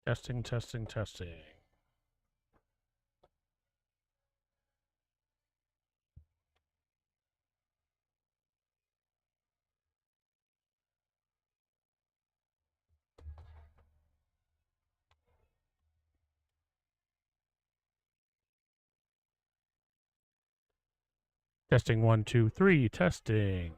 Testing, testing, testing. Testing 1, 2, 3, testing.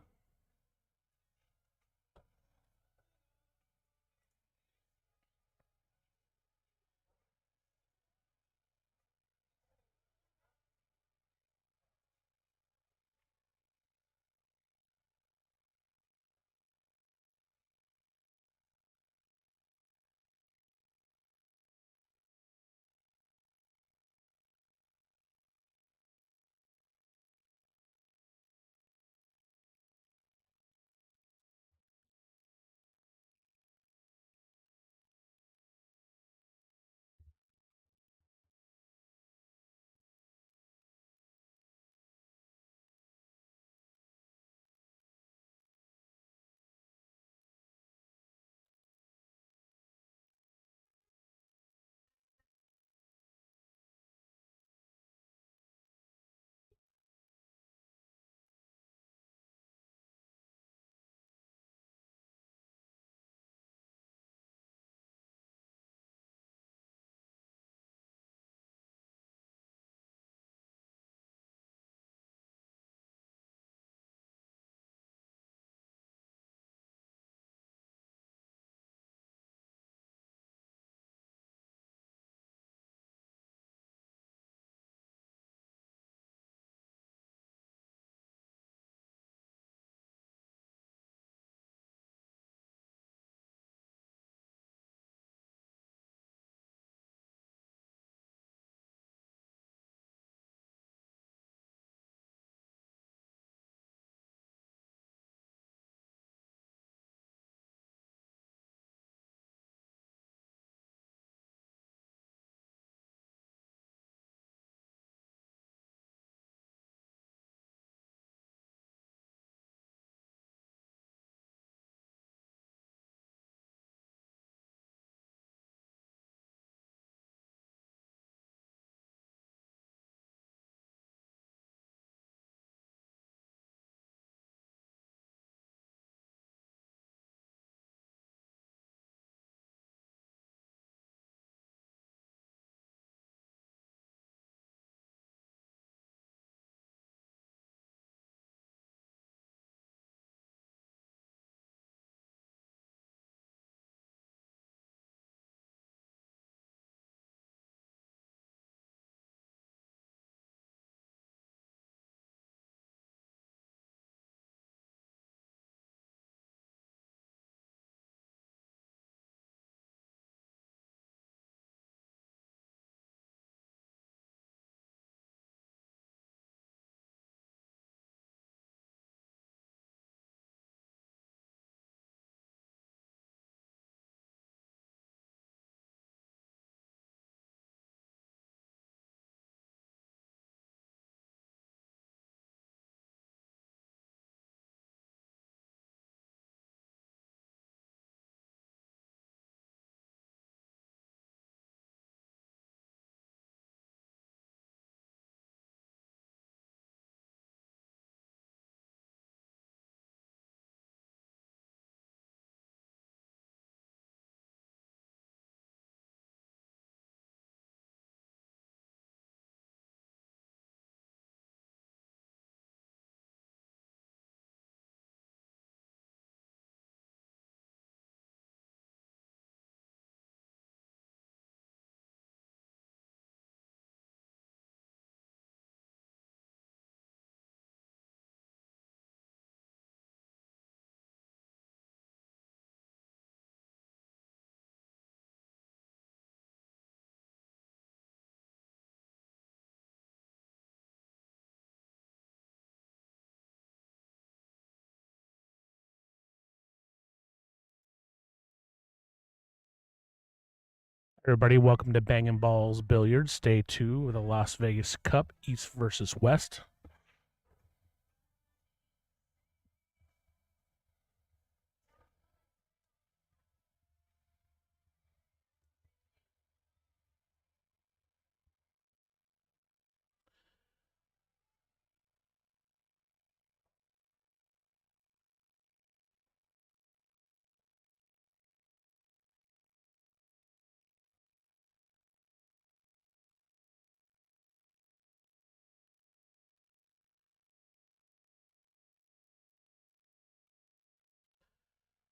Everybody, welcome to Bangin Ballz Billiards, Day 2 of the Las Vegas Cup, East versus West.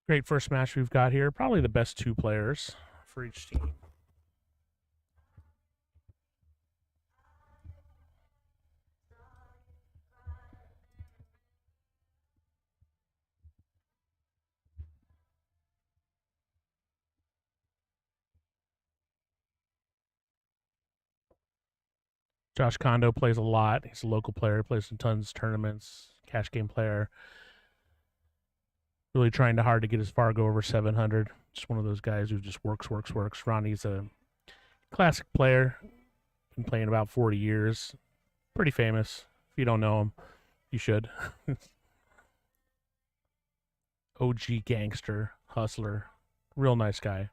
Great first match we've got here. Probably the best two players for each team. Josh Kondo plays a lot. He's a local player, plays in tons of tournaments, cash game player. Really trying hard to get his Fargo over 700. Just one of those guys who just works. Ronnie's a classic player. Been playing about 40 years. Pretty famous. If you don't know him, you should. OG gangster, hustler. Real nice guy.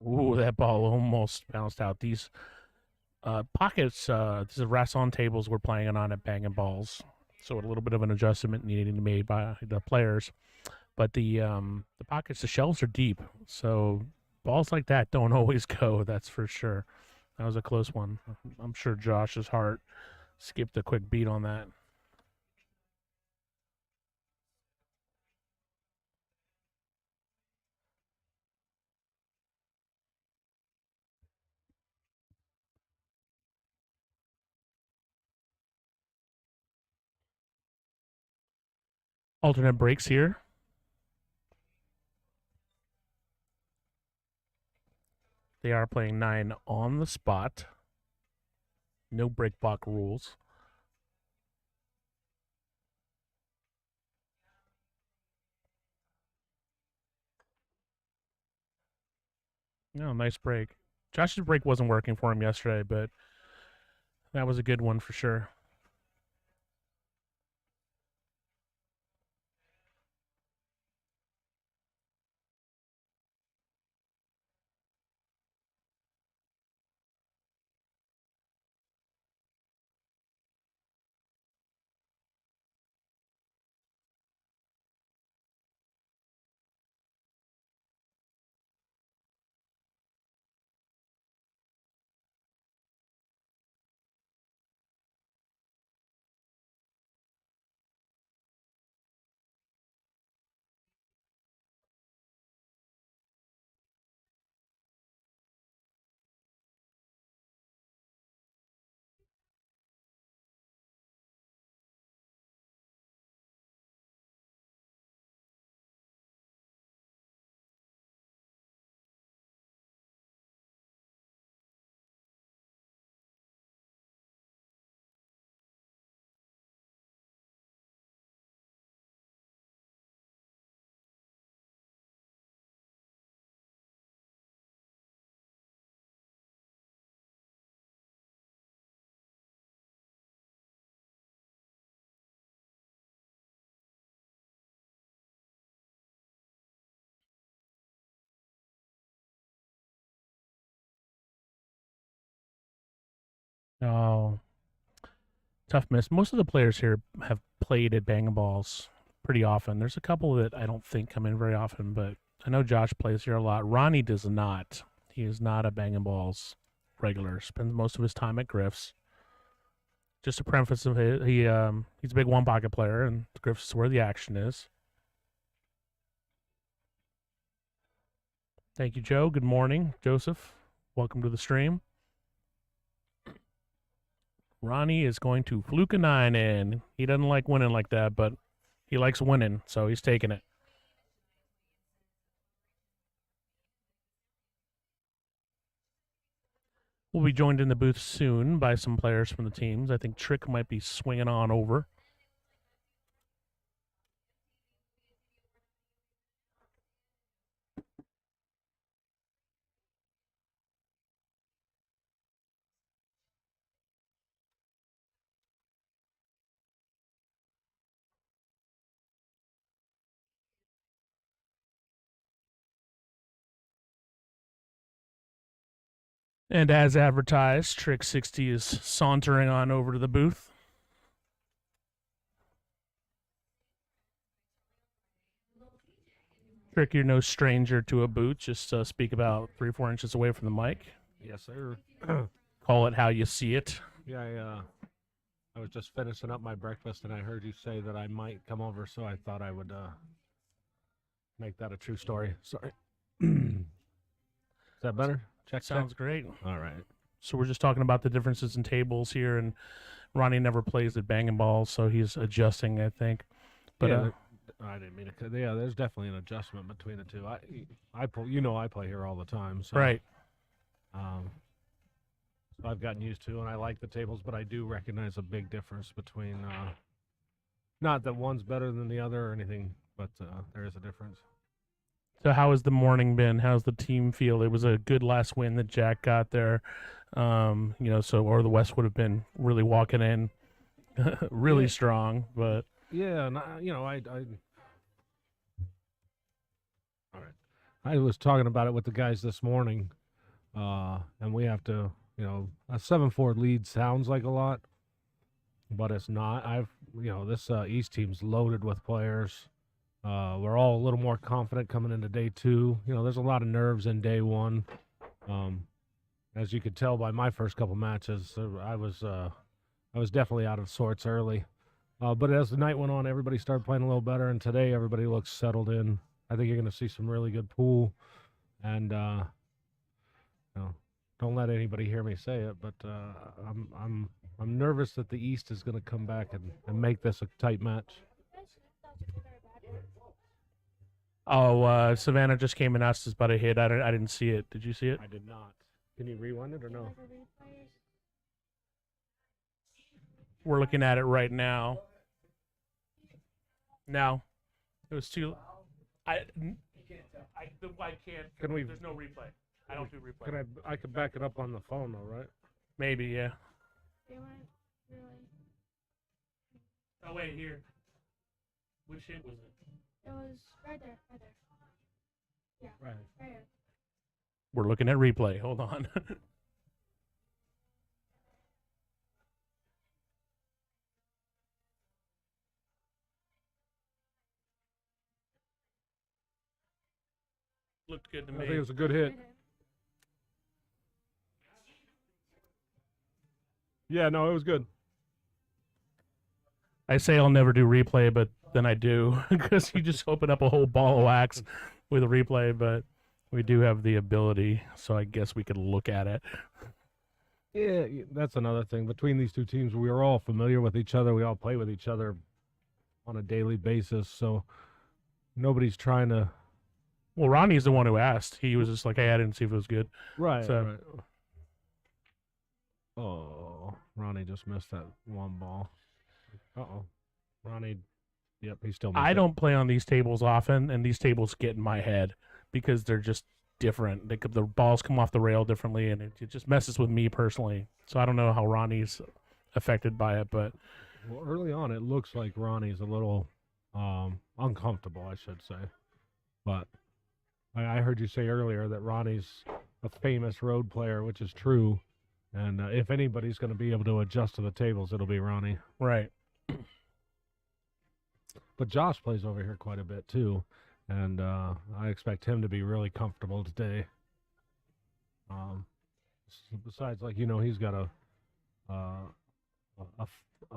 Ooh, that ball almost bounced out. These pockets, these are Rasson tables we're playing on at Bangin Ballz. So a little bit of an adjustment needed to be made by the players. But the pockets, the shelves are deep. So balls like that don't always go, that's for sure. That was a close one. I'm sure Josh's heart skipped a quick beat on that. Alternate breaks here. They are playing 9 on the spot. No break block rules. No, nice break. Josh's break wasn't working for him yesterday, but that was a good one for sure. Oh, tough miss. Most of the players here have played at Bang Balls pretty often. There's a couple that I don't think come in very often, but I know Josh plays here a lot. Ronnie does not. He is not a Bang Balls regular. Spends most of his time at Griff's. Just a preface of he's a big one pocket player, and Griff's is where the action is. Thank you, Joe. Good morning, Joseph. Welcome to the stream. Ronnie is going to fluke a 9 in. He doesn't like winning like that, but he likes winning, so he's taking it. We'll be joined in the booth soon by some players from the teams. I think Trick might be swinging on over. And as advertised, Trick 60 is sauntering on over to the booth. Trick, you're no stranger to a booth. Just speak about 3-4 inches away from the mic. Yes, sir. Call it how you see it. Yeah, I was just finishing up my breakfast, and I heard you say that I might come over, so I thought I would make that a true story. Sorry. Is that better? Sounds great. All right. So we're just talking about the differences in tables here, and Ronnie never plays at Bangin Ballz, so he's adjusting, I think. But yeah, I didn't mean to. Yeah, there's definitely an adjustment between the two. I play here all the time, so right. So I've gotten used to, and I like the tables, but I do recognize a big difference between. Not that one's better than the other or anything, but there is a difference. So how has the morning been? How's the team feel? It was a good last win that Jack got there. Or the West would have been really walking in really strong, but yeah, and all right. I was talking about it with the guys this morning, and we have to, a 7-4 lead sounds like a lot, but it's not. This East team's loaded with players. We're all a little more confident coming into day 2. There's a lot of nerves in day 1. As you could tell by my first couple matches, I was definitely out of sorts early. But as the night went on, everybody started playing a little better, and today everybody looks settled in. I think you're going to see some really good pool, and don't let anybody hear me say it, but I'm nervous that the East is going to come back and make this a tight match. Oh, Savannah just came and asked us about a hit. I didn't see it. Did you see it? I did not. Can you rewind it or no? We're looking at it right now. No, it was too. I can't. Can we? There's no replay. I don't do replay. Can I could back it up on the phone though, right? Maybe, yeah. Oh wait, here. Which hit was it? It was right there. Yeah. Right. There. We're looking at replay. Hold on. Looked good to me. I think it was a good hit. Yeah, no, it was good. I say I'll never do replay, but then I do because you just open up a whole ball of wax with a replay. But we do have the ability, so I guess we could look at it. Yeah, that's another thing. Between these two teams, we are all familiar with each other. We all play with each other on a daily basis, so nobody's trying to. Well, Ronnie's the one who asked. He was just like, "Hey, I didn't see if it was good." Right. So, right. Oh, Ronnie just missed that one ball. Uh-oh. Ronnie, yep, he still missed I it. don't play on these tables often, and these tables get in my head because they're just different. The balls come off the rail differently, and it just messes with me personally. So I don't know how Ronnie's affected by it, but Well, early on, it looks like Ronnie's a little uncomfortable, I should say. But I heard you say earlier that Ronnie's a famous road player, which is true. And if anybody's going to be able to adjust to the tables, it'll be Ronnie. right. But Josh plays over here quite a bit, too. And I expect him to be really comfortable today. Besides, he's got a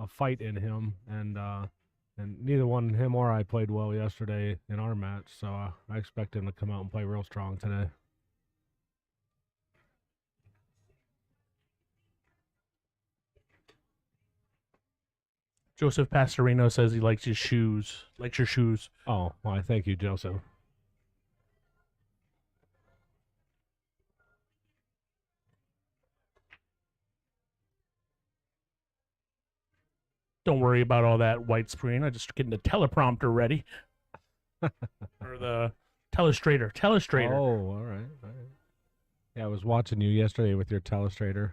fight in him. And neither one, him or I, played well yesterday in our match. So I expect him to come out and play real strong today. Joseph Pastorino says he likes his shoes. Likes your shoes. Oh, well, thank you, Joseph. Don't worry about all that white screen. I'm just getting the teleprompter ready. Or the telestrator. Telestrator. Oh, all right. Yeah, I was watching you yesterday with your telestrator.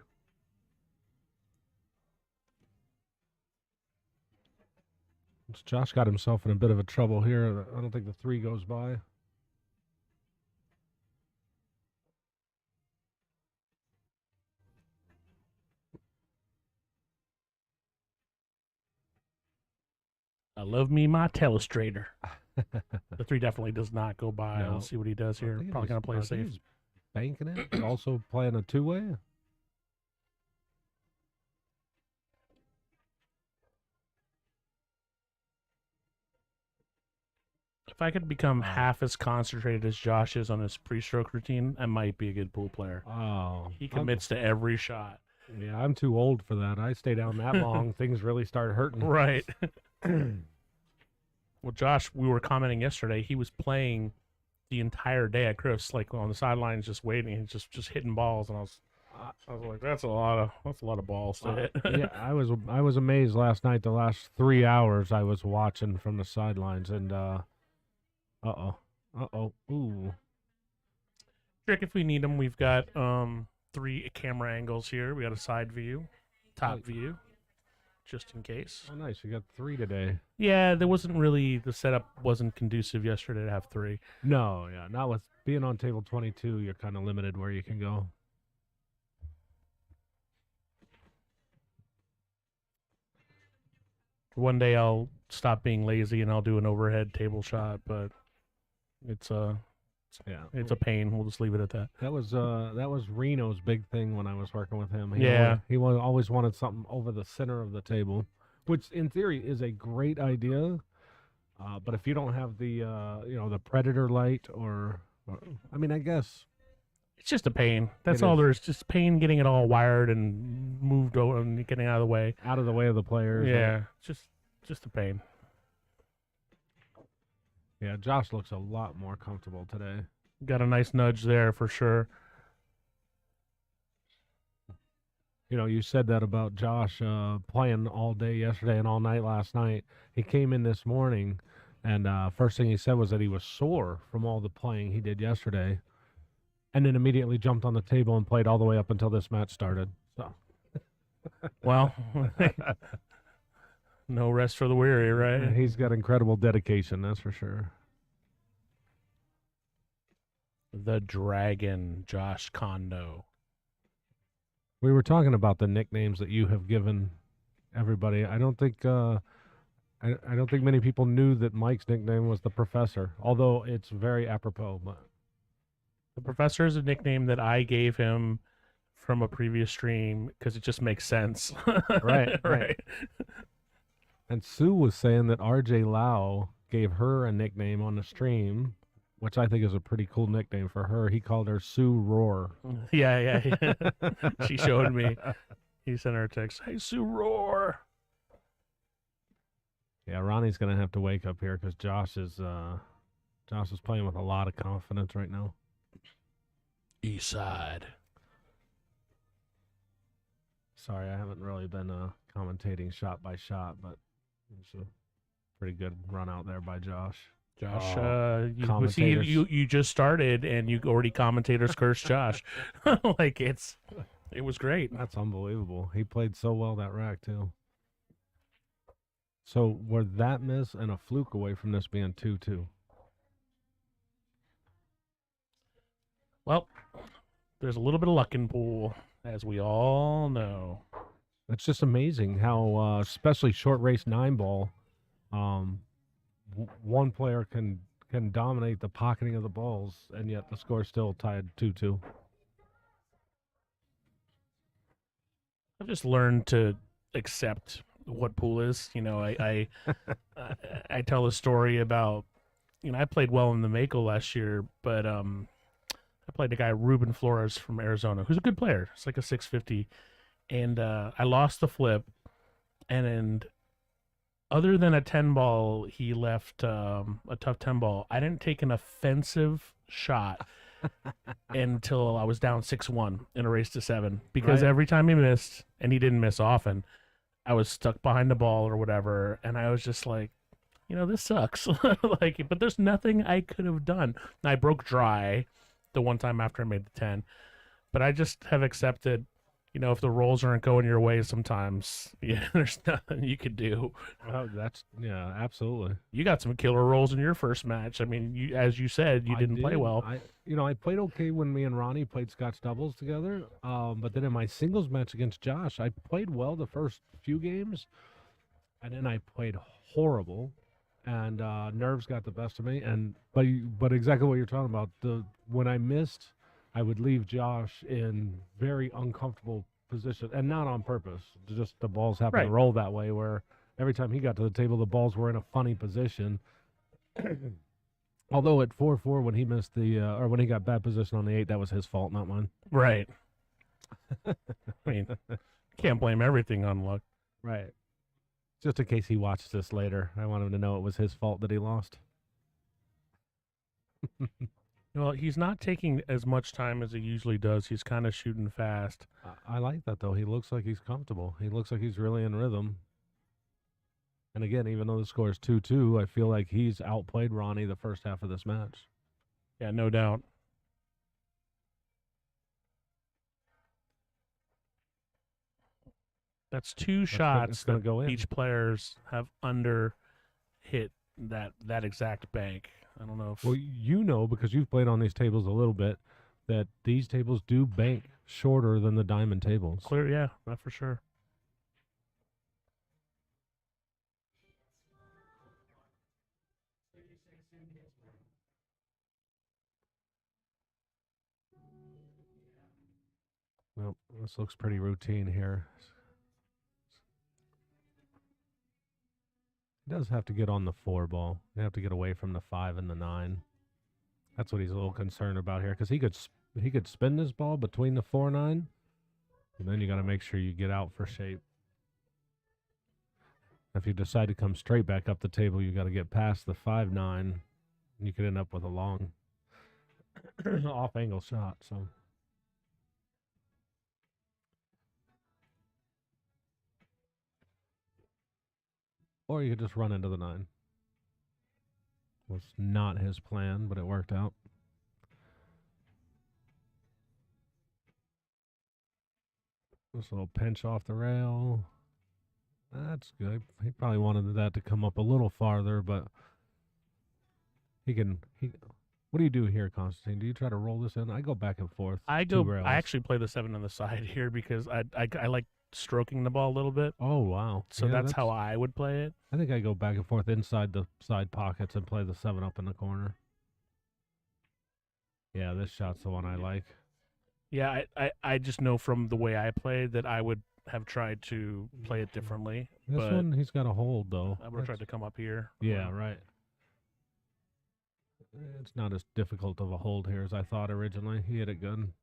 Josh got himself in a bit of a trouble here. I don't think the 3 goes by. I love me my telestrator. The 3 definitely does not go by. No. We'll see what he does I here. think Probably he's- going to play I it think safe. he's banking it, but also playing a two-way. If I could become Wow. half as concentrated as Josh is on his pre-stroke routine, I might be a good pool player. Oh, He commits to every shot. Yeah, I'm too old for that. I stay down that long, things really start hurting. Right. Well, Josh, we were commenting yesterday. He was playing the entire day at Chris, like on the sidelines, just waiting, and just hitting balls. And I was like, that's a lot of balls to hit. Yeah, I was amazed last night. The last 3 hours I was watching from the sidelines, and ooh, Trick, if we need them, we've got 3 camera angles here. We got a side view, top Right. view, just in case. oh nice. You got 3 today. Yeah, there wasn't really the setup wasn't conducive yesterday to have 3. No, yeah, not with being on table 22. You're kind of limited where you can go. One day I'll stop being lazy and I'll do an overhead table shot, but it's a pain. We'll just leave it at that. That was Reno's big thing when I was working with him. Yeah. He always wanted something over the center of the table, which in theory is a great idea. But if you don't have the the predator light or I mean, I guess It's just a pain. That's It all is. there is. Just pain getting it all wired and moved over and getting out of the way. out of the way of the players. Yeah, just a pain. Yeah, Josh looks a lot more comfortable today. Got a nice nudge there for sure. You know, you said that about Josh playing all day yesterday and all night last night. He came in this morning, and first thing he said was that he was sore from all the playing he did yesterday, and then immediately jumped on the table and played all the way up until this match started. So, Well, no rest for the weary, right? he's got incredible dedication, that's for sure. The Dragon, Josh Kondo. We were talking about the nicknames that you have given everybody. I don't think I don't think many people knew that Mike's nickname was the Professor, although it's very apropos. But The Professor is a nickname that I gave him from a previous stream because it just makes sense. Right. right. and Sue was saying that RJ Lau gave her a nickname on the stream, which I think is a pretty cool nickname for her. He called her Sue Roar. Yeah. She showed me. He sent her a text. Hey, Sue Roar. Yeah, Ronnie's gonna have to wake up here because Josh is playing with a lot of confidence right now. East Side. Sorry, I haven't really been commentating shot by shot, but it's a pretty good run out there by Josh. Josh, Oh, see, you just started and you already commentators curse Josh. Like it was great. That's unbelievable. He played so well that rack too. So were that miss and a fluke away from this being 2-2? Well, there's a little bit of luck in pool, as we all know. It's just amazing how, especially short race 9-ball, one player can dominate the pocketing of the balls, and yet the score's still tied 2-2. I've just learned to accept what pool is. You know, I tell a story about, I played well in the Mako last year, but I played a guy, Ruben Flores from Arizona, who's a good player. It's like a 650. And I lost the flip. And other than a 10-ball, he left a tough 10-ball. I didn't take an offensive shot until I was down 6-1 in a race to 7. Because Right. every time he missed, and he didn't miss often, I was stuck behind the ball or whatever. And I was just like, this sucks. But there's nothing I could have done. And I broke dry the one time after I made the 10. But I just have accepted, if the rolls aren't going your way sometimes, there's nothing you could do. Oh, yeah, absolutely. You got some killer rolls in your first match. I mean, as you said, you didn't play well. I played okay when me and Ronnie played Scotch doubles together. But then in my singles match against Josh, I played well the first few games. and then I played horrible, and nerves got the best of me. And but exactly what you're talking about. When I missed, I would leave Josh in very uncomfortable position, and not on purpose. Just the balls happen to Right. roll that way, where every time he got to the table, the balls were in a funny position. Although at 4-4, when he missed or when he got bad position on the 8, that was his fault, not mine. Right. I mean, can't blame everything on luck. Right. Just in case he watched this later, I want him to know it was his fault that he lost. Well, he's not taking as much time as he usually does. He's kind of shooting fast. I like that, though. He looks like he's comfortable. He looks like he's really in rhythm. And again, even though the score is 2-2, I feel like he's outplayed Ronnie the first half of this match. Yeah, no doubt. That's two shots gonna that go in. each players have under hit that exact bank. I don't know if Well, you know, because you've played on these tables a little bit, that these tables do bank shorter than the diamond tables. clear. Yeah, not for sure. Well, this looks pretty routine here. He does have to get on the 4 ball. You have to get away from the 5 and the 9. That's what he's a little concerned about here, because he could spin this ball between the 4-9, and then you got to make sure you get out for shape. If you decide to come straight back up the table, you got to get past the 5-9, and you could end up with a long off-angle shot. So. Or you could just run into the 9. Was not his plan, but it worked out. This little pinch off the rail. That's good. He probably wanted that to come up a little farther, but he can. What do you do here, Constantine? Do you try to roll this in? I go back and forth. I two go. rails. I actually play the 7 on the side here because I like stroking the ball a little bit. Oh wow! So Yeah, that's how I would play it. I think I go back and forth inside the side pockets and play the 7 up in the corner. Yeah, this shot's the one I like. Yeah, I just know from the way I played that I would have tried to play it differently. This but one he's got a hold though. I would have tried to come up here. Yeah, right. It's not as difficult of a hold here as I thought originally. He hit it good.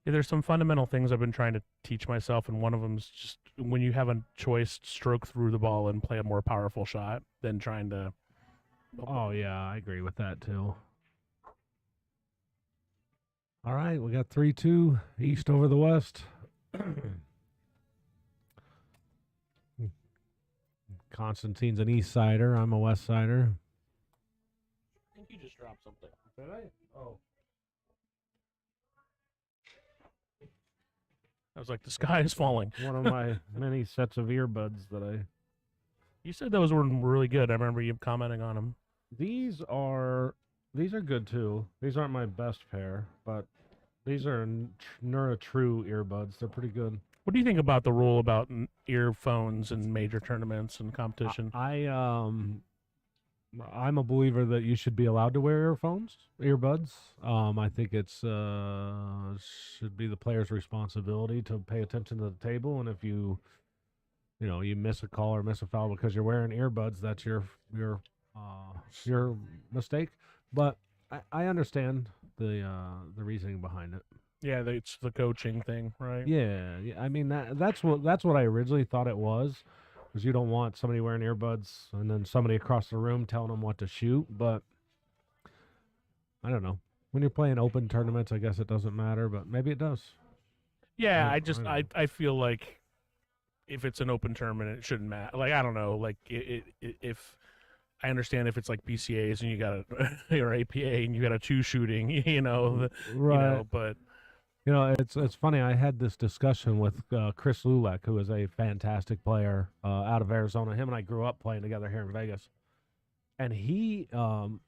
Yeah, there's some fundamental things I've been trying to teach myself, and one of them is just when you have a choice, stroke through the ball and play a more powerful shot than trying to. Oh, yeah, I agree with that, too. All right, we got 3-2, East over the West. Constantine's an East Sider. I'm a West Sider. I think you just dropped something. Did I? Oh. I was like, the sky is falling. One of my many sets of earbuds that I... You said those were really good. I remember you commenting on them. These are good, too. These aren't my best pair, but these are Nura True earbuds. They're pretty good. What do you think about the rule about earphones in major tournaments and competition? I'm a believer that you should be allowed to wear earbuds. I think it's should be the player's responsibility to pay attention to the table, and if you miss a call or miss a foul because you're wearing earbuds, that's your mistake. But I understand the reasoning behind it. Yeah, it's the coaching thing, right? Yeah. I mean that's what I originally thought it was. Because you don't want somebody wearing earbuds and then somebody across the room telling them what to shoot. But I don't know. When you're playing open tournaments, I guess it doesn't matter, but maybe it does. Yeah, I I feel like if it's an open tournament, it shouldn't matter. Like, I don't know. Like, if I understand if it's like BCAs and you got or APA and you got a 2 shooting, right. you know, but. It's funny. I had this discussion with Chris Lulek, who is a fantastic player out of Arizona. Him and I grew up playing together here in Vegas. And he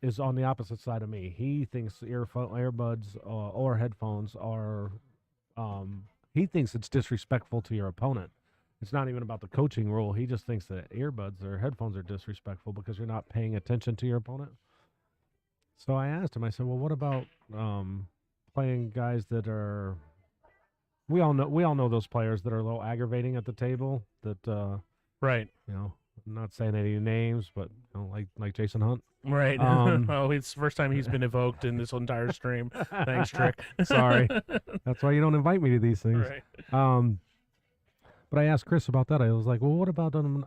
is on the opposite side of me. He thinks earbuds or headphones are he thinks it's disrespectful to your opponent. it's not even about the coaching role. He just thinks that earbuds or headphones are disrespectful because you're not paying attention to your opponent. So I asked him. I said, "Well, what about playing guys that are?" We all know those players that are a little aggravating at the table. That Right. I'm not saying any names, but like Jason Hunt. Right. Um, Oh, it's the first time he's been evoked in this entire stream. Thanks, Trick. Sorry. That's why you don't invite me to these things. Right. But I asked Chris about that. I was like, well, what about an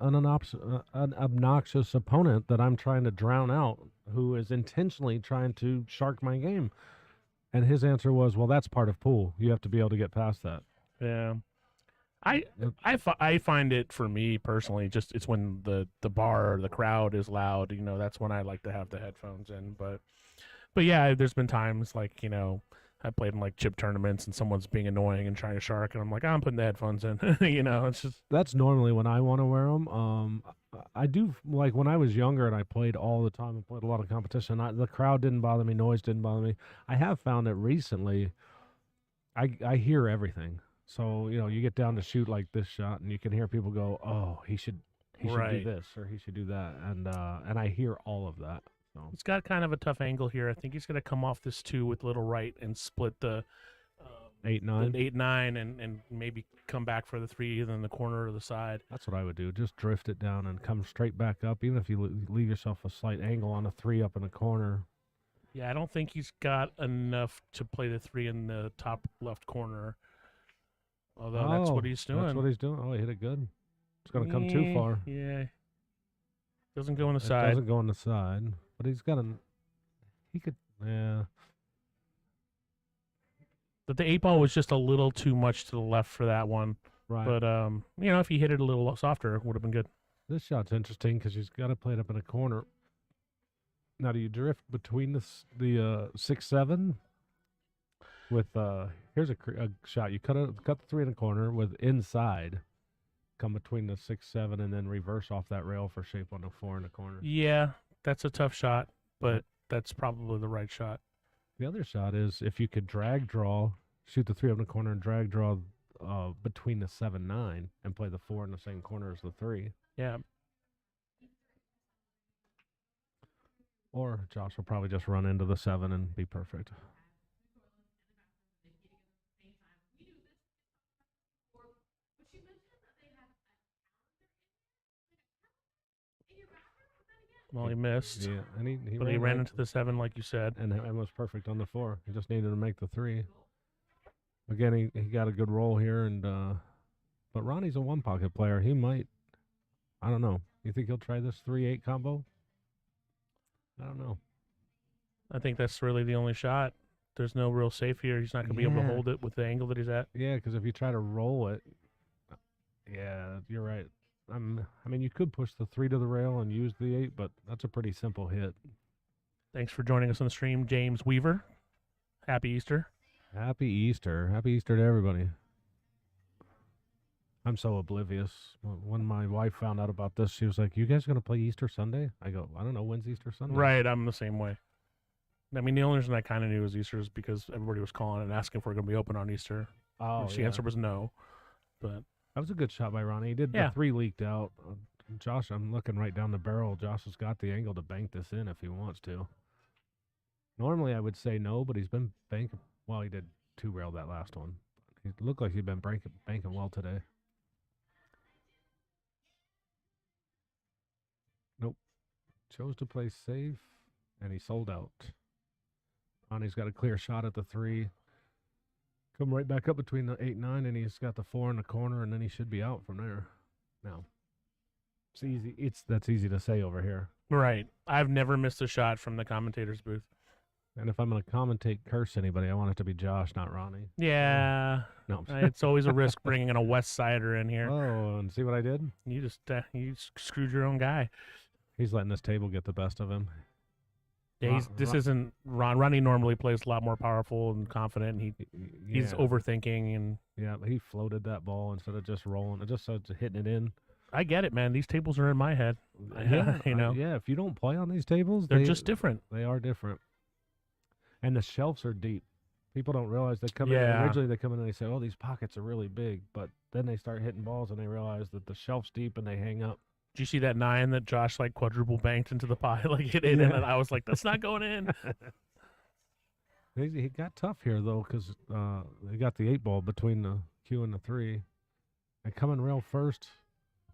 obnoxious opponent that I'm trying to drown out who is intentionally trying to shark my game? And his answer was, well, that's part of pool. You have to be able to get past that. Yeah. I find it, for me personally, just it's when the bar or the crowd is loud, that's when I like to have the headphones in. But yeah, there's been times like, I played in like chip tournaments and someone's being annoying and trying to shark, and I'm like, I'm putting the headphones in. It's just That's normally when I want to wear them. I do, like when I was younger and I played all the time and played a lot of competition. The crowd didn't bother me, noise didn't bother me. I have found that recently, I hear everything. So you get down to shoot like this shot, and you can hear people go, "Oh, he should do Right. this or he should do that," and I hear all of that. So He's got kind of a tough angle here. I think he's going to come off this 2 with little right and split the 8-9. 8-9 and maybe come back for the 3 either in the corner or the side. That's what I would do. Just drift it down and come straight back up, even if you leave yourself a slight angle on a 3 up in the corner. Yeah, I don't think he's got enough to play the 3 in the top left corner. Although that's what he's doing. That's what he's doing. Oh, he hit it good. It's going to come too far. Yeah. Doesn't go on the It side. doesn't go on the side. But he's got he could, yeah. But the 8 ball was just a little too much to the left for that one. Right. But, if he hit it a little softer, it would have been good. This shot's interesting because he's got to play it up in a corner. Now, do you drift between the 6-7 with here's a shot. You cut the 3 in the corner with inside, come between the 6-7, and then reverse off that rail for shape on the 4 in the corner. Yeah, that's a tough shot, but that's probably the right shot. The other shot is if you could drag draw, shoot the 3 up in the corner and drag draw between the 7-9 and play the 4 in the same corner as the 3. Yeah. Or Josh will probably just run into the 7 and be perfect. Well, he missed. Yeah, and he But he ran into the 7, like you said. and was perfect on the 4. He just needed to make the 3. Again, he got a good roll here, and but Ronnie's a 1-pocket player. He might, I don't know. You think he'll try this 3-8 combo? I don't know. I think that's really the only shot. There's no real safe here. He's not going to be able to Yeah. hold it with the angle that he's at. Yeah, because if you try to roll it, yeah, you're right. I mean, you could push the 3 to the rail and use the 8, but that's a pretty simple hit. Thanks for joining us on the stream, James Weaver. Happy Easter. Happy Easter. Happy Easter to everybody. I'm so oblivious. When my wife found out about this, she was like, "You guys going to play Easter Sunday?" I go, "I don't know. When's Easter Sunday?" Right, I'm the same way. I mean, the only reason I kind of knew it was Easter is because everybody was calling and asking if we're going to be open on Easter. Oh, And the yeah. answer was no. But That was a good shot by Ronnie. He did Yeah. the 3 leaked out. Josh, I'm looking right down the barrel. Josh has got the angle to bank this in if he wants to. Normally I would say no, but he's been banking. Well, he did 2-rail that last one. He looked like he'd been banking well today. Nope. Chose to play safe, and he sold out. Ronnie's got a clear shot at the 3. Come right back up between the 8-9, and he's got the 4 in the corner, and then he should be out from there. Now, it's easy. That's easy to say over here. right, I've never missed a shot from the commentator's booth. And if I'm going to commentate, curse anybody, I want it to be Josh, not Ronnie. Yeah, No. it's always a risk bringing in a West Sider in here. Oh, and see what I did? You just screwed your own guy. He's letting this table get the best of him. Yeah, this isn't Ron. Ronnie normally plays a lot more powerful and confident. And he's Yeah. overthinking, and Yeah, but he floated that ball instead of just rolling. It just started hitting it in. I get it, man. These tables are in my head. Yeah, you know. yeah. If you don't play on these tables, They're just different. They are different, and the shelves are deep. People don't realize they come in. Yeah. Originally, they come in and they say, "Oh, these pockets are really big," but then they start hitting balls and they realize that the shelf's deep and they hang up. Did you see that 9 that Josh like quadruple banked into the pot? Like hit it, Yeah. and I was like, "That's not going in." He got tough here though, because they got the 8 ball between the Q and the 3. And coming rail first,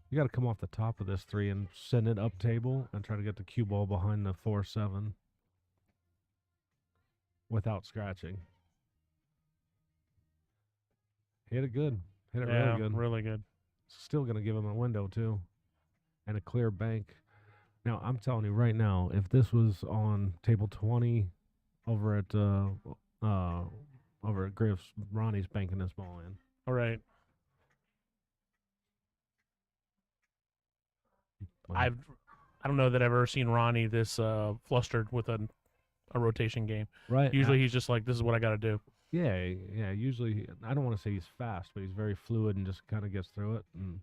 you got to come off the top of this 3 and send it up table and try to get the Q ball behind the 4-7 without scratching. Hit it good. Hit it Yeah, really good. really good. Still going to give him a window too, and a clear bank. Now I'm telling you right now, if this was on table 20 over at Griff's, Ronnie's banking this ball in. All right. I don't know that I've ever seen Ronnie this flustered with a rotation game. right. Usually he's just like, "This is what I got to do." Yeah. Usually, I don't want to say he's fast, but he's very fluid and just kind of gets through it. And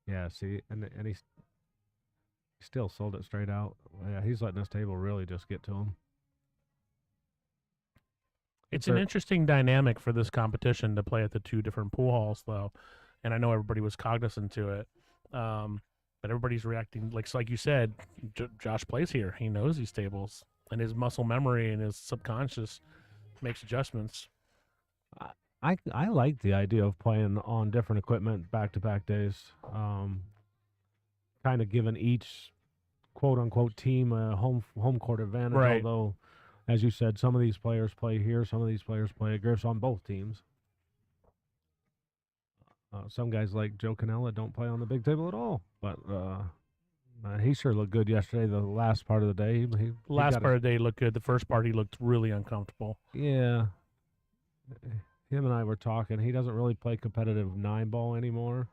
yeah, see, and he still sold it straight out. Yeah, he's letting this table really just get to him. It's an interesting dynamic for this competition to play at the 2 different pool halls, though, and I know everybody was cognizant to it. But everybody's reacting like you said. Josh plays here; he knows these tables, and his muscle memory and his subconscious makes adjustments. I like the idea of playing on different equipment back-to-back days. Kind of giving each quote-unquote team a home court advantage. Right. Although, as you said, some of these players play here, some of these players play at Griff's on both teams. Some guys like Joe Canella don't play on the big table at all, but he sure looked good yesterday. The last part of the day, he Last got part of the day looked good. The first part, he looked really uncomfortable. Yeah. Him and I were talking. He doesn't really play competitive 9 ball anymore.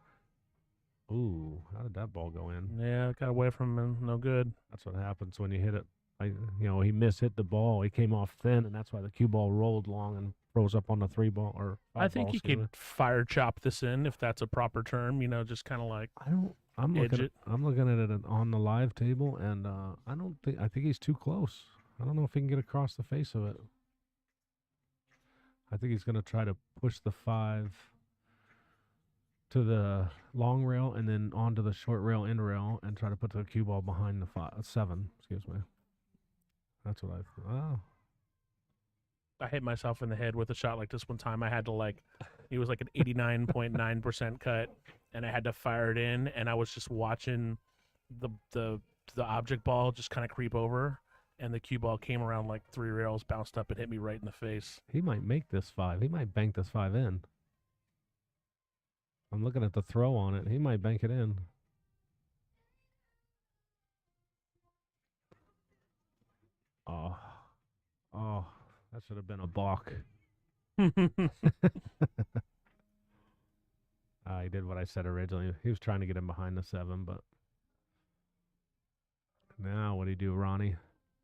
Ooh, how did that ball go in? Yeah, it got away from him. No good. That's what happens when you hit it. He mishit the ball. He came off thin, and that's why the cue ball rolled long and froze up on the 3 ball or 5 I think ball, you excuse me. could fire chop this in if that's a proper term. Just kind of like I'm edge looking. it. I'm looking at it on the live table, and I think he's too close. I don't know if he can get across the face of it. I think he's going to try to push the 5 to the long rail and then onto the short rail end rail and try to put the cue ball behind the 7. Excuse me. That's what I thought. Oh. I hit myself in the head with a shot like this one time. I had to it was like an 89.9% cut, and I had to fire it in, and I was just watching the object ball just kind of creep over, and the cue ball came around like 3 rails, bounced up, and hit me right in the face. He might make this 5. He might bank this 5 in. I'm looking at the throw on it. He might bank it in. Oh, that should have been a balk. He did what I said originally. He was trying to get him behind the 7, but now what do you do, Ronnie?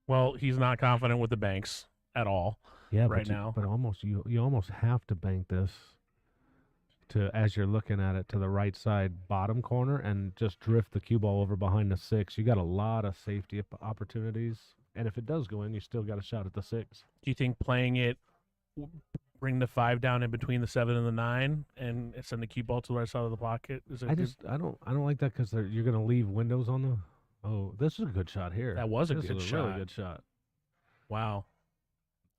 Well, he's not confident with the banks at all. Yeah, right now. But you almost have to bank this to, as you're looking at it, to the right side bottom corner and just drift the cue ball over behind the 6. You got a lot of safety opportunities, and if it does go in, you still got a shot at the 6. Do you think playing it, bring the 5 down in between the 7 and the 9, and send the cue ball to the right side of the pocket? I don't like that because you're going to leave windows on the. Oh, this is a good shot here. That was a This good is shot. Really good shot. Wow.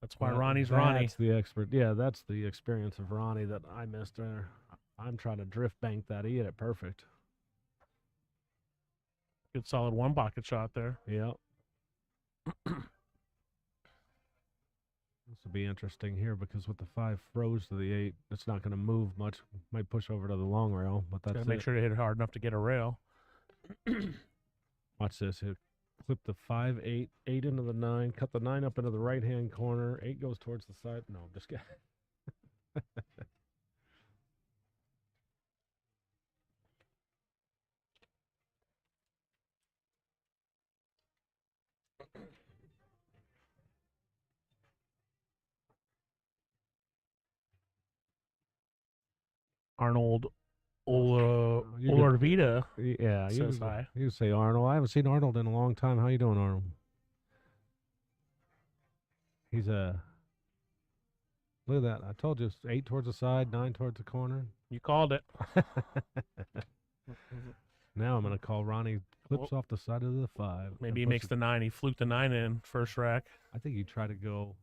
That's why Well, Ronnie's Ronnie. That's the expert. Yeah, that's the experience of Ronnie that I missed there. I'm trying to drift bank that. He hit it perfect. Good solid 1 pocket shot there. Yep. This will be interesting here because with the 5 froze to the 8, it's not going to move much. Might push over to the long rail, but that's Gotta make sure to hit it hard enough to get a rail. Watch this. He'll clip the 5, 8 into the 9, cut the 9 up into the right-hand corner. 8 goes towards the side. No, I'm just kidding. Arnold You could- Olarvita Yeah, says hi. you say Arnold. I haven't seen Arnold in a long time. How you doing, Arnold? He's a Look at that. I told you, it's 8 towards the side, 9 towards the corner. You called it. Now I'm going to call Ronnie clips Well, off the side of the 5. Maybe he and makes puts the 9. He fluked the 9 in first rack. I think he tried to go.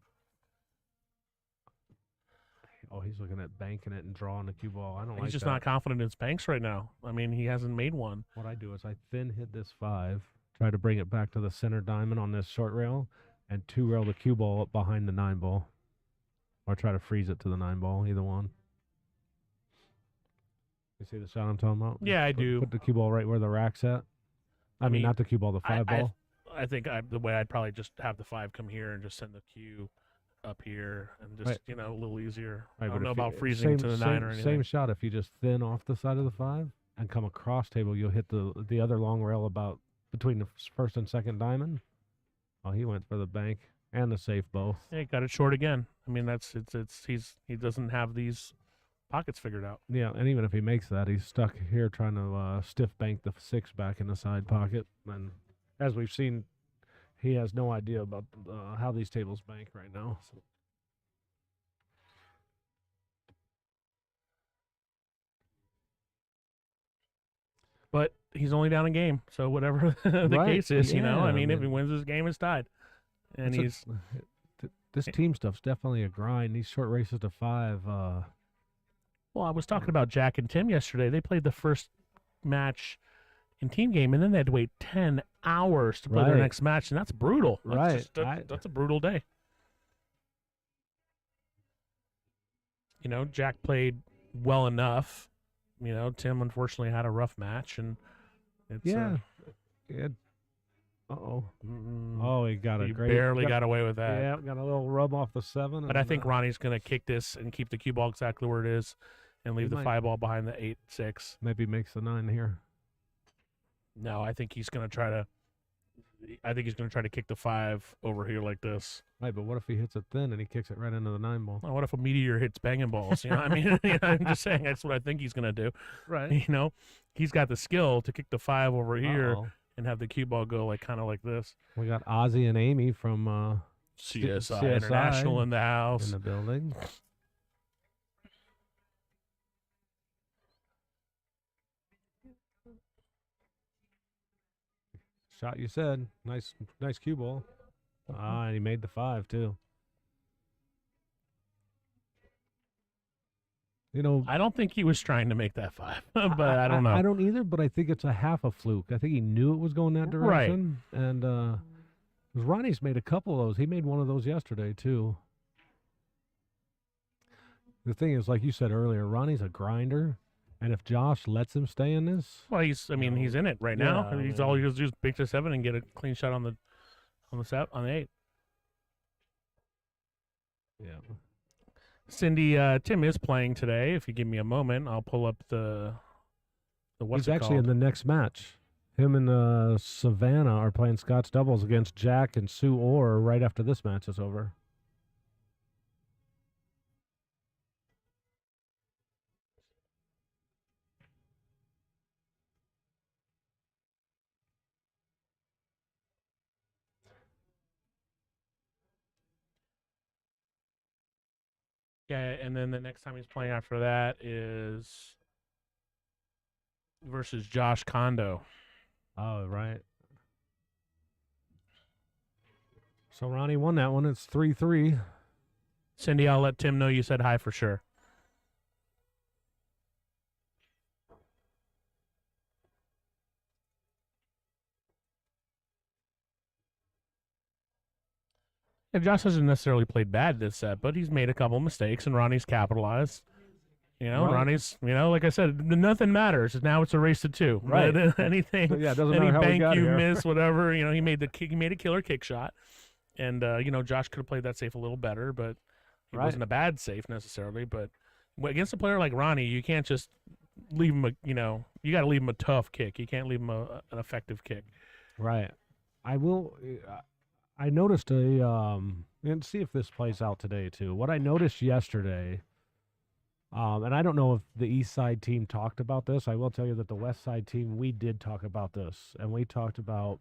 Oh, he's looking at banking it and drawing the cue ball. I don't like He's just that. not confident in his banks right now. I mean, he hasn't made one. What I do is I thin hit this 5, try to bring it back to the center diamond on this short rail, and 2 rail the cue ball up behind the 9 ball. Or try to freeze it to the 9 ball, either one. You see the shot I'm talking about? Yeah, I Put- do. Put the cue ball right where the rack's at. I mean, mean, not the cue ball, the 5 ball. I think the way I'd probably just have the 5 come here and just send the cue up here and just, Right. a little easier. Right, I don't but know if you- about freezing to the 9 or anything. Same shot. If you just thin off the side of the 5 and come across table, you'll hit the other long rail about between the first and second diamond. Oh, he went for the bank and the safe both. Yeah, he got it short again. I mean, he doesn't have these pockets figured out. Yeah, and even if he makes that, he's stuck here trying to stiff bank the 6 back in the side pocket. And as we've seen, he has no idea about how these tables bank right now. So. But he's only down a game, so whatever the Right, case is, yeah, I I mean, if he mean- wins this game, it's tied. And It's this team stuff's definitely a grind. These short races to 5. Well, I was talking about Jack and Tim yesterday. They played the first match in team game, and then they had to wait 10 hours to play their Right. next match, and that's brutal. That's Right. just- that's a brutal day. Jack played well enough. Tim unfortunately had a rough match, and it's Yeah. Uh-oh. mm, Oh, he got a he great. barely got away with that. Yeah, got a little rub off the 7. But I think Ronnie's going to kick this and keep the cue ball exactly where it is, and leave the might. 5 ball behind the 8-6. maybe makes the 9 here. No, I think he's going to try to. I think he's going to try to kick the 5 over here like this. Right, but what if he hits it thin and he kicks it right into the 9 ball? Oh, what if a meteor hits banging balls? I mean, I'm just saying that's what I think he's going to do. Right. He's got the skill to kick the 5 over here Uh-oh. and have the cue ball go kind of like this. We got Ozzy and Amy from CSI, CSI International in the house. in the building. Shot you said. Nice cue ball. And he made the 5 too. I don't think he was trying to make that 5, but I don't know. I don't either, but I think it's a half a fluke. I think he knew it was going that Right. direction. And 'cause Ronnie's made a couple of those. He made one of those yesterday too. The thing is, like you said earlier, Ronnie's a grinder, and if Josh lets him stay in this, Well, he's in it right now. Yeah, He's all he has to do is pick the 7 and get a clean shot on the 8. yeah, Cindy, Tim is playing today. If you give me a moment, I'll pull up the what's he's it actually called? in the next match. Him and Savannah are playing Scott's doubles against Jack and Sue Orr right after this match is over. Yeah, and then the next time he's playing after that is versus Josh Kondo. Oh, right. So Ronnie won that one. It's 3-3. Cindy, I'll let Tim know you said hi for sure. Yeah, Josh hasn't necessarily played bad this set, but he's made a couple mistakes, and Ronnie's capitalized. Right. Ronnie's, like I said, nothing matters. Now it's a race to 2. Right. Anything, Yeah, it doesn't any matter how we bank got you here. miss, whatever. He made he made a killer kick shot, and Josh could have played that safe a little better, but it Right. wasn't a bad safe necessarily. But against a player like Ronnie, you can't just leave him you got to leave him a tough kick. You can't leave him an effective kick. Right. I will. I noticed and see if this plays out today too. What I noticed yesterday, and I don't know if the East Side team talked about this. I will tell you that the West Side team, we did talk about this, and we talked about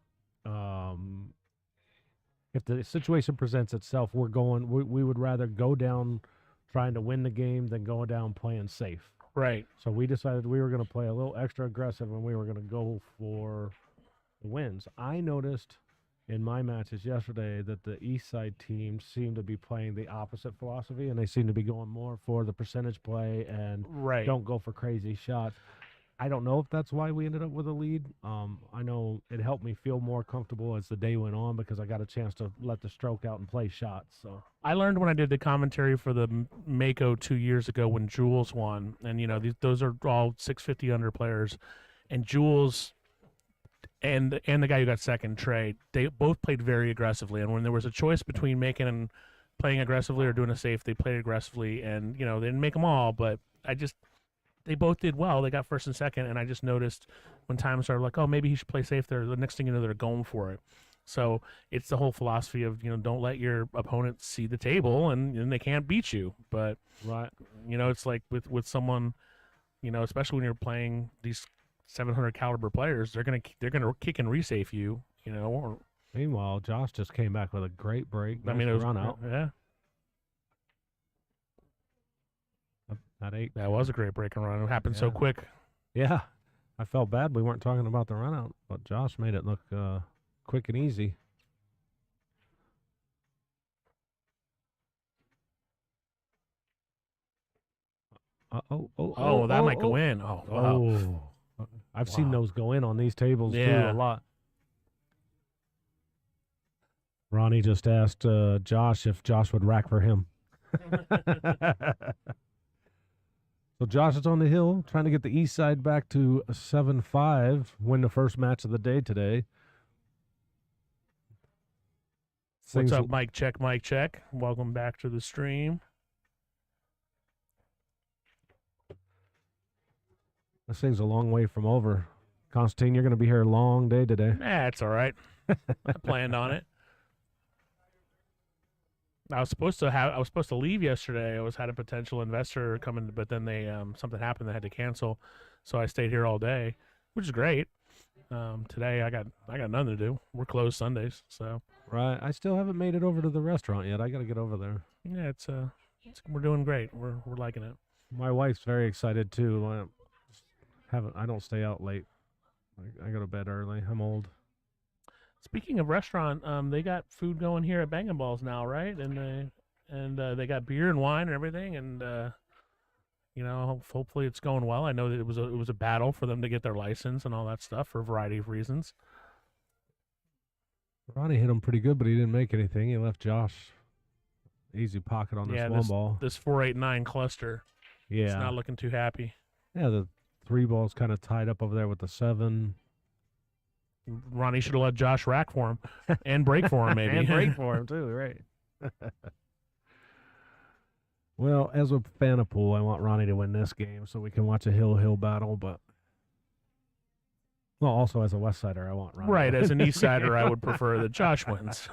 if the situation presents itself, we would rather go down trying to win the game than going down playing safe. Right. So we decided we were going to play a little extra aggressive and we were going to go for the wins. I noticed in my matches yesterday that the East Side team seemed to be playing the opposite philosophy, and they seem to be going more for the percentage play and Right. don't go for crazy shots. I don't know if that's why we ended up with a lead. I know it helped me feel more comfortable as the day went on because I got a chance to let the stroke out and play shots. So I learned when I did the commentary for the Mako 2 years ago when Jules won, and those are all 650 under players, and Jules and the guy who got second, Trey, they both played very aggressively, and when there was a choice between making and playing aggressively or doing a safe, they played aggressively, and they didn't make them all, but they both did well. They got first and second, and I just noticed when times started like, oh, maybe he should play safe there. The next thing you know, they're going for it. So it's the whole philosophy of don't let your opponent see the table, and they can't beat you. But right, it's like with someone, especially when you're playing these 700 caliber players, they're gonna kick and resafe you. Or meanwhile, Josh just came back with a great break. I mean, it was run out. Yeah, At 8. that was a great break and run. It happened so Yeah. quick. Yeah, I felt bad we weren't talking about the run out, but Josh made it look quick and easy. Oh, that might go in. Oh, wow. Oh, I've seen Wow. those go in on these tables too Yeah. a lot. Ronnie just asked Josh if Josh would rack for him. So Josh is on the hill trying to get the East Side back to 7-5, win the first match of the day today. What's Things- up, Mike? Check, Mike. Check. Welcome back to the stream. This thing's a long way from over. Constantine, you're going to be here a long day today. It's all right. I planned on it. I was supposed to leave yesterday. I had a potential investor coming, but then they something happened. They had to cancel, so I stayed here all day, which is great. Today I got nothing to do. We're closed Sundays, so Right. I still haven't made it over to the restaurant yet. I got to get over there. yeah, we're doing great. We're liking it. My wife's very excited too. I don't stay out late. I go to bed early. I'm old. Speaking of restaurant, they got food going here at Bangin Ballz now, right? And they got beer and wine and everything, and hopefully it's going well. I know that it was a battle for them to get their license and all that stuff for a variety of reasons. Ronnie hit him pretty good, but he didn't make anything. He left Josh easy pocket on this Yeah, one ball. This 4-8-9 cluster. Yeah. It's not looking too happy. Yeah, the 3 ball's kind of tied up over there with the 7. Ronnie should have let Josh rack for him and break for him, maybe. And break for him too, right? Well, as a fan of pool, I want Ronnie to win this game so we can watch a hill battle. But well, also as a West Sider, I want Ronnie. Right, to as win. an East Sider, I would prefer that Josh wins.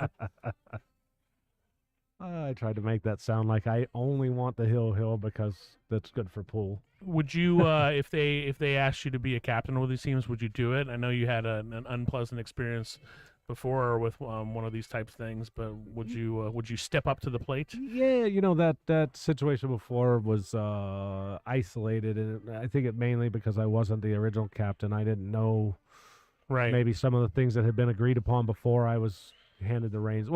I tried to make that sound like I only want the hill because that's good for pool. Would you, if they asked you to be a captain of these teams, would you do it? I know you had an unpleasant experience before with one of these types of things, but would you step up to the plate? Yeah, that situation before was isolated, and I think it mainly because I wasn't the original captain. I didn't know Right. maybe some of the things that had been agreed upon before I was handed the reins.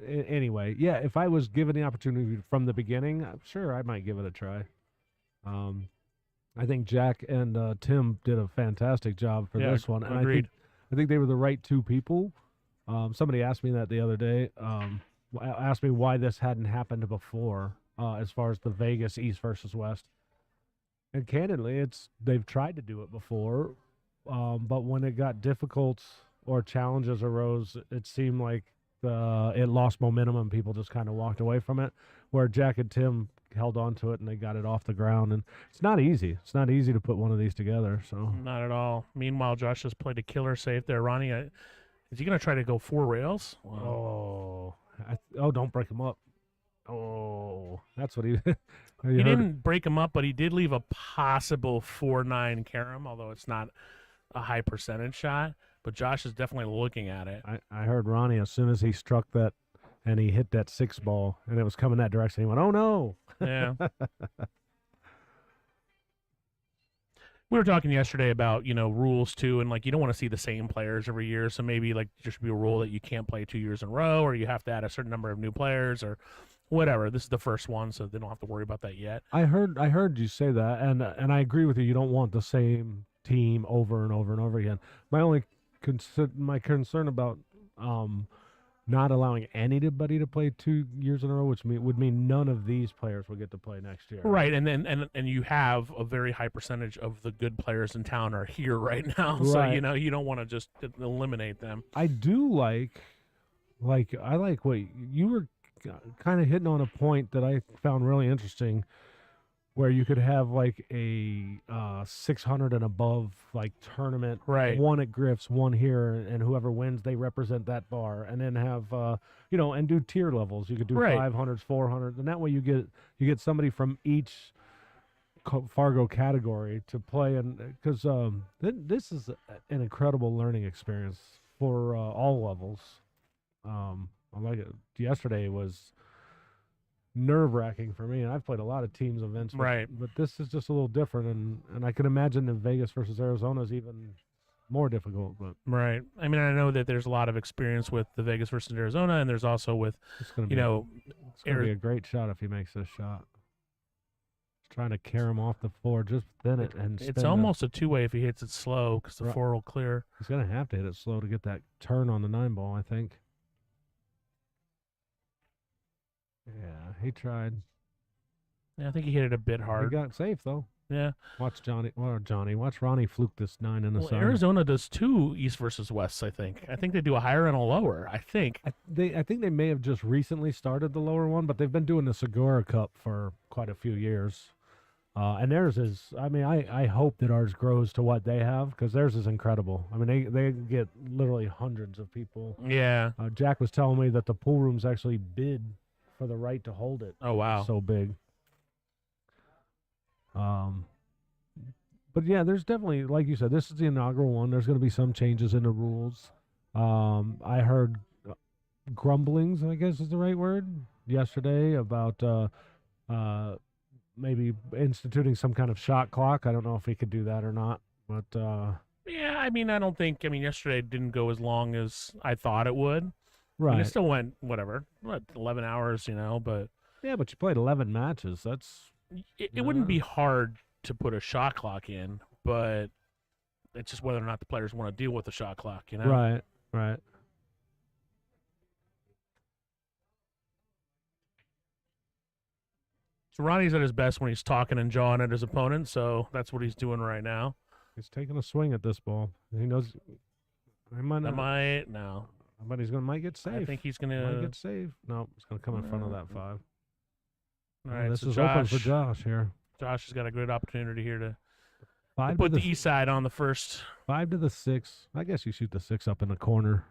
Anyway, yeah, if I was given the opportunity from the beginning, I'm sure I might give it a try. I think Jack and Tim did a fantastic job for Yeah, this one, and agreed. I think they were the right two people. Somebody asked me that the other day. Asked me why this hadn't happened before, as far as the Vegas East versus West. And candidly, they've tried to do it before, but when it got difficult or challenges arose, it seemed like it lost momentum and people just kind of walked away from it. Where Jack and Tim held on to it and they got it off the ground. And it's not easy. It's not easy to put one of these together. So Not at all. Meanwhile, Josh just played a killer save there. Ronnie, is he going to try to go 4 rails? oh, don't break him up. Oh, that's what he. He didn't break him up, but he did leave a possible 4-9 carom, although it's not a high percentage shot. But Josh is definitely looking at it. I heard Ronnie as soon as he struck that and he hit that 6 ball, and it was coming that direction. He went, "Oh no!" Yeah. We were talking yesterday about, rules too, and like you don't want to see the same players every year. So maybe like there should be a rule that you can't play 2 years in a row, or you have to add a certain number of new players, or whatever. This is the first one, so they don't have to worry about that yet. I heard you say that, and I agree with you. You don't want the same team over and over and over again. My concern about not allowing anybody to play 2 years in a row, which would mean none of these players will get to play next year. Right, and then and you have a very high percentage of the good players in town are here right now, so Right. you don't want to just eliminate them. I do I like what you were kind of hitting on a point that I found really interesting, where you could have like a 600 and above like tournament, Right. one at Griff's, one here, and whoever wins they represent that bar, and then have and do tier levels. You could do Right. 500s, 400s, and that way you get somebody from each Fargo category to play, and because this is an incredible learning experience for all levels. I like it. Yesterday was nerve-wracking for me, and I've played a lot of teams events, Right. but this is just a little different, and I can imagine that Vegas versus Arizona is even more difficult. But Right. I mean, I know that there's a lot of experience with the Vegas versus Arizona, and there's also with it's going to you be know it's going to Ari- be a great shot if he makes this shot. He's trying to carry him off the floor, just thin it, and it's spin almost a two-way if he hits it slow because the Right. four will clear. He's going to have to hit it slow to get that turn on the 9 ball, I think. Yeah, he tried. Yeah, I think he hit it a bit He hard. got safe though. Yeah. Watch Ronnie fluke this 9 in the Well, sun. Arizona does two East versus West. I think they do a higher and a lower. I think. I think they may have just recently started the lower one, but they've been doing the Segura Cup for quite a few years. And theirs is, I mean, I hope that ours grows to what they have, because theirs is incredible. I mean, they get literally hundreds of people. Yeah. Jack was telling me that the pool rooms actually bid for the right to hold it. Oh wow. So big. But yeah, there's definitely, like you said, this is the inaugural one. There's going to be some changes in the rules. I heard grumblings, I guess is the right word, yesterday about maybe instituting some kind of shot clock. I don't know if he could do that or not, but Yeah. I mean, I don't think. I mean, yesterday didn't go as long as I thought it would. I mean, right. it still went 11 hours, but Yeah, but you played 11 matches. That's it wouldn't be hard to put a shot clock in, but it's just whether or not the players want to deal with the shot clock, right, right. So Ronnie's at his best when he's talking and jawing at his opponent, so that's what he's doing right now. He's taking a swing at this ball. He knows he might not. No. But he's might get safe. I think he's might gonna. get safe. No, it's going to come in front of that 5. All right, This so is Josh, open for Josh here. Josh has got a good opportunity here to 5 put to the east side on the first. 5 to the 6. I guess you shoot the 6 up in the corner.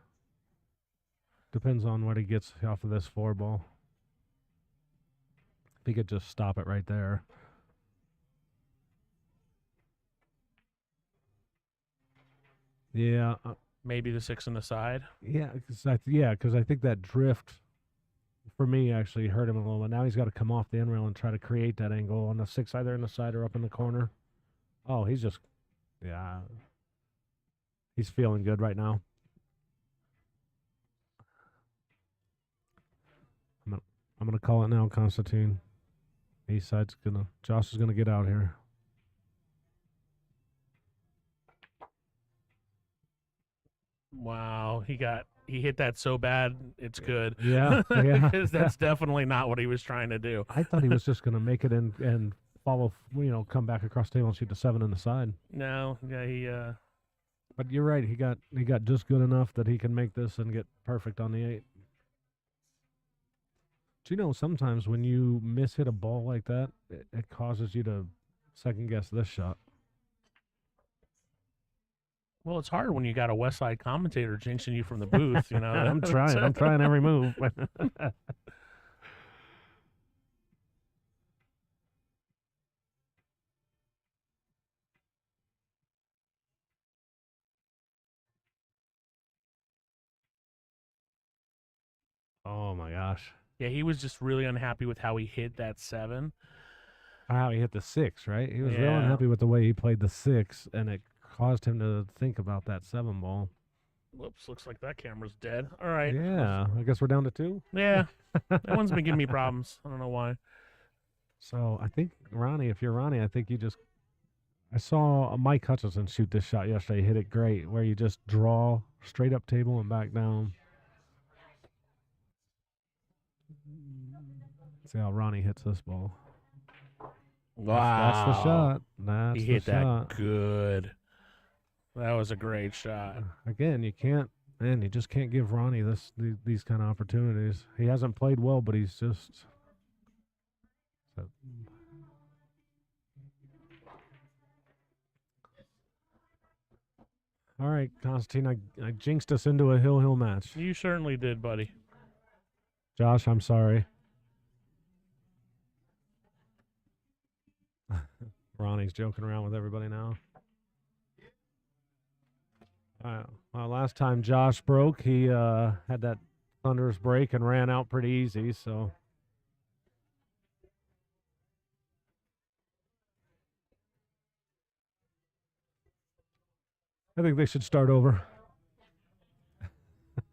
Depends on what he gets off of this 4 ball. If he could just stop it right there. Yeah. Maybe the 6 on the side. Yeah, because I think that drift for me actually hurt him a little bit. Now he's got to come off the end rail and try to create that angle on the 6, either in the side or up in the corner. Oh, he's just, yeah, he's feeling good right now. I'm gonna call it now, Constantine. East side's Josh is gonna get out here. Wow, he hit that so bad, it's good. Yeah, yeah. Because that's definitely not what he was trying to do. I thought he was just gonna make it in and follow, come back across the table and shoot the 7 in the side. No, yeah, he. But you're right. He got just good enough that he can make this and get perfect on the 8. Do sometimes when you hit a ball like that, it causes you to second guess this shot. Well, it's hard when you got a West Side commentator jinxing you from the booth. I'm trying. I'm trying every move. Oh my gosh. Yeah, he was just really unhappy with how he hit that 7. How he hit the 6, right? He was real Yeah. unhappy with the way he played the 6, and it caused him to think about that 7 ball. Whoops, looks like that camera's dead. All right. Yeah, I guess we're down to 2. Yeah, that one's been giving me problems. I don't know why. So I think Ronnie, if you're Ronnie, I think you just. I saw Mike Hutchinson shoot this shot yesterday. He hit it great, where you just draw straight up table and back down. See how Ronnie hits this ball. Wow. That's the shot. That's He the hit shot. that good. That was a great shot. Again, you can't. Man, you just can't give Ronnie these kind of opportunities. He hasn't played well, but he's just. So. All right, Constantine, I jinxed us into a hill match. You certainly did, buddy. Josh, I'm sorry. Ronnie's joking around with everybody now. Well, last time Josh broke, he had that thunderous break and ran out pretty easy, so. I think they should start over.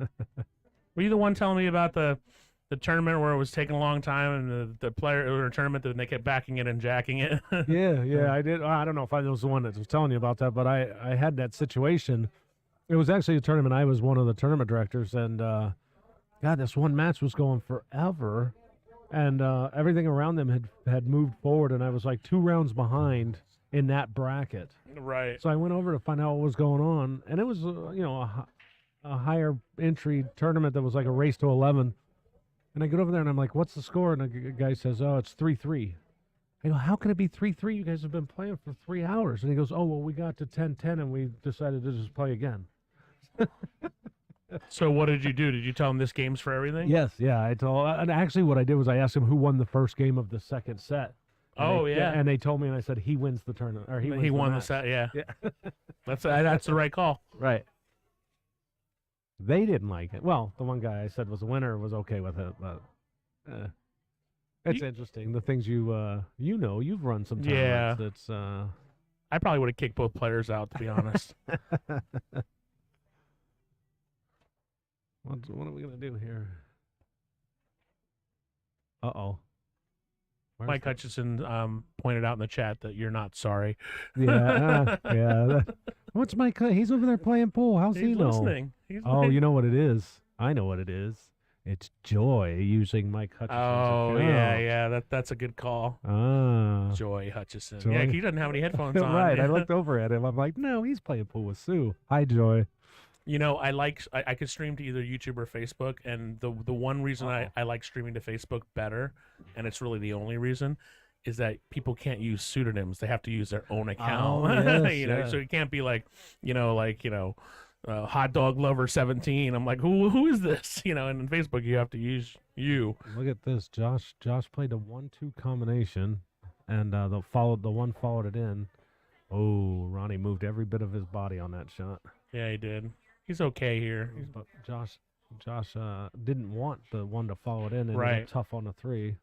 Were you the one telling me about the tournament where it was taking a long time and the player or tournament and they kept backing it and jacking it? Yeah, I did. I don't know if I was the one that was telling you about that, but I had that situation. It was actually a tournament. I was one of the tournament directors, and God, this one match was going forever, and everything around them had moved forward, and I was like 2 rounds behind in that bracket. Right. So I went over to find out what was going on, and it was a higher entry tournament that was like a race to 11. And I get over there and I'm like, "What's the score?" And the guy says, "Oh, it's 3-3." I go, "How can it be 3-3? You guys have been playing for 3 hours." And he goes, "Oh, well, we got to 10-10 and we decided to just play again." So what did you do? Did you tell him this game's for everything? Yes, yeah. I told, and actually, what I did was I asked him who won the first game of the second set. Oh, yeah. And they told me, and I said he wins the tournament, or He won the match. set. Yeah. Yeah. That's the right call. Right. They didn't like it. Well, the one guy I said was a winner was okay with it, but it's interesting. The things you've run some tournaments. Yeah. That's I probably would have kicked both players out, to be honest. What are we gonna do here? Uh-oh. Mike Hutchinson pointed out in the chat that you're not sorry. Yeah, yeah. What's Mike? He's over there playing pool. How's he He's know? listening. Oh, you know what it is? I know what it is. It's Joy using Mike Hutchinson's Oh, account. yeah. That's a good call. Ah. Joy Hutchison. Joy. Yeah, he doesn't have any headphones on. Right. I looked over at him. I'm like, no, he's playing pool with Sue. Hi, Joy. You know, I could stream to either YouTube or Facebook, and the one reason I like streaming to Facebook better, and it's really the only reason, is that people can't use pseudonyms. They have to use their own account. Oh, yes, you know, so it can't be like, Hot Dog Lover 17. I'm like, who is this? You know, and in Facebook you have to use you. Look at this. Josh played a 1-2 combination, and the one followed it in. Oh, Ronnie moved every bit of his body on that shot. Yeah, he did. He's okay here. But Josh didn't want the one to follow it in, and Right. got tough on the 3.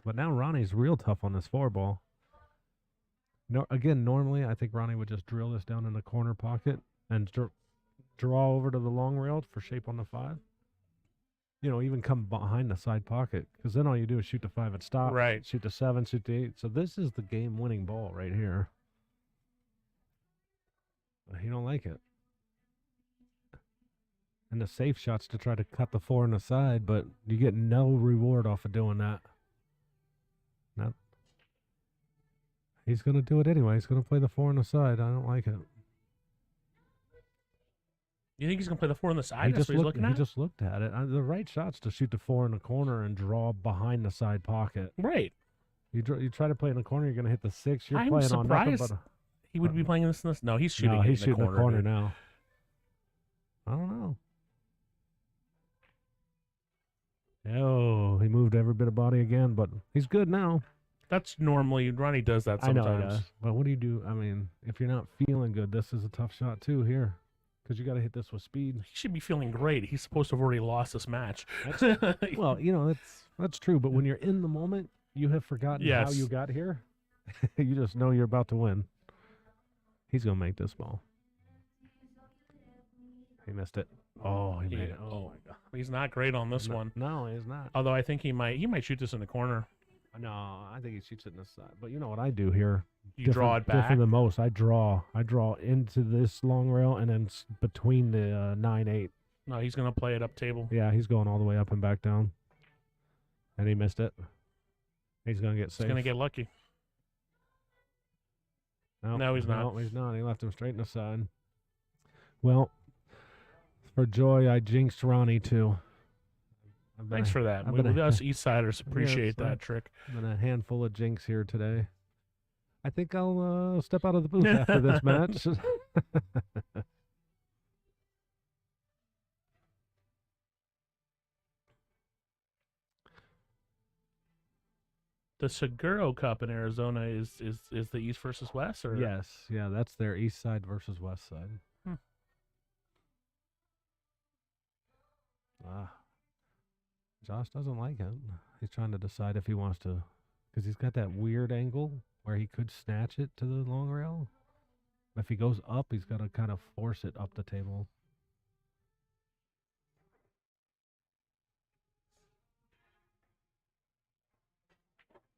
But now Ronnie's real tough on this 4 ball. No, again, normally I think Ronnie would just drill this down in the corner pocket and draw over to the long rail for shape on the 5. You know, even come behind the side pocket, because then all you do is shoot the 5 and stop. Right. Shoot the 7, shoot the 8. So this is the game-winning ball right here. But he don't like it. And the safe shot's to try to cut the 4 on the side, but you get no reward off of doing that. Now, he's going to do it anyway. He's going to play the 4 on the side. I don't like it. You think he's gonna play the 4 on the side? He That's just what he's looked. looking He at. just looked at it. The right shot's to shoot the 4 in the corner and draw behind the side pocket. Right. You try to play in the corner, you're going to hit the 6. You're I'm playing on nothing surprised but. He would be playing this. No, he's shooting. No, it he's in shooting the corner dude. now. I don't know. Oh, he moved every bit of body again, but he's good now. That's normally Ronnie does that I know sometimes. he does. But what do you do? I mean, if you're not feeling good, this is a tough shot too here. because you got to hit this with speed. He should be feeling great. He's supposed to have already lost this match. Well, you know, that's true. But when you're in the moment, you have forgotten how Yes. you got here. You just know you're about to win. He's gonna make this ball. He missed it. Oh, he made it. Oh my god. He's not great on this one. No, he's not. Although I think he might shoot this in the corner. No, I think he shoots it in the side. But you know what I do here? You draw it back. Different than most. I draw into this long rail and then between the 9-8. No, he's gonna play it up table. Yeah, he's going all the way up and back down. And he missed it. He's gonna get safe. He's gonna get lucky. Nope, No, he's not. No, he's not. He left him straight in the side. Well, for joy, I jinxed Ronnie too. Thanks for that. I've We, been a- us Eastsiders appreciate Yeah, that trick. Been a handful of jinx here today. I think I'll step out of the booth after this match. The Seguro Cup in Arizona is the East versus West, or Yes, yeah, that's their east side versus west side. Hmm. Josh doesn't like it. He's trying to decide if he wants to, because he's got that weird angle where he could snatch it to the long rail. If he goes up, he's got to kind of force it up the table.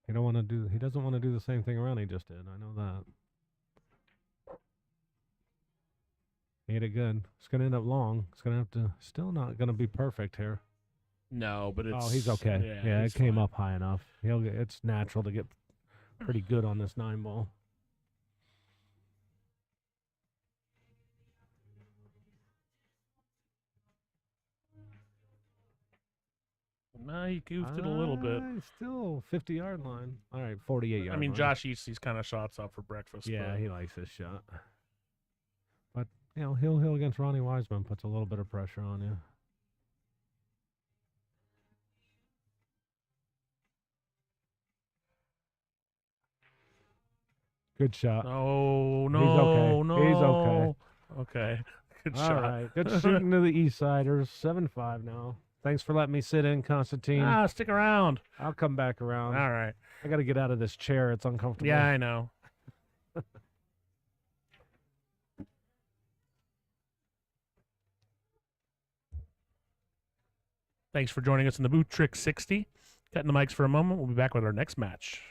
He doesn't want to do the same thing Ronnie just did. I know that. He hit it good. It's gonna end up long. It's gonna have to still not gonna be perfect here. no? But it's He's okay. Yeah, he's it came fine. up high enough. It's natural to get pretty good on this 9 ball. No, he goofed it a little bit. Still 50-yard line. All right, 48-yard. I mean, line. Josh eats these kind of shots up for breakfast. Yeah, but he likes this shot. But you know, Hill against Ronnie Wiseman puts a little bit of pressure on you. Good shot. no, no, He's okay. no. He's okay. Okay, good All shot. right, good shooting to the East Siders. 7-5 now. Thanks for letting me sit in, Constantine. Stick around. I'll come back around. All right. I got to get out of this chair. It's uncomfortable. Yeah, I know. Thanks for joining us in the booth, Trick 60. Cutting the mics for a moment. We'll be back with our next match.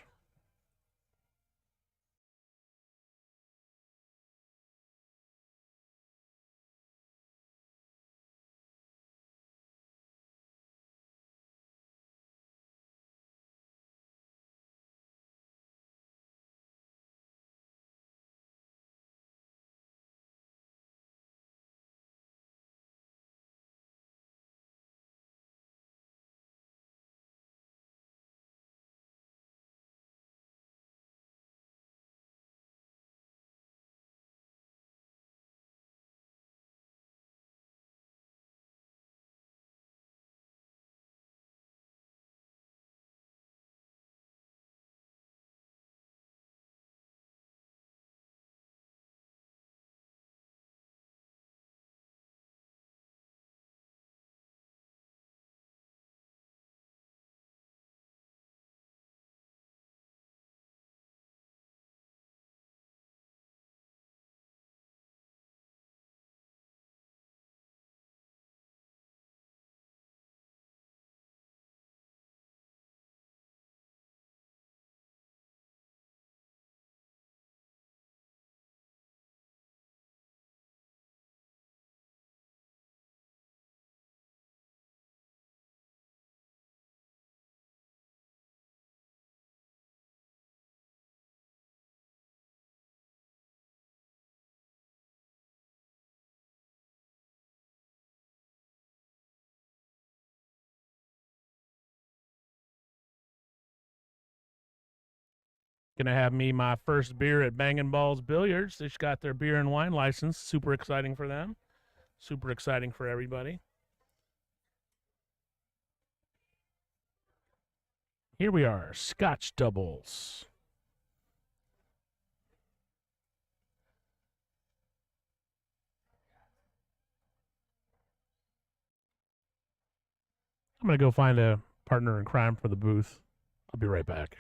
Gonna have me my first beer at Bangin Ballz Billiards. They just got their beer and wine license. Super exciting for them. Super exciting for everybody. Here we are, Scotch doubles. I'm going to go find a partner in crime for the booth. I'll be right back.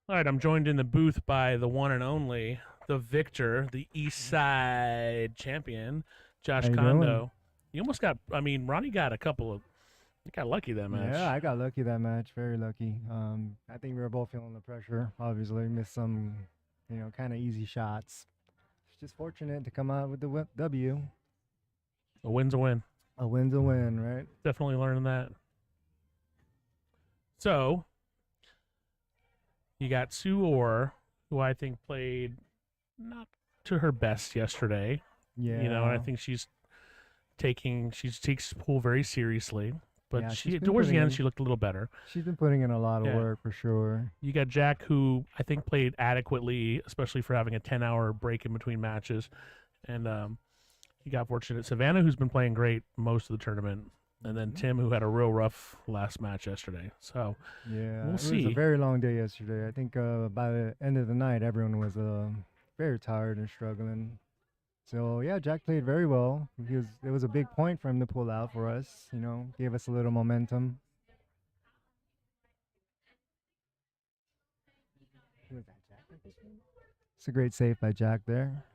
All right, I'm joined in the booth by the one and only, the victor, the East Side champion, Josh How you Kondo. doing? You almost got, I mean, Ronnie got you got lucky that match. Yeah, I got lucky that match. Very lucky. I think we were both feeling the pressure. Obviously, missed some, kind of easy shots. It's just fortunate to come out with the W. A win's a win. A win's a win, right? Definitely learning that. So, you got Sue Orr, who I think played not to her best yesterday. Yeah. And I think she takes pool very seriously. But Yeah, she she's been towards the putting end in- she looked a little better. she's been putting in a lot of Yeah. work for sure. You got Jack, who I think played adequately, especially for having a 10-hour break in between matches. And you got fortunate Savannah, who's been playing great most of the tournament. And then Mhm. Tim, who had a real rough last match yesterday. So, Yeah, We'll it was see. a very long day yesterday. I think by the end of the night, everyone was very tired and struggling. So yeah, Jack played very well. It was a big point for him to pull out for us. Gave us a little momentum. Who was that, Jack? It's a great save by Jack there.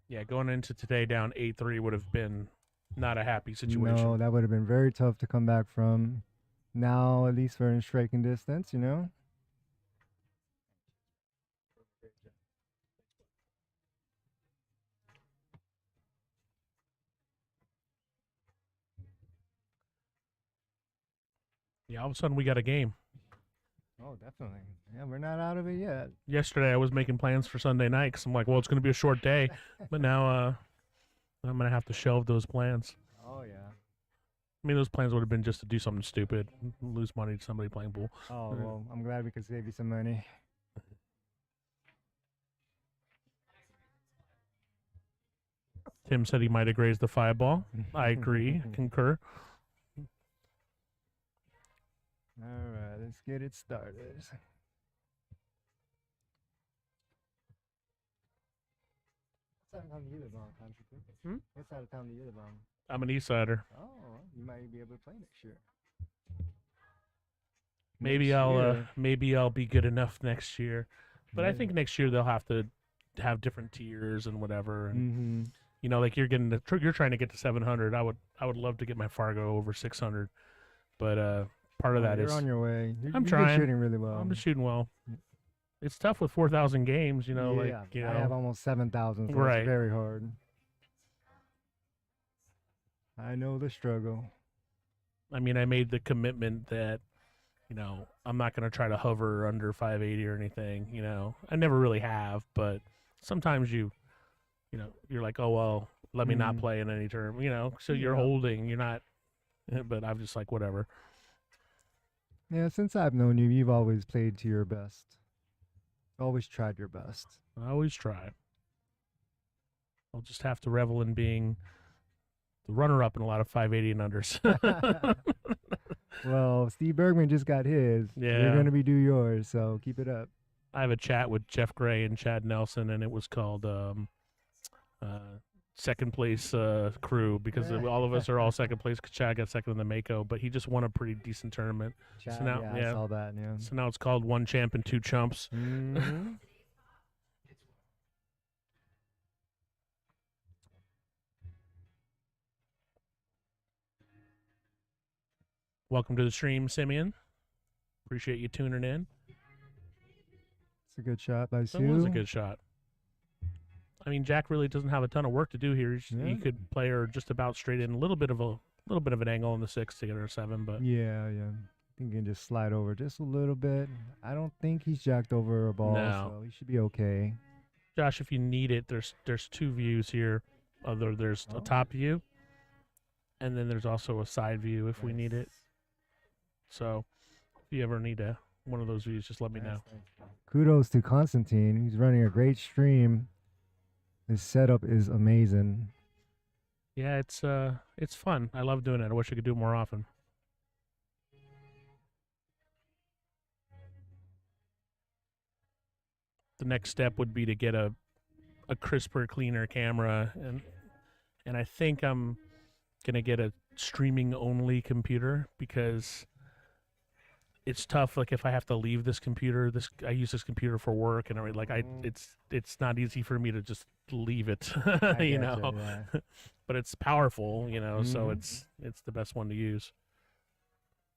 yeah, going into today down 8-3 would have been not a happy situation. No, that would have been very tough to come back from. Now, at least we're in striking distance. Yeah, all of a sudden we got a game. Oh, definitely. Yeah, we're not out of it yet. Yesterday I was making plans for Sunday night because I'm like, well, it's going to be a short day. But now I'm going to have to shelve those plans. Oh, yeah. I mean, those plans would have been just to do something stupid, lose money to somebody playing pool. Oh, well, I'm glad we could save you some money. Tim said he might have grazed the fireball. I agree, concur. All right, let's get it started. What side of town do you live on, Country Club? Hmm? What side of town do you live on? I'm an East Sider. Oh, you might be able to play next year. Maybe Next I'll year. maybe I'll be good enough next year. But I Yeah. think next year they'll have to have different tiers and whatever. And Mm-hmm. like you're you're trying to get to 700. I would love to get my Fargo over 600. But part of that you're is on your way. I'm You've been trying. shooting really well. I'm just shooting well. Mm. It's tough with 4,000 games, yeah, like I have almost 7,000, so Right. it's very hard. I know the struggle. I mean, I made the commitment that, I'm not going to try to hover under 580 or anything, I never really have, but sometimes you're like, oh, well, let me not Mhm. play in any term, so you're Yeah. holding, you're not, but I'm just like, whatever. Yeah, since I've known you, you've always played to your best. Always tried your best. I always try. I'll just have to revel in being the runner-up in a lot of 580 and unders. Well, Steve Bergman just got his. Yeah. You're going to be due yours, so keep it up. I have a chat with Jeff Gray and Chad Nelson, and it was called second place crew because all of us are all second place. 'Cause Chad got second in the Mako, but he just won a pretty decent tournament. Chad, now- yeah, yeah. I saw that. Yeah. So now it's called one champ and two chumps. Mm-hmm. Welcome to the stream, Simeon. Appreciate you tuning in. It's a good shot by That Sue. was a good shot. I mean, Jack really doesn't have a ton of work to do here. Yeah. He could play her just about straight in, a little bit of an angle on the 6 to get her a 7, but Yeah, yeah. I think he can just slide over just a little bit. I don't think he's jacked over a ball, No. so he should be okay. Josh, if you need it, there's two views here. There's a Oh. top view, and then there's also a side view if we need it. So if you ever need one of those views, just let me know. Kudos to Constantine. He's running a great stream. His setup is amazing. Yeah, it's fun. I love doing it. I wish I could do it more often. The next step would be to get a crisper, cleaner camera, and I think I'm gonna get a streaming only computer because it's tough. Like if I have to leave this computer, I use this computer for work, and it's not easy for me to just leave it, you know. Yeah. But it's powerful, you know, so Mhm. it's the best one to use.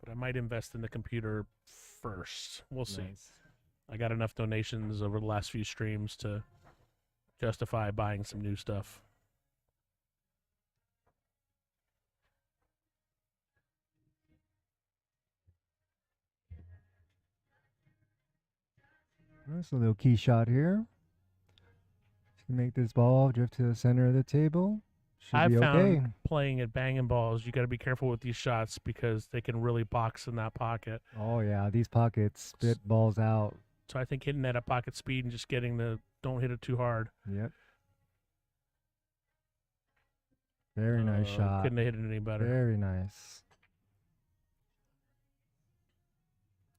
But I might invest in the computer first. We'll see. Nice. I got enough donations over the last few streams to justify buying some new stuff. That's a little key shot here. To make this ball drift to the center of the table. Should I've be found okay. playing at Bangin Balls, you got to be careful with these shots because they can really box in that pocket. Oh yeah, these pockets spit balls out. So I think hitting that at pocket speed and just getting don't hit it too hard. Yep. Very nice shot. Couldn't have hit it any better. Very nice.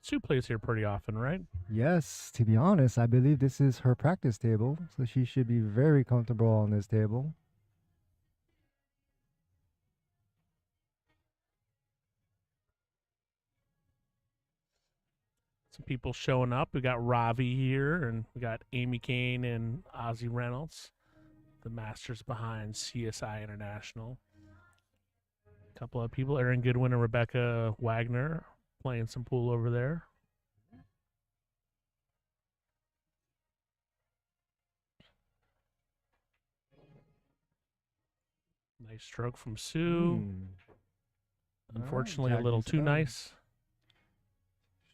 Sue plays here pretty often, right? Yes, to be honest, I believe this is her practice table, so she should be very comfortable on this table. Some people showing up. We got Ravi here, and we got Amy Kane and Ozzy Reynolds, the masters behind CSI International. A couple of people, Erin Goodwin and Rebecca Wagner, playing some pool over there. Nice stroke from Sue. All right, Unfortunately, a Jack little needs to too go. nice.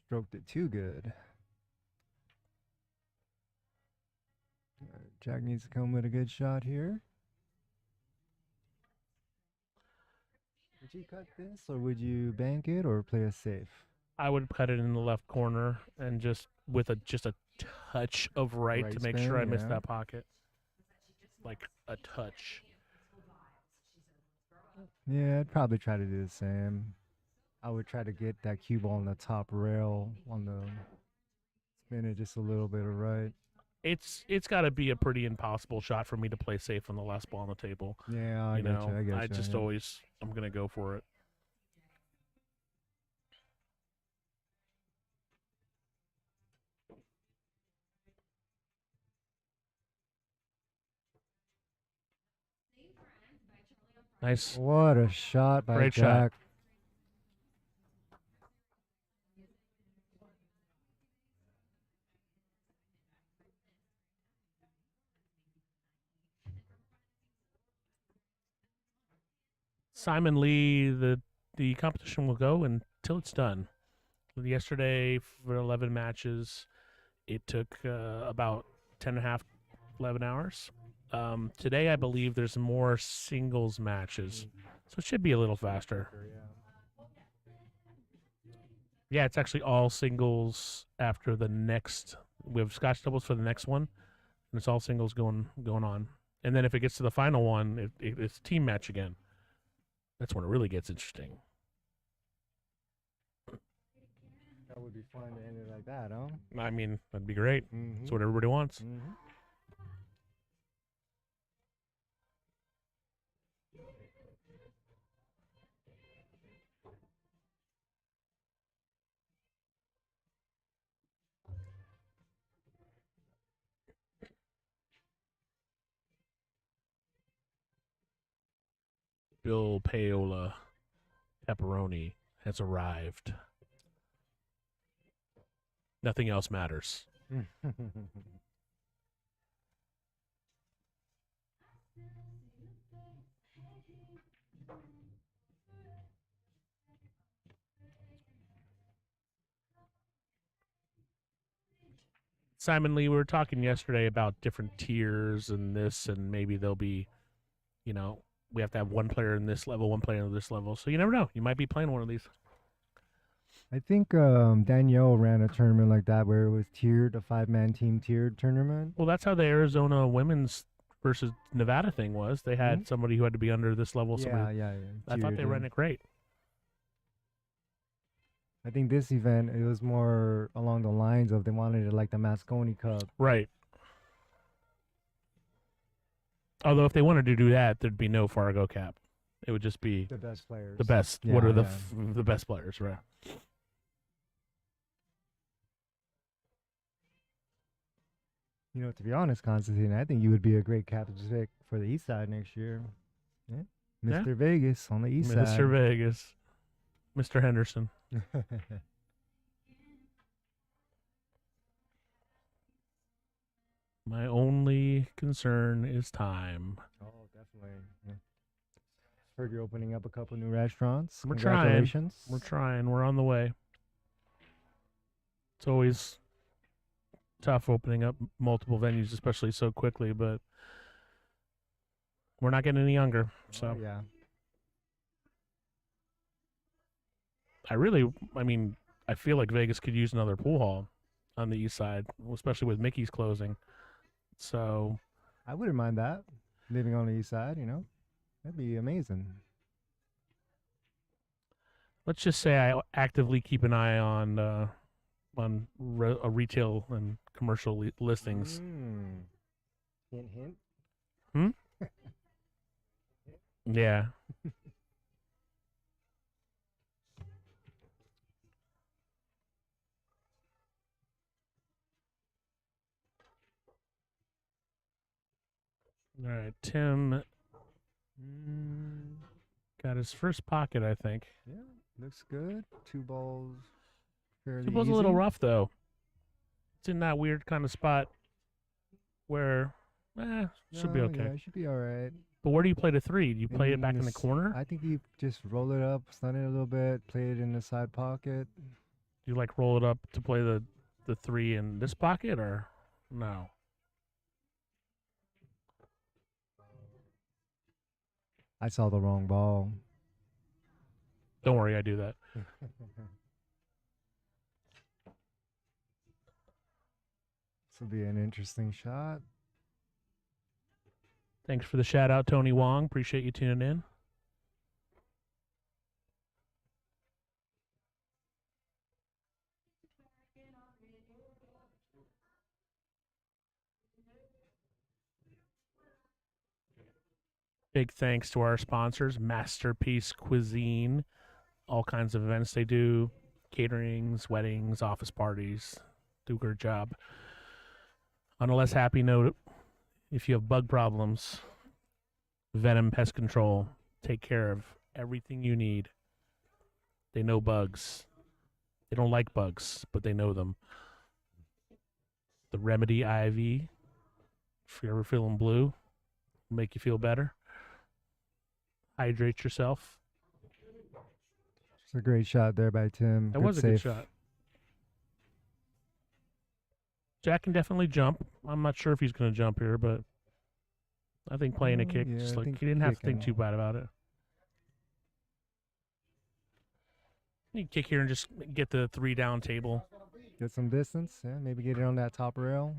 Stroked it too good. All right, Jack needs to come with a good shot here. Would you cut this, or would you bank it, or play it safe? I would cut it in the left corner and just with just a touch of right Right to make spin, sure I miss yeah. that pocket. Like a touch. Yeah, I'd probably try to do the same. I would try to get that cue ball on the top rail on the spin it just a little bit of right. It's got to be a pretty impossible shot for me to play safe on the last ball on the table. Yeah, I You get know, you. I get you. just yeah. always I'm gonna go for it. Nice. What a shot by Great shot. Jack. Simon Lee, the competition will go until it's done. Yesterday for 11 matches, it took about 10 and a half, 11 hours. Today, I believe there's more singles matches, so it should be a little faster. Yeah, it's actually all singles after the next. We have Scotch doubles for the next one, and it's all singles going on. And then if it gets to the final one, it's team match again. That's when it really gets interesting. That would be fun to end it like that, huh? I mean, that'd be great. Mm-hmm. That's what everybody wants. Mm-hmm. Bill Paola pepperoni has arrived. Nothing else matters. Simon Lee, we were talking yesterday about different tiers and this, and maybe there'll be, you know, we have to have one player in this level, one player in this level. So you never know. You might be playing one of these. I think Danielle ran a tournament like that where it was tiered, a 5-man team tiered tournament. Well, that's how the Arizona women's versus Nevada thing was. They had Mhm. somebody who had to be under this level. Yeah, Somebody. yeah. I thought tiered, they yeah. ran it great. I think this event it was more along the lines of they wanted it like the Moscone Cup. Right. Although if they wanted to do that, there'd be no Fargo cap. It would just be The best players. the best. Yeah, What are yeah. the best players, right? You know, to be honest, Constantine, I think you would be a great captain pick for the East Side next year. Yeah. Yeah. Mr. Vegas on the East Mr. Side. Vegas, Mr. Henderson. My only concern is time. Oh, definitely. Yeah. Heard you're opening up a couple new restaurants. We're trying. Congratulations. We're trying. We're on the way. It's always tough opening up multiple venues, especially so quickly, but we're not getting any younger. So Oh, yeah. I mean, I feel like Vegas could use another pool hall on the east side, especially with Mickey's closing. So I wouldn't mind that. Living on the East Side, you know, that'd be amazing. let's just say I actively keep an eye on retail and commercial listings. Mm. Hint, hint. Yeah. All right, Tim Mm. got his first pocket, I think. Yeah, looks good. 2 balls. Fairly It was a little easy. rough though. It's in that weird kind of spot where should be No, okay. Yeah, it should be all right. But where do you play the 3? Do you play it back in the this- corner? I think you just roll it up, stun it a little bit, play it in the side pocket. Do you like roll it up to play the 3 in this pocket or no? I saw the wrong ball. Don't worry, I do that. This will be an interesting shot. Thanks for the shout out, Tony Wong. Appreciate you tuning in. Big thanks to our sponsors, Masterpiece Cuisine, all kinds of events they do, caterings, weddings, office parties, do a good job. On a less happy note, if you have bug problems, Venom Pest Control, take care of everything you need. They know bugs. They don't like bugs, but they know them. The Remedy IV, if you're ever feeling blue, will make you feel better. Hydrate yourself. It's a great shot there by Tim. That was a good save. shot. Jack can definitely jump. I'm not sure if he's going to jump here, but I think playing a kick, yeah, just I like think he didn't have to think kicking. too bad about it. You kick here and just get the 3 down table. Get some distance. Yeah, maybe get it on that top rail.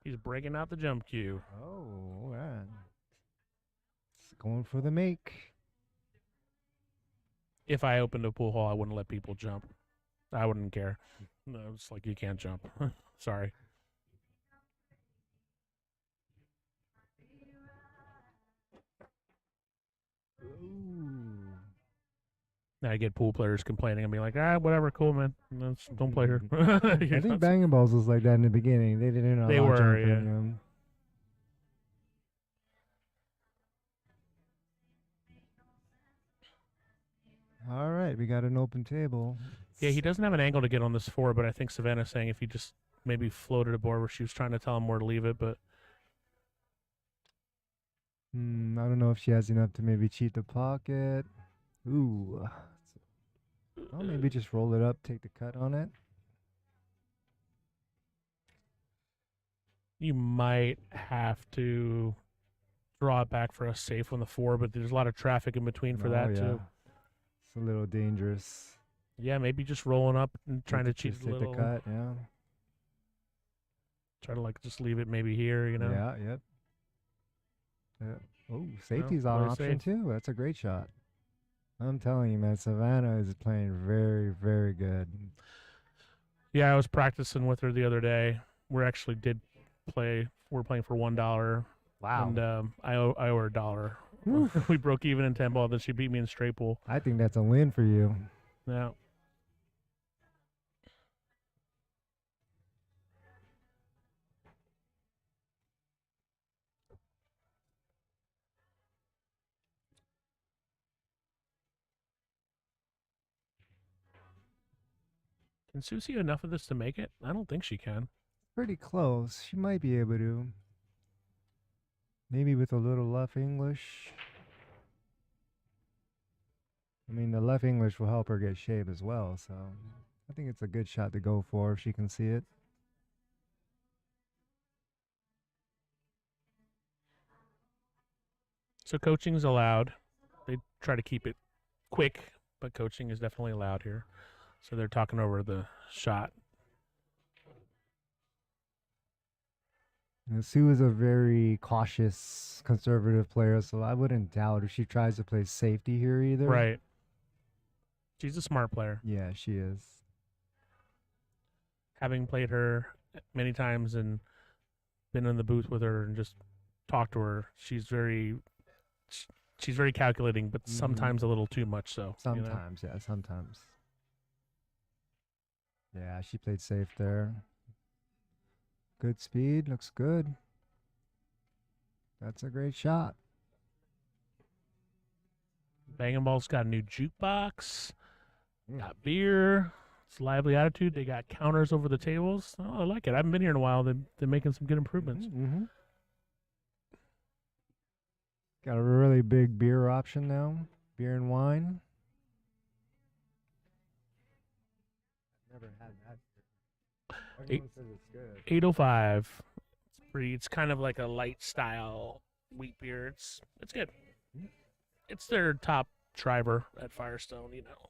He's breaking out the jump cue. Oh, man. It's going for the make. If I opened a pool hall, I wouldn't let people jump. I wouldn't care. No, it's like you can't jump. Sorry. Ooh. Now I get pool players complaining and be like, whatever, cool, man. Don't play her. I think Bangin' Ballz was like that in the beginning. They didn't allow They were, jumping. yeah. All right, we got an open table. Yeah, he doesn't have an angle to get on this four, but I think Savannah's saying if he just maybe floated a board where she was trying to tell him where to leave it, but I don't know if she has enough to maybe cheat the pocket. Ooh. Well, maybe just roll it up, take the cut on it. you might have to draw it back for a safe on the four, but there's a lot of traffic in between for that too. It's a little dangerous. Yeah, maybe just rolling up and trying to cheat just a take little. the cut, yeah. Try to like just leave it maybe here, you know. Yeah, yep. Yeah. Oh, safety's on play option safe. too. That's a great shot. I'm telling you, man, Savannah is playing very, very good. Yeah, I was practicing with her the other day. We actually did play. We're playing for $1. And I owe her $1. We broke even in 10 ball. Then she beat me in straight pool. I think that's a win for you. Yeah. Can Susie enough of this to make it? I don't think she can. Pretty close. She might be able to. Maybe with a little left English. I mean, the left English will help her get shape as well. So I think it's a good shot to go for if she can see it. So coaching is allowed. They try to keep it quick, but coaching is definitely allowed here. So they're talking over the shot. Sue is a very cautious, conservative player, so I wouldn't doubt if she tries to play safety here either. Right. She's a smart player. Yeah, she is. Having played her many times and been in the booth with her and just talked to her, she's very calculating, but sometimes a little too much so. Sometimes, yeah, sometimes. Yeah, she played safe there. Good speed, looks good. That's a great shot. Bangin' Ball's got a new jukebox, got beer. It's a lively attitude. They got counters over the tables. Oh, I like it. I haven't been here in a while. They're making some good improvements. Got a really big beer option now. Beer and wine. Never had that. Everyone says it's good. 805. It's kind of like a light style wheat beer. It's good. It's their top driver at Firestone, you know.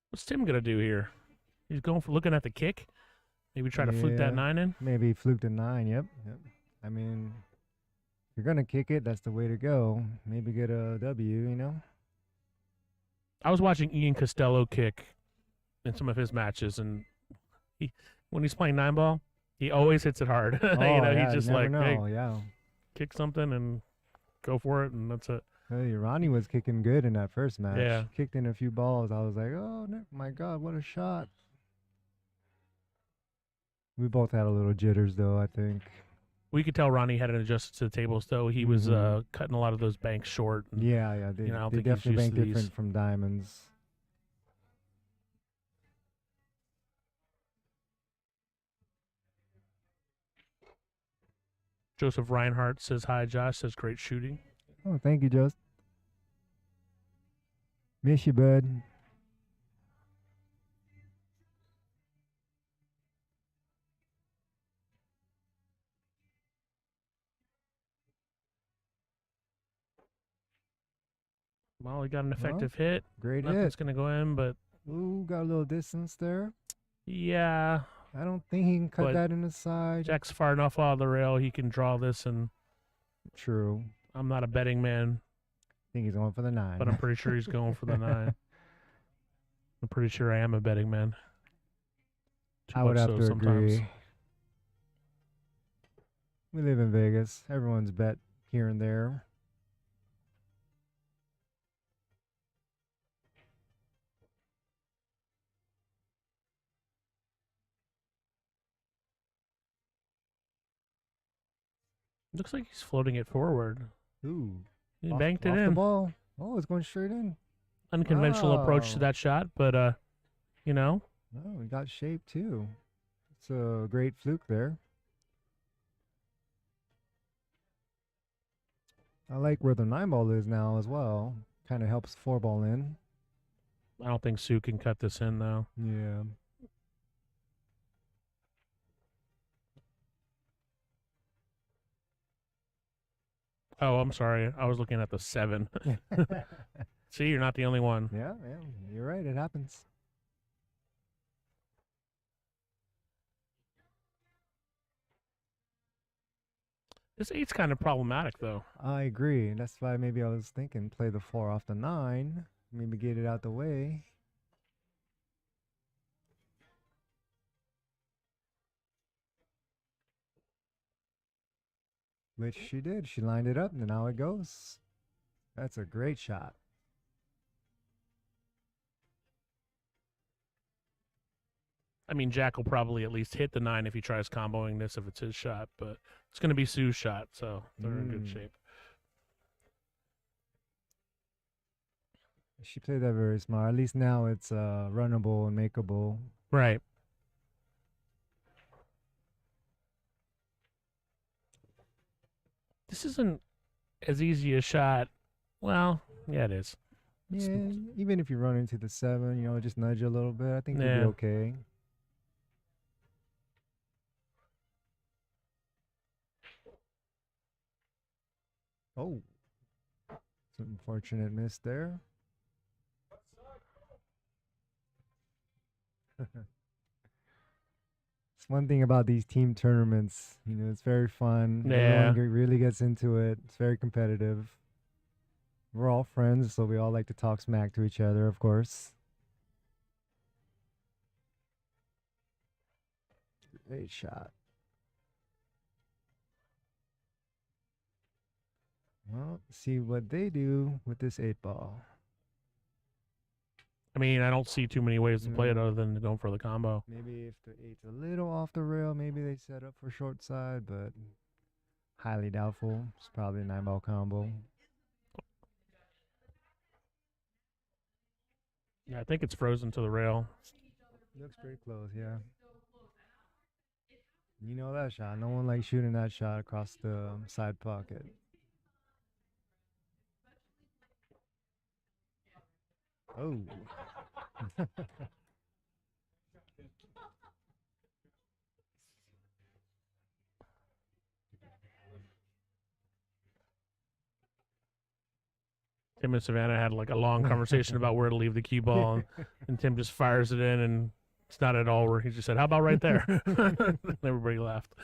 What's Tim gonna do here? He's going for looking at the kick. Maybe try to fluke that 9 in. Maybe fluke the 9. Yep. I mean, if you're gonna kick it, that's the way to go. Maybe get a W. You know. I was watching Ian Costello kick in some of his matches, and when he's playing 9 ball, he always hits it hard. He's just like, hey, kick something and go for it, and that's it. Hey, Ronnie was kicking good in that first match. Yeah. Kicked in a few balls. I was like, oh my God, what a shot. We both had a little jitters, though, I think. We could tell Ronnie hadn't adjusted to the tables, though. He was cutting a lot of those banks short. And, Yeah. They definitely bank different from diamonds. Joseph Reinhardt says hi, Josh. Says great shooting. Oh, thank you, Jost. Miss you, bud. Well, he got an effective hit. Great Nothing's hit. going to go in, but... Ooh, got a little distance there. Yeah, I don't think he can cut But that in the side. Jack's far enough off the rail. He can draw this, and True. I'm not a betting man, I think he's going for the 9. but I'm pretty sure he's going for the 9. I'm pretty sure I am a betting man. Too I would much have so to sometimes. agree. We live in Vegas. Everyone's bet here and there. Looks like he's floating it forward. Ooh. He Off, banked it off the in. ball. Oh, it's going straight in. Unconventional approach to Wow. that shot, but you know, Oh, he got shape too. It's a great fluke there. I like where the 9 ball is now as well. Kind of helps 4 ball in. I don't think Sue can cut this in though. Yeah. Oh, I'm sorry. I was looking at the 7. yeah, See, you're not the only one. yeah, you're right. It happens. This 8's kind of problematic though. I agree. That's why maybe I was thinking play the 4 off the 9. Maybe get it out the way. Which she did. She lined it up, and now it goes. That's a great shot. I mean, Jack will probably at least hit the 9 if he tries comboing this if it's his shot, but it's going to be Sue's shot, so they're in good shape. She played that very smart. At least now it's runnable and makeable. Right. This isn't as easy a shot. Well, yeah, it is. Yeah, even if you run into the 7, just nudge a little bit. I think you'll Yeah. be okay. Oh, it's an unfortunate miss there. It's one thing about these team tournaments. It's very fun. Yeah. Everyone really gets into it. It's very competitive. We're all friends, so we all like to talk smack to each other, of course. Great shot. Well, see what they do with this 8 ball. I mean, I don't see too many ways to play it No. other than going for the combo. Maybe if the 8's a little off the rail, maybe they set up for short side, but highly doubtful. It's probably a 9 ball combo. Yeah, I think it's frozen to the rail. Looks pretty close, yeah. You know that shot. No one likes shooting that shot across the side pocket. Oh. Tim and Savannah had like a long conversation about where to leave the cue ball, and Tim just fires it in, and it's not at all where he just said, "How about right there?" And everybody laughed.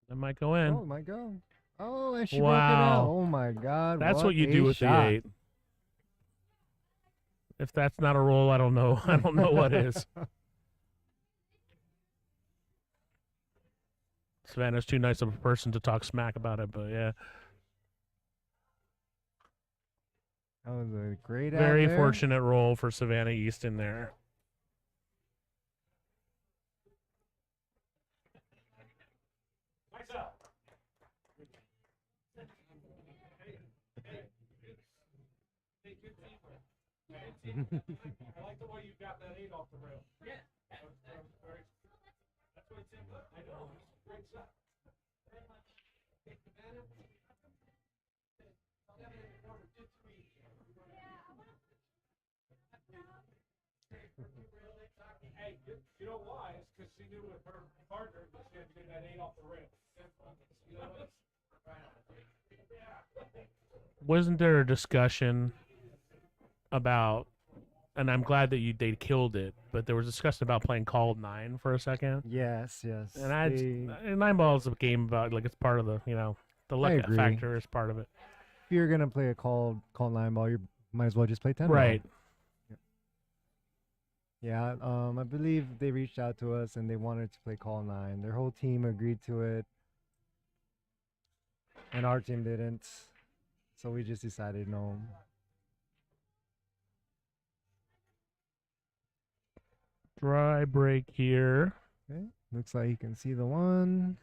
That might go in. Oh, my God. Oh, and she broke it out. Wow. Oh, my God. That's what you do with shot. the 8. If that's not a roll, I don't know. I don't know what is. Savannah's too nice of a person to talk smack about it, but yeah. That was a great out Very there. fortunate roll for Savannah Easton there. I like the way you got that 8 off the rail. Yeah. That's what it's in. I know. Great shot. You know why? It's because she knew with her partner that she had to get that 8 off the rail. Wasn't there a discussion about, and I'm glad that they killed it, but there was discussion about playing Call 9 for a second. Yes, yes. And I, They, and 9 Ball is a game about, like, it's part of the, the luck agree. factor is part of it. if you're gonna play a call 9 ball, you might as well just play 10 Right. ball. Yeah, I believe they reached out to us and they wanted to play call 9. Their whole team agreed to it, and our team didn't. So we just decided no. Dry break here. Okay, looks like you can see the one.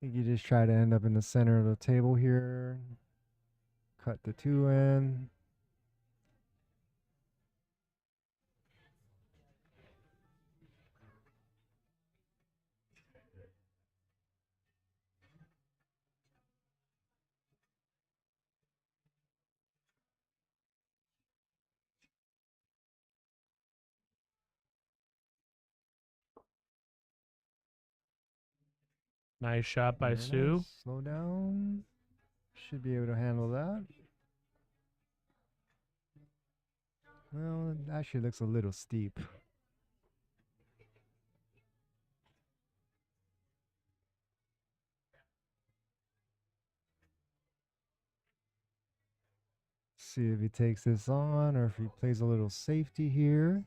I think you just try to end up in the center of the table here. Cut the 2 in. Nice shot by Very Sue. nice. Slow down. Should be able to handle that. Well, it actually looks a little steep. See if he takes this on or if he plays a little safety here.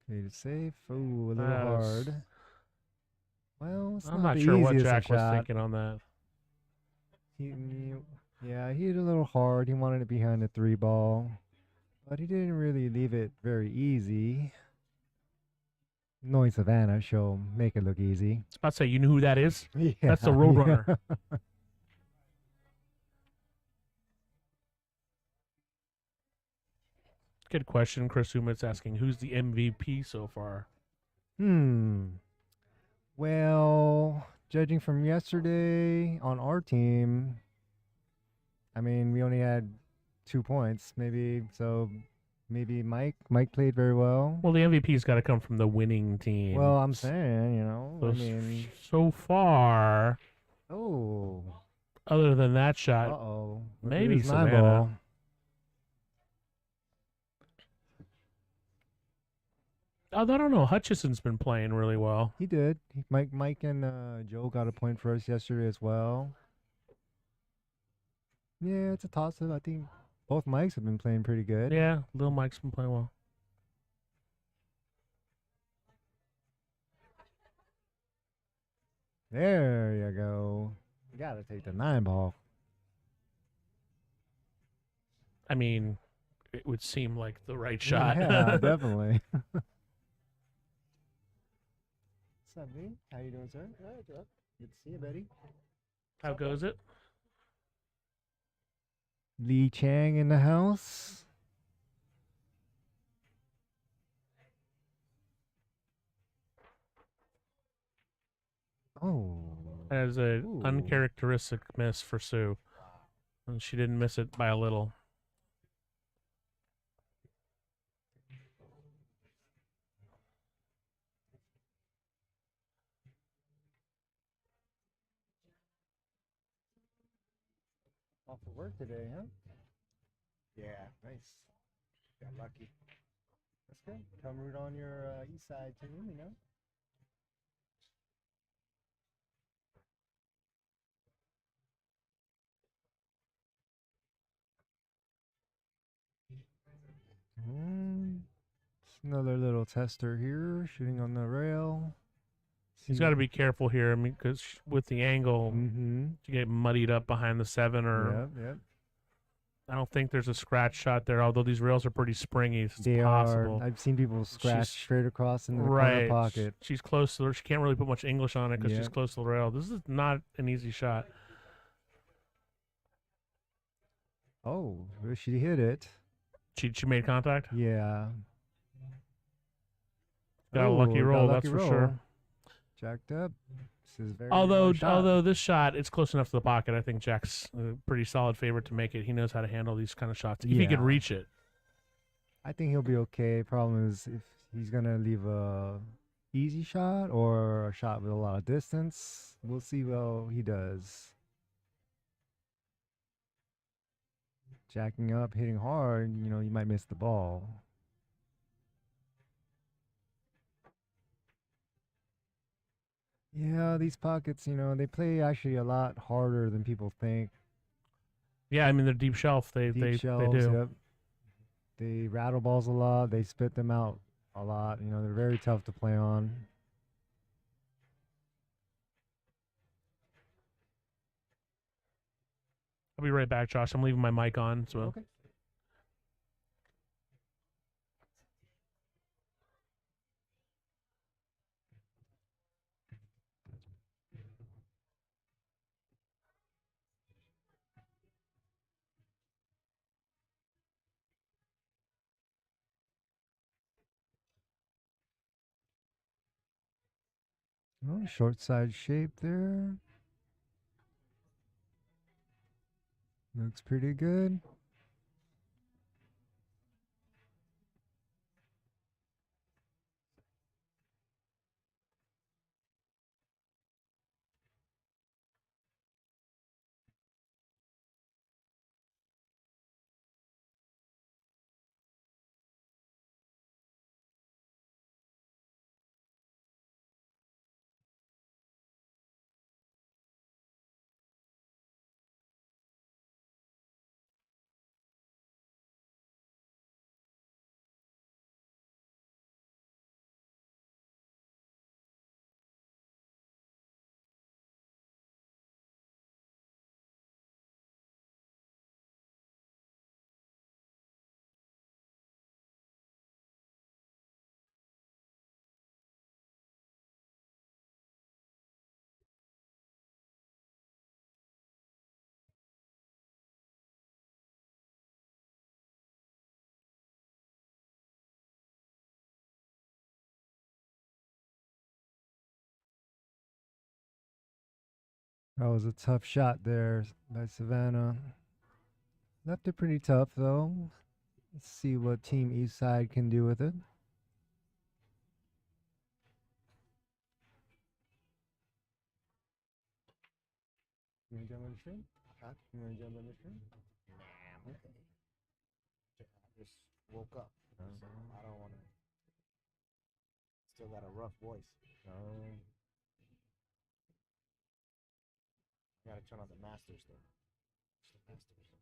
Okay, to safe. Oh, a little hard. Well, it's I'm not not the sure what easiest of Jack was shot. thinking on that. Yeah, he hit a little hard. He wanted it behind the 3 ball, but he didn't really leave it very easy. Knowing Savannah, she'll make it look easy. I was about to say, you know who that is? Yeah, That's the Roadrunner. Good question. Chris Umit's asking, who's the MVP so far? Well, judging from yesterday on our team, I mean, we only had 2 points, maybe. So maybe Mike. Mike played very well. Well, the MVP's got to come from the winning team. Well, I'm saying, you know, So, I mean, so far, oh, other than that shot, uh-oh. Look at maybe this 9 Savannah. ball. I don't know. Hutchison's been playing really well. He did. Mike and Joe got a point for us yesterday as well. Yeah, it's a toss-up. I think both Mikes have been playing pretty good. Yeah, Lil Mike's been playing well. There you go. You gotta take the 9 ball. I mean, it would seem like the right shot. Yeah, definitely. What's up, B? How you doing, sir? Good to see you, buddy. How goes it? Lee Chang in the house. Oh. As a Ooh. uncharacteristic miss for Sue. And she didn't miss it by a little. Off of work today, huh? Yeah, nice. Got lucky. That's good. Come root on your east side team, you know? Another little tester here, shooting on the rail. He's got to be careful here. I mean, because with the angle, Mm-hmm. you get muddied up behind the 7 or. Yep. I don't think there's a scratch shot there, although these rails are pretty springy. It's They possible. are. I've seen people scratch She's- straight across in the corner Right. pocket. She's close to her. She can't really put much English on it because she's Yep. close to the rail. This is not an easy shot. Oh, she hit it. She made contact. Yeah. Got a lucky Oh, roll, got a that's lucky for sure. Jacked up. This is very Although hard shot. although this shot, it's close enough to the pocket. I think Jack's a pretty solid favorite to make it. He knows how to handle these kind of shots if he can Yeah. reach it. I think he'll be okay. Problem is if he's gonna leave a easy shot or a shot with a lot of distance. We'll see how he does. Jacking up, hitting hard, you know, you might miss the ball. Yeah, these pockets, you know, they play actually a lot harder than people think. Yeah, I mean they're deep shelf. They Deep shelves, they do. yep. They rattle balls a lot. They spit them out a lot. You know, they're very tough to play on. I'll be right back, Josh. I'm leaving my mic on. So Okay. Oh, short side shape there. Looks pretty good. That was a tough shot there by Savannah. Left it pretty tough though. Let's see what Team Eastside can do with it. You wanna jump on the stream? Huh? You wanna jump on the stream? Nah, I just woke up, so I don't want to. Still got a rough voice. Gotta turn on the masters though. It's the masters.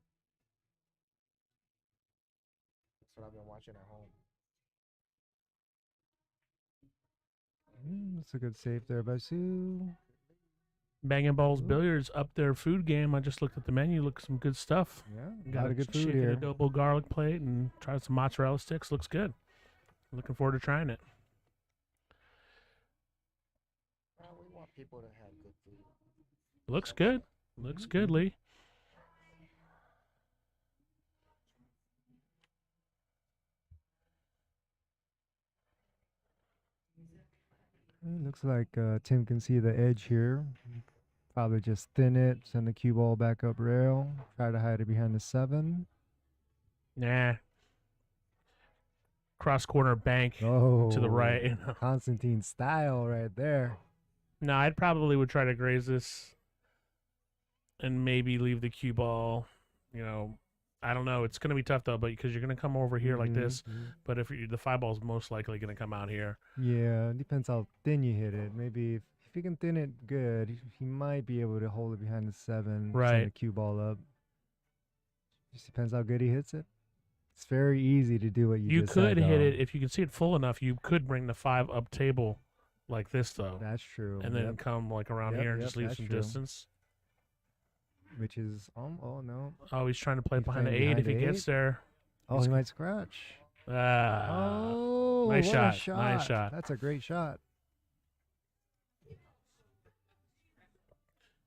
That's what I've been watching at home. That's a good save there by Sue. Bangin' Ballz Ooh. Billiards up their food game. I just looked at the menu. Looks some good stuff. Yeah, Got lot a of good food chicken here. adobo garlic plate and tried some mozzarella sticks. Looks good. Looking forward to trying it. Well, we want people to have good food. Looks good. Looks good, Lee. Looks like Tim can see the edge here. Probably just thin it, send the cue ball back up rail. Try to hide it behind the 7. Nah. Cross corner bank Oh, to the right. You know. Constantine style right there. No, I'd probably would try to graze this and maybe leave the cue ball. You know, I don't know. It's going to be tough though, but because you're going to come over here like this. But if the 5 ball is most likely going to come out here. Yeah, it depends how thin you hit it. Maybe if you can thin it good, he might be able to hold it behind the 7. Right. Send the cue ball up. Just depends how good he hits it. It's very easy to do what you just could said, hit though. it if you can see it full enough. You could bring the 5 up table like this though, That's true. and then Yep. come like around Yep, here and yep, just leave that's some true. distance. Which is oh no. Oh, he's trying to play He's behind the playing 8 if he behind gets 8? there. Oh, he might scratch. Oh, Nice what shot. a shot. Nice shot. That's a great shot.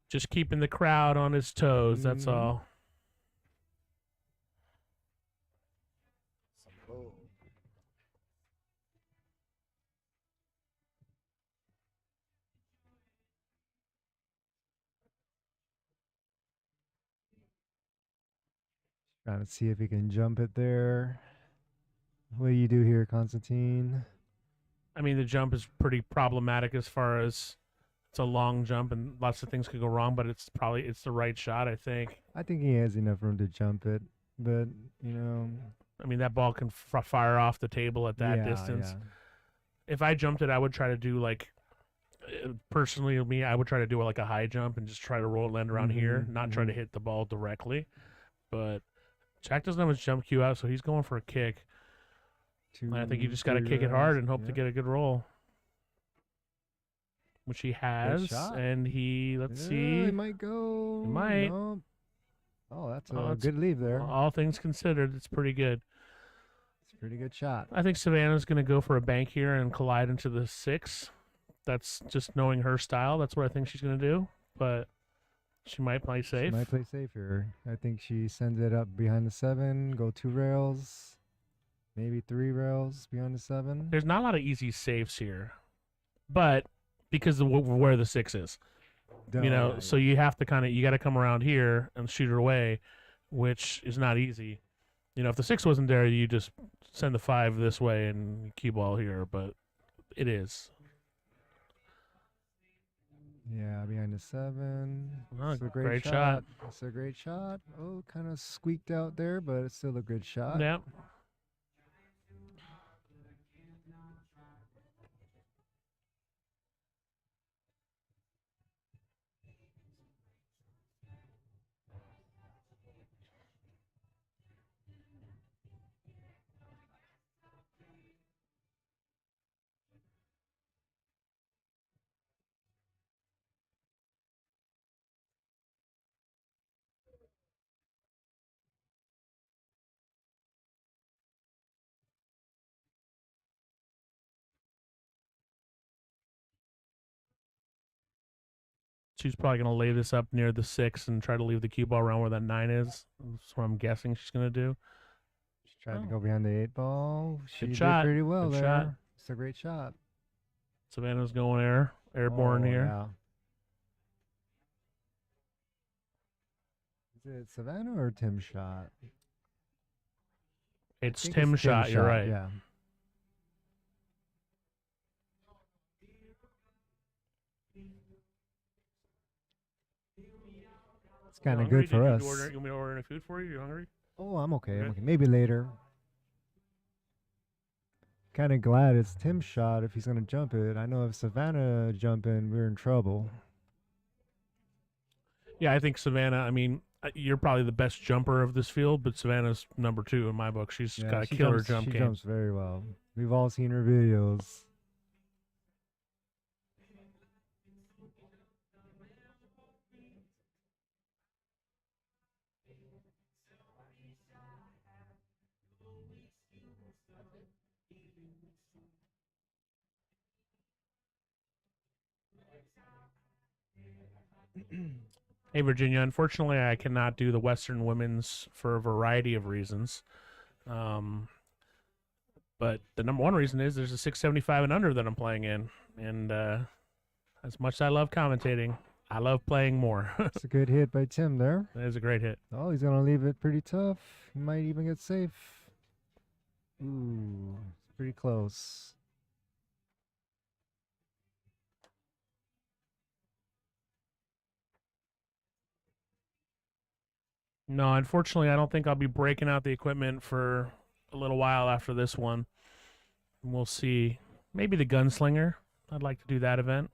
Just keeping the crowd on his toes. That's Mhm. all. Some bull. Trying to see if he can jump it there. What do you do here, Constantine? I mean, the jump is pretty problematic as far as it's a long jump and lots of things could go wrong, but it's the right shot, I think. I think he has enough room to jump it, but you know, I mean, that ball can fire off the table at that yeah, distance. yeah. If I jumped it, I would try to do like, personally, me, I would try to do like a high jump and just try to roll it, land around here, Mhm, not try to mhm. hit the ball directly. But Jack doesn't have his jump cue out, so he's going for a kick. And I think you just got to 2, kick 3 it hard rounds. and hope to Yeah. get a good roll, which he has. shot. And he, let's Yeah, see, he might go. He might. Nope. Oh, that's Oh, a it's- good leave there. all things considered, it's pretty good. It's a pretty good shot. I think Savannah's going to go for a bank here and collide into the 6. That's just knowing her style. That's what I think she's going to do. But she might play She safe. might play safe here. I think she sends it up behind the 7, go 2 rails, maybe 3 rails behind the 7. There's not a lot of easy safes here, but because of where the 6 is, you know, so you have to you got to come around here and shoot her away, which is not easy. You know, if the 6 wasn't there, you just send the 5 this way and cue ball here, but it is. Yeah, behind the 7. Oh, It's a great shot. It's a great shot. Oh, kind of squeaked out there, but it's still a good shot. Yeah. She's probably going to lay this up near the 6 and try to leave the cue ball around where that 9 is. That's what I'm guessing she's going to do. She tried to Oh. go behind the 8 ball. She Good did shot. pretty well Good there. shot. It's a great shot. Savannah's going airborne Oh, here. Yeah. Is it Savannah or Tim's shot? It's I think Tim's shot. You're right. Yeah. It's You kind of hungry? good for Did us. You want me to order any food for you? You hungry? Oh, I'm okay. I'm Okay. okay. Maybe later. Kind of glad it's Tim's shot if he's gonna jump it. I know if Savannah jump in, we're in trouble. Yeah, I think Savannah. I mean, you're probably the best jumper of this field, but Savannah's number 2 in my book. She's got a she killer jumps, jump she game. jumps very well. We've all seen her videos. Hey, Virginia. Unfortunately, I cannot do the Western women's for a variety of reasons. But the number 1 reason is there's a 675 and under that I'm playing in, and as much as I love commentating, I love playing more. It's a good hit by Tim there. That is a great hit. Oh, he's gonna leave it pretty tough. He might even get safe. Ooh, it's pretty close. No, unfortunately, I don't think I'll be breaking out the equipment for a little while after this one. We'll see. Maybe the Gunslinger. I'd like to do that event.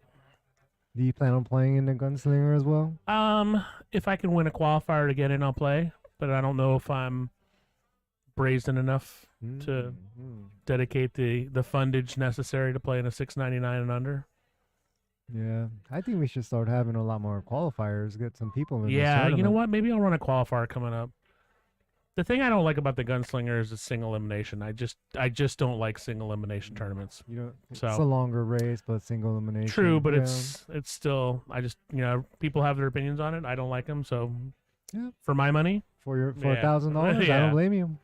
Do you plan on playing in the Gunslinger as well? If I can win a qualifier to get in, I'll play. But I don't know if I'm brazen enough to dedicate the fundage necessary to play in a 699 and under. Yeah, I think we should start having a lot more qualifiers. Get some people in. this Yeah, you know tournament. what? Maybe I'll run a qualifier coming up. The thing I don't like about the Gunslinger is the single elimination. I just don't like single elimination tournaments. You know, it's So- a longer race, but single elimination. True, but Yeah. it's still people have their opinions on it. I don't like them, so Yeah. for my money. for Yeah. $1,000. I Yeah. don't blame you.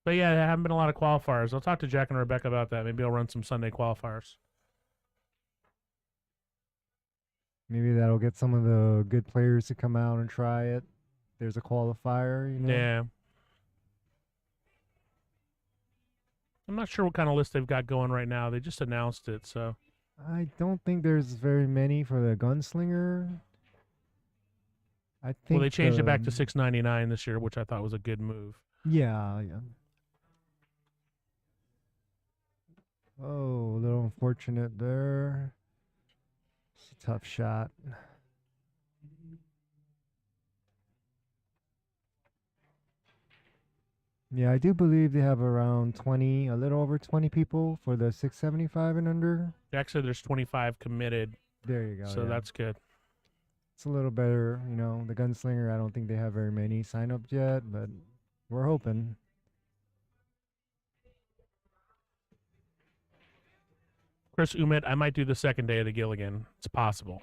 But yeah, there haven't been a lot of qualifiers. I'll talk to Jack and Rebecca about that. Maybe I'll run some Sunday qualifiers. Maybe that'll get some of the good players to come out and try it. there's a qualifier. You know. Yeah. I'm not sure what kind of list they've got going right now. They just announced it, so I don't think there's very many for the gunslinger. I think. well, they changed it back to $6.99 this year, which I thought was a good move. Yeah, yeah. Oh, a little unfortunate there. It's a tough shot. Yeah, I do believe they have around 20, a little over 20 people for the 675 and under. Jack said there's 25 committed, There you go. so yeah. that's good. It's a little better, you know. The gunslinger, I don't think they have very many sign-ups yet, but we're hoping. Chris Umit, I might do the second day of the Gilligan. It's possible.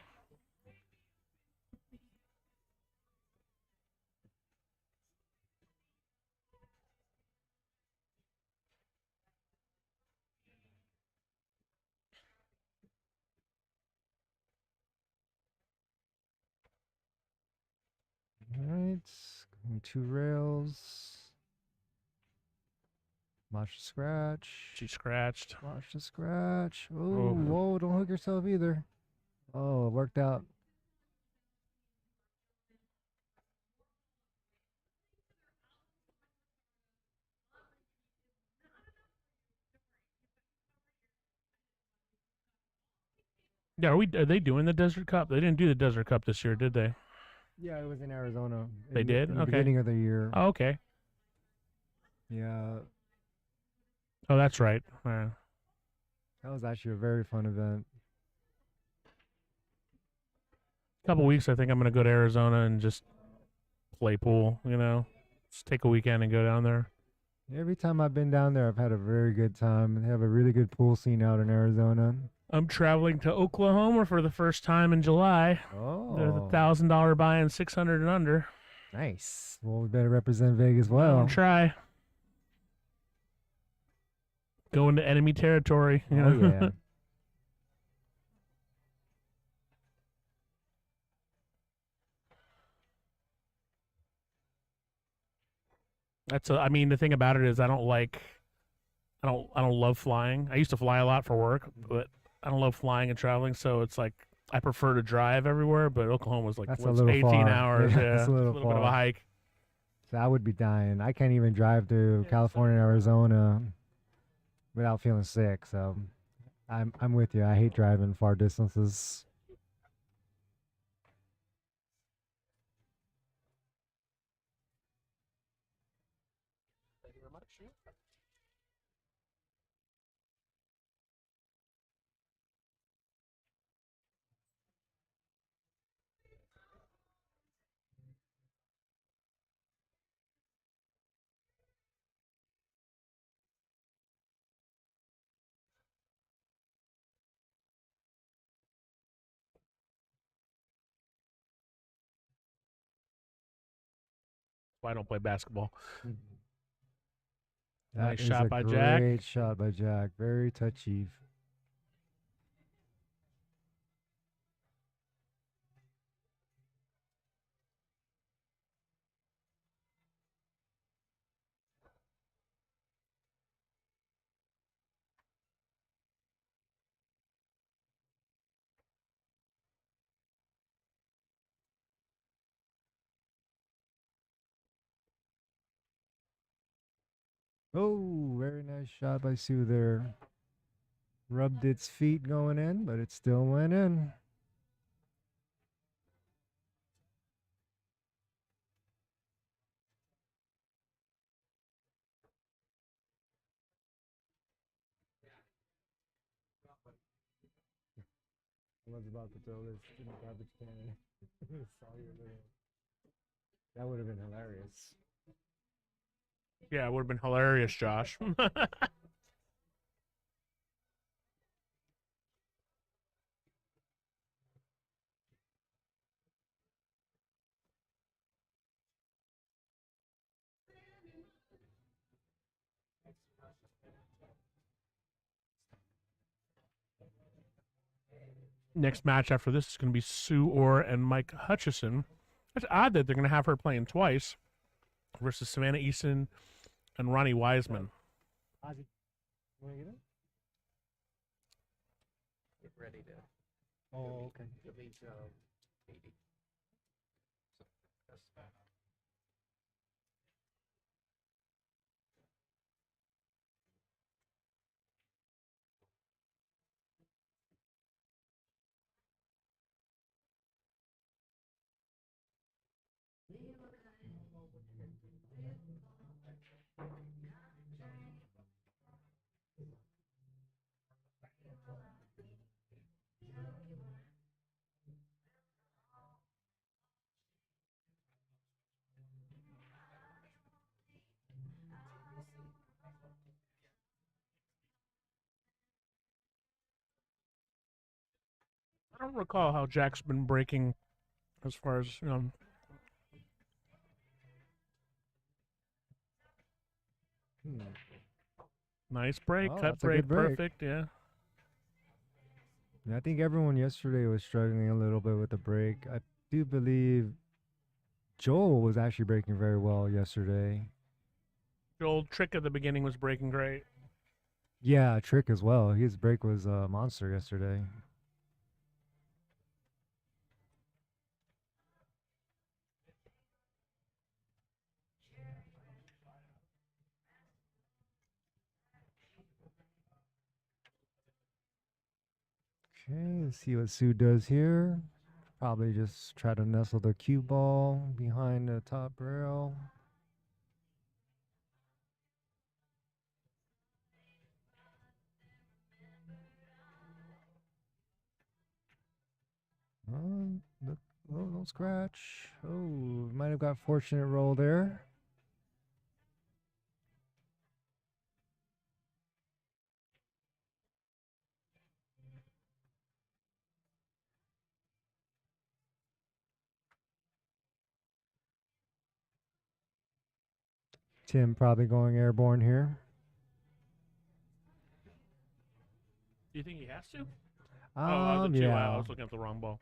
All right, going 2 rails. Watch the scratch. She scratched. Watch the scratch. Oh, Oh. whoa, don't hook yourself either. Oh, it worked out. Yeah, are they doing the Desert Cup? They didn't do the Desert Cup this year, did they? Yeah, it was in Arizona. They did? In the Okay. beginning of the year. Oh, okay. Yeah, Oh, that's right. that was actually a very fun event. Couple weeks, I think I'm going to go to Arizona and just play pool, you know? Just take a weekend and go down there. Every time I've been down there, I've had a very good time. They have a really good pool scene out in Arizona. I'm traveling to Oklahoma for the first time in July. There's Oh, $1,000 buy-in, 600 and under. nice. Well, we better represent Vegas well. I'll try. Go into enemy territory. You Oh, know? yeah. I mean, the thing about it is I don't love flying. I used to fly a lot for work, but I don't love flying and traveling, so it's like I prefer to drive everywhere, but Oklahoma's like That's a what's little 18 far. hours. Yeah, Yeah, it's a little bit of a far. hike. So I would be dying. I can't even drive to California, Arizona without feeling sick. So I'm with you. I hate driving far distances. Why I don't play basketball? That Nice is shot a by Jack. great shot by Jack. Very touchy. Oh, very nice shot by Sue there. Rubbed its feet going in, but it still went in. I was about to throw this in the garbage can. That would have been hilarious. Yeah, it would have been hilarious, Josh. Next match after this is going to be Sue Orr and Mike Hutchison It's odd that they're going to have her playing twice versus Savannah Easton and Ronnie Wiseman. Ozzy, you want to get in? Get ready to. Oh, okay. You'll meet 80. So that's I don't recall how Jack's been breaking as far as, nice break, Oh, cut that's a break, good break. perfect, yeah. Yeah, I think everyone yesterday was struggling a little bit with the break. I do believe Joel was actually breaking very well yesterday. The old trick at the beginning was breaking great. Yeah, Trick as well. His break was a monster yesterday. Okay, let's see what Sue does here. Probably just try to nestle the cue ball behind the top rail. Look, oh, don't scratch. Oh, might have got fortunate roll there. Tim probably going airborne here. Do you think he has to? The two. I Yeah. was looking at the wrong ball.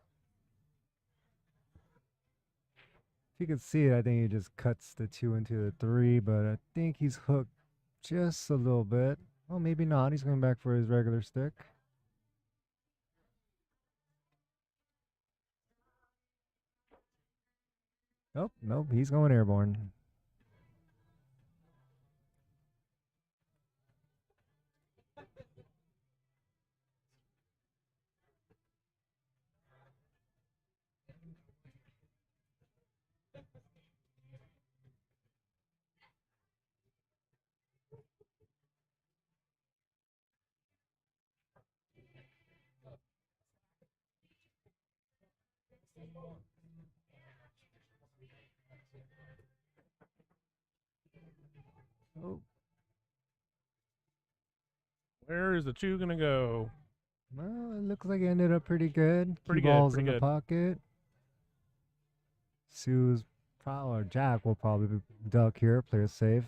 If you could see it, I think he just cuts the 2 into the 3, but I think he's hooked just a little bit. Well, maybe not. He's going back for his regular stick. Nope, he's going airborne. Oh, Where is the 2 going to go? well, it looks like it ended up pretty good. Pretty Cue good, balls pretty in the good. pocket. Sue's probably, or Jack will probably duck here, play it safe.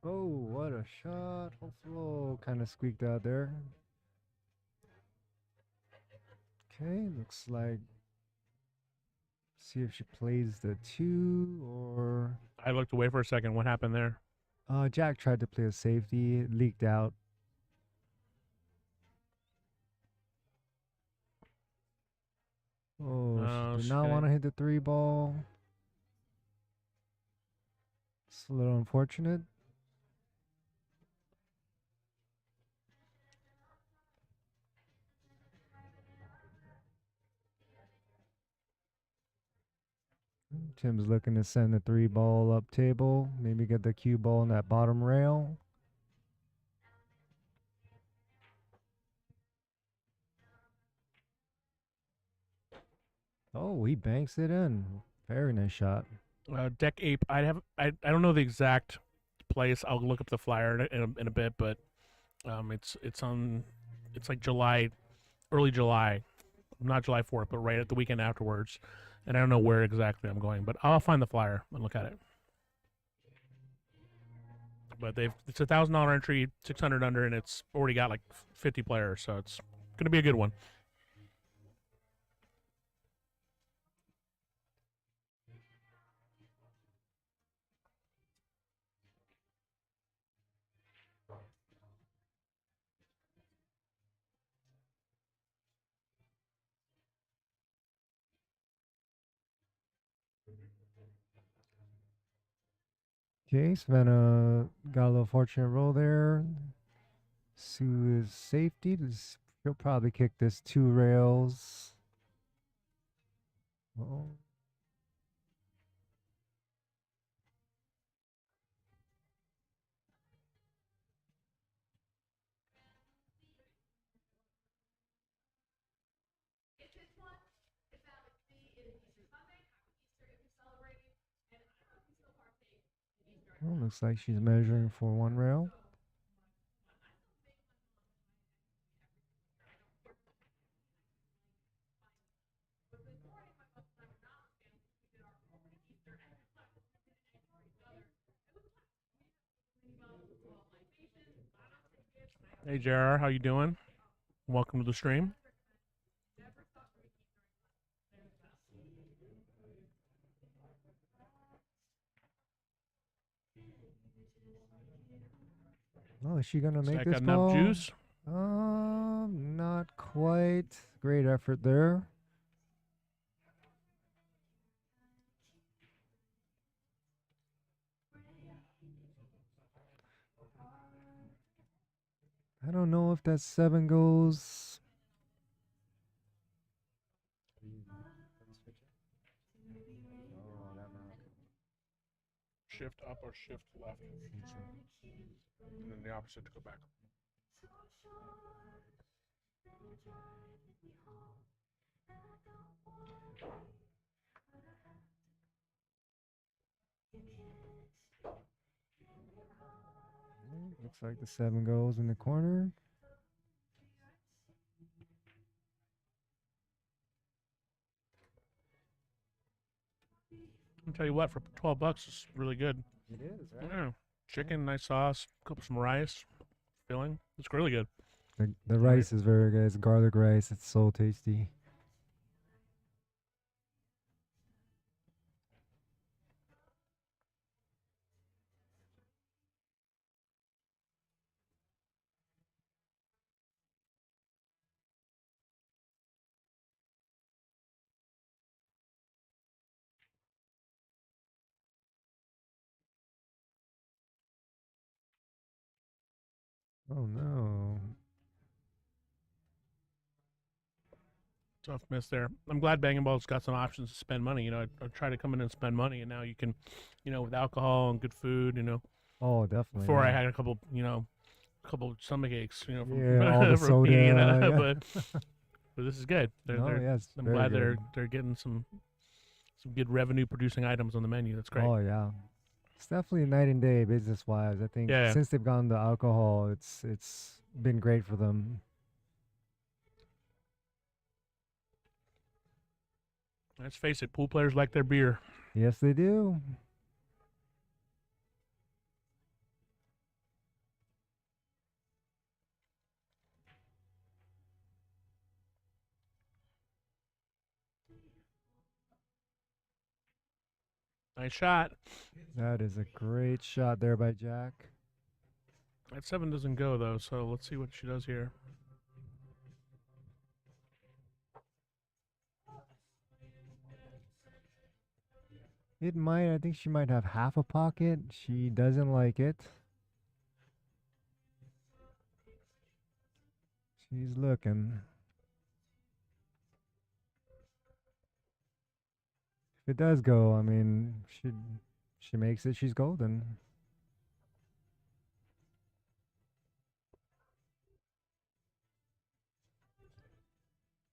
Oh, what a shot. Oh, kind of squeaked out there. Okay, looks like. See if she plays the 2 or. I looked away for a second. What happened there? Jack tried to play a safety. It leaked out. Oh, she did not want to hit the 3 ball. It's a little unfortunate. Tim's looking to send the 3 ball up table. Maybe get the cue ball on that bottom rail. Oh, he banks it in. Very nice shot. Deck Ape. I don't know the exact place. I'll look up the flyer in a bit, but it's on. It's like early July, not July 4th, but right at the weekend afterwards. And I don't know where exactly I'm going, but I'll find the flyer and look at it. But it's $1,000 entry, 600 under, and it's already got like 50 players, so it's gonna be a good one. Okay, Savannah got a little fortunate roll there. Sue is safety. He'll probably kick this 2 rails. Oh. Well, looks like she's measuring for 1 rail. Hey JR, how you doing? Welcome to the stream. Oh, is she gonna make Zach this got enough ball? juice. Not quite. Great effort there. I don't know if that 7 goes. Shift up or shift left. And then the opposite to go back. Looks like the 7 goes in the corner. I'll tell you what, for $12, it's really good. It is, Yeah. Chicken, nice sauce, couple some rice, filling. It's really good. The rice is very good. It's garlic rice. It's so tasty. Oh no. Tough miss there. I'm glad Bangin' Ball's got some options to spend money. I try to come in and spend money, and now you can, with alcohol and good food, Oh, definitely. Before I yeah. had a couple stomach aches, from, Yeah, all the from being soda, yeah. but this is good. No, yes, I'm very glad good. they're getting some good revenue producing items on the menu. That's great. Oh yeah, it's definitely a night and day business wise. I think Yeah. since they've gone to alcohol, it's been great for them. Let's face it, pool players like their beer. Yes, they do. Nice shot. That is a great shot there by Jack. That 7 doesn't go though, so let's see what she does here. It might. I think she might have half a pocket. She doesn't like it. She's looking. If it does go, I mean, she makes it, she's golden.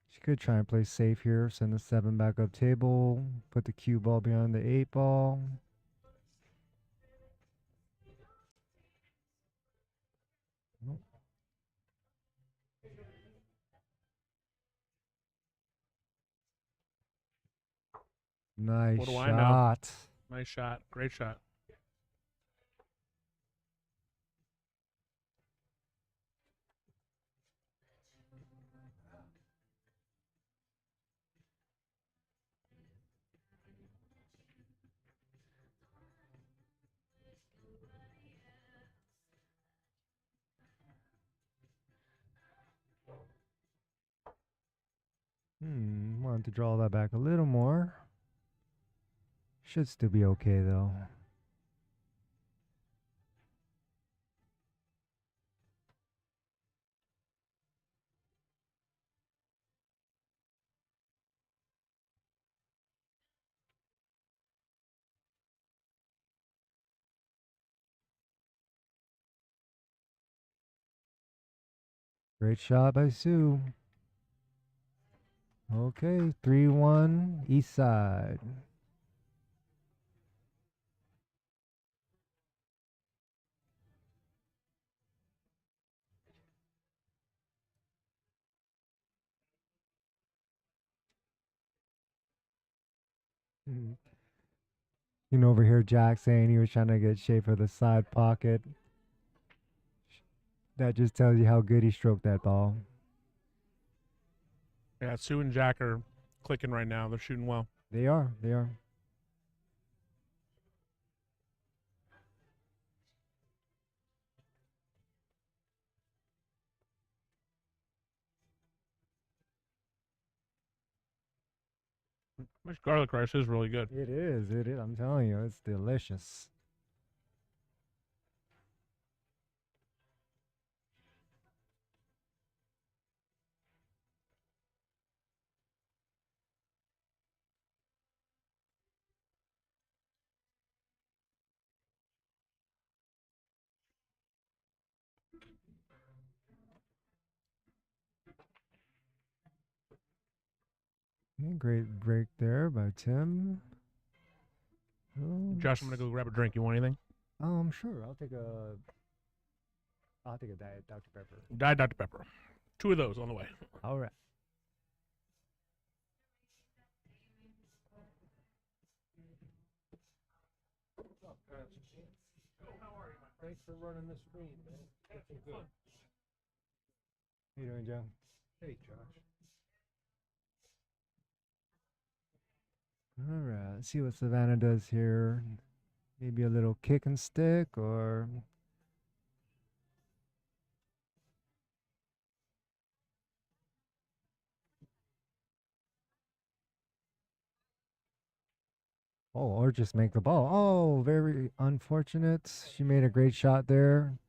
She could try and play safe here, send the 7 back up table, put the cue ball behind the 8 ball. Nice What do I know? shot. Nice shot. Great shot. Wanted to draw that back a little more. Should still be okay though. Great shot by Sue. Okay, 3-1 East Side. Mhm. You can overhear Jack saying he was trying to get shape for the side pocket. That just tells you how good he stroked that ball. Yeah, Sue and Jack are clicking right now. They're shooting well. They are. They are. This garlic rice is really good. It is. It is. I'm telling you, it's delicious. Okay, great break there by Tim. Josh, I'm gonna go grab a drink. You want anything? Sure. I'll take a Diet Dr. Pepper. Diet Dr. Pepper. 2 of those on the way. All right. Thanks for running the stream, man. Looking good. How you doing, Joe? Hey, Josh. All right. Let's see what Savannah does here. Maybe a little kick and stick or. Oh, or just make the ball. Oh, very unfortunate. She made a great shot there.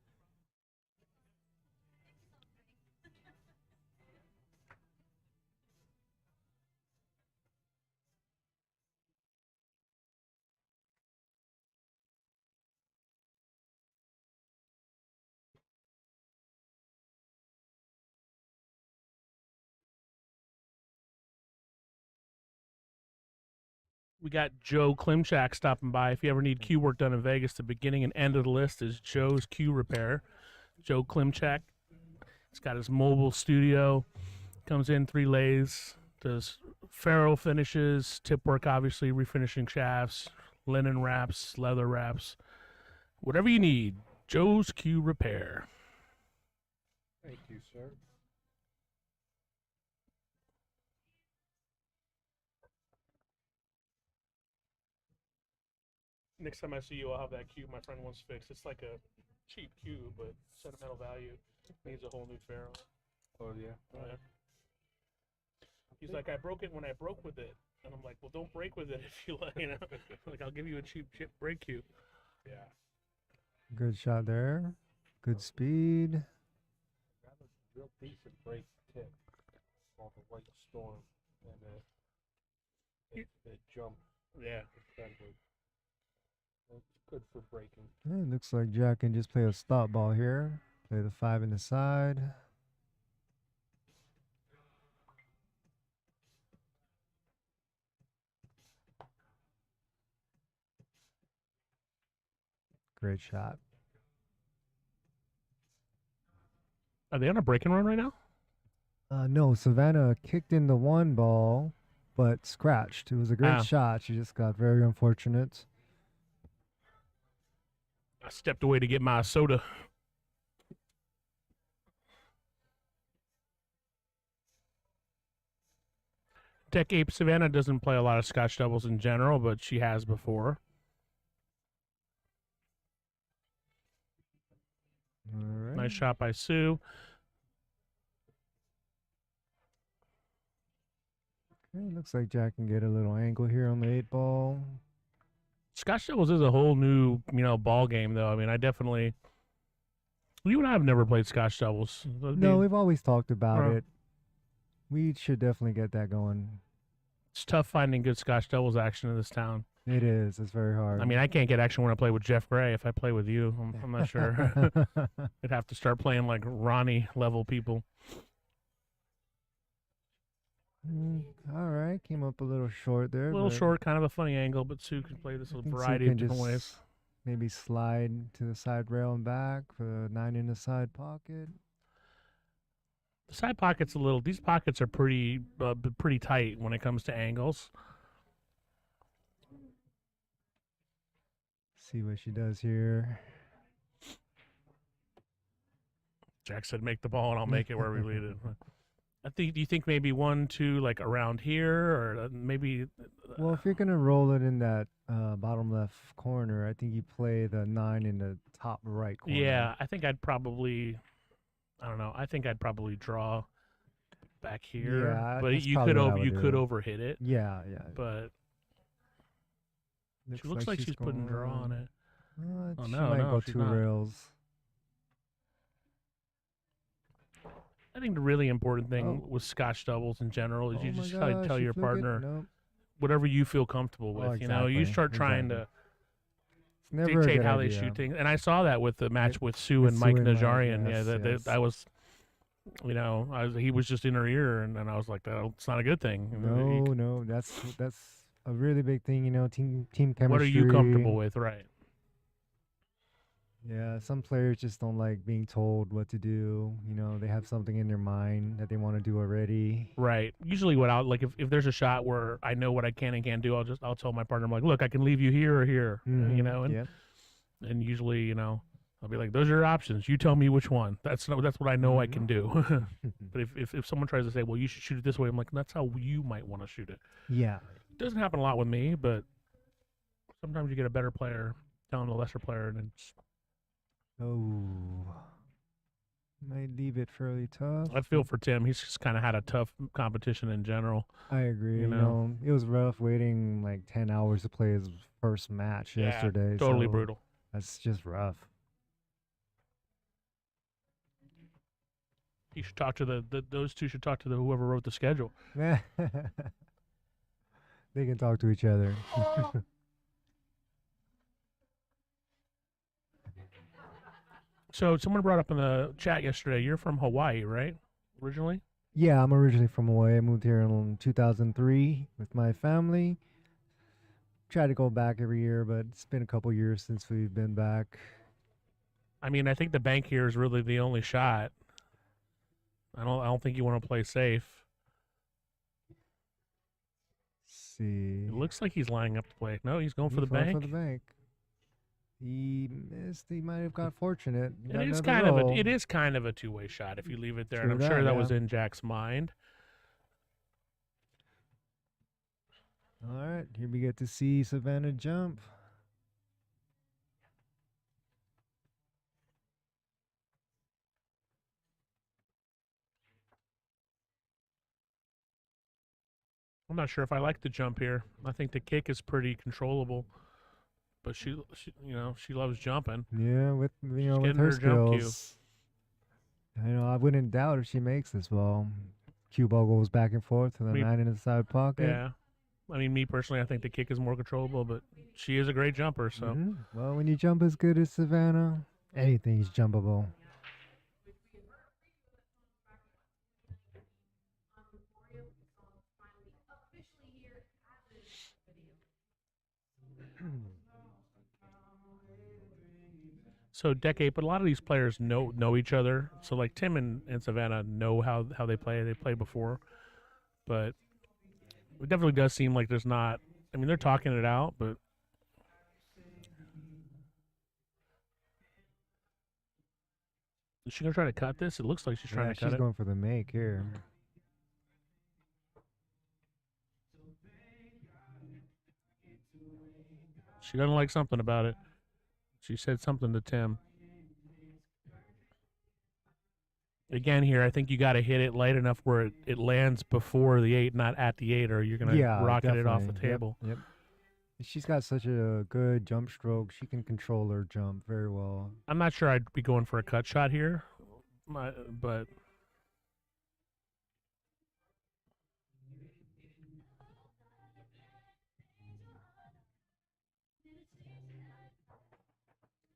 We got Joe Klimchak stopping by. If you ever need cue work done in Vegas, the beginning and end of the list is Joe's Cue Repair. Joe Klimchak. He's got his mobile studio. Comes in 3 lays. Does ferrule finishes, tip work, obviously, refinishing shafts, linen wraps, leather wraps. Whatever you need, Joe's Cue Repair. Thank you, sir. Next time I see you, I'll have that cue my friend wants fixed. It's like a cheap cue, but sentimental value. Needs a whole new ferrule. Oh, yeah. Oh, yeah. He's like, I broke it when I broke with it. And I'm like, well, don't break with it if you like, you know. Like, I'll give you a cheap chip break cue. Yeah. Good shot there. Good speed. Got a real decent break tip off of White Storm. And it jumped. Yeah. Incredibly. It's good for breaking. It looks like Jack can just play a stop ball here. Play the 5 in the side. Great shot. Are they on a breaking run right now? No, Savannah kicked in the 1 ball, but scratched. It was a great Ah. shot. She just got very unfortunate. I stepped away to get my soda. Tech Ape Savannah doesn't play a lot of Scotch doubles in general, but she has before. All right. Nice shot by Sue. Okay, looks like Jack can get a little angle here on the 8-ball. Scotch doubles is a whole new, ball game, though. I mean, I definitely. You and I have never played Scotch doubles. No, we've always talked about Oh. it. We should definitely get that going. It's tough finding good Scotch doubles action in this town. It is. It's very hard. I mean, I can't get action when I play with Jeff Gray. If I play with you, I'm not sure. I'd have to start playing like Ronnie level people. All right, came up a little short there. A little but short, kind of a funny angle, but Sue can play this I a think Sue variety of can different just ways. Maybe slide to the side rail and back for the 9 in the side pocket. The side pocket's a little. These pockets are pretty tight when it comes to angles. See what she does here. Jack said, "Make the ball, and I'll make it where we lead it." I think. Do you think maybe 1, 2, like around here, or maybe? Well, if you're gonna roll it in that bottom left corner, I think you play the 9 in the top right corner. Yeah, I think I'd probably. I don't know. I think I'd probably draw back here, Yeah, but that's you probably could what I would you could do. overhit it. Yeah. But she looks like she's putting draw on it. Oh, She no, might no, go she's 2 not. rails. I think the really important thing Oh. with Scotch doubles in general is Oh you my just gotta gosh, tell she your flicked it. partner Nope. whatever you feel comfortable with. Oh, You start trying exactly. to It's never a dictate good how idea. they shoot things. And I saw that with the match with Sue with and Sue Mike and Mike, Najarian. yes, yes. I was, he was just in her ear, and I was like, "That's not a good thing." No, that's a really big thing. Team chemistry. What are you comfortable with, right? Yeah, some players just don't like being told what to do. They have something in their mind that they want to do already. Right. Usually, what I'll like if there's a shot where I know what I can and can't do, I'll tell my partner, I'm like, "Look, I can leave you here or here," and Yep. and usually, I'll be like, "Those are your options. You tell me which one. That's what I know I can do." But if someone tries to say, "Well, you should shoot it this way," I'm like, "That's how you might want to shoot it." Yeah. It doesn't happen a lot with me, but sometimes you get a better player telling a lesser player, and it's, Oh. Might leave it fairly tough. I feel for Tim. He's just kind of had a tough competition in general. I agree. you know. It was rough waiting like 10 hours to play his first match Yeah, yesterday. Totally so brutal. That's just rough. You should talk to those two should talk to whoever wrote the schedule. They can talk to each other. So someone brought up in the chat yesterday, you're from Hawaii, right? Originally? Yeah, I'm originally from Hawaii. I moved here in 2003 with my family. Try to go back every year, but it's been a couple years since we've been back. I mean, I think the bank here is really the only shot. I don't think you want to play safe. See. It looks like he's lining up to play. No, he's going for the He fell bank. For the bank. He missed. He might have got fortunate. He got It is another kind of roll. it is kind of a two-way shot if you leave it there, True and I'm sure that, that was yeah. in Jack's mind. All right, here we get to see Savannah jump. I'm not sure if I like the jump here. I think the kick is pretty controllable, but she loves jumping. Yeah, with with getting her her jump cue. skills. I wouldn't doubt if she makes this ball. Cue ball goes back and forth to the Me- 9 in the side pocket. Yeah. I mean, me personally, I think the kick is more controllable, but she is a great jumper. So Mhm. Well, when you jump as good as Savannah, anything's jumpable. So decade, but a lot of these players know each other. So like Tim and Savannah know how they play. They played before, but It definitely does seem like there's not. I mean, they're talking it out, but is she gonna try to cut this? It looks like she's trying Yeah, to cut she's it. going for the make here. She doesn't like something about it. She said something to Tim. Again, here, I think you got to hit it light enough where it lands before the 8, not at the 8, or you're going to Yeah, rocket it off the definitely. table. Yep. She's got such a good jump stroke. She can control her jump very well. I'm not sure I'd be going for a cut shot here, but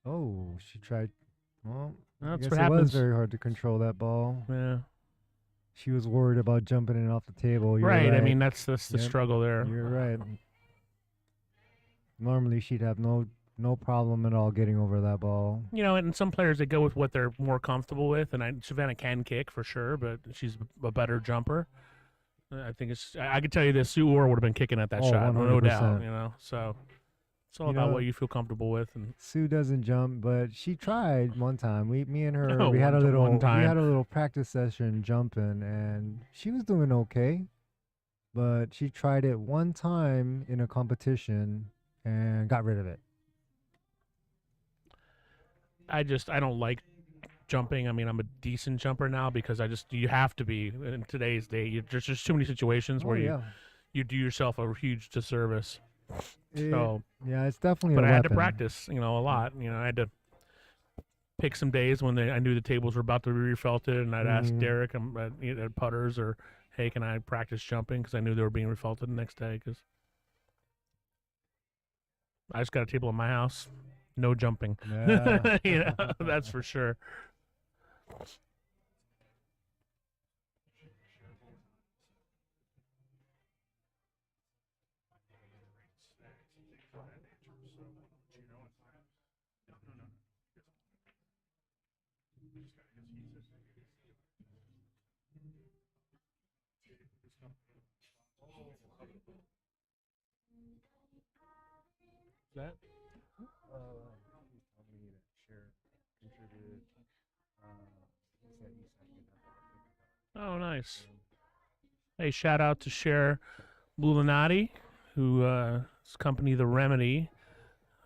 Oh, she tried. Well, I that's guess what it was happens. very hard to control that ball. Yeah. She was worried about jumping it off the table. You're Right. right. I mean, that's the Yep, struggle there. You're right. Normally, she'd have no problem at all getting over that ball. You know, and some players, they go with what they're more comfortable with, and Savannah can kick for sure, but she's a better jumper. I think I can tell you this, Sue Orr would have been kicking at that Oh, shot, no doubt, 100%. you know, so it's all You about know, what you feel comfortable with. And Sue doesn't jump, but she tried one time. Me and her, Oh, we had a one time. little practice session jumping, and she was doing okay. But she tried it one time in a competition and got rid of it. I don't like jumping. I mean, I'm a decent jumper now because you have to be in today's day. There's just too many situations where yeah. you do yourself a huge disservice. So, Yeah, it's definitely but a I had to weapon. practice, a lot. I had to pick some days when I knew the tables were about to be refelted, and I'd ask Mhm. Derek at putters or, hey, can I practice jumping? Because I knew they were being refelted the next day. Because I just got a table in my house, no jumping. Yeah. That's for sure. That oh, nice. Hey, shout out to Cher Bulinati, who is company The Remedy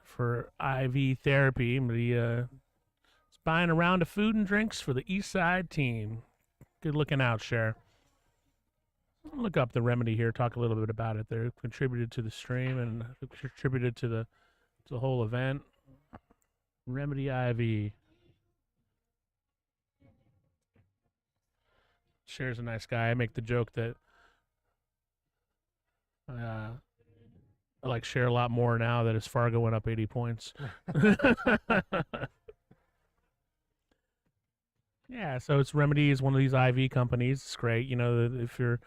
for IV therapy. He is buying a round of food and drinks for the East Side team. Good looking out, Cher. Look up The Remedy here. Talk a little bit about it. They're contributed to the stream and contributed to the whole event. Remedy IV. Cher's a nice guy. I make the joke that I like Cher a lot more now that his Fargo went up 80 points. Yeah, so it's Remedy is one of these IV companies. It's great. If you're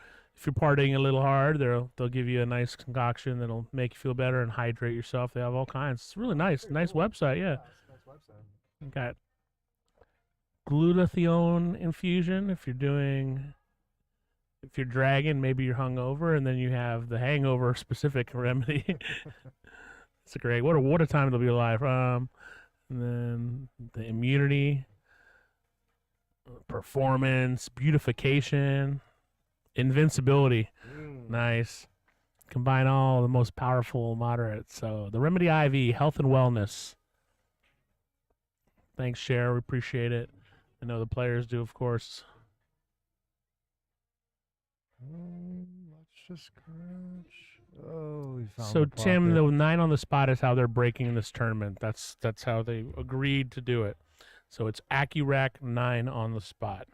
partying a little hard, they'll give you a nice concoction that'll make you feel better and hydrate yourself. They have all kinds. It's really nice. Nice website, yeah. Nice website. Got glutathione infusion if you're dragging, maybe you're hungover, and then you have the hangover specific remedy. It's great. What a time to be alive. And then the immunity, performance, beautification, invincibility. Nice. Combine all the most powerful moderates. So the Remedy IV, health and wellness. Thanks, Cher. We appreciate it. I know the players do, of course. Let's just scratch. Oh, we found So the Tim, pocket. the 9 on the spot is how they're breaking this tournament. That's how they agreed to do it. So it's AccuRack 9 on the spot.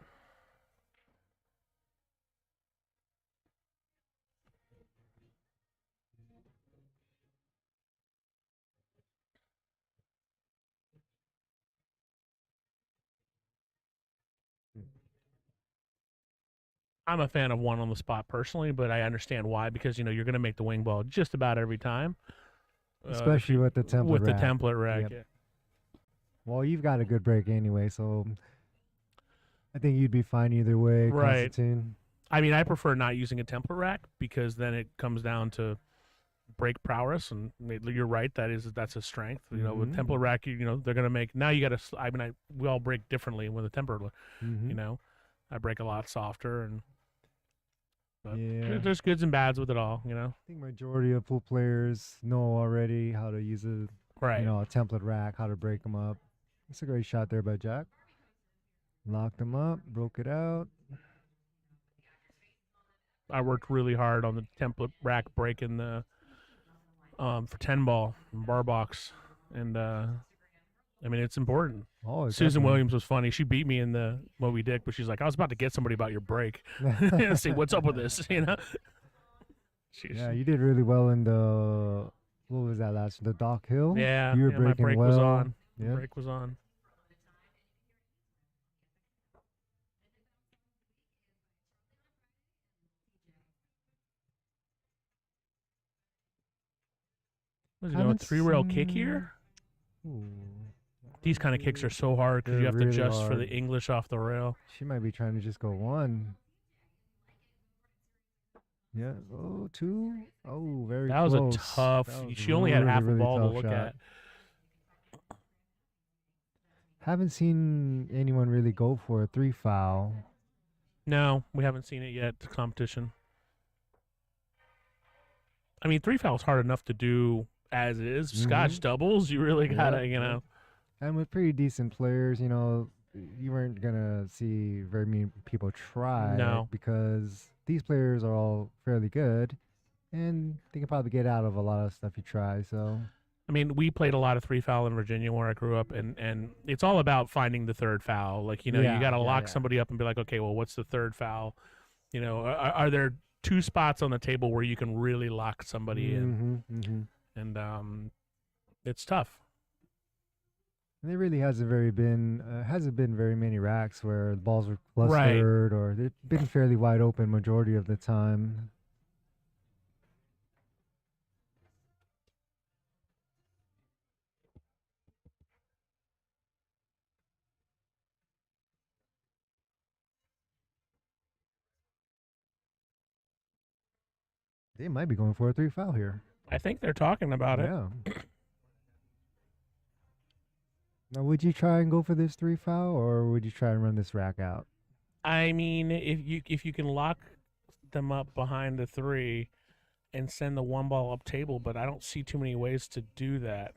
I'm a fan of 1 on the spot personally, but I understand why, because you're going to make the wing ball just about every time. Especially with the template rack. template rack. Yep. Yeah. Well, you've got a good break anyway, so I think you'd be fine either way, Right. Constantine. I mean, I prefer not using a template rack because then it comes down to break prowess, and you're right. That's a strength. You know, with Mhm. template rack, you know they're gonna make. Now you got to. I mean, we all break differently with a template. Mm-hmm. You know, I break a lot softer, and but Yeah. there's goods and bads with it all. You know, I think majority of pool players know already how to use a right? a template rack, how to break them up. It's a great shot there by Jack. Locked him up, broke it out. I worked really hard on the template rack breaking the for 10 ball bar box, and I mean it's important. Oh, Susan definitely. Williams was funny. She beat me in the Moby Dick, but she's like, I was about to get somebody about your break. See what's up with this, you know? Yeah, you did really well in the what was that last the Dock Hill? yeah, You were my breaking break well. was on. Yeah. The break was on. Was he going Haven't 3 rail kick seen- here? Ooh. These kind of kicks are so hard because They're you have to really adjust for hard. the English off the rail. She might be trying to just go one. Yeah. Oh, two. Oh, very That was close. a tough. That was She only had really, half a really ball to tough look shot. at. Haven't seen anyone really go for a 3 foul. No, we haven't seen it yet. The competition. I mean, 3 fouls hard enough to do as is. Scotch doubles, you really gotta, you know. And with pretty decent players, you weren't gonna see very many people try No. because these players are all fairly good, and they can probably get out of a lot of stuff you try. So I mean, we played a lot of 3 foul in Virginia where I grew up, and it's all about finding the third foul. Like, you know, you got to lock somebody up and be like, okay, well, what's the third foul? You know, are there 2 spots on the table where you can really lock somebody in? And it's tough. And there really hasn't been very many racks where the balls were clustered or they've been fairly wide open majority of the time. They might be going for a 3 foul here. I think they're talking about it. Yeah. Now, would you try and go for this 3 foul, or would you try and run this rack out? I mean, if you can lock them up behind the 3 and send the 1 ball up table, but I don't see too many ways to do that.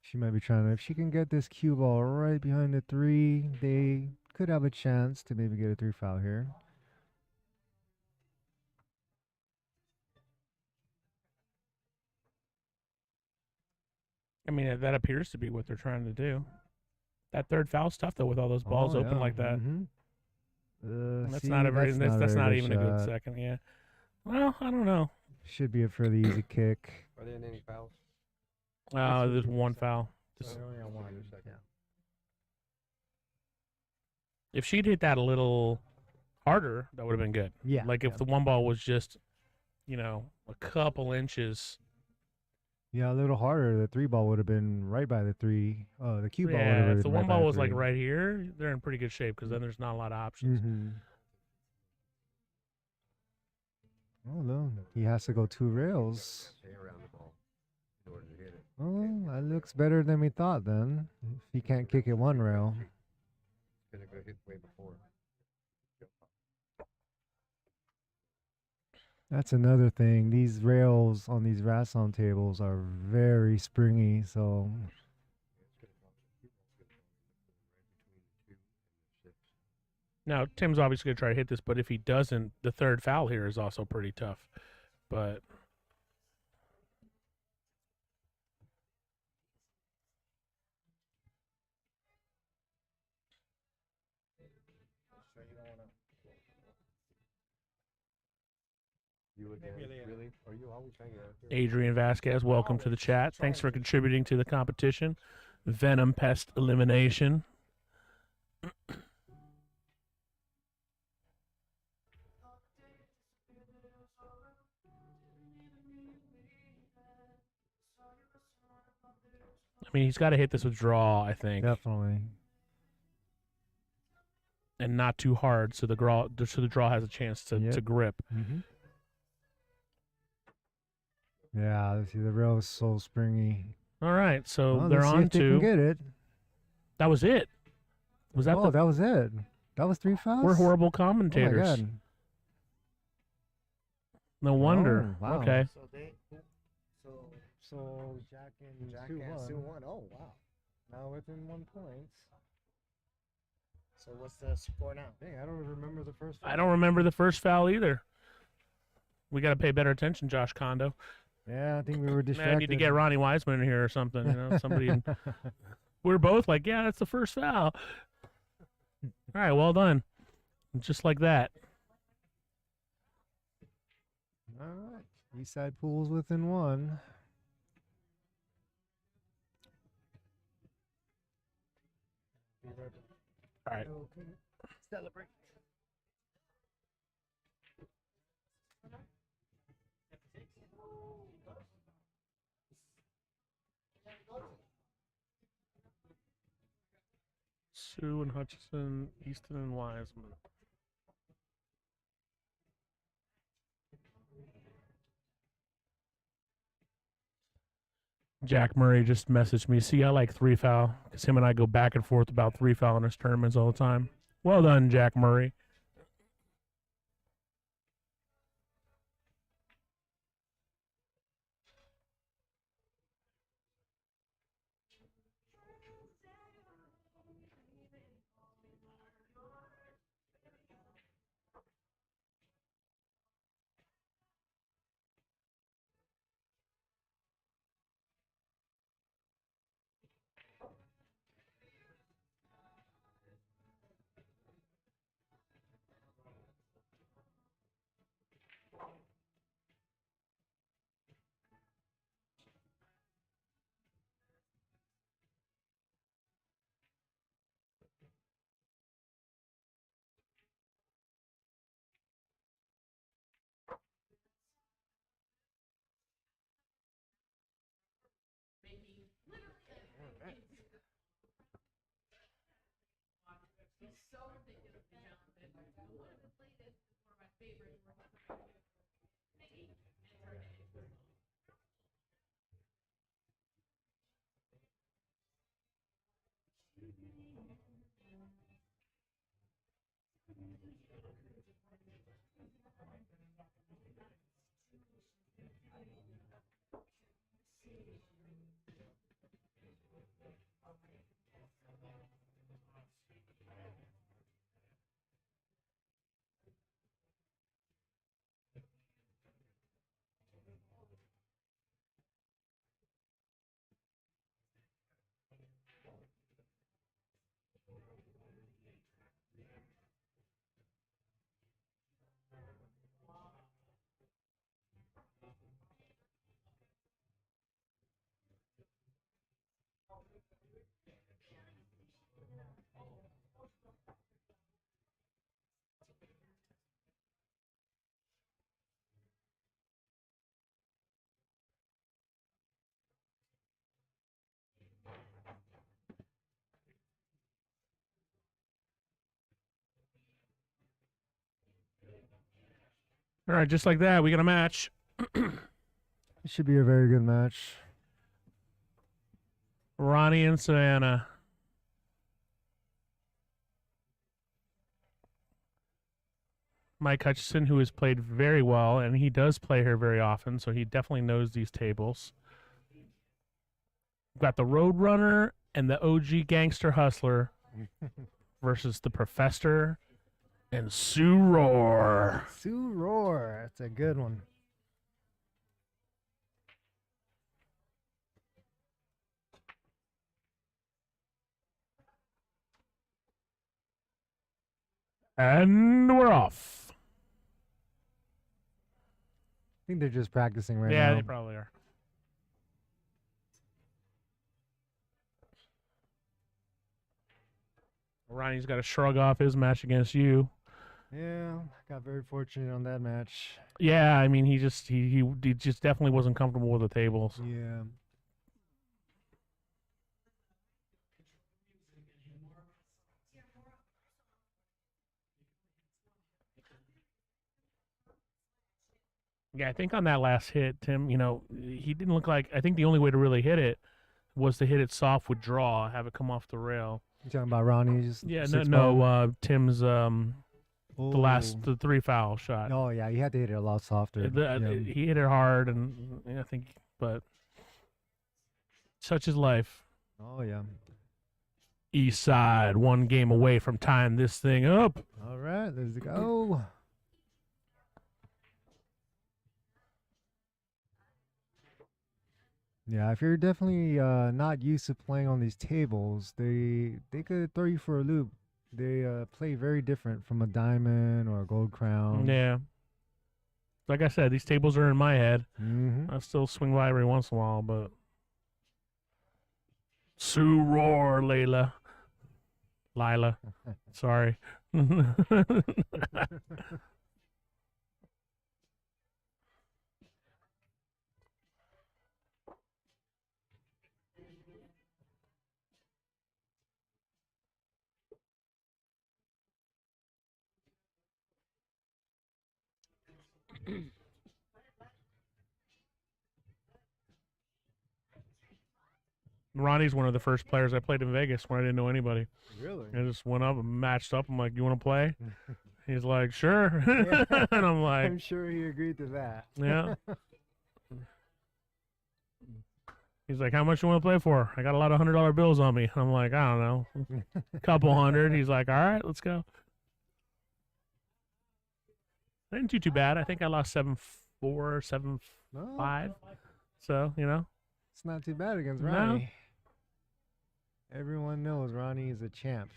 She might be trying to. If she can get this cue ball right behind the 3, they could have a chance to maybe get a 3 foul here. I mean, that appears to be what they're trying to do. That third foul's tough though, with all those balls open like that. That's not a very. That's not even a good second. Yeah. Well, I don't know. Should be a fairly easy kick. Are there any fouls? There's 1 foul. Just, if she'd hit that a little harder, that would have been good. Yeah. Like if the 1 ball was just, you know, a couple inches. Yeah, a little harder. The 3 ball would have been right by the 3. The cue ball would have Yeah, been if the right 1 by ball the was like 3. right here, they're in pretty good shape because then there's not a lot of options. Oh no, he has to go 2 rails. Around the ball in order to hit it. Oh, that looks better than we thought then. If he can't kick it 1 rail. It's gonna go hit way before. That's another thing. These rails on these Rasson tables are very springy, so Now, Tim's obviously going to try to hit this, but if he doesn't, the third foul here is also pretty tough. But You again? Really? Are you always hanging out here? Adrian Vasquez, welcome to the chat. Thanks for contributing to the competition. Venom Pest Elimination. I mean, he's got to hit this with draw, I think. definitely. and not too hard, so the draw has a chance to Yep. grip. Mm-hmm. Yeah, let's see the real soul springy. All right, so Well, they're let's see on if they can to. get it. That was it. Was that Oh, that was it. That was 3 fouls. We're horrible Oh my commentators. god. No wonder. Oh, wow. Okay. So So Jack and Jack Sue and won. Sue won. Oh wow. Now within 1 point. So what's the score now? Dang, I don't remember the first. I don't remember the first foul either. We got to pay better attention, Josh Kondo. Yeah, I think we were Man, I distracted. need to get Ronnie Wiseman in here or something. You know, somebody. We're both like, yeah, that's the first foul. All right, well done. Just like that. All right. Eastside Pools within 1. All right. Celebrate. Sue and Hutchison, Easton and Wiseman. Jack Murray just messaged me. See, I like 3 foul because him and I go back and forth about 3 foul in his tournaments all the time. Well done, Jack Murray. All right, just like that, we got a match. It should be a very good match. Ronnie and Savannah. Mike Hutchison, who has played very well, and he does play here very often, so he definitely knows these tables. We've got the Roadrunner and the OG Gangster Hustler versus the Professor and Sue Roar. Sue Roar. That's a good one. And we're off. I think they're just practicing right Yeah, now. they probably are. Ronnie's got to shrug off his match against you. Yeah, got very fortunate on that match. Yeah, I mean, he just definitely wasn't comfortable with the tables. Yeah. Yeah, I think on that last hit, Tim, he didn't look like. I think the only way to really hit it was to hit it soft with draw, have it come off the rail. You talking about Ronnie's? Yeah, six no, ball? Tim's Oh. the 3 foul shot. Oh yeah, you had to hit it a lot softer. Yeah. He hit it hard, and I think, but such is life. Oh yeah. East side, one game away from tying this thing up. All right, let's go. Yeah, if you're definitely not used to playing on these tables, they could throw you for a loop. They play very different from a diamond or a gold crown. Yeah. Like I said, these tables are in my head. Mm-hmm. I still swing by every once in a while, but Sue roar, Layla. Lila. Sorry. Ronnie's one of the first players I played in Vegas when I didn't know anybody. Really? I just went up and matched up. I'm like, "You want to play?" He's like, "Sure." Yeah. And I'm like, I'm sure he agreed to that. "Yeah." He's like, "How much you want to play for?" I got a lot of $100 bills on me. I'm like, "I don't know, a couple hundred." He's like, "All right, let's go." I didn't do too bad. I think I lost 7-4, 7-5. No, So it's not too bad against No. Ronnie. Everyone knows Ronnie is a champ.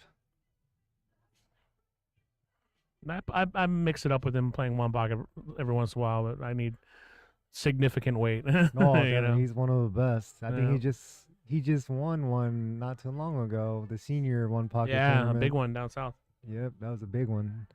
I mix it up with him playing one block every once in a while, but I need significant weight. No, definitely, he's one of the best. I think Yeah. he just won one not too long ago, the senior one pocket Yeah, a tournament. big one down south. Yep, that was a big one.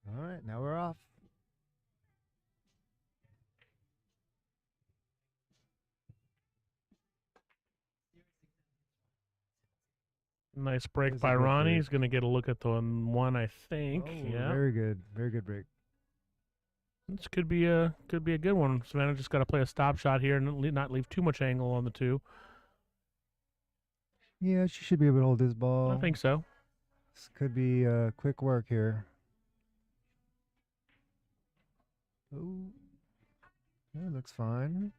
All right, now we're off. Nice break That's a by good Ronnie. break. He's gonna get a look at the one, I think. Oh, Yeah, very good break. this could be a good one. Savannah just got to play a stop shot here and not leave too much angle on the two. Yeah, she should be able to hold this ball. I think so. This could be quick work here. Oh, that looks fine.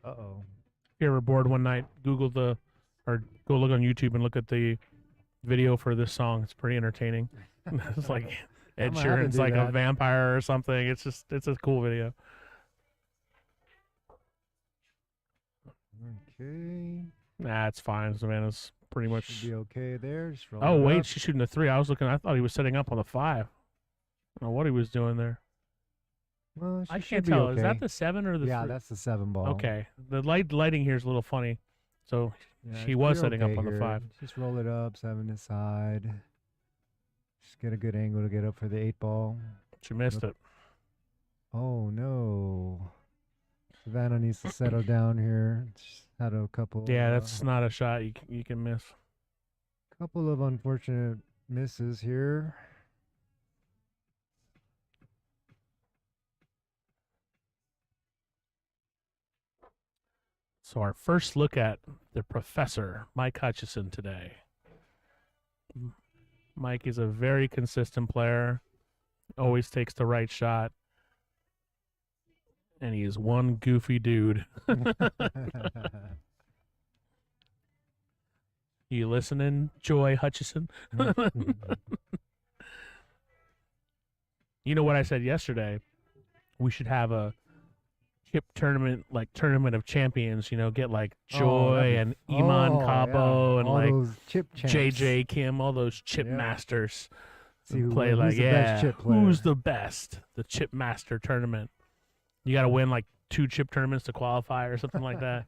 Uh-oh. If you're ever bored one night, or go look on YouTube and look at the video for this song. It's pretty entertaining. It's like Ed I'm gonna have to Sheeran's do like a that. vampire or something. It's a cool video. Okay. Nah, it's fine. Savannah's pretty much. Should be okay there. Just roll Oh it wait, up. she's shooting a 3. I thought he was setting up on the 5. I don't know what he was doing there. Well, she I should can't be tell. Okay. Is that the 7 or the Yeah, 3? that's the 7 ball. Okay. The lighting here is a little funny. So Yeah, she was you're setting up okay on the here. 5. Just roll it up, 7 aside. Just get a good angle to get up for the 8 ball. She missed it. Oh no. Savannah needs to settle down here. Just had a couple. Yeah, that's not a shot you can miss. Couple of unfortunate misses here. So our first look at the professor, Mike Hutchison, today. Mike is a very consistent player, always takes the right shot, and he is one goofy dude. You listening, Joy Hutchison? You know what I said yesterday? We should have a chip tournament, like tournament of champions. You know, get like Joy and Iman Cabo and all like those chip champs. JJ Kim, all those chip Yeah. masters. See And who, play who's like the best chip player. who's the best? The chip master tournament. You got to win like 2 chip tournaments to qualify or something like that.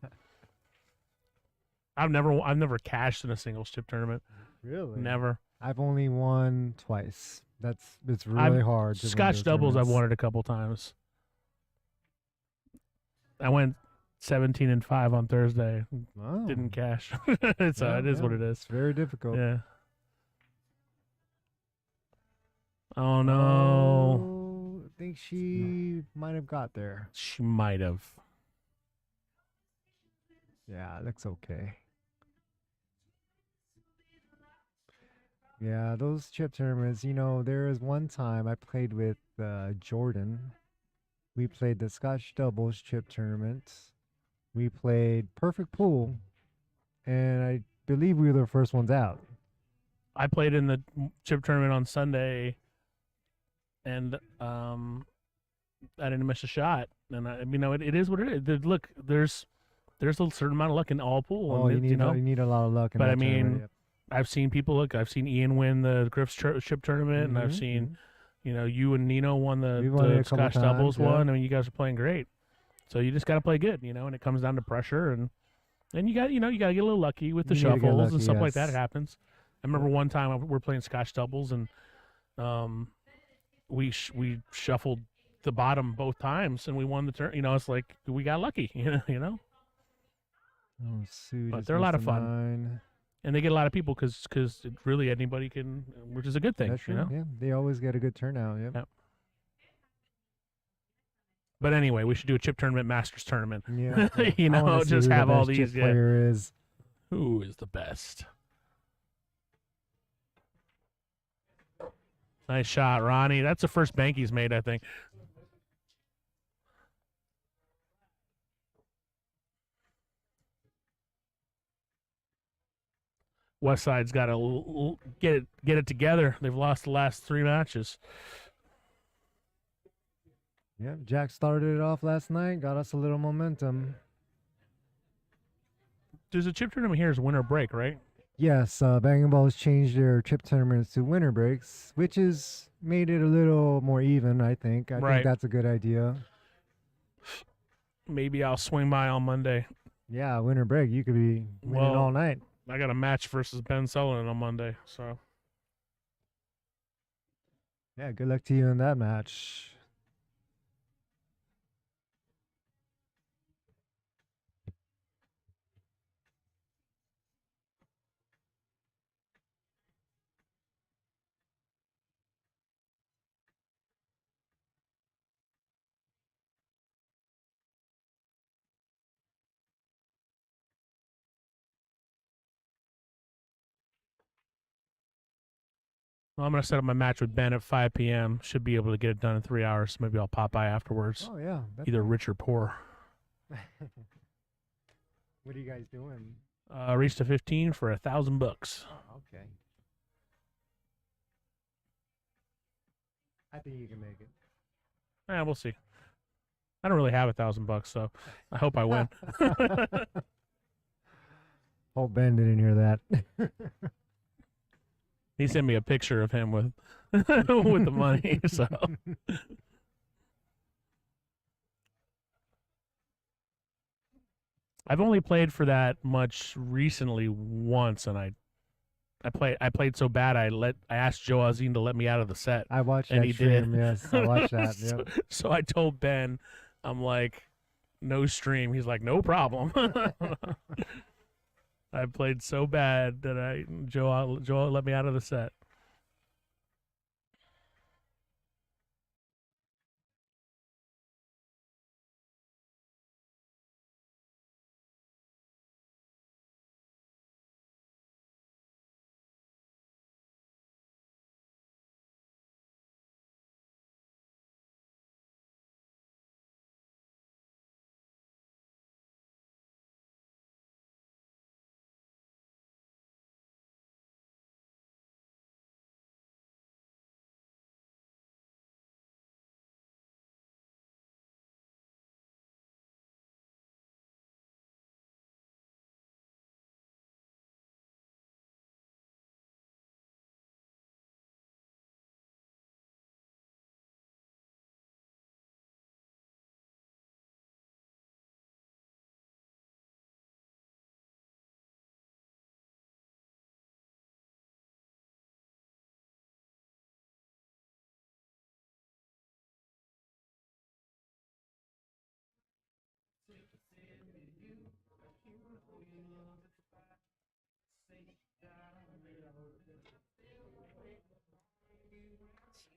I've never cashed in a singles chip tournament. Really? Never. I've only won twice. It's really hard. To win Scotch those doubles I've tournaments. won it a couple times. I went 17-5 on Thursday. Wow. Didn't cash. It is what it is. It's very difficult. Yeah. Oh no. Oh, I think she might have got there. She might have. Yeah, it looks okay. Yeah, those chip tournaments, there was one time I played with Jordan. We played the Scotch doubles chip tournament. We played perfect pool, and I believe we were the first ones out. I played in the chip tournament on Sunday, and I didn't miss a shot. And it is what it is. Look, there's a certain amount of luck in all pool. Oh, and you need a lot of luck in But that I mean, tournament. Yep. I've seen people look. I've seen Ian win the Griff's chip tournament, and I've Mhm, seen, you and Nino won We've won it the a couple Scotch doubles times, yeah. one. I mean, you guys are playing great. So you just got to play good, and it comes down to pressure, and you got you got to get a little lucky with the You need to get shuffles and lucky, stuff like that. It yes. happens. I remember one time we're playing Scotch doubles, and we shuffled the bottom both times, and we won the turn. It's like we got lucky, you know. Oh, Sue But just they're a lot missed of a fun. 9. And they get a lot of people because really anybody can, which is a good thing, That's true. Yeah, they always get a good turnout. Yep. Yeah. But anyway, we should do a chip tournament, Masters tournament. Yeah. You I wanna know, see just who the have all best chip these. Yeah. player is. Who is the best? Nice shot, Ronnie. That's the first bank he's made, I think. West Side's got to get it together. They've lost the last 3 matches. Yeah, Jack started it off last night, got us a little momentum. There's a chip tournament here is winter break, right? Yes, Bangin Ballz changed their chip tournaments to winter breaks, which has made it a little more even, I think. I Right. think that's a good idea. Maybe I'll swing by on Monday. Yeah, winter break, you could be winning Well, all night. I got a match versus Ben Sullivan on Monday, so Yeah, good luck to you in that match. well, I'm gonna set up my match with Ben at 5 p.m. Should be able to get it done in 3 hours. Maybe I'll pop by afterwards. Oh, yeah. Either rich or poor. What are you guys doing? Reached to 15 for $1,000. Oh, okay. I think you can make it. We'll see. I don't really have $1,000, so I hope I win. Hope Ben didn't hear that. He sent me a picture of him with with the money. So I've only played for that much recently once, and I played so bad I asked Joe Azin to let me out of the set. I watched And that he did. stream. Yes, I watched that. Yep. So I told Ben, I'm like, no stream. He's like, no problem. I played so bad that Joe let me out of the set.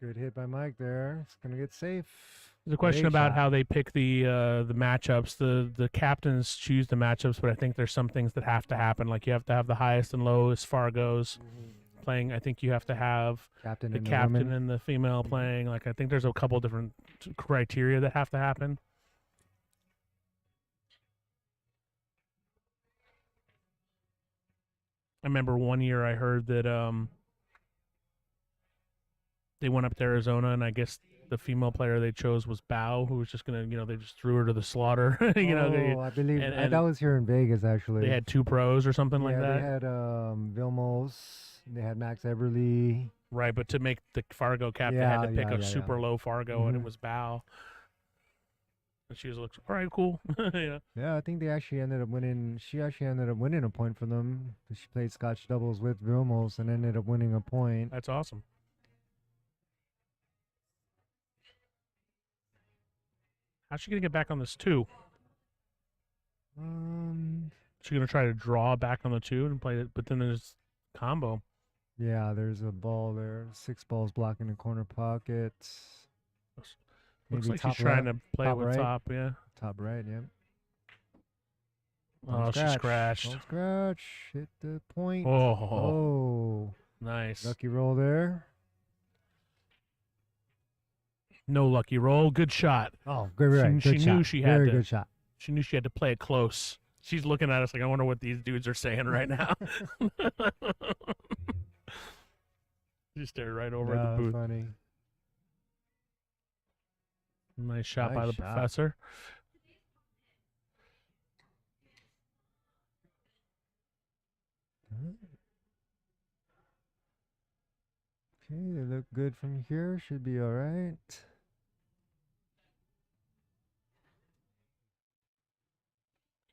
Good hit by Mike there. It's gonna get safe. There's a question Great about shot. how they pick the matchups. The captains choose the matchups, but I think there's some things that have to happen. Like you have to have the highest and lowest Fargos playing. I think you have to have Captain the and captain the women. and the female playing. Like I think there's a couple different criteria that have to happen. I remember one year I heard that they went up to Arizona, and I guess the female player they chose was Bao, who was just gonna, they just threw her to the slaughter. Oh, I believe and that was here in Vegas actually. they had 2 pros or something like yeah, that. they had Vilmos. They had Max Everly. Right, but to make the Fargo cap, they had to pick a super low Fargo, and it was Bao. And she was like, all right, cool. Yeah. Yeah, I think they actually ended up winning. She actually ended up winning a point for them. She played Scotch doubles with Vilmos and ended up winning a point. That's awesome. How's she gonna get back on this 2? She gonna try to draw back on the 2 and play it, but then there's combo. Yeah, there's a ball there. 6 balls blocking the corner pocket. Looks Maybe like top she's trying right- to play top with right. top, yeah. Top right, yep. Oh, she scratched. Don't scratch. Hit the point. Oh, Oh, nice. lucky roll there. No lucky roll. Good shot. Oh, good right. She Good knew shot. she had Very to- good shot. She knew she had to play it close. She's looking at us like, I wonder what these dudes are saying right now. She stared right over at Yeah, the booth. funny. Nice shot by Nice the shot. professor. Okay, they look good from here. Should be all right.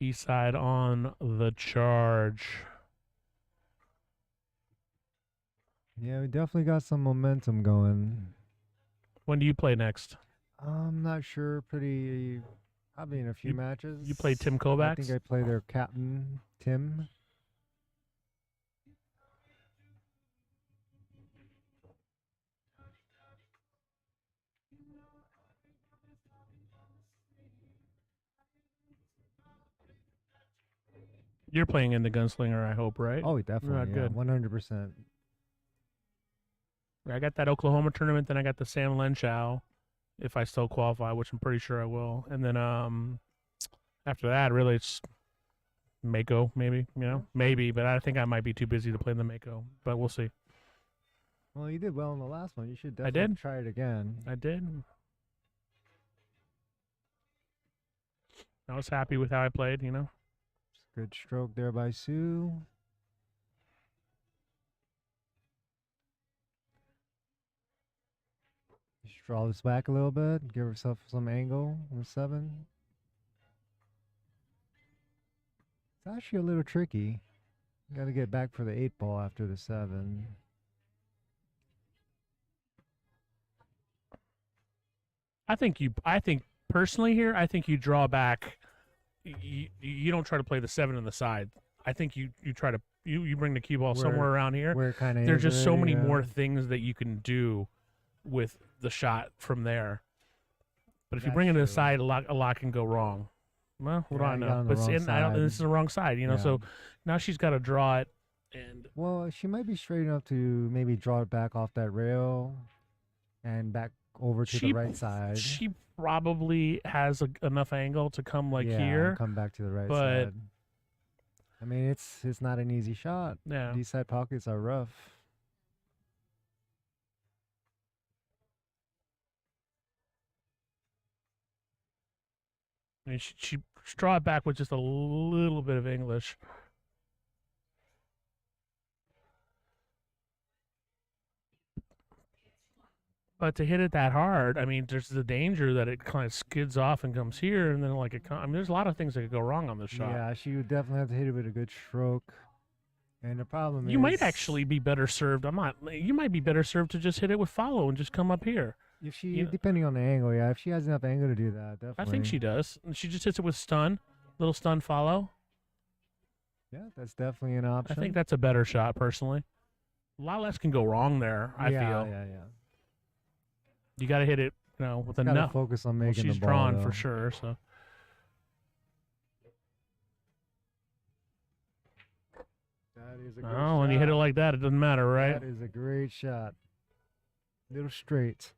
East side on the charge. Yeah, we definitely got some momentum going. When do you play next? I'm not sure. Probably in a few matches. You play Tim I Kovacs? think I play their captain, Tim. You're playing in the gunslinger, I hope, right? Oh, definitely. Yeah, good. 100%. I got that Oklahoma tournament, then I got the Sam Lenschow, if I still qualify, which I'm pretty sure I will. And then after that, really, it's Mako, maybe, maybe, but I think I might be too busy to play in the Mako, but we'll see. Well, you did well in the last one. You should I definitely did? try it again. I did. I was happy with how I played, Good stroke there by Sue. Just draw this back a little bit. Give herself some angle on the 7. It's actually a little tricky. Got to get back for the 8 ball after the 7. I think personally here, I think you draw back. You don't try to play the 7 on the side. I think you try to you bring the cue ball somewhere around here. Where it kind of There's just so many more things that you can do with the shot from there. But if you That's bring it to the true. side, a lot can go wrong. Well, what do Yeah, I you got know? on the But wrong this is side. the wrong side, Yeah. So now she's got to draw it, and Well, she might be straight enough to maybe draw it back off that rail and back over to the right side. she probably has enough angle to come Yeah, here. come back to the right but- side. I mean, it's not an easy shot. Yeah. These side pockets are rough. I mean, she draw it back with just a little bit of English. But to hit it that hard, I mean, there's the danger that it kind of skids off and comes here, and then I mean, there's a lot of things that could go wrong on this shot. Yeah, she would definitely have to hit it with a good stroke. And the problem is, You might actually be better served. You might be better served to just hit it with follow and just come up here. if she, you know- depending on the angle, yeah, if she has enough angle to do that, definitely. I think she does. And she just hits it with stun, little stun follow. Yeah, that's definitely an option. I think that's a better shot, personally. A lot less can go wrong there, I yeah, feel. Yeah, yeah. You got to hit it, with Gotta enough. focus on Well, making she's the ball. drawn though. for sure. So That is a great oh, when you hit it shot. like that, it doesn't matter, right? That is a great shot. Little straight.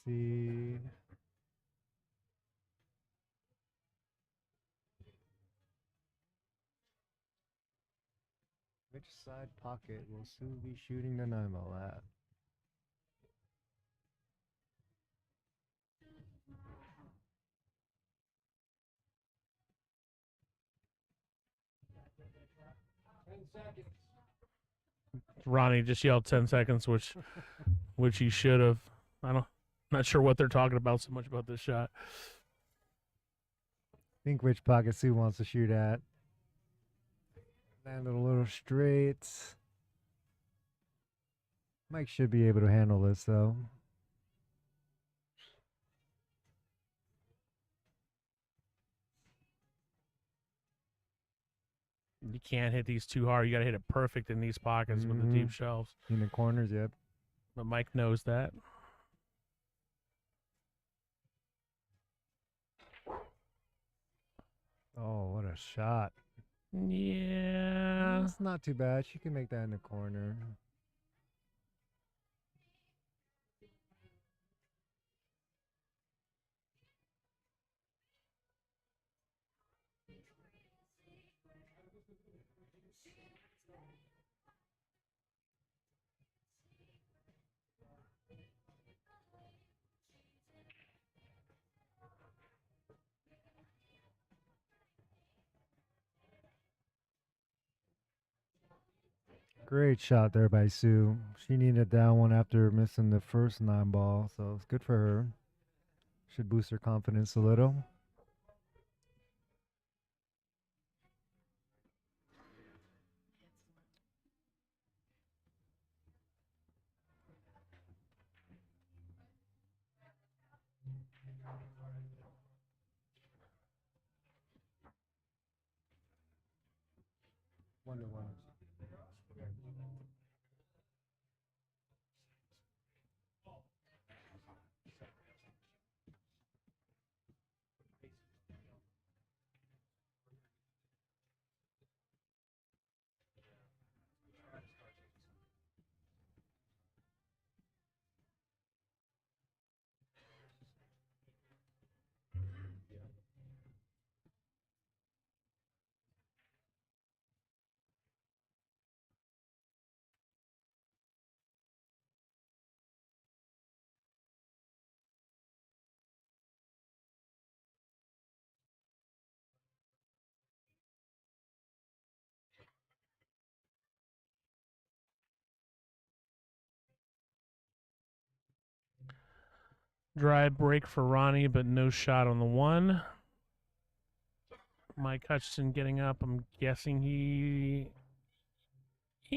See. Which side pocket will Sue be shooting the 9-ball at? Ronnie just yelled 10 seconds, which he should have. Not sure what they're talking about so much about this shot. Think which pocket Sue wants to shoot at. Land it a little straight. Mike should be able to handle this though. You can't hit these too hard. You got to hit it perfect in these pockets with the Mhm. deep shelves. In the corners, yep. But Mike knows that. Oh, what a shot. Yeah. That's not too bad. She can make that in the corner. Great shot there by Sue. She needed that one after missing the first 9-ball, so it's good for her. Should boost her confidence a little. One to one. Dry break for Ronnie, but no shot on the one. Mike Hutchinson getting up. I'm guessing he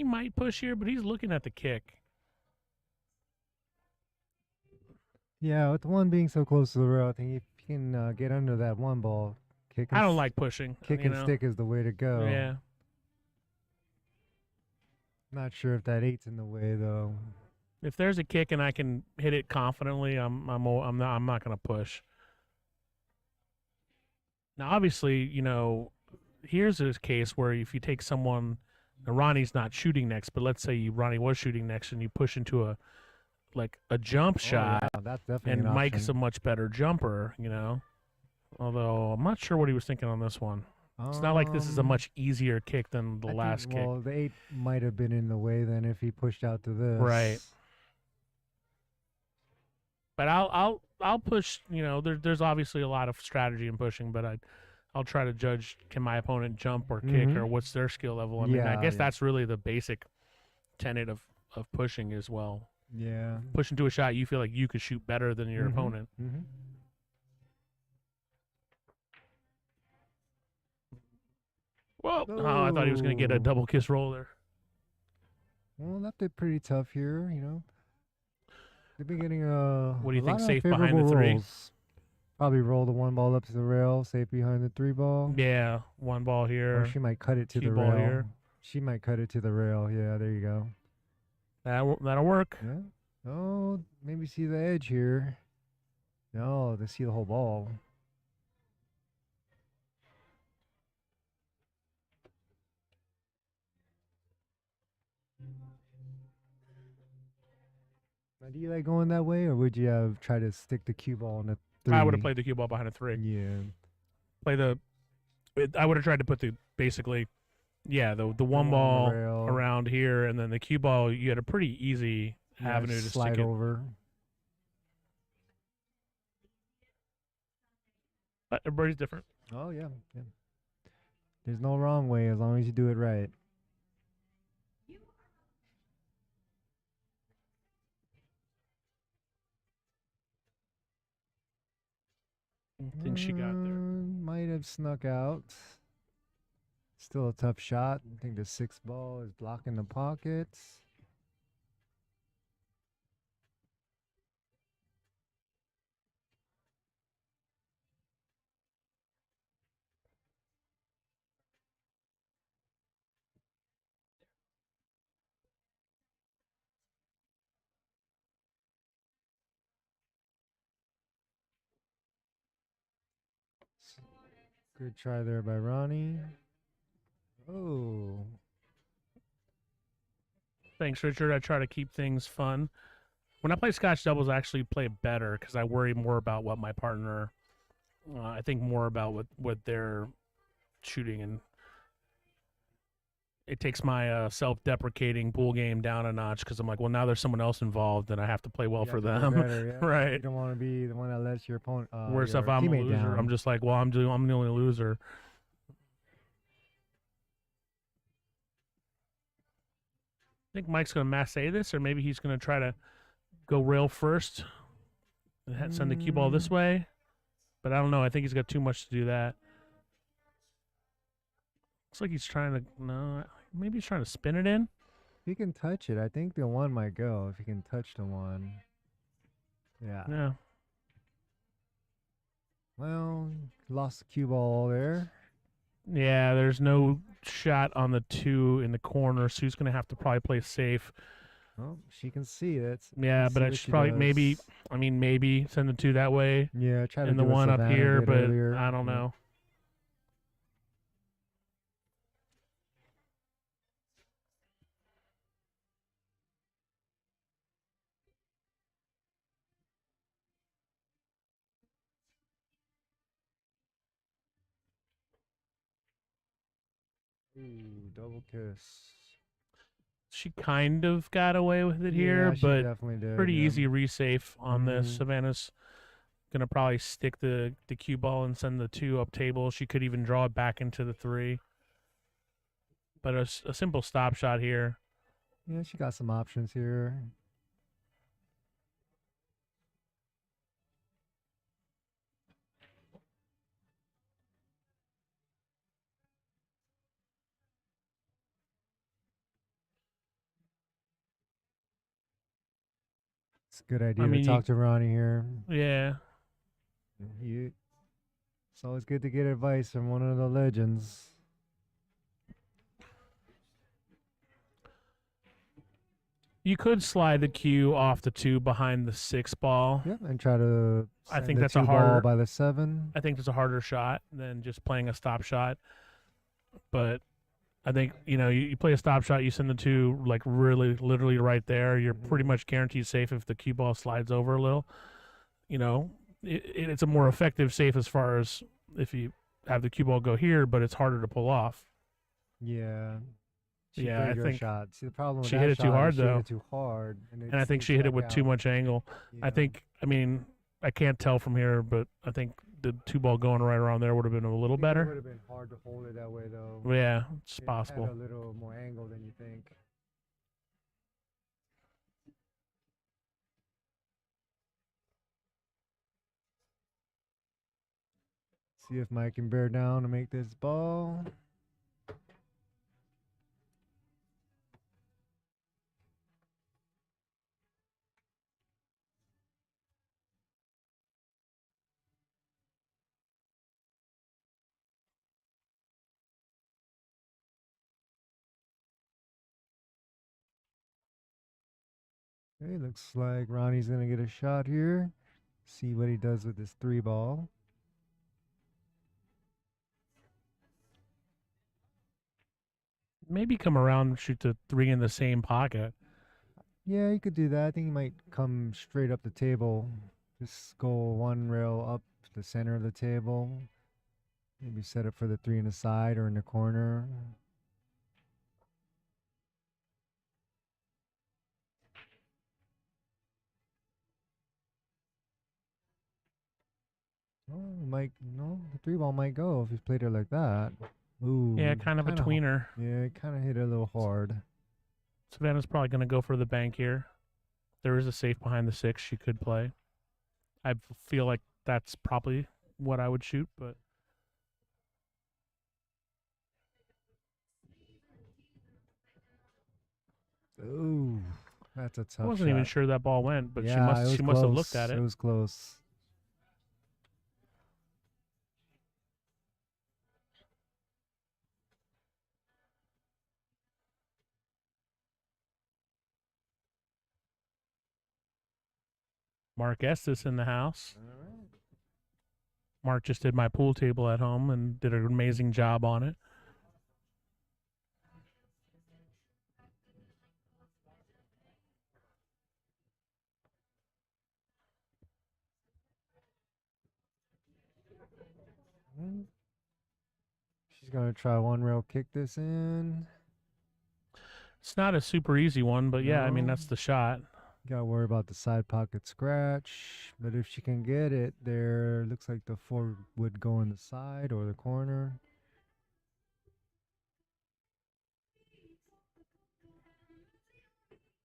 might push here, but he's looking at the kick. Yeah, with the one being so close to the rail, I think if you can get under that 1-ball, kick and I don't like pushing. kick and stick is the way to go. Yeah. Not sure if that 8's in the way though. If there's a kick and I can hit it confidently, I'm not going to push. Now, obviously, here's a case where if you take someone, now Ronnie's not shooting next, but let's say Ronnie was shooting next, and you push into a jump shot, Oh, yeah, that's definitely and an Mike's a option. much better jumper, Although I'm not sure what he was thinking on this one. It's not like this is a much easier kick than the I last think, kick. well, the 8 might have been in the way then if he pushed out to this. Right. But I'll push. There's obviously a lot of strategy in pushing, but I'll try to judge, can my opponent jump or kick, Mhm. or what's their skill level. I mean, I Yeah, guess yeah. that's really the basic tenet of pushing as well. Yeah. Push into a shot you feel like you could shoot better than your Mhm, opponent. mhm. Well, oh, I thought he was going to get a Oh. double kiss roll there. Well, left it pretty tough here, They've been getting What do you a think, lot of safe behind the unfavorable 3? rolls. Probably roll the 1 ball up to the rail, safe behind the 3 ball. Yeah, 1 ball Or here. she might cut it to the cue ball rail. here. She might cut it to the rail. Yeah, there you go. That'll work. Yeah. Oh, maybe see the edge here. No, to see the whole ball. Now, do you like going that way, or would you have tried to stick the cue ball in the 3? I would have played the cue ball behind a 3. Yeah. I would have tried to put the basically, yeah, the 1 one on the ball rail. around here, and then the cue ball. You had a pretty easy Yeah, avenue to slide stick it. over. But everybody's different. Oh yeah, yeah. There's no wrong way as long as you do it right. I think she got there. Might have snuck out. Still a tough shot. I think the 6 ball is blocking the pockets. Good try there by Ronnie. Oh, Thanks, Richard. I try to keep things fun. When I play Scotch doubles, I actually play better because I worry more about what my partner. I think more about what they're shooting, and it takes my self-deprecating pool game down a notch because I'm like, well, now there's someone else involved, and I have to play well you for have to play them. better, yeah. You Right. don't want to be the one that lets your opponent. Whereas your if I'm a teammate loser, down. I'm just like, well, I'm the only loser. I think Mike's going to mass say this, or maybe he's going to try to go rail first and send the cue ball this way. But I don't know. I think he's got too much to do that. Looks like he's trying to. No, maybe he's trying to spin it in. If he can touch it, I think the 1 might go. If he can touch the 1. Yeah. Yeah. Well, lost the cue ball there. Yeah, there's no shot on the 2 in the corner, so he's going to have to probably play safe. Oh, she can see it. Yeah, Let's but see I what should she probably does. maybe send the 2 that way Yeah, try to and the do what 1 up Savannah here, did but earlier. I don't Yeah. know. Ooh, double kiss. She kind of got away with it Yeah, here, she but definitely did. pretty yeah. easy resafe on this. Mhm. Savannah's gonna probably stick the cue ball and send the 2 up table. She could even draw it back into the 3. But a simple stop shot here. Yeah, she got some options here. It's a good idea to mean, talk to Ronnie here. Yeah. It's always good to get advice from one of the legends. You could slide the cue off the 2 behind the 6 ball. Yeah, and try to. I send think the that's a 2 ball harder- by the 7. I think it's a harder shot than just playing a stop shot. But I think, you play a stop shot, you send the 2 like really literally right there. You're pretty much guaranteed safe if the cue ball slides over a little. It's a more effective safe as far as if you have the cue ball go here, but it's harder to pull off. Yeah. She Yeah, I played her think shot. See, the problem with she that hit it too shot is hard, she hit though. it too hard, And I think she hit it with too much angle. I can't tell from here, but I think the 2 ball going right around there would have been a little It would better. have been hard to hold it that way, though. Yeah, it's It possible. had a little more angle than you think. See if Mike can bear down to make this ball. Okay, looks like Ronnie's gonna get a shot here. See what he does with this 3-ball. Maybe come around and shoot the 3 in the same pocket. Yeah, he could do that. I think he might come straight up the table. Just go one rail up the center of the table. Maybe set it for the 3 in the side or in the corner. Oh, the 3-ball might go if he's played it like that. Ooh, Yeah, kind of a tweener. Yeah, kind of hit it a little hard. Savannah's probably going to go for the bank here. There is a safe behind the 6 she could play. I feel like that's probably what I would shoot, but Ooh, that's a tough I wasn't even shot. sure that ball went, but Yeah, it was she must have looked close. at it. It was close. Mark Estes in the house. All right. Mark just did my pool table at home and did an amazing job on it. She's gonna try one rail kick this in. It's not a super easy one, but yeah, I mean, No. that's the shot. Gotta worry about the side pocket scratch. But if she can get it there, looks like the 4 would go in the side or the corner.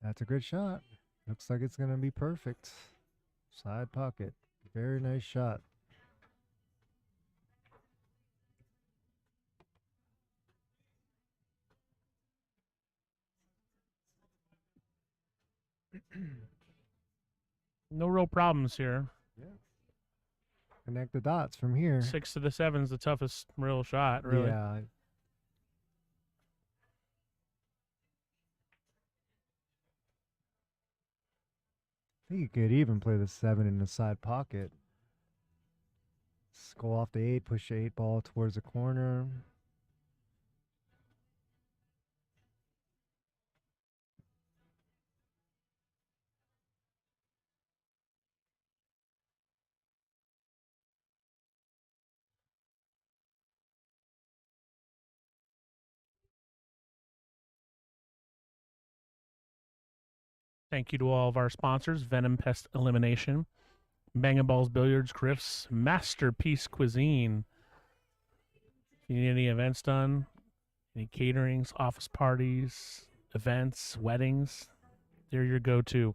That's a good shot. Looks like it's gonna be perfect. Side pocket. Very nice shot. No real problems here. Connect the dots from here. 6 to the 7's the toughest real shot, really. Yeah. I think you could even play the 7 in the side pocket. Go off the 8, push the 8-ball towards the corner. Thank you to all of our sponsors: Venom Pest Elimination, Bangin' Ballz Billiards, Griff's Masterpiece Cuisine. If you need any events done, any caterings, office parties, events, weddings, they're your go-to.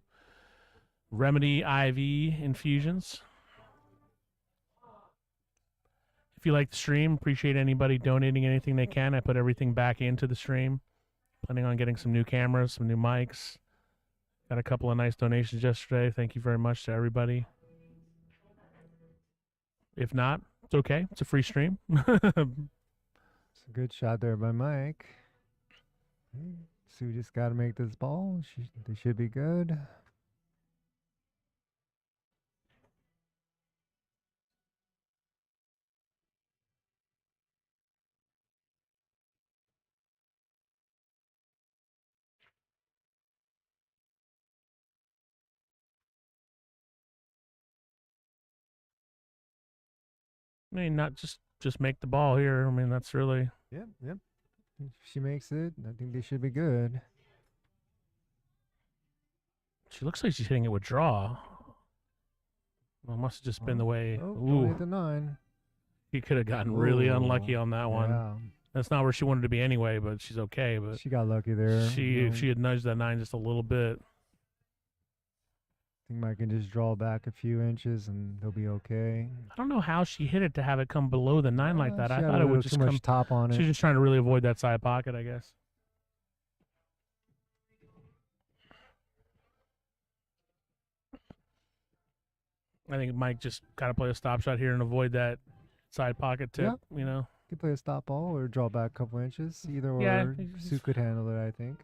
Remedy IV infusions. If you like the stream, appreciate anybody donating anything they can. I put everything back into the stream. Planning on getting some new cameras, some new mics. Got a couple of nice donations yesterday. Thank you very much to everybody. If not, it's okay. It's a free stream. It's a good shot there by Mike. Sue just got to make this ball. They should be good. I mean, not just make the ball here. I mean, that's really. Yep. If she makes it, I think they should be good. She looks like she's hitting it with draw. Well, it must have just been the way. Oh, don't hit Ooh, the 9. he could have gotten really unlucky on that one. Yeah. That's not where she wanted to be anyway, but she's okay. But She got lucky there. if she had nudged that 9 just a little bit. I think Mike can just draw back a few inches and they'll be okay. I don't know how she hit it to have it come below the 9 like that. She I had a thought it would little just too come. much top on She's it. just trying to really avoid that side pocket, I guess. I think Mike just kind of play a stop shot here and avoid that side pocket tip. Yeah. You know. Could play a stop ball or draw back a couple inches. Either Yeah, or. Sue could handle it, I think.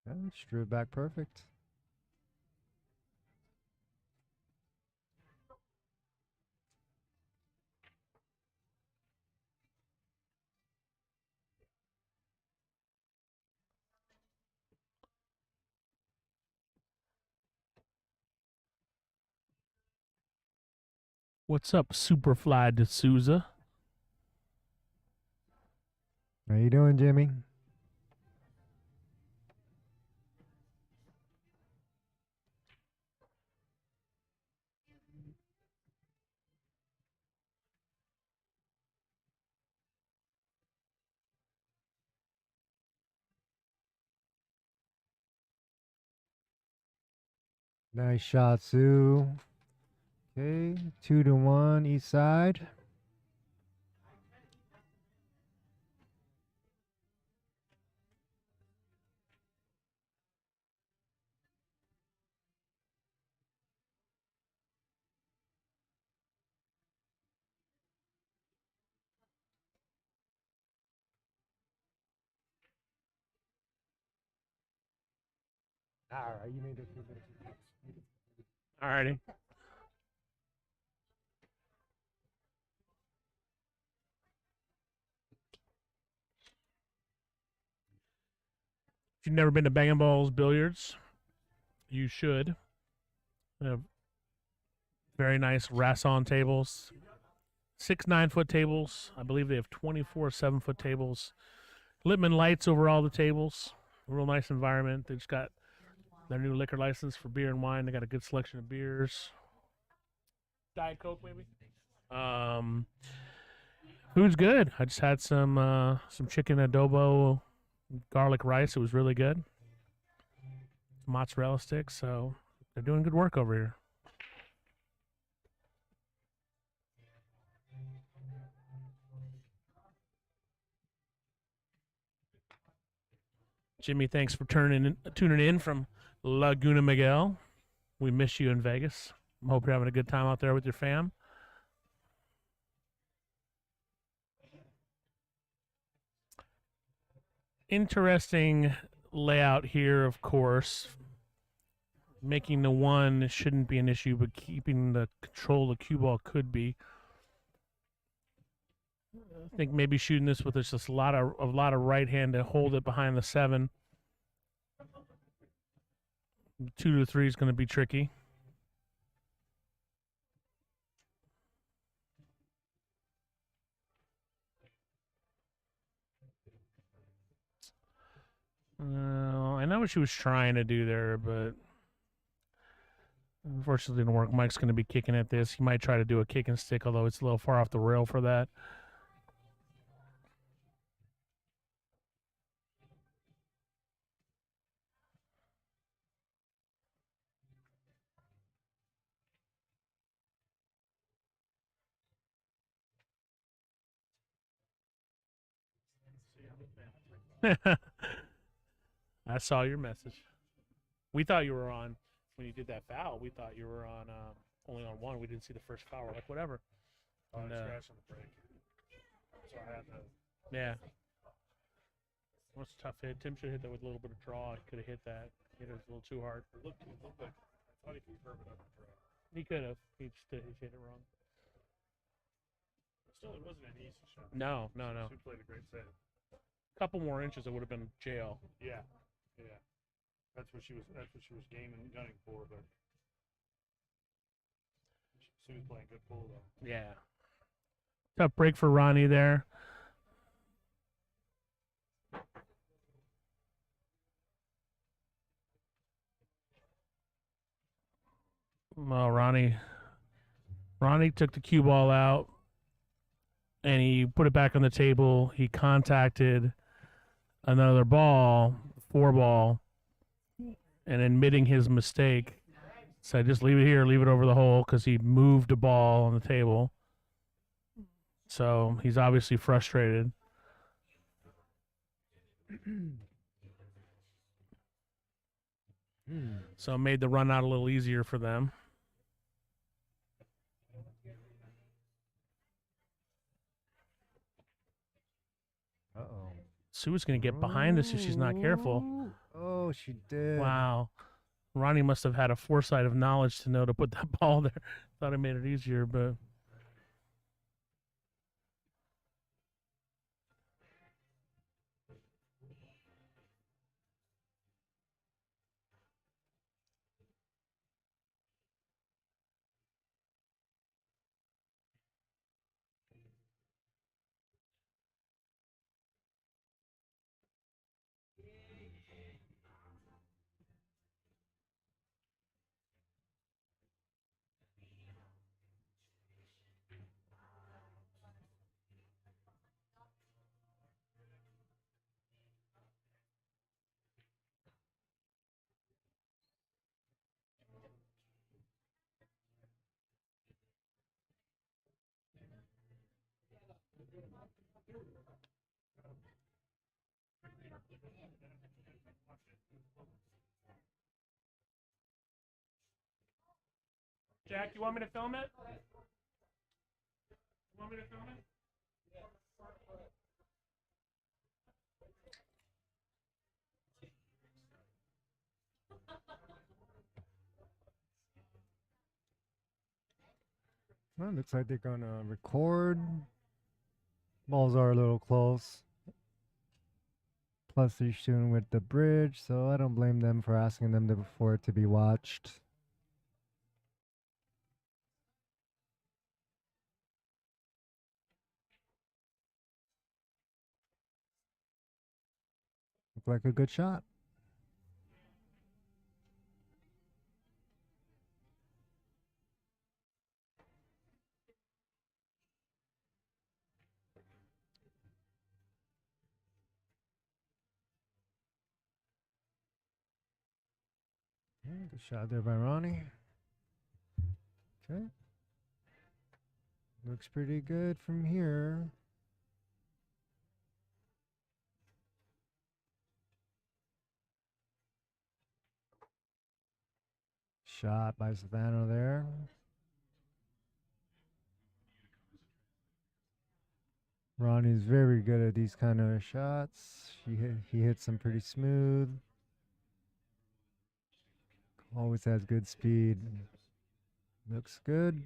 Yeah, she drew it back perfect. What's up, Superfly D'Souza? How you doing, Jimmy? Nice shot, Sue. Okay, 2-1 each side. All right, you made it. Alrighty. If you've never been to Bangin' Ballz Billiards, you should. They have very nice Rasson tables. 6 9-foot tables. I believe they have 24 7-foot tables. Littman lights over all the tables. Real nice environment. They just got their new liquor license for beer and wine. They got a good selection of beers. Diet Coke, maybe. Food's good. I just had some chicken adobo, garlic rice. It was really good. Mozzarella sticks. So they're doing good work over here. Jimmy, thanks for tuning in from Laguna Miguel. We miss you in Vegas. I hope you're having a good time out there with your fam. Interesting layout here, of course. Making the one shouldn't be an issue, but keeping the control of the cue ball could be. I think maybe shooting this with just a lot of right hand to hold it behind the 7. 2 to 3 is going to be tricky. I know what she was trying to do there, but unfortunately didn't work. Mike's going to be kicking at this. He might try to do a kick and stick, although it's a little far off the rail for that. I saw your message. We thought you were on when you did that foul. We thought you were on only on one. We didn't see the first foul. We're like, whatever. And, Scratch on the break. So I had to. yeah. That's a tough hit. Tim should hit that with a little bit of draw. He could have hit that. Hit it a little too hard. It looked like I thought he could curve it up and draw. He could have. He just he hit it wrong. But still, it wasn't an easy shot. No. He played a great save. Couple more inches, it would have been jail. Yeah. That's what she was gaming and gunning for, but she was playing good pool though. Yeah. Tough break for Ronnie there. Well, Ronnie took the cue ball out and he put it back on the table. He contacted another ball, 4 ball, and admitting his mistake, said just leave it here, leave it over the hole, because he moved a ball on the table. So he's obviously frustrated. So it made the run out a little easier for them. Uh-oh. Sue's going to get behind this if she's not careful. Oh, Oh, she did. Wow. Ronnie must have had a foresight of knowledge to know to put that ball there. Thought it made it easier, but Jack, you want me to film it? You want me to film it? Well, looks like they're gonna record. Balls are a little close. Plus, they're shooting with the bridge, so I don't blame them for asking them for it to be watched. Looked like a good shot. Good shot there by Ronnie. Okay. Looks pretty good from here. Shot by Savannah there. Ronnie's very good at these kind of shots. He hits them pretty smooth. Always has good speed. Looks good.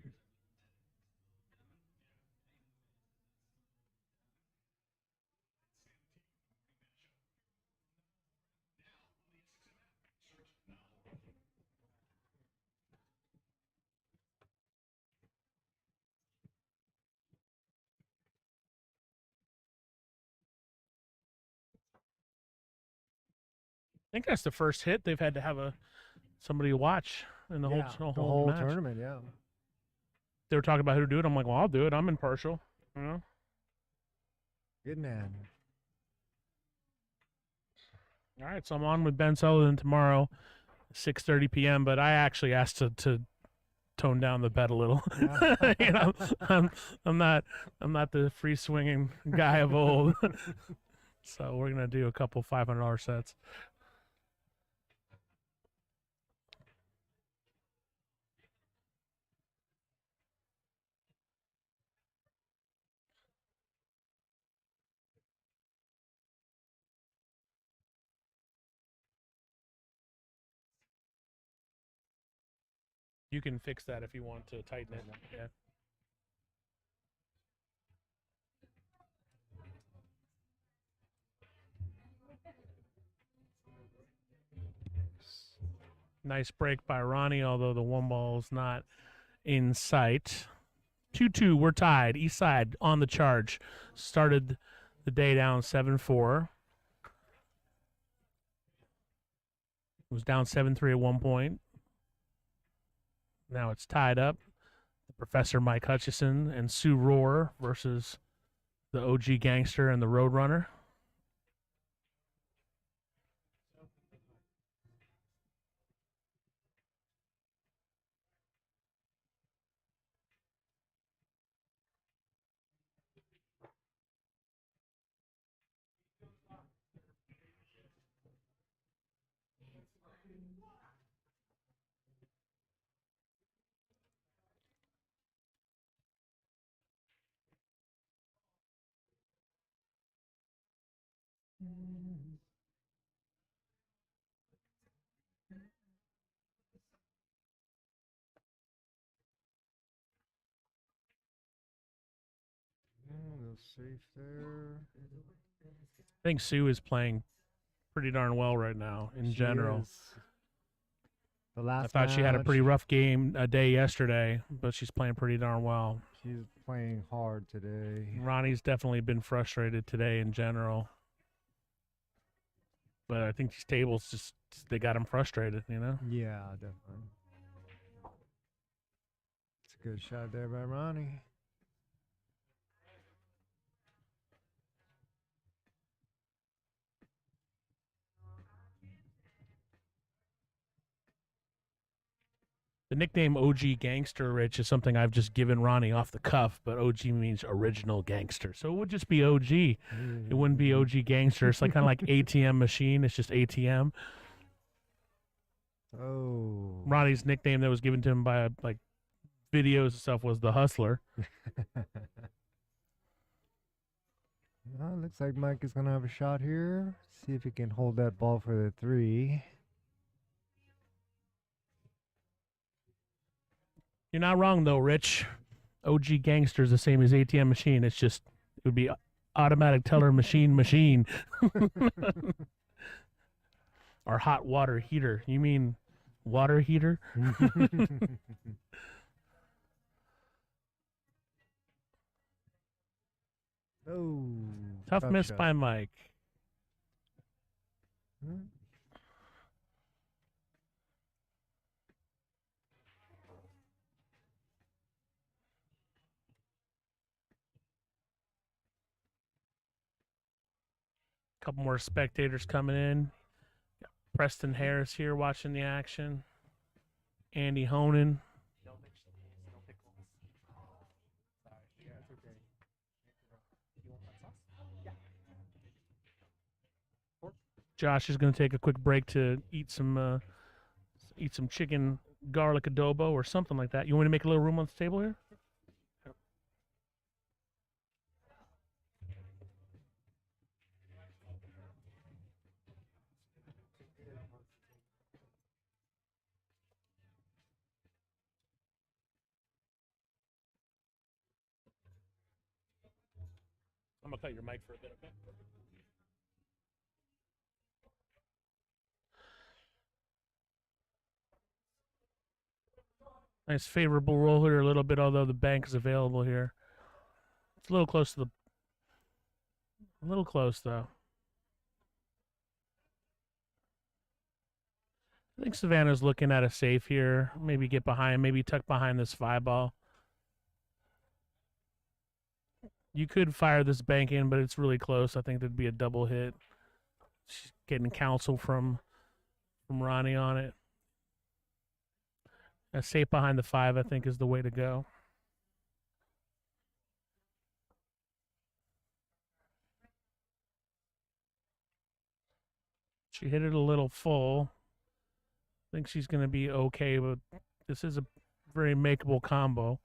I think that's the first hit they've had to have somebody watch in the Yeah, whole the whole whole match. tournament, yeah. They were talking about who to do it. I'm like, well, I'll do it. I'm impartial. You know. Good man. All right, so I'm on with Ben Sullivan tomorrow, 6:30 p.m. But I actually asked to tone down the bet a little. Yeah. You know, I'm not the free swinging guy of old. So we're gonna do a couple $500 sets. You can fix that if you want to tighten it. Yeah. Nice break by Ronnie, although the one ball's not in sight. 2-2, we're tied. East side on the charge. Started the day down 7-4. Was down 7-3 at one point. Now it's tied up. Professor Mike Hutchison and Sue Rohr versus the OG Gangster and the Roadrunner. little safe there. I think Sue is playing pretty darn well right now in She general. is. The last I thought she had a pretty match, rough day yesterday, but she's playing pretty darn well. She's playing hard today. Ronnie's definitely been frustrated today in general. But I think these tables just, they got him frustrated, you know? Yeah, definitely. It's a good shot there by Ronnie. The nickname OG Gangster, Rich, is something I've just given Ronnie off the cuff, but OG means original gangster. So it would just be OG. It wouldn't be OG Gangster. It's like kind of like ATM machine. It's just ATM. Oh. Ronnie's nickname that was given to him by like videos and stuff was the Hustler. Well, looks like Mike is going to have a shot here. See if he can hold that ball for the 3. You're not wrong though, Rich. OG Gangster is the same as ATM machine. It's just it would be automatic teller machine. Or hot water heater. You mean water heater? Oh. Tough miss shot. by Mike. Hmm. Couple more spectators coming in. Got Preston Harris here watching the action. Andy Honan. Josh is going to take a quick break to eat some chicken garlic adobo or something like that. You want me to make a little room on the table here? I'm going to cut your mic for a bit, okay? Nice favorable roll here a little bit, although the bank is available here. It's a little close to the... A little close, though. I think Savannah's looking at a safe here. Maybe get behind, maybe tuck behind this 5-ball. You could fire this bank in, but it's really close. I think there'd be a double hit. She's getting counsel from Ronnie on it. A safe behind the 5, I think, is the way to go. She hit it a little full. I think she's going to be okay, but this is a very makeable combo.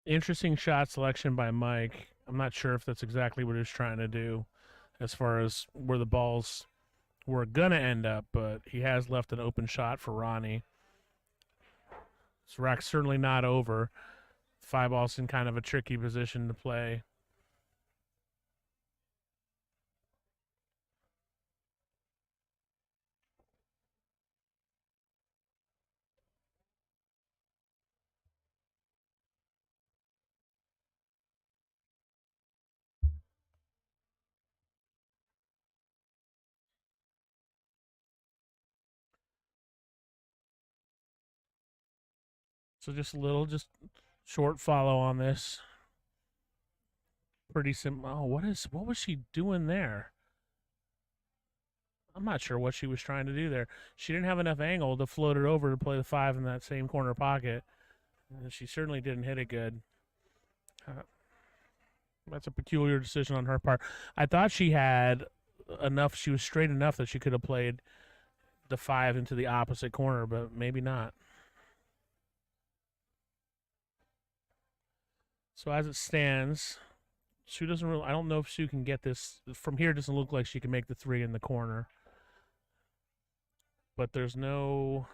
Interesting shot selection by Mike. I'm not sure if that's exactly what he's trying to do as far as where the balls were going to end up, but he has left an open shot for Ronnie. This rack's certainly not over. 5-ball's in kind of a tricky position to play. So just a little, just short follow on this. Pretty simple. Oh, what was she doing there? I'm not sure what she was trying to do there. She didn't have enough angle to float it over to play the 5 in that same corner pocket. And she certainly didn't hit it good. That's a peculiar decision on her part. I thought she had enough. She was straight enough that she could have played the 5 into the opposite corner, but maybe not. So as it stands, Sue doesn't really. I don't know if Sue can get this from here. It doesn't look like she can make the 3 in the corner, but there's no.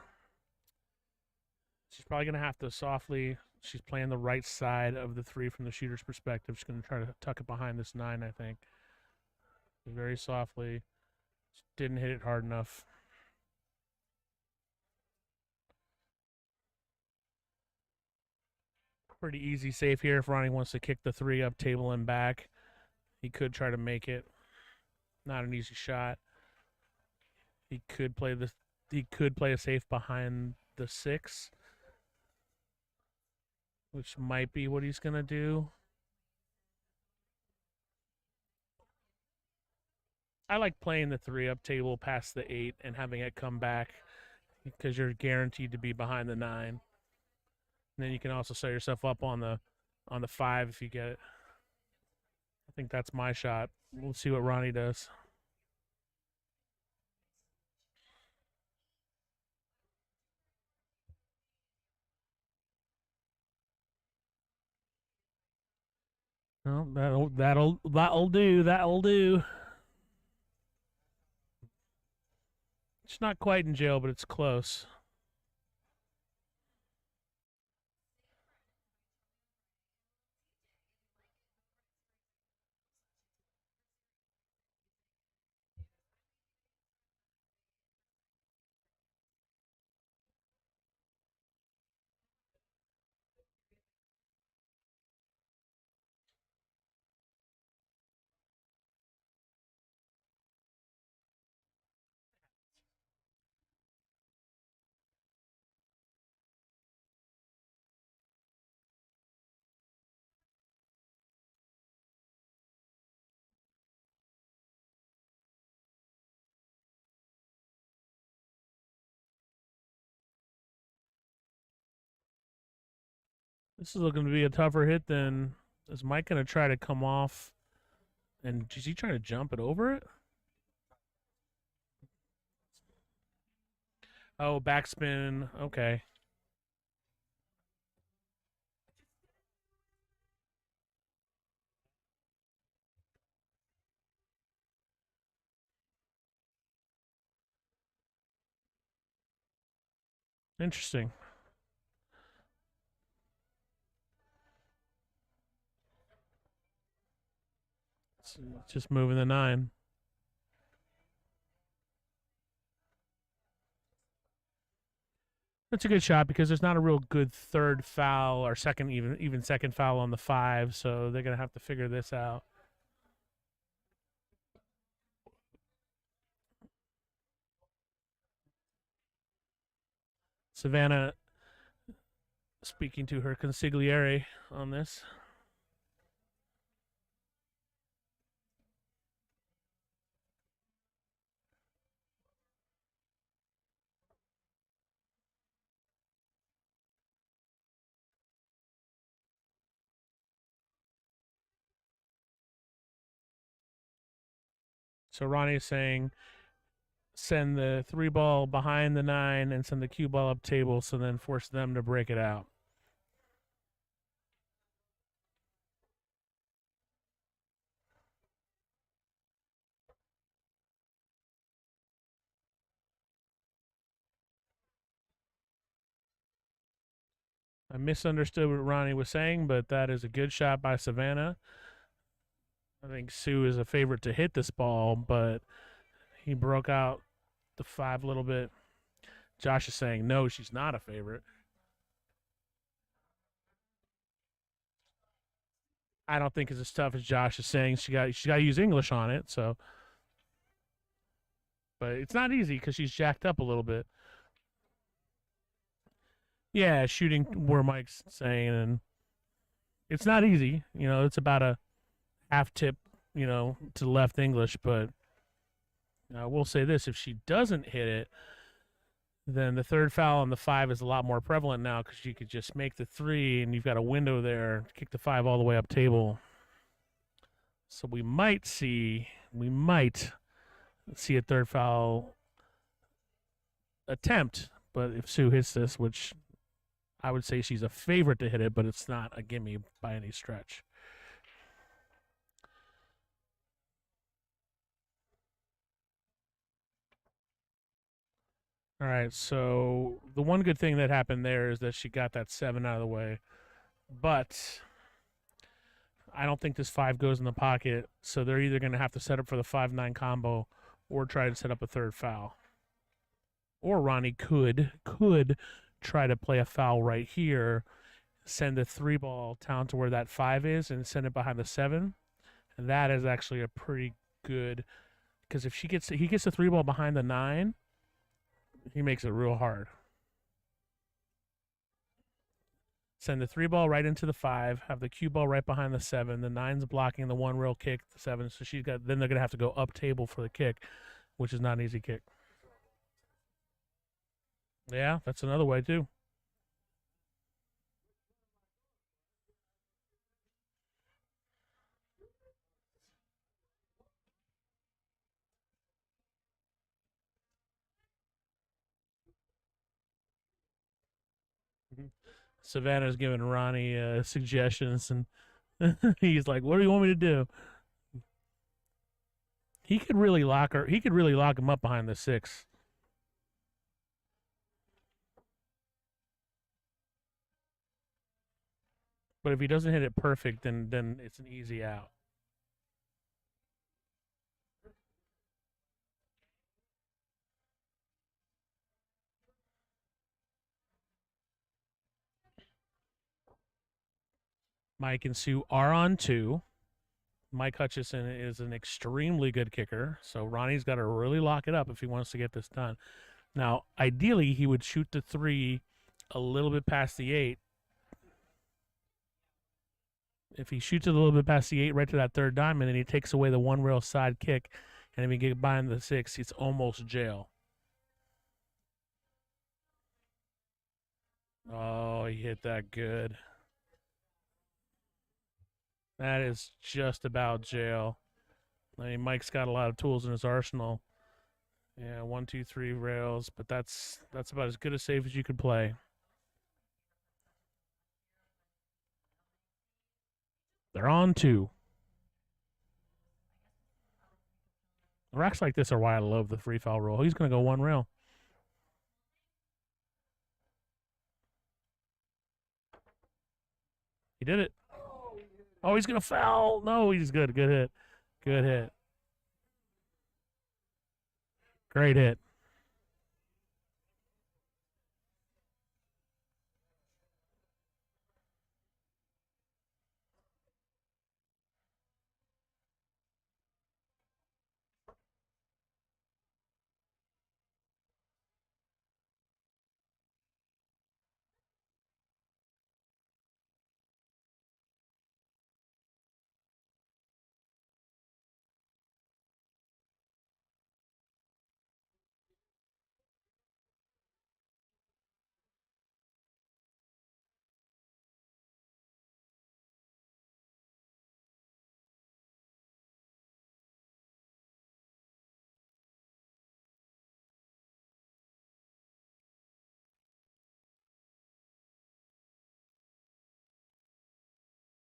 She's probably gonna have to softly. She's playing the right side of the 3 from the shooter's perspective. She's gonna try to tuck it behind this 9. I think very softly. Didn't hit it hard enough. Pretty easy save here if Ronnie wants to kick the 3 up table and back. He could try to make it. Not an easy shot. He could play a safe behind the 6, which might be what he's gonna do. I like playing the 3 up table past the 8 and having it come back because you're guaranteed to be behind the 9. And then you can also set yourself up on the 5 if you get it. I think that's my shot. We'll see what Ronnie does. Well, that'll do. It's not quite in jail, but it's close. This is looking to be a tougher hit than. Is Mike going to try to come off? And is he trying to jump it over it? Oh, backspin. Okay. Interesting. It's just moving the 9. That's a good shot because there's not a real good third foul or second, even second foul on the 5, so they're gonna have to figure this out. Savannah speaking to her consigliere on this. So Ronnie's saying send the 3 ball behind the 9 and send the cue ball up table, so then force them to break it out. I misunderstood what Ronnie was saying, but that is a good shot by Savannah. I think Sue is a favorite to hit this ball, but he broke out the 5 a little bit. Josh is saying no, she's not a favorite. I don't think it's as tough as Josh is saying. She got to use English on it, so. But it's not easy because she's jacked up a little bit. Yeah, shooting where Mike's saying, and it's not easy. It's about a half tip, to left English, but Now, I will say this: if she doesn't hit it, then the third foul on the 5 is a lot more prevalent now because you could just make the 3, and you've got a window there to kick the 5 all the way up table. So we might see a third foul attempt, but if Sue hits this, which I would say she's a favorite to hit it, but it's not a gimme by any stretch. All right, so the one good thing that happened there is that she got that 7 out of the way, but I don't think this 5 goes in the pocket, so they're either going to have to set up for the 5-9 combo or try to set up a third foul. Or Ronnie could try to play a foul right here, send the 3-ball down to where that 5 is, and send it behind the 7. And that is actually a pretty good, because if he gets the 3-ball behind the 9, he makes it real hard. Send the 3-ball right into the 5, have the cue ball right behind the 7. The 9's blocking the 1 rail kick, the 7. So then they're gonna have to go up table for the kick, which is not an easy kick. Yeah, that's another way too. Savannah's giving Ronnie suggestions, and he's like, "What do you want me to do?" He could really lock her. He could really lock him up behind the 6. But if he doesn't hit it perfect, then it's an easy out. Mike and Sue are on 2. Mike Hutchison is an extremely good kicker, so Ronnie's got to really lock it up if he wants to get this done. Now, ideally, he would shoot the 3 a little bit past the 8. If he shoots it a little bit past the 8 right to that 3rd diamond, and he takes away the 1 rail side kick, and if he get behind the 6, it's almost jail. Oh, he hit that good. That is just about jail. I mean, Mike's got a lot of tools in his arsenal. Yeah, 1, 2, 3 rails, but that's about as good a save as you could play. They're on 2. Racks like this are why I love the free foul rule. He's going to go 1 rail. He did it. Oh, he's going to foul. No, he's good. Good hit. Good hit. Great hit.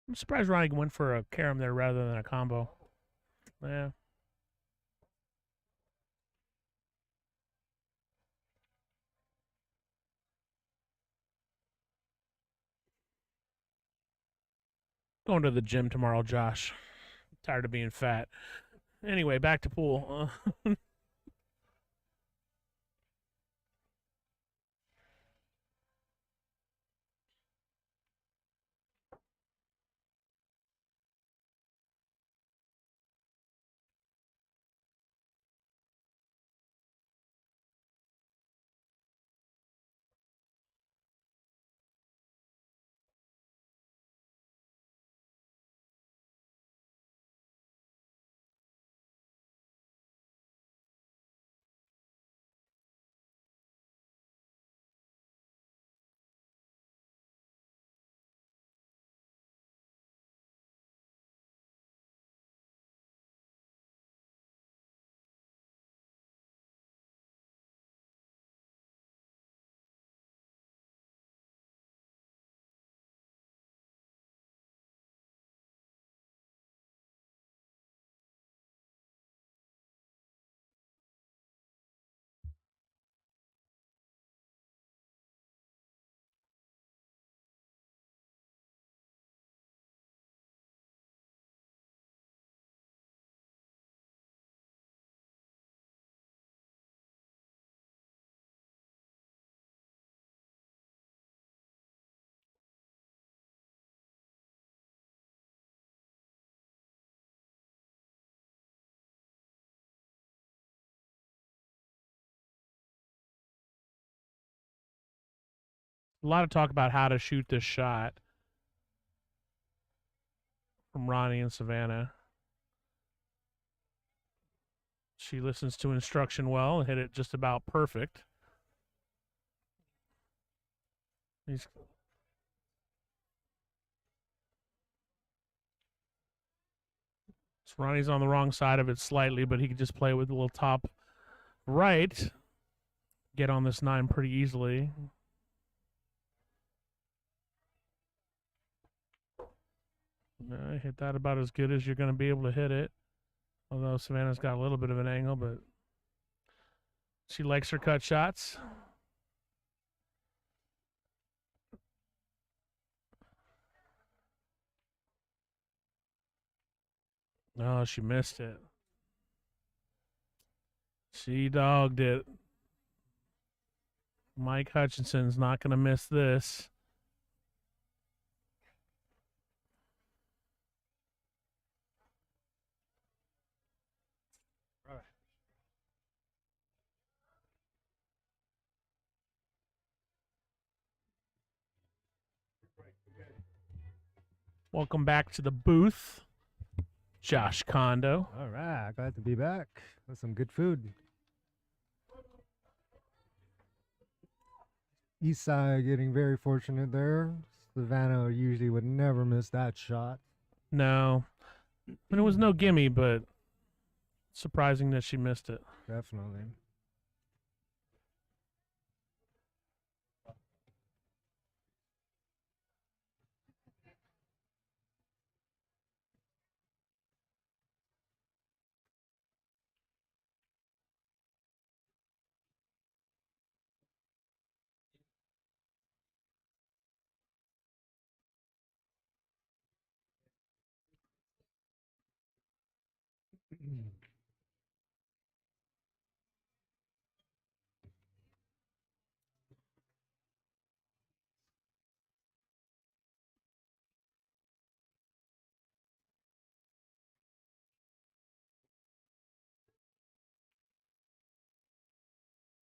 I'm surprised Ronnie went for a carom there rather than a combo. Yeah. Going to the gym tomorrow, Josh. Tired of being fat. Anyway, back to pool. A lot of talk about how to shoot this shot from Ronnie and Savannah. She listens to instruction well and hit it just about perfect. He's so Ronnie's on the wrong side of it slightly, but he could just play with a little top right. Get on this 9 pretty easily. Hit that about as good as you're going to be able to hit it. Although Savannah's got a little bit of an angle, but she likes her cut shots. Oh, she missed it. She dogged it. Mike Hutchinson's not going to miss this. Welcome back to the booth, Josh Kondo. All right, glad to be back with some good food. East side getting very fortunate there. Savannah usually would never miss that shot. No. I mean, it was no gimme, but surprising that she missed it. Definitely.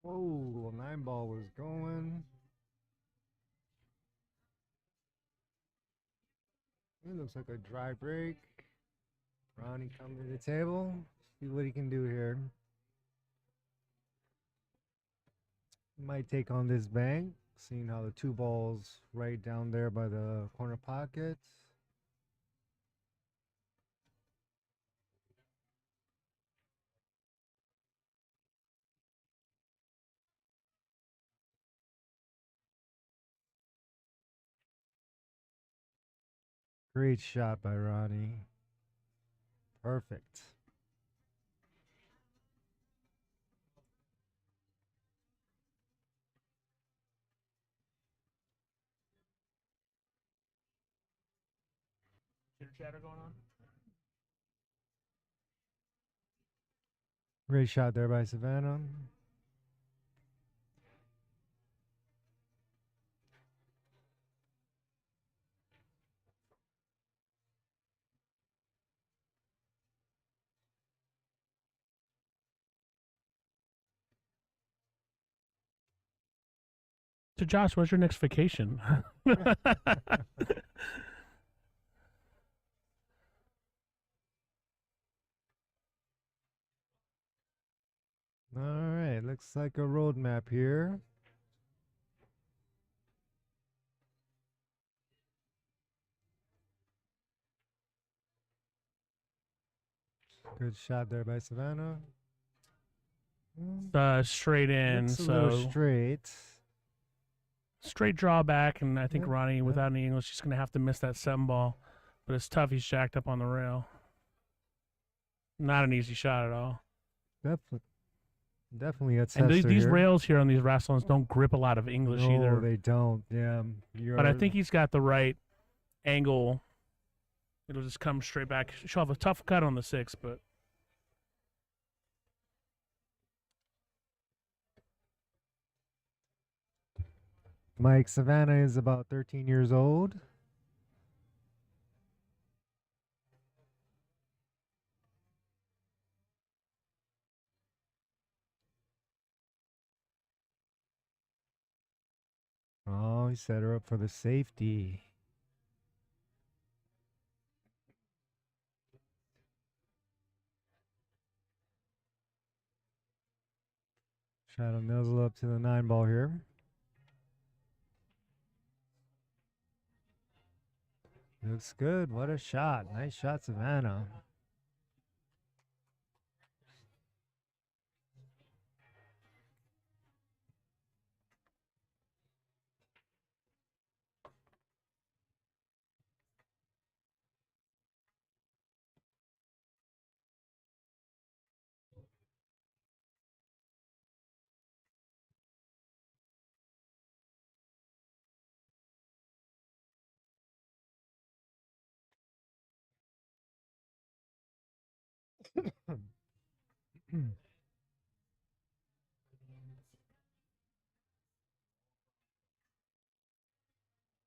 Whoa, 9 ball was going. It looks like a dry break. Ronnie coming to the table. See what he can do here. Might take on this bank. Seeing how the 2 balls right down there by the corner pocket. Great shot by Ronnie. Perfect. Chitter chatter going on? Great shot there by Savannah. So, Josh, where's your next vacation? All right, looks like a roadmap here. Good shot there by Savannah. Straight in, Looks a little so straight. straight drawback, and I think Yep, Ronnie, yep. without any English, she's going to have to miss that 7 ball. But it's tough. He's jacked up on the rail. Not an easy shot at all. Definitely a And tester these here. rails here on these wrestles don't grip a lot of English No, either. they don't. Yeah, But I think he's got the right angle. It'll just come straight back. She'll have a tough cut on the 6, but Mike Savannah is about 13 years old. Oh, he set her up for the safety. Try to nuzzle up to the 9 ball here. Looks good. What a shot. Nice shot, Savannah.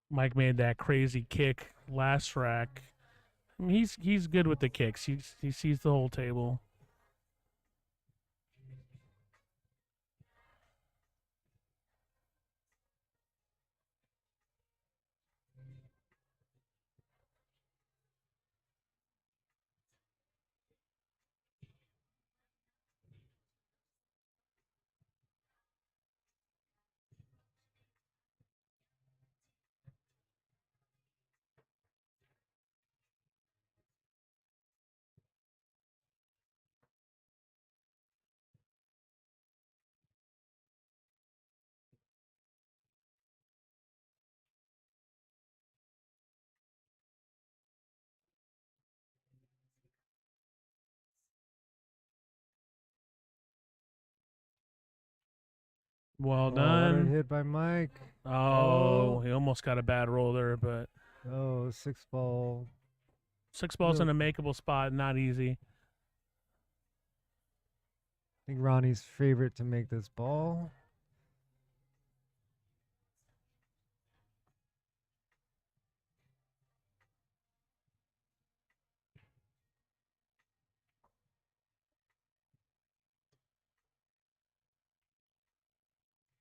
Mike made that crazy kick last rack. I mean, he's good with the kicks. He sees the whole table. Well Oh, what a done. hit by Mike. Oh, he almost got a bad roll there, but Oh, 6 ball. 6 balls in No. a makeable spot, not easy. I think Ronnie's favorite to make this ball.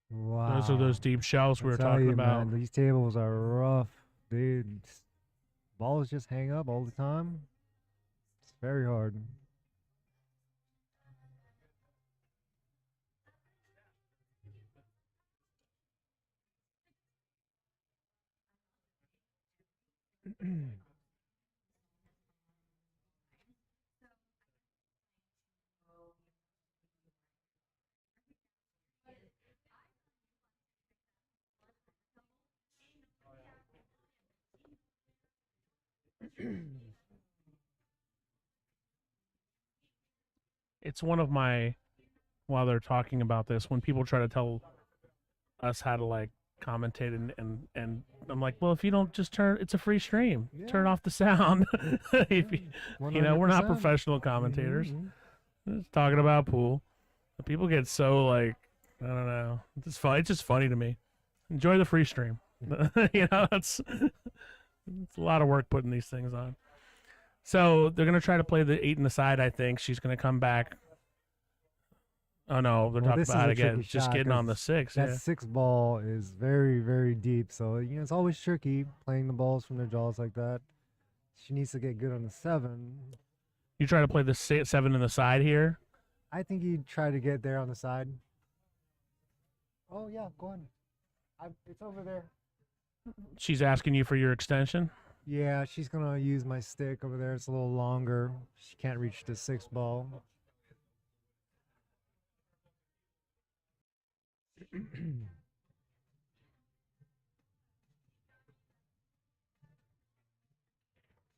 Wow. Those are those deep shells we I were tell talking you, about. man, these tables are rough, dude. Balls just hang up all the time. It's very hard. It's one of my, while they're talking about this, when people try to tell us how to like commentate and I'm like, well, if you don't just it's a free stream. Turn Yeah. off the sound. If you, you know, we're not 100%. professional commentators. Mhm. Just talking about pool. But people get so like, I don't know. It's fun. It's just funny to me. Enjoy the free stream. You know, it's a lot of work putting these things on. So they're gonna try to play the 8 in the side. I think she's gonna come back. Oh no, they're Well, talking this is about a it again. tricky Just shot getting on the 'cause 6. That Yeah. 6 ball is very, very deep. So, it's always tricky playing the balls from their jaws like that. She needs to get good on the 7. You try to play the 7 in the side here. I think you'd try to get there on the side. Oh, yeah, go on. It's over there. She's asking you for your extension. Yeah, she's going to use my stick over there. It's a little longer. She can't reach the 6 ball.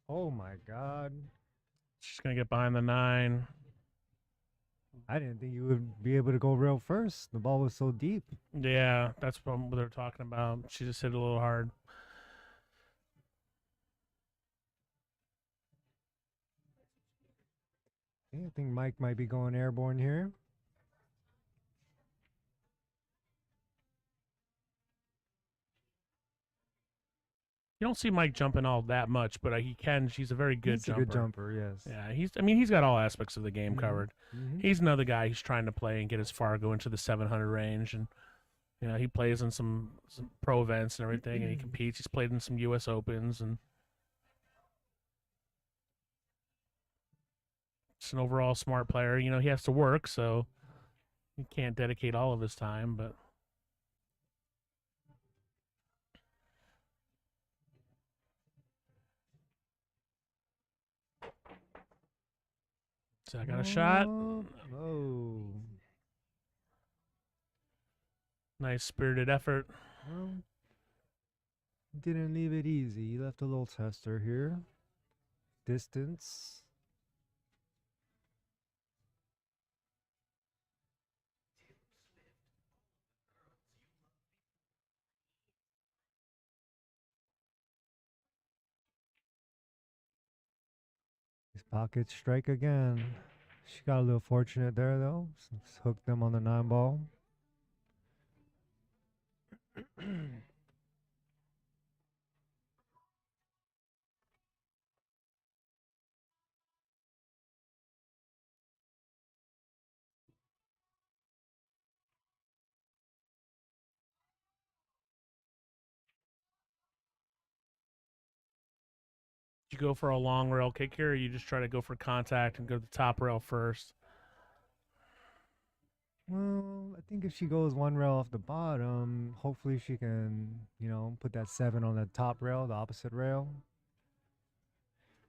Oh, my God. She's gonna get behind the 9. I didn't think you would be able to go real first. The ball was so deep. Yeah, that's what they're talking about. She just hit it a little hard. Yeah, I think Mike might be going airborne here. You don't see Mike jumping all that much, but he can. She's a very good He's jumper. a good jumper, yes. Yeah, he's got all aspects of the game Mhm. covered. Mhm. He's another guy who's trying to play and get as far, go into the 700 range, and You know, he plays in some pro events and everything, and he competes. He's played in some U.S. Opens, and just an overall smart player. You know, he has to work, so he can't dedicate all of his time, but so I got a shot. Oh. Nice spirited effort. Well, didn't leave it easy. He left a little tester here. Distance. These pockets strike again. She got a little fortunate there though. Just hooked them on the 9 ball. You go for a long rail kick here, or you just try to go for contact and go to the top rail first? Well, I think if she goes 1 rail off the bottom, hopefully she can, put that 7 on the top rail, the opposite rail.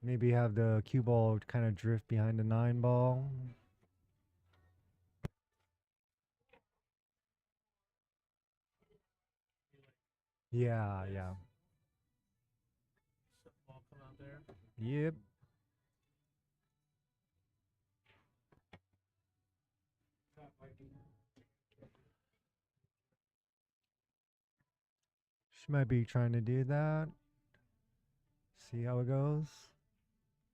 Maybe have the cue ball kind of drift behind the 9 ball. Yeah, yeah. Ball come out there. Yep. She might be trying to do that. See how it goes.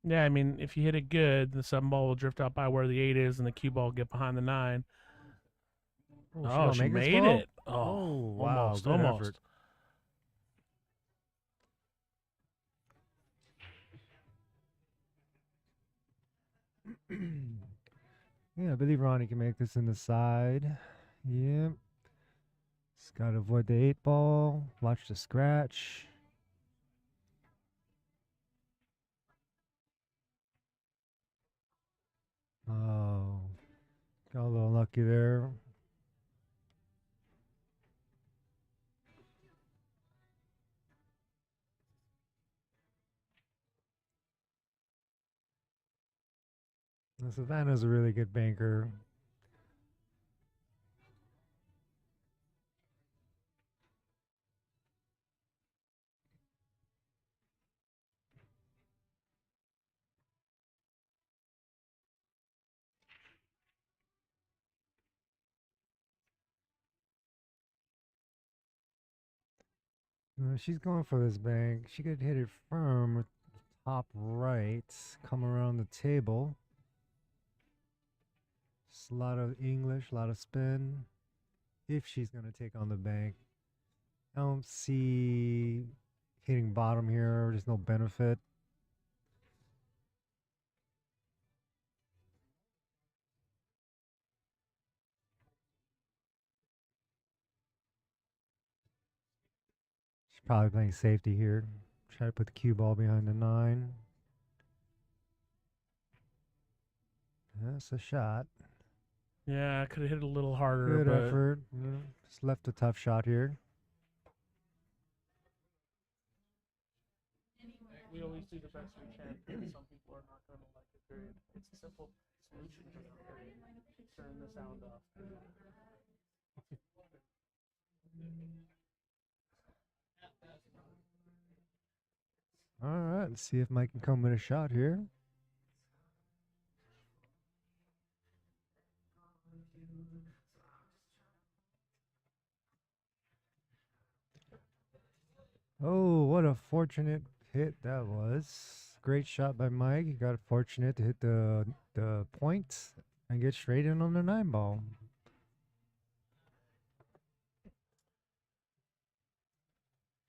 Yeah, I mean, if you hit it good, the 7 ball will drift out by where the 8 is, and the cue ball will get behind the 9. Oh, she gonna make this made ball? it. Oh, wow, almost, good almost. effort. Yeah, I believe Ronnie can make this in the side. Yep. Just gotta avoid the 8 ball. Watch the scratch. Oh, got a little lucky there. Now, Savannah's a really good banker. She's going for this bank. She could hit it firm with top right, come around the table. Just a lot of English, a lot of spin. If she's going to take on the bank. I don't see hitting bottom here. There's no benefit. She's probably playing safety here. Try to put the cue ball behind the 9. That's a shot. Yeah, I could have hit it a little harder, Good but effort. Just left a tough shot here. we always do the best we can. Some people are not going to like it, period. It's a simple solution to it, period. Turn the sound off. All right, let's see if Mike can come with a shot here. Oh, what a fortunate hit that was. Great shot by Mike. He got fortunate to hit the point and get straight in on the 9 ball.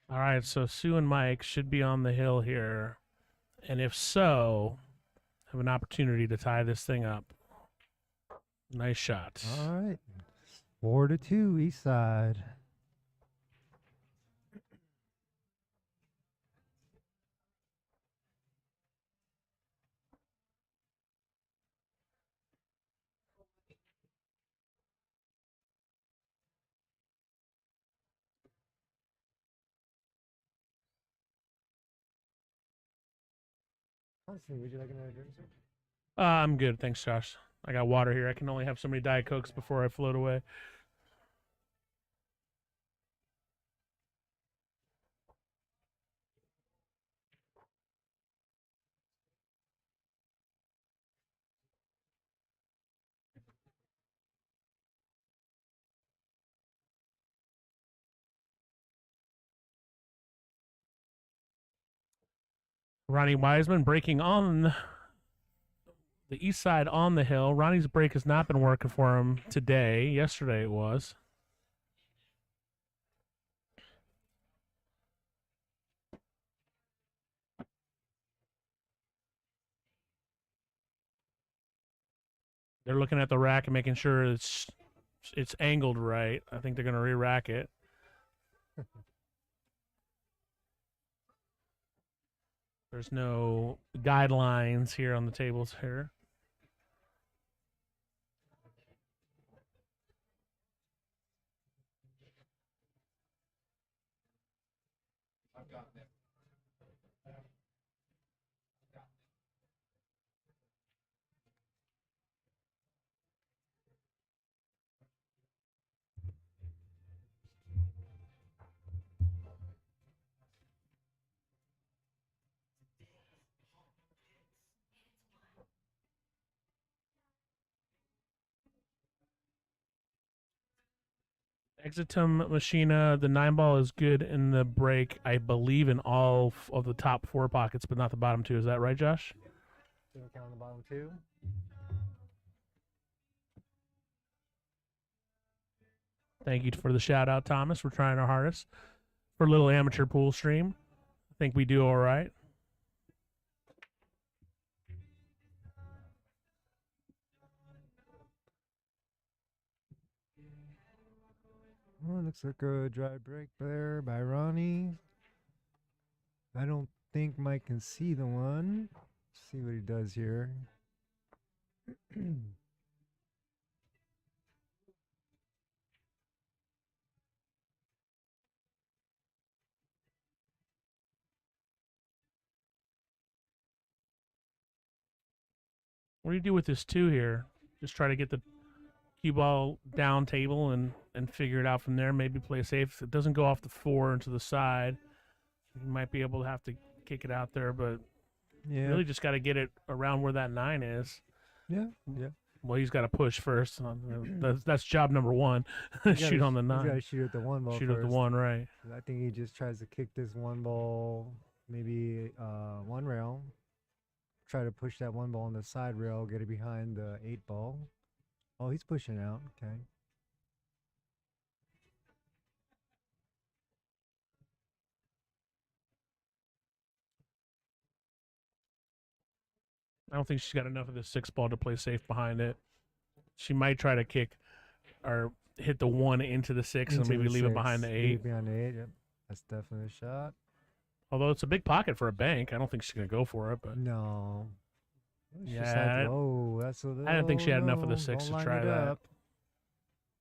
All right, so Sue and Mike should be on the hill here. And if so, have an opportunity to tie this thing up. Nice shot. All right. 4-2 East Side. Constantly, would you like another drink, sir? I'm good, thanks, Josh. I got water here. I can only have so many Diet Cokes before I float away. Ronnie Wiseman breaking on the east side on the hill. Ronnie's break has not been working for him today. Yesterday it was. They're looking at the rack and making sure it's angled right. I think they're going to re-rack it. There's no guidelines here on the tables here. Exitum Machina, the 9-ball is good in the break, I believe, in all of the top 4 pockets, but not the bottom 2. Is that right, Josh? Didn't count the bottom 2. Thank you for the shout out, Thomas. We're trying our hardest for a little amateur pool stream. I think we do all right. Well, looks like a dry break there by Ronnie. I don't think Mike can see the one. Let's see what he does here. What do you do with this 2 here? Just try to get the cue ball down table and figure it out from there. Maybe play safe. If it doesn't go off the 4 into the side, you might be able to have to kick it out there, but Yeah. really just got to get it around where that 9 is. Yeah. Yeah. Well, he's got to push first. That's job number 1. Shoot on the You 9. gotta shoot at the 1 ball Shoot first. at the 1, right. I think he just tries to kick this 1 ball, maybe 1 rail. Try to push that 1 ball on the side rail, get it behind the 8 ball. Oh, he's pushing out. Okay. I don't think she's got enough of the 6 ball to play safe behind it. She might try to kick or hit the 1 into the 6 and Into maybe the leave it 6. behind the Leave 8. it behind the 8, yep. That's definitely a shot. Although it's a big pocket for a bank, I don't think she's going to go for it. But No. It's just Yeah, like, whoa, that's a little. I didn't think she had enough of the 6 don't to line try it that. up.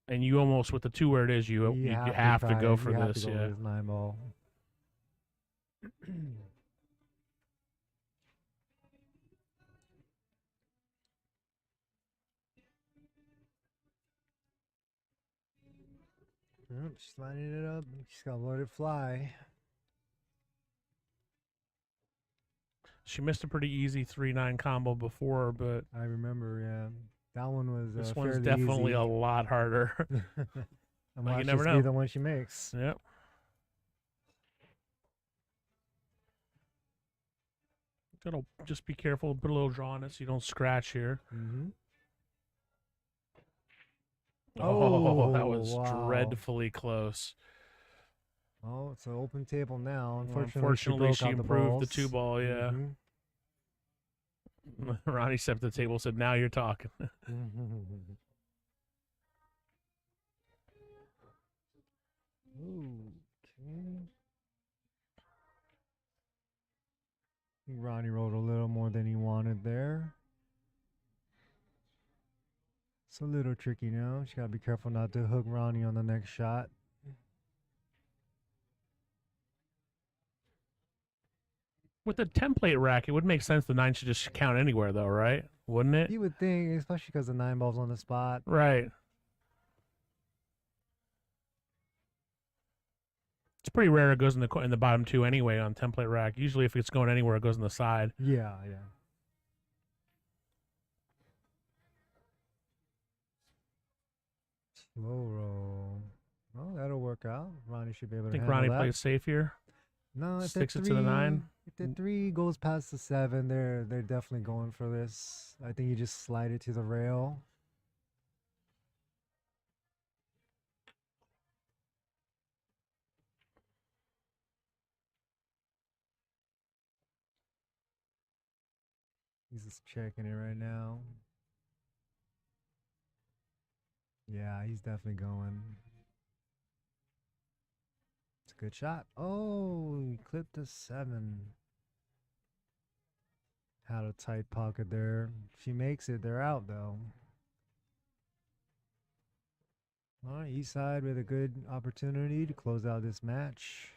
And you almost, with the 2 where it is, you have to try go it. for You have this. to go Yeah. with this 9 ball. Yep, she's lining it up. She's got to let it fly. She missed a pretty easy 3-9 combo before, but I remember, yeah. That one was this one's fairly definitely easy. a lot harder. And Well, you watch never this know. be the one she makes. Yep. Gotta just be careful, put a little draw on it so you don't scratch here. Mm-hmm. Oh, that was wow. dreadfully close. Oh, it's an open table now. Well, Unfortunately, she broke out the improved the balls. 2 ball, yeah. Mhm. Ronnie stepped to the table, said, "Now you're talking." Ooh, okay. I think Ronnie rolled a little more than he wanted there. It's a little tricky now. She gotta be careful not to hook Ronnie on the next shot. With the template rack, it would make sense the 9 should just count anywhere, though, right? Wouldn't it? You would think, especially because the 9 ball's on the spot. Right. It's pretty rare it goes in the bottom 2 anyway on template rack. Usually, if it's going anywhere, it goes on the side. Yeah, yeah. Slow roll. Well, that'll work out. Ronnie should be able I to think handle Ronnie that. plays safe here. No, if Sticks the it to the 9. If the 3 goes past the 7, they're definitely going for this. I think you just slide it to the rail. He's just checking it right now. Yeah, he's definitely going. It's a good shot. Oh, he clipped a 7. Had a tight pocket there. If she makes it, they're out though. All right, east side with a good opportunity to close out this match.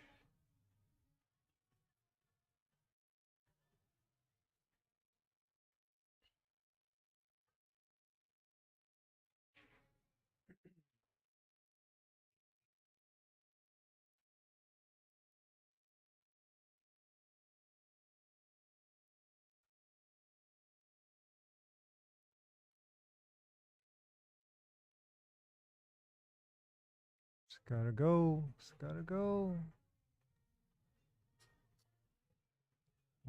Just gotta go. Just gotta go.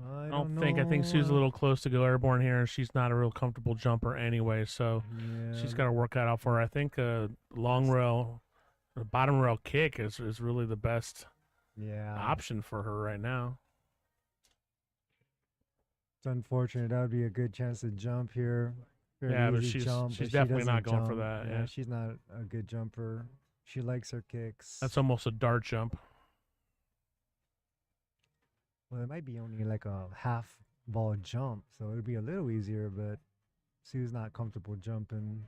I don't know. I think Sue's a little close to go airborne here. She's not a real comfortable jumper anyway, so Yeah, she's got to work that out for her. I think long rail, the bottom rail kick is really the best yeah. option for her right now. It's unfortunate. That would be a good chance to jump here. Fairly Yeah, but easy jump, she's she definitely not doesn't going for jump. that. Yeah. She's not a good jumper. She likes her kicks. That's almost a dart jump. Well, it might be only like a half ball jump, so it'd be a little easier, but Sue's not comfortable jumping.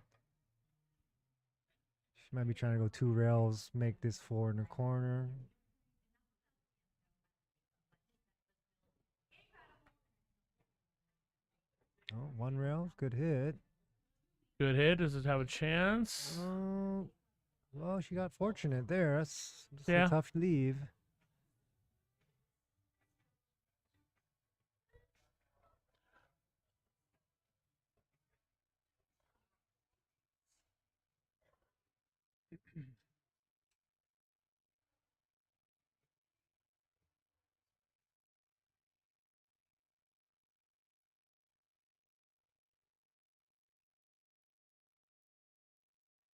She might be trying to go 2 rails, make this 4 in the corner. Oh, 1 rail, good hit. Good hit. Does it have a chance? Well, she got fortunate there. That's Yeah. a tough leave.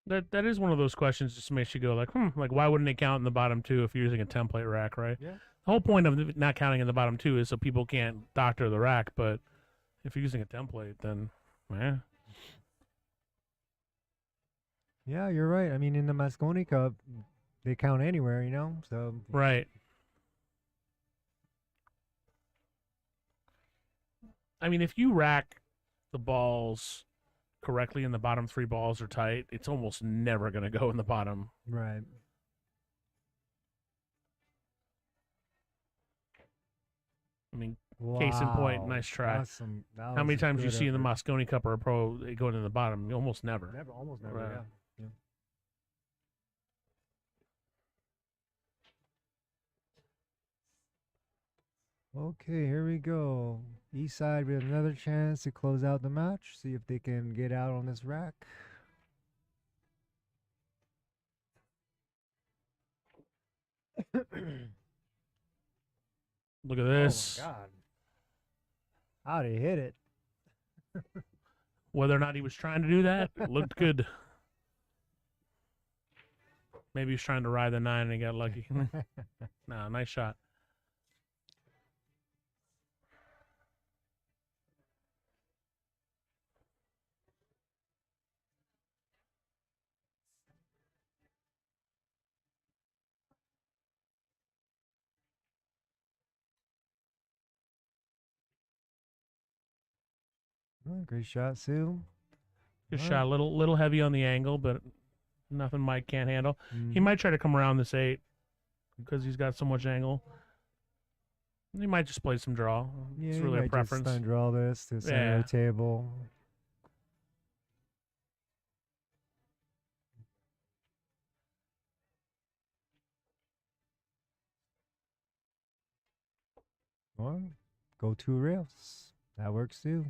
That is one of those questions just makes you go like, like why wouldn't it count in the bottom 2 if you're using a template rack, right? Yeah. The whole point of not counting in the bottom 2 is so people can't doctor the rack, but if you're using a template, then Yeah, you're right. I mean, in the Mosconi Cup, they count anywhere, you know? So, right. I mean, if you rack the balls correctly and the bottom 3 balls are tight, it's almost never going to go in the bottom. right. I mean, Wow. case in point, nice try. That how many was a times you good see in the effort. Mosconi Cup or a pro they going in the bottom? Almost never. Never, almost never, Right. yeah. Okay, here we go. East side with another chance to close out the match. See if they can get out on this rack. Look at this. Oh my God. How'd he hit it? Whether or not he was trying to do that, it looked good. Maybe he was trying to ride the 9 and he got lucky. Nah, nice shot. Oh, great shot, Sue. Good All shot. right. A little heavy on the angle, but nothing Mike can't handle. He Mhm. might try to come around this 8 because he's got so much angle. He might just play some draw. Yeah, It's you really a might just preference. stun draw this to center Yeah. of the table. Or go 2 rails. That works too.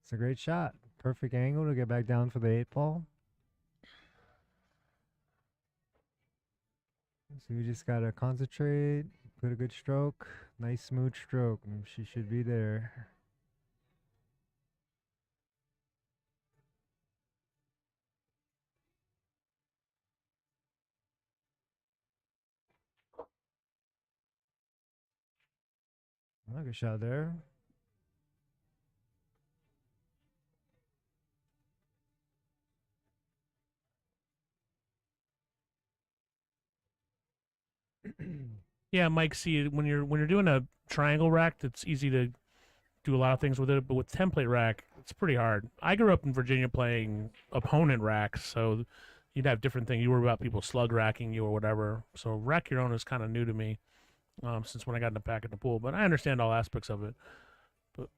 It's a great shot. Perfect angle to get back down for the 8 ball. So you just gotta concentrate, put a good stroke, nice smooth stroke, and she should be there. Oh, good shot there. Yeah, Mike. See, when you're doing a triangle rack, it's easy to do a lot of things with it. But with template rack, it's pretty hard. I grew up in Virginia playing opponent racks, so you'd have different things. You worry about people slug racking you or whatever. So rack your own is kind of new to me, since when I got in the back in the pool. But I understand all aspects of it. But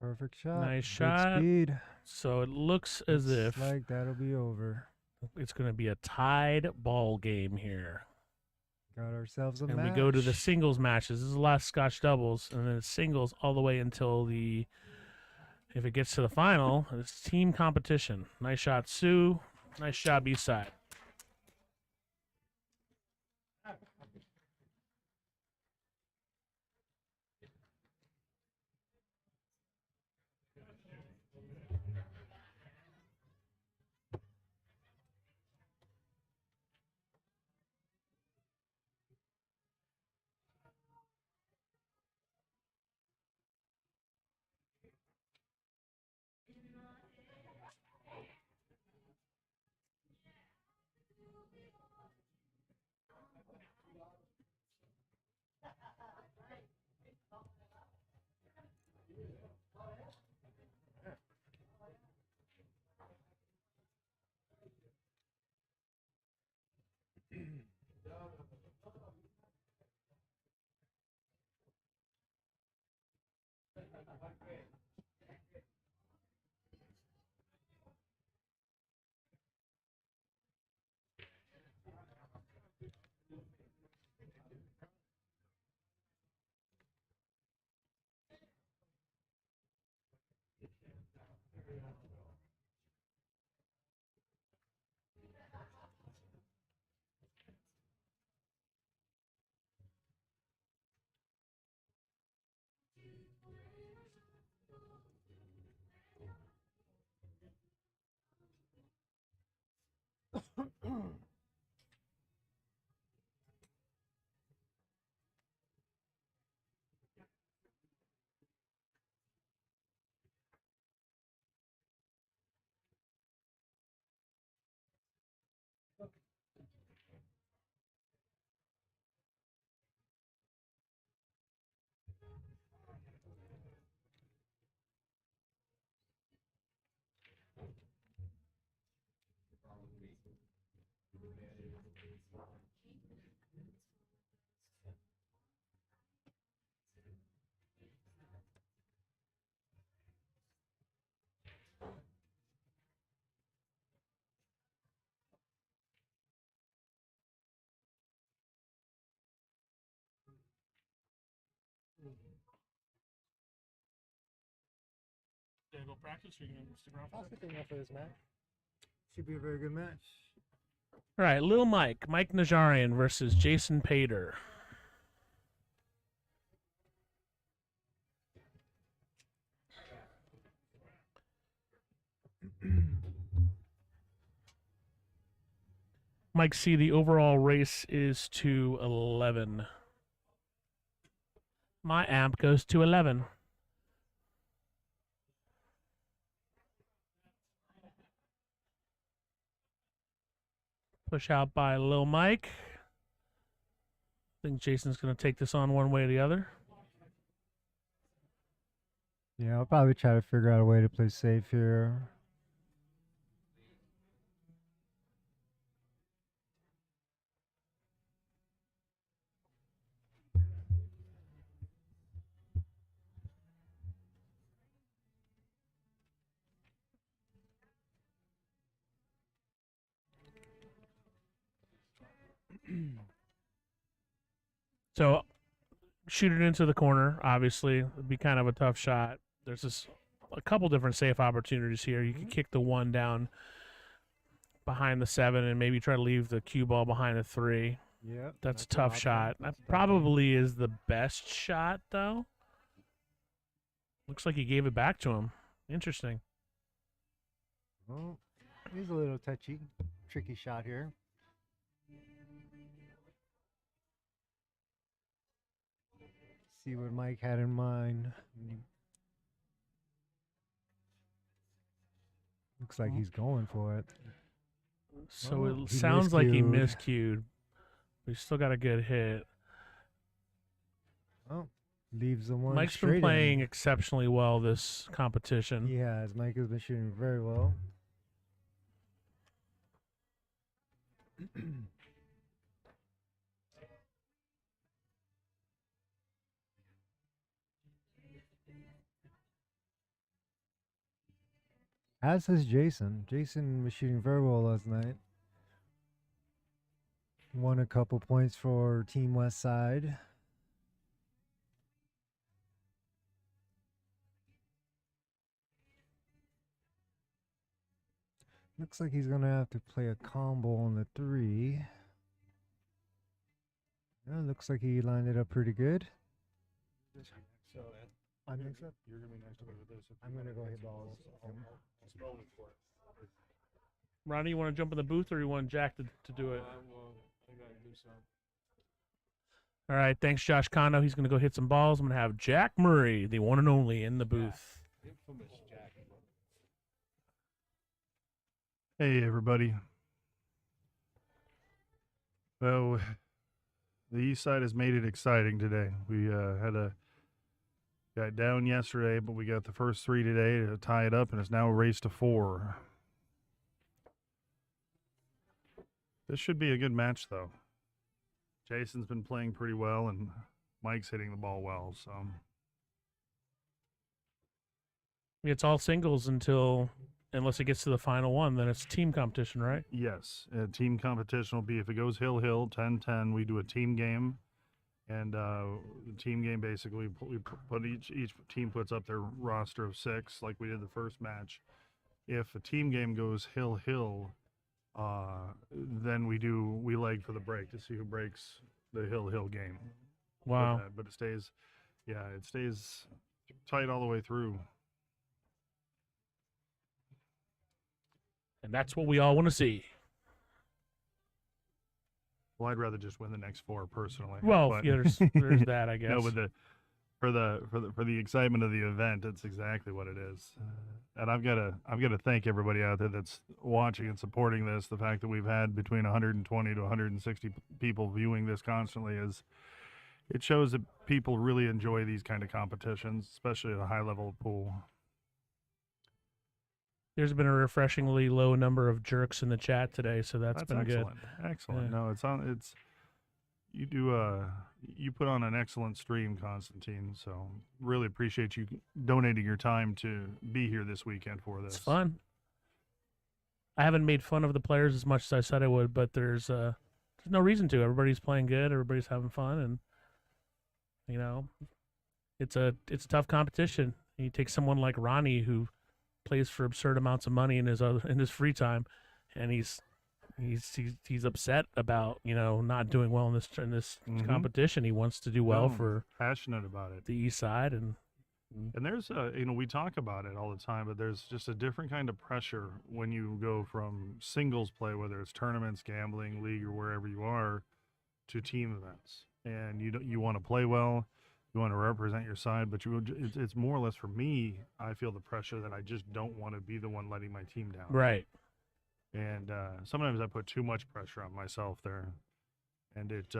Perfect shot. nice Good shot. speed. So it looks as Looks if like that'll be over. it's going to be a tied ball game here. Got ourselves a And match. we go to the singles matches. This is the last Scotch doubles, and then it's singles all the way until the. If it gets to the final, it's team competition. Nice shot, Sue. Nice shot, B-side. Gonna go practice, or you gonna stick around I'll stick around for this match. Should be a very good match. All right, Lil Mike Najarian versus Jason Pater. Mike C, the overall race is to 11. My amp goes to 11. Push out by Lil Mike. I think Jason's going to take this on one way or the other. Yeah, I'll probably try to figure out a way to play safe here. So shoot it into the corner, obviously. It'd be kind of a tough shot. There's a couple different safe opportunities here. You could kick the one down behind the 7 and maybe try to leave the cue ball behind the 3. Yep. That's a an tough option. shot. That That's a tough one. probably is the best shot, though. Looks like he gave it back to him. Interesting. Well, he's a little touchy, tricky shot here. See what Mike had in mind. Looks like he's going for it. So Oh, it he sounds like he miscued. miscued. We still got a good hit. Oh, leaves the one Mike's straight been playing in. exceptionally well this competition. He has. Mike has been shooting very well. As has Jason. Jason was shooting very well last night. Won a couple points for Team West Side. Looks like he's gonna have to play a combo on the 3. Yeah, looks like he lined it up pretty good. So I think so. you're gonna be next to me with this. If I'm you gonna wanna go get hit some balls. Just roll it for it. Ronnie, you want to jump in the booth or you want Jack to do it? I gotta do something. All right, thanks, Josh Kondo. He's going to go hit some balls. I'm going to have Jack Murray, the one and only, in the booth. Infamous Jack. Hey, everybody. Well, the East Side has made it exciting today. We got down yesterday, but we got the first 3 today to tie it up, and it's now a race to 4. This should be a good match, though. Jason's been playing pretty well, and Mike's hitting the ball well. So It's all singles unless it gets to the final one, then it's team competition, right? yes, team competition will be, if it goes hill 10-10, we do a team game, and the team game basically we put each team puts up their roster of 6 like we did the first match. If a team game goes hill, then we leg for the break to see who breaks the hill game. Wow. But it stays tight all the way through. And that's what we all want to see. Well, I'd rather just win the next 4 personally. Well, but yeah, there's that, I guess. no, but for the excitement of the event, it's exactly what it is. And I've got to thank everybody out there that's watching and supporting this. The fact that we've had between 120 to 160 people viewing this constantly it shows that people really enjoy these kind of competitions, especially at a high level pool. There's been a refreshingly low number of jerks in the chat today, so that's been excellent. good. Excellent. Yeah. No, you put on an excellent stream, Constantine. So really appreciate you donating your time to be here this weekend for this. It's fun. I haven't made fun of the players as much as I said I would, but there's no reason to. Everybody's playing good. Everybody's having fun, and it's a tough competition. You take someone like Ronnie who plays for absurd amounts of money in his free time, and he's upset about not doing well in this Mhm. competition. He wants to do well No, for passionate about it. the East Side, and there's we talk about it all the time, but there's just a different kind of pressure when you go from singles play, whether it's tournaments, gambling, league, or wherever you are, to team events. And you want to play well, you want to represent your side, but it's more or less, for me, I feel the pressure that I just don't want to be the one letting my team down. right. And sometimes I put too much pressure on myself there. And it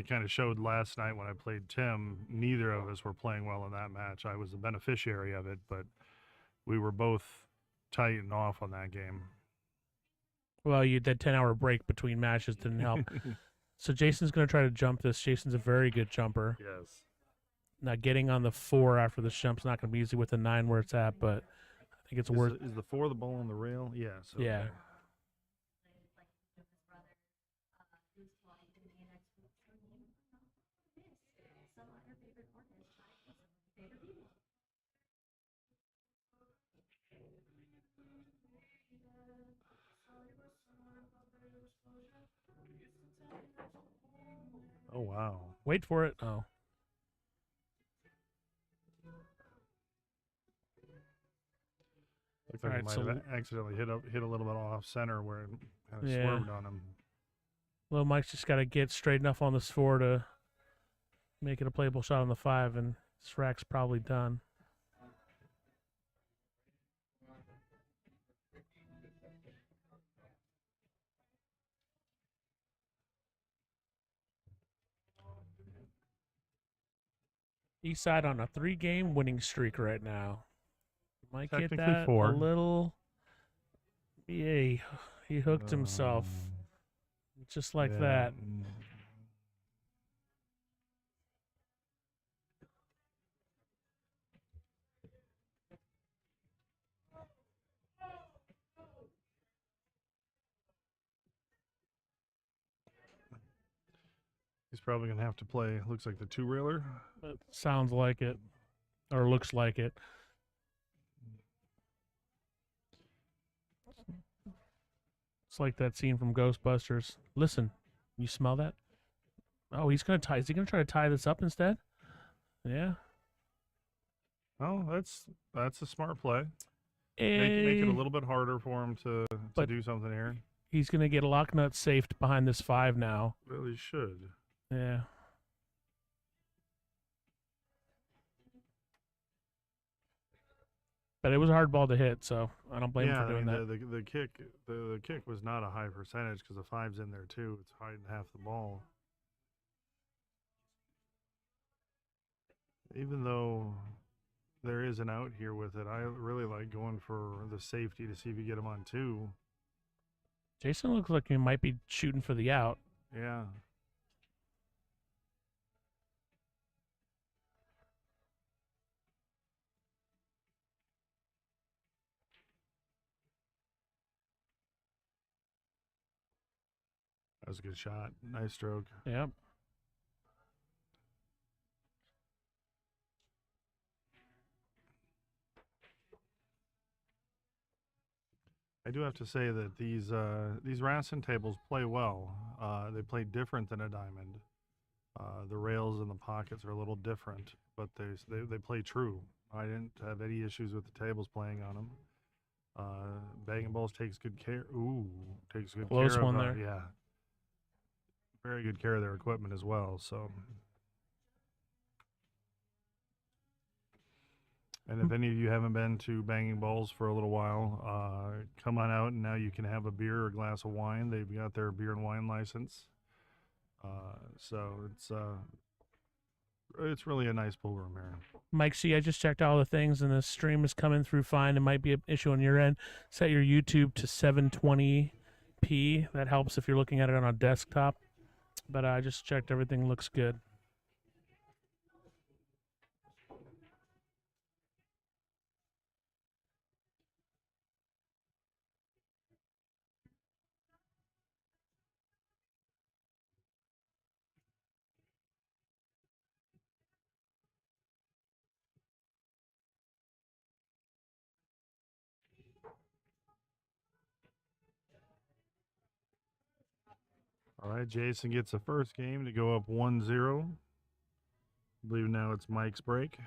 kind of showed last night when I played Tim. Neither of us were playing well in that match. I was the beneficiary of it, but we were both tight and off on that game. Well, that 10-hour break between matches didn't help. So Jason's going to try to jump this. Jason's a very good jumper. Yes. Now, getting on the 4 after this jump's not going to be easy with the 9 where it's at, but I think it's worth. Is the 4 the ball on the rail? Yes. Yeah. Okay. Oh, wow. Wait for it. Oh. Looks like All it right, might so have accidentally hit a little bit off center where it kind of Yeah. swerved on him. Little Mike's just got to get straight enough on this 4 to make it a playable shot on the 5, and this rack's probably done. Eastside on a 3-game winning streak right now. Might get Technically that 4. a little. Yeah, he hooked himself just like that. He's probably going to have to play, looks like the 2-railer. It sounds like it, or looks like it. It's like that scene from Ghostbusters. Listen, you smell that? Oh, he's gonna tie. Is he gonna try to tie this up instead? Yeah. Oh, that's a smart play. Make it a little bit harder for him to But- do something here. He's gonna get a lock nut safed behind this 5 now. Really should. Yeah. But it was a hard ball to hit, so I don't blame him for doing that. The kick was not a high percentage because the 5's in there too. It's hiding half the ball. Even though there is an out here with it, I really like going for the safety to see if you get him on 2. Jason looks like he might be shooting for the out. Yeah. That was a good shot. Nice stroke. Yep. I do have to say that these Rasson tables play well. They play different than a diamond. The rails and the pockets are a little different, but they play true. I didn't have any issues with the tables playing on them. Bangin' Ballz takes good care. Takes good Close care one of there. yeah. Very good care of their equipment as well. So. And if any of you haven't been to Bangin' Ballz for a little while, come on out and now you can have a beer or a glass of wine. They've got their beer and wine license. So it's really a nice pool room here. Mike C, I just checked all the things, and the stream is coming through fine. It might be an issue on your end. Set your YouTube to 720p. That helps if you're looking at it on a desktop. But I just checked. Everything looks good. All right, Jason gets the first game to go up 1-0. I believe now it's Mike's break.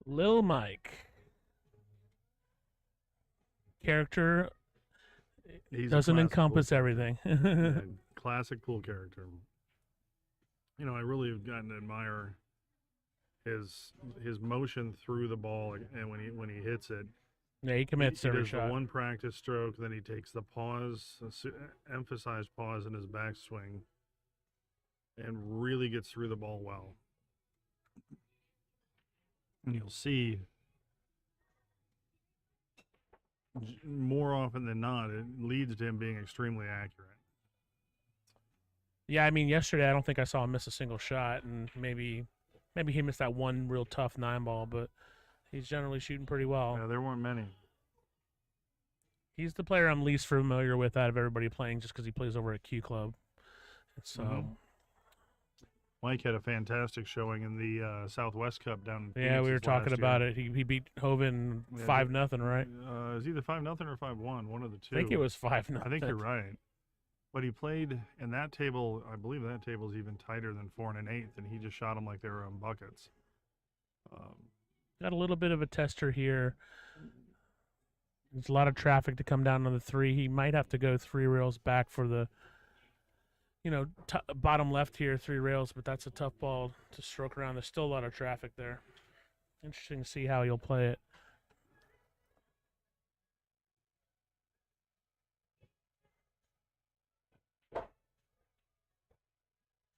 Lil Mike. character He's a doesn't classic pool encompass character. everything. Yeah, classic pool character. You know, I really have gotten to admire his motion through the ball, and when he hits it, Yeah, he commits he every does the shot. one practice stroke, then he takes the pause, emphasized pause in his backswing, and really gets through the ball well. And you'll see more often than not, it leads to him being extremely accurate. Yeah, I mean, yesterday I don't think I saw him miss a single shot, and maybe he missed that one real tough 9-ball, but he's generally shooting pretty well. Yeah, there weren't many. He's the player I'm least familiar with out of everybody playing, just because he plays over at Q Club. So, Mhm. Mike had a fantastic showing in the Southwest Cup down in yeah, Phoenix we were this talking last about year. it. He beat Hovind Yeah, 5-0, right? It was either 5-0 or 5-1, one of the two. I think it was 5-0. I think you're right. But he played in that table. I believe that table is even tighter than 4 1/8, and he just shot them like they were on buckets. Got a little bit of a tester here. There's a lot of traffic to come down on the 3. He might have to go 3 rails back for the, bottom left here, 3 rails, but that's a tough ball to stroke around. There's still a lot of traffic there. Interesting to see how he'll play it.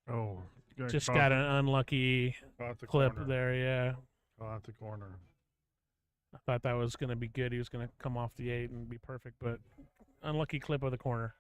Oh, Just got an unlucky caught the clip corner. there, yeah. Caught the corner. I thought that was going to be good. He was going to come off the 8 and be perfect, but unlucky clip of the corner.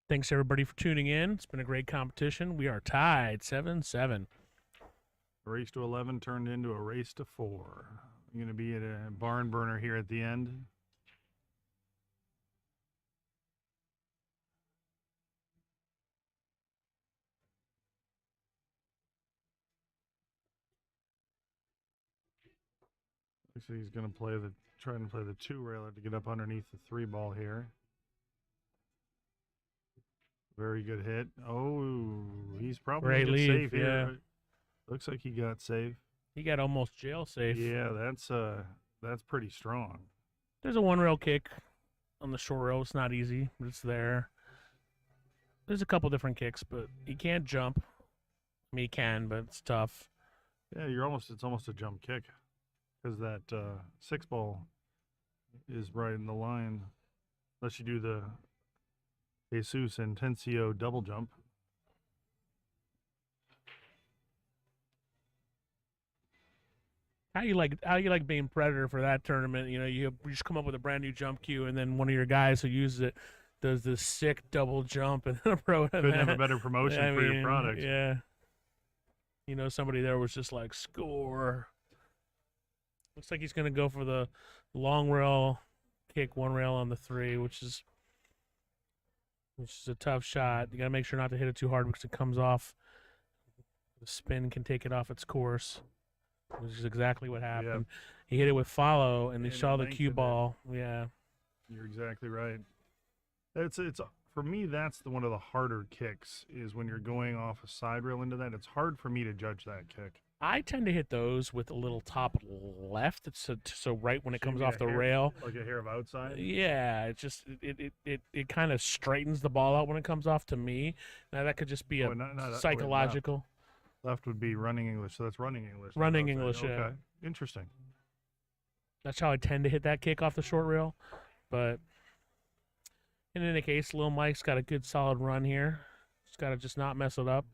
Thanks, everybody, for tuning in. It's been a great competition. We are tied 7-7. A race to 11 turned into a race to 4. You're going to be at a barn burner here at the end. Looks like he's going to try and play the 2 railer to get up underneath the 3 ball here. Very good hit. Oh, he's probably Great gonna get leave, safe here. Looks like he got safe. He got almost jail safe. Yeah, that's pretty strong. There's a 1 rail kick on the short rail. It's not easy, but it's there. There's a couple different kicks, but he can't jump. I mean, he can, but it's tough. Yeah, it's almost a jump kick because that 6 ball is right in the line. Unless you do the Jesus Intencio double jump. How you like being Predator for that tournament? You just come up with a brand new jump cue, and then one of your guys who uses it does this sick double jump and pro. Couldn't have a better promotion for your product. Yeah. Somebody there was just like, score. Looks like he's gonna go for the long rail kick, 1 rail on the 3, which is a tough shot. You gotta make sure not to hit it too hard because it comes off. The spin can take it off its course, which is exactly what happened. Yep. He hit it with follow, and he And saw the lengthened cue it. ball. Yeah. You're exactly right. It's for me, that's one of the harder kicks is when you're going off a side rail into that. It's hard for me to judge that kick. I tend to hit those with a little top left, so right when it So you comes get off a the hair- rail. Like a hair of outside. Yeah, it just it kind of straightens the ball out when it comes off to me. Now that could just be a psychological. Left would be running English, so that's running English. not Running outside. English, yeah. Okay, interesting. That's how I tend to hit that kick off the short rail. But in any case, Lil Mike's got a good solid run here. He's got to just not mess it up.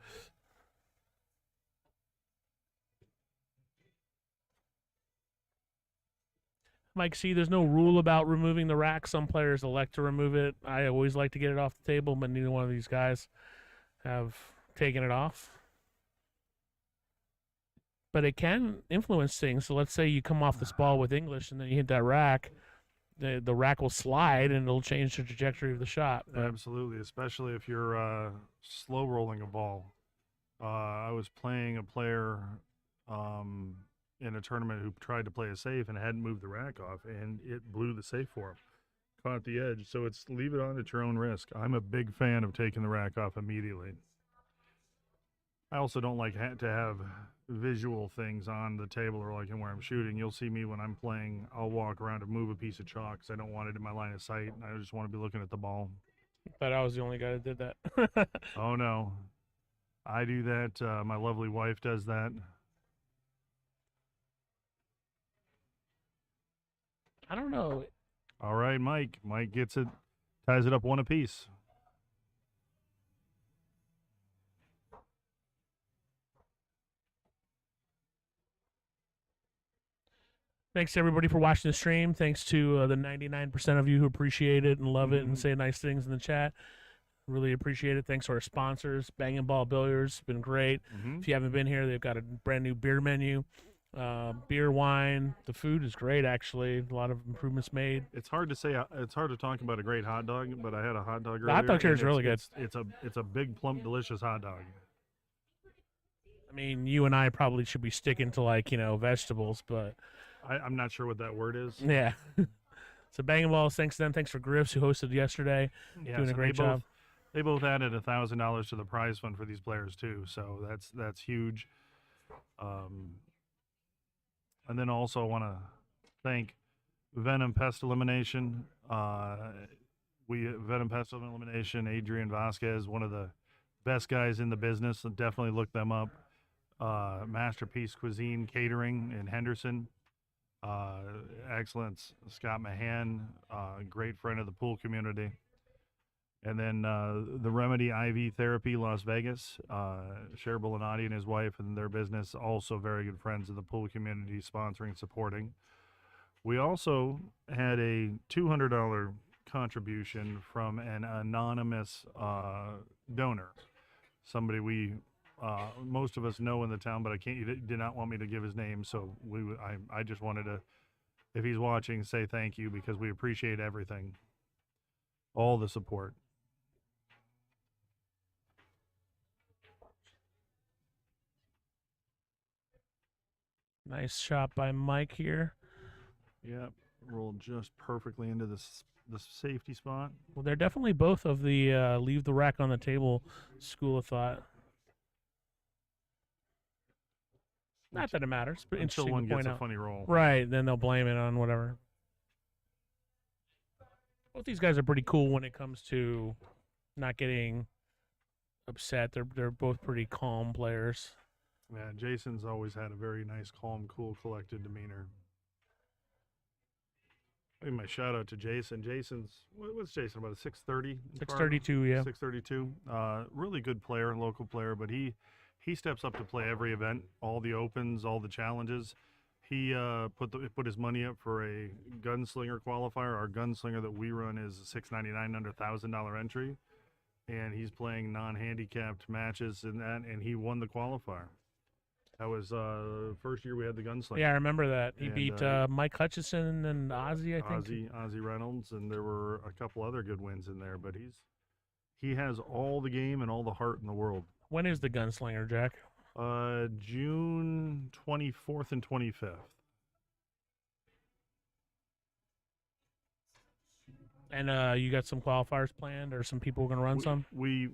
Mike, see, there's no rule about removing the rack. Some players elect to remove it. I always like to get it off the table, but neither one of these guys have taken it off. But it can influence things. So let's say you come off this ball with English and then you hit that rack. The rack will slide and it'll change the trajectory of the shot. But Absolutely, especially if you're slow rolling a ball. I was playing a player in a tournament who tried to play a safe and hadn't moved the rack off, and it blew the safe for him. Caught the edge. So it's leave it on at your own risk. I'm a big fan of taking the rack off immediately. I also don't like to have visual things on the table or like where I'm shooting. You'll see me when I'm playing, I'll walk around and move a piece of chalk because I don't want it in my line of sight. I just want to be looking at the ball. Thought I was the only guy that did that. Oh, no. I do that. My lovely wife does that. I don't know. All right, Mike. Mike gets it, ties it up one apiece. Thanks to everybody for watching the stream. Thanks to the 99% of you who appreciate it and love it and say nice things in the chat. Really appreciate it. Thanks to our sponsors, Bangin Billiards. It's been great. If you haven't been here, they've got a brand new beer menu, beer, wine. The food is great, actually. A lot of improvements made. It's hard to say. It's hard to talk about a great hot dog, but I had a hot dog earlier. The hot dog here and is really good. It's a big, plump, delicious hot dog. I mean, you and I probably should be sticking to vegetables, but I'm not sure what that word is. yeah. So Bangin Balls, thanks to them. Thanks for Griffs, who hosted yesterday. Yeah, doing a great job. They both added $1,000 to the prize fund for these players too, so that's huge. And then also I want to thank Venom Pest Elimination. Venom Pest Elimination, Adrian Vasquez, one of the best guys in the business. So definitely look them up. Masterpiece Cuisine Catering in Henderson. Excellence, Scott Mahan, great friend of the pool community. And then the Remedy IV Therapy, Las Vegas. Cher Bellinati and his wife and their business, also very good friends of the pool community, sponsoring and supporting. We also had a $200 contribution from an anonymous donor, somebody we most of us know in the town, but he did not want me to give his name, so I just wanted to, if he's watching, say thank you because we appreciate everything, all the support. Nice shot by Mike here. Yep, rolled just perfectly into the safety spot. Well, they're definitely both of the leave the rack on the table school of thought. Not that it matters, but Until interesting one to gets point a out. funny roll. Right, then they'll blame it on whatever. Both these guys are pretty cool when it comes to not getting upset. They're both pretty calm players. Yeah, Jason's always had a very nice, calm, cool, collected demeanor. I give my shout out to Jason. What's Jason, about a 630? 632, yeah. 632. Really good player, local player, but he steps up to play every event, all the opens, all the challenges. He put his money up for a gunslinger qualifier. Our gunslinger that we run is $699 under $1,000 entry, and he's playing non-handicapped matches in that, and he won the qualifier. That was first year we had the gunslinger. Yeah, I remember that. He beat Mike Hutchison and Ozzy, I think. Ozzy Reynolds, and there were a couple other good wins in there. But he has all the game and all the heart in the world. When is the gunslinger, Jack? June 24th and 25th. And you got some qualifiers planned, or some people going to run some? We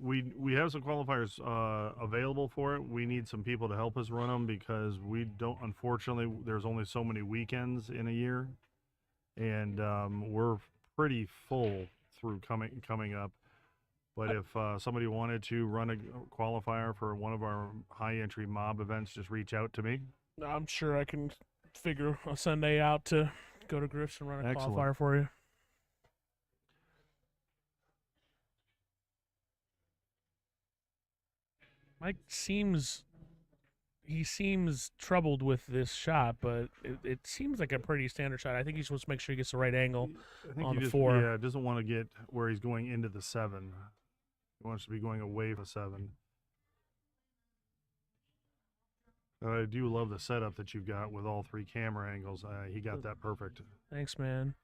have some qualifiers available for it. We need some people to help us run them because we don't. Unfortunately, there's only so many weekends in a year, and we're pretty full through coming up. But if somebody wanted to run a qualifier for one of our high entry mob events, just reach out to me. I'm sure I can figure a Sunday out to go to Griff's and run a qualifier for you. Mike seems troubled with this shot, but it seems like a pretty standard shot. I think he's supposed to make sure he gets the right angle on the 4. Yeah, doesn't want to get where he's going into the 7. He wants to be going away from 7. I do love the setup that you've got with all 3 camera angles. He got that perfect. Thanks, man.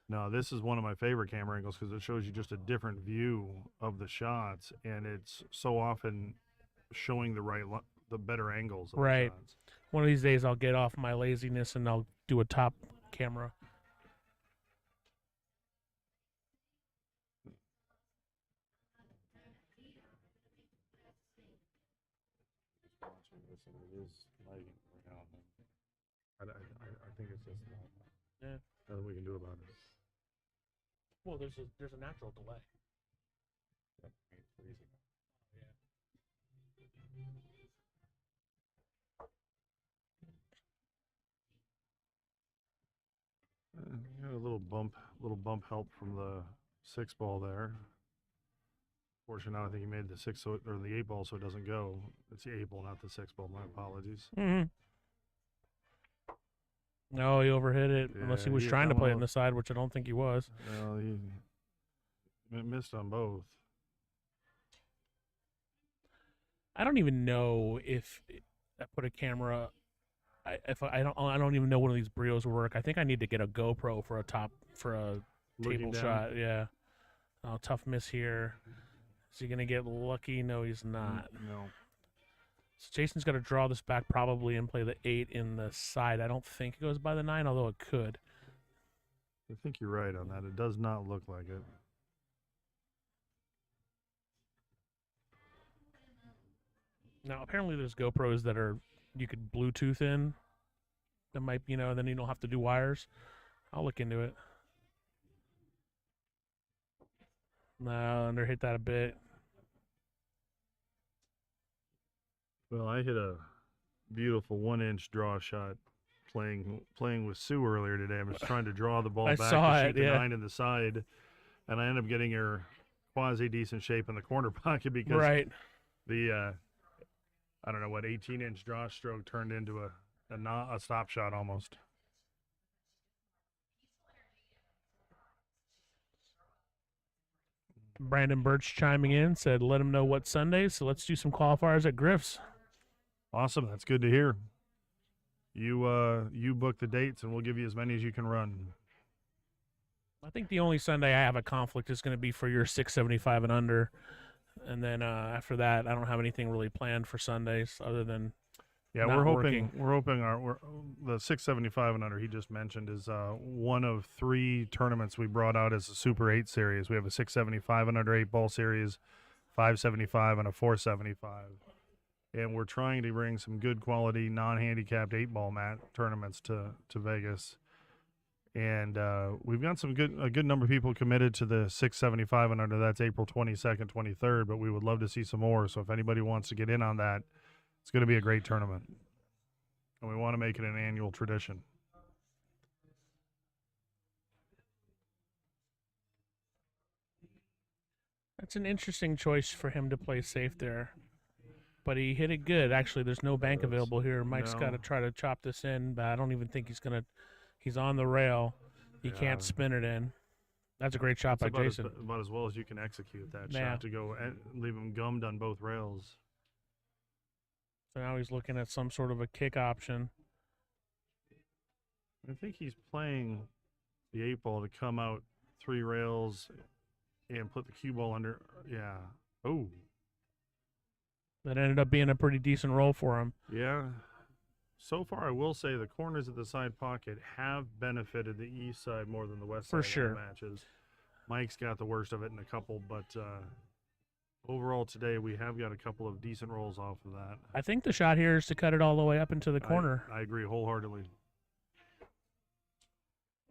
No, this is one of my favorite camera angles because it shows you just a different view of the shots, and it's so often showing the better angles of the shots. One of these days I'll get off my laziness and I'll do a top camera. Watching this, and it is lagging every now and then. I think it's just Yeah. nothing we can do about it. Well, there's a natural delay. Yep, it's freezing. Got a little bump help from the 6 ball there. Fortunately, I think he made the 6 or the 8 ball, so it doesn't go. It's the 8 ball, not the 6 ball. My apologies. Mm-hmm. No, he overhit it. Unless he Yeah, was he trying to play it in almost- the side, which I don't think he was. Well, he missed on both. I don't even know if I put a camera. I don't even know one of these Brios will work. I think I need to get a GoPro for a Looking table down. shot. Yeah. Oh, tough miss here. Is he gonna get lucky? No, he's not. No. So Jason's got to draw this back probably and play the 8 in the side. I don't think it goes by the 9, although it could. I think you're right on that. It does not look like it. Now, apparently there's GoPros that you could Bluetooth in. That might, then you don't have to do wires. I'll look into it. No, underhit that a bit. Well, I hit a beautiful 1-inch draw shot playing with Sue earlier today. I was trying to draw the ball I back saw to shoot it, the yeah. 9 in the side, and I ended up getting her quasi decent shape in the corner pocket because Right. the I don't know what 18-inch draw stroke turned into a stop shot almost. Brandon Birch chiming in said, let him know what Sunday. So let's do some qualifiers at Griff's. Awesome, that's good to hear. You book the dates, and we'll give you as many as you can run. I think the only Sunday I have a conflict is going to be for your 675 and under. And then after that, I don't have anything really planned for Sundays other than Yeah, not we're hoping working. the 675 and under he just mentioned is one of 3 tournaments we brought out as a Super 8 series. We have a 675 and under 8-ball series, 575 and a 475. And we're trying to bring some good quality non-handicapped 8-ball mat tournaments to Vegas. And we've got a good number of people committed to the 675 and under. That's April 22nd, 23rd, but we would love to see some more. So if anybody wants to get in on that, it's going to be a great tournament. And we want to make it an annual tradition. That's an interesting choice for him to play safe there. But he hit it good. Actually, there's no bank available here. Mike's No. got to try to chop this in, but I don't even think he's on the rail. He can't Yeah. spin it in. That's a great shot That's by Jason. about as well as you can execute that Yeah. shot to go and leave him gummed on both rails. So now he's looking at some sort of a kick option. I think he's playing the 8-ball to come out 3 rails and put the cue ball under. Yeah. Oh. That ended up being a pretty decent roll for him. Yeah. So far, I will say the corners of the side pocket have benefited the east side more than the west For side sure. in the matches. Mike's got the worst of it in a couple, but overall today we have got a couple of decent rolls off of that. I think the shot here is to cut it all the way up into the corner. I agree wholeheartedly.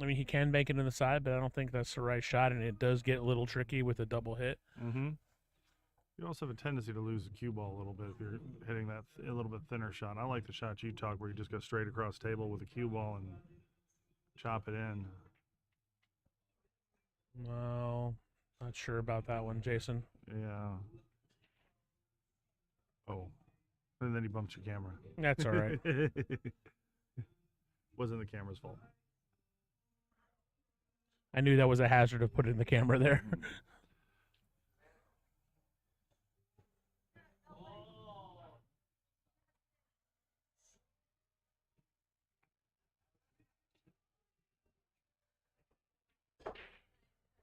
I mean, he can bank it in the side, but I don't think that's the right shot, and it does get a little tricky with a double hit. Mm-hmm. You also have a tendency to lose the cue ball a little bit if you're hitting that a little bit thinner shot. I like the shot you talk where you just go straight across table with a cue ball and chop it in. No, not sure about that one, Jason. Yeah. Oh. And then he bumped your camera. That's all right. Wasn't the camera's fault. I knew that was a hazard of putting the camera there.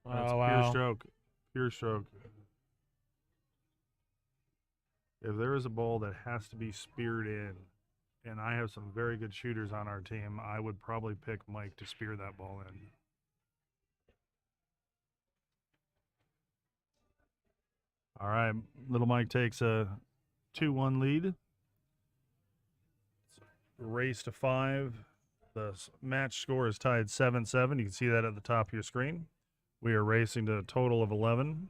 That's Oh, pure wow. stroke. Pure stroke. If there is a ball that has to be speared in and I have some very good shooters on our team, I would probably pick Mike to spear that ball in. All right, little Mike takes a 2-1 lead. Race to 5. The match score is tied 7-7. You can see that at the top of your screen. We are racing to a total of 11.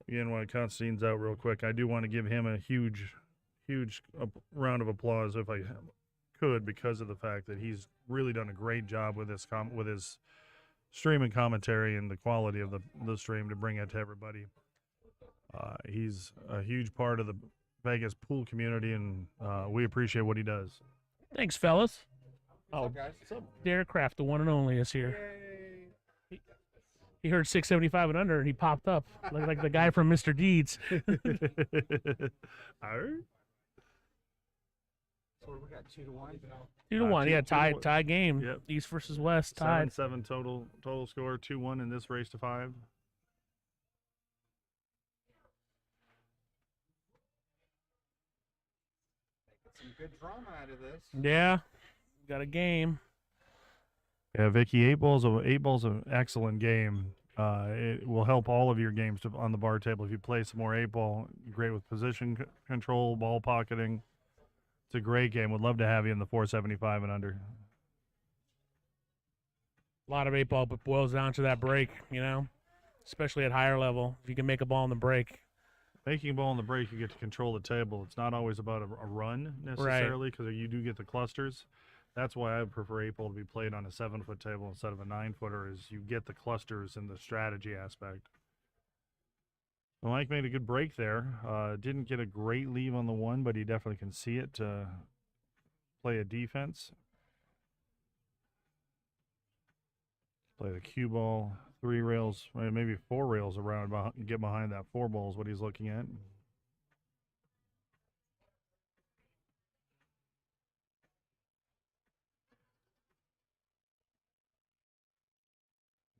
Again, while Constantine's out real quick, I do want to give him a huge round of applause if I could, because of the fact that he's really done a great job with his stream and commentary and the quality of the stream to bring it to everybody. He's a huge part of the Vegas pool community, and we appreciate what he does. Thanks, fellas. What's up, guys? What's up? Derek Kraft, the one and only, is here. He heard 675 and under, and he popped up like the guy from Mr. Deeds. Arr. So we got 2-1. 2-1, yeah, 2-1. tie game. Yep. East versus West, tied. 7-7 total score, 2-1 in this race to 5. Some good drama out of this. Yeah, got a game. Yeah, Vicky, 8 ball's an excellent game. It will help all of your games on the bar table if you play some more 8-ball. Great with position control, ball pocketing. It's a great game. Would love to have you in the 475 and under. A lot of 8-ball, but boils down to that break, especially at higher level. If you can make a ball in the break. Making a ball in the break, you get to control the table. It's not always about a run necessarily, because you do get the clusters. That's why I prefer 8-ball to be played on a 7-foot table instead of a 9-footer, is you get the clusters and the strategy aspect. Well, Mike made a good break there. Didn't get a great leave on the 1, but he definitely can see it to play a defense. Play the cue ball, 3 rails, maybe 4 rails around, get behind that 4 ball is what he's looking at.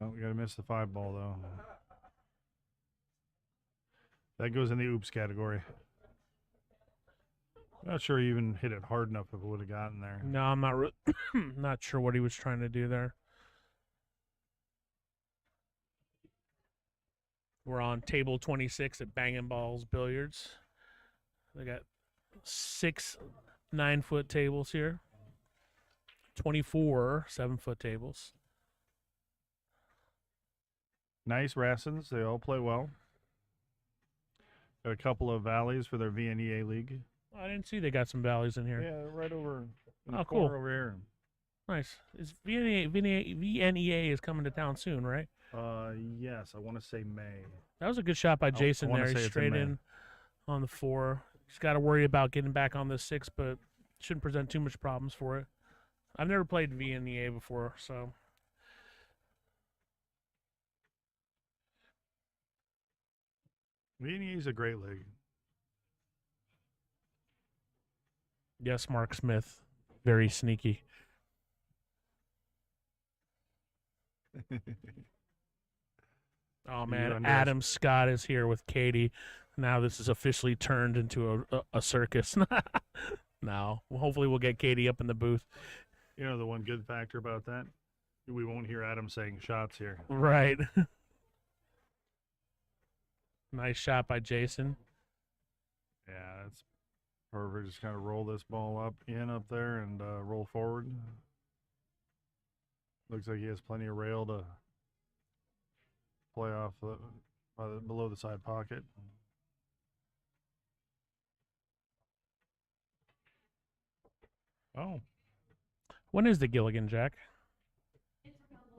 Oh, we got to miss the 5 ball, though. That goes in the oops category. Not sure he even hit it hard enough if it would have gotten there. No, I'm not not sure what he was trying to do there. We're on table 26 at Bangin Ballz Billiards. They got 6 9-foot tables here. 24 7-foot tables. Nice Rassens. They all play well. Got a couple of valleys for their VNEA league. I didn't see they got some valleys in here. Yeah, right over in the Oh, cool. corner over here. Nice. Is VNEA is coming to town soon, right? Yes, I want to say May. That was a good shot by Jason wanna there. say He's it's in straight May. in on the 4. He's got to worry about getting back on the 6, but shouldn't present too much problems for it. I've never played VNEA before, so. VNEA is a great league. Yes, Mark Smith. Very sneaky. Oh, man. Adam Scott is here with Katie. Now this is officially turned into a circus. No. Well, hopefully we'll get Katie up in the booth. You know the one good factor about that? We won't hear Adam saying shots here. Right. Nice shot by Jason. Yeah, that's perfect. Just kind of roll this ball up there and roll forward. Looks like he has plenty of rail to play off below the side pocket. Oh. When is the Gilligan, Jack?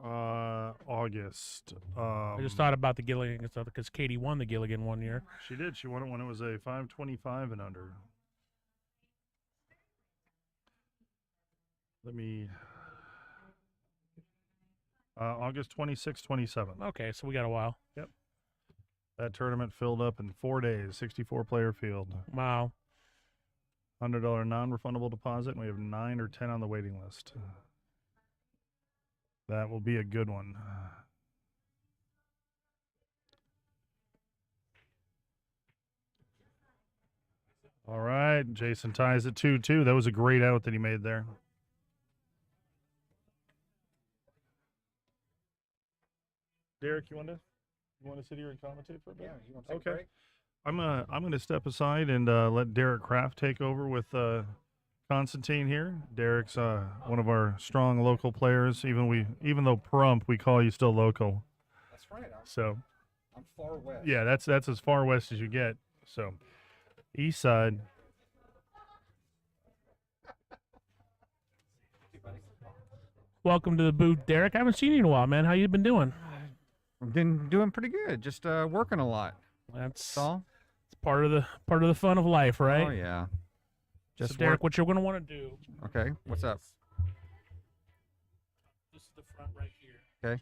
August. I just thought about the Gilligan stuff because Katie won the Gilligan one year. She did. She won it when it was a 525 and under. Let me. August 26, 27. Okay, so we got a while. Yep. That tournament filled up in 4 days, 64 player field. Wow. $100 non-refundable deposit, and we have 9 or 10 on the waiting list. That will be a good one. All right, Jason ties at 2-2. That was a great out that he made there. Derek, you want to sit here and commentate for a bit? Yeah, you want to take Okay. a break? I'm gonna step aside and let Derek Kraft take over with Constantine here. Derek's one of our strong local players. Even though Prump, we call you still local. That's right. So I'm far west. yeah, that's as far west as you get. So east side. Welcome to the booth, Derek. I haven't seen you in a while, man. How you been doing? I've been doing pretty good. Just working a lot. That's That's all. it's part of the fun of life, right? Oh yeah. Just so, Derek, work. what you're going to want to do? Okay. What's up? This is the front right here. Okay.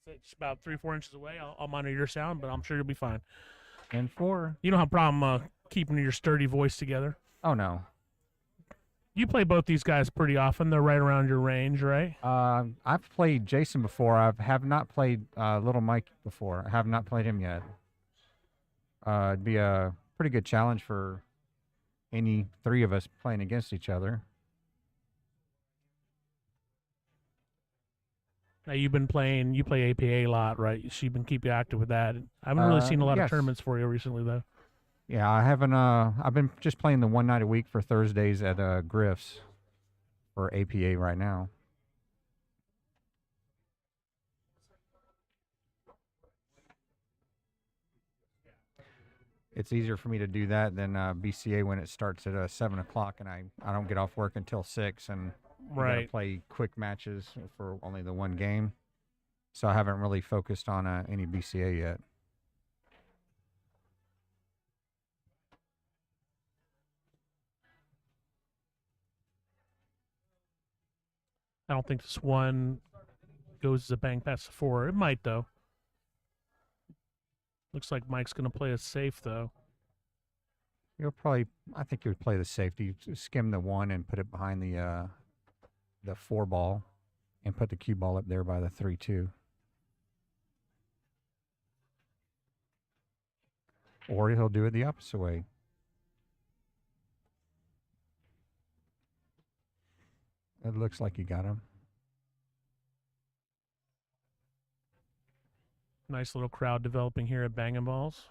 So it's about 3-4 inches away. I'll monitor your sound, but I'm sure you'll be fine. And 4. You don't have a problem keeping your sturdy voice together. Oh no. You play both these guys pretty often. They're right around your range, right? I've played Jason before. I have not played Little Mike before. I have not played him yet. It'd be a pretty good challenge for any 3 of us playing against each other. Now you play APA a lot, right? She's been keep you active with that. I haven't really seen a lot of yes. tournaments for you recently, though. Yeah, I haven't. I've been just playing the one night a week for Thursdays at Griff's for APA right now. It's easier for me to do that than BCA when it starts at 7 o'clock and I don't get off work until 6 and you gotta Right. play quick matches for only the one game. So I haven't really focused on any BCA yet. I don't think this one goes as a bang past 4. It might, though. Looks like Mike's going to play it safe, though. I think you would play the safety, skim the 1 and put it behind the 4 ball and put the cue ball up there by the 3-2. Or he'll do it the opposite way. It looks like you got him. Nice little crowd developing here at Bangin' Ballz.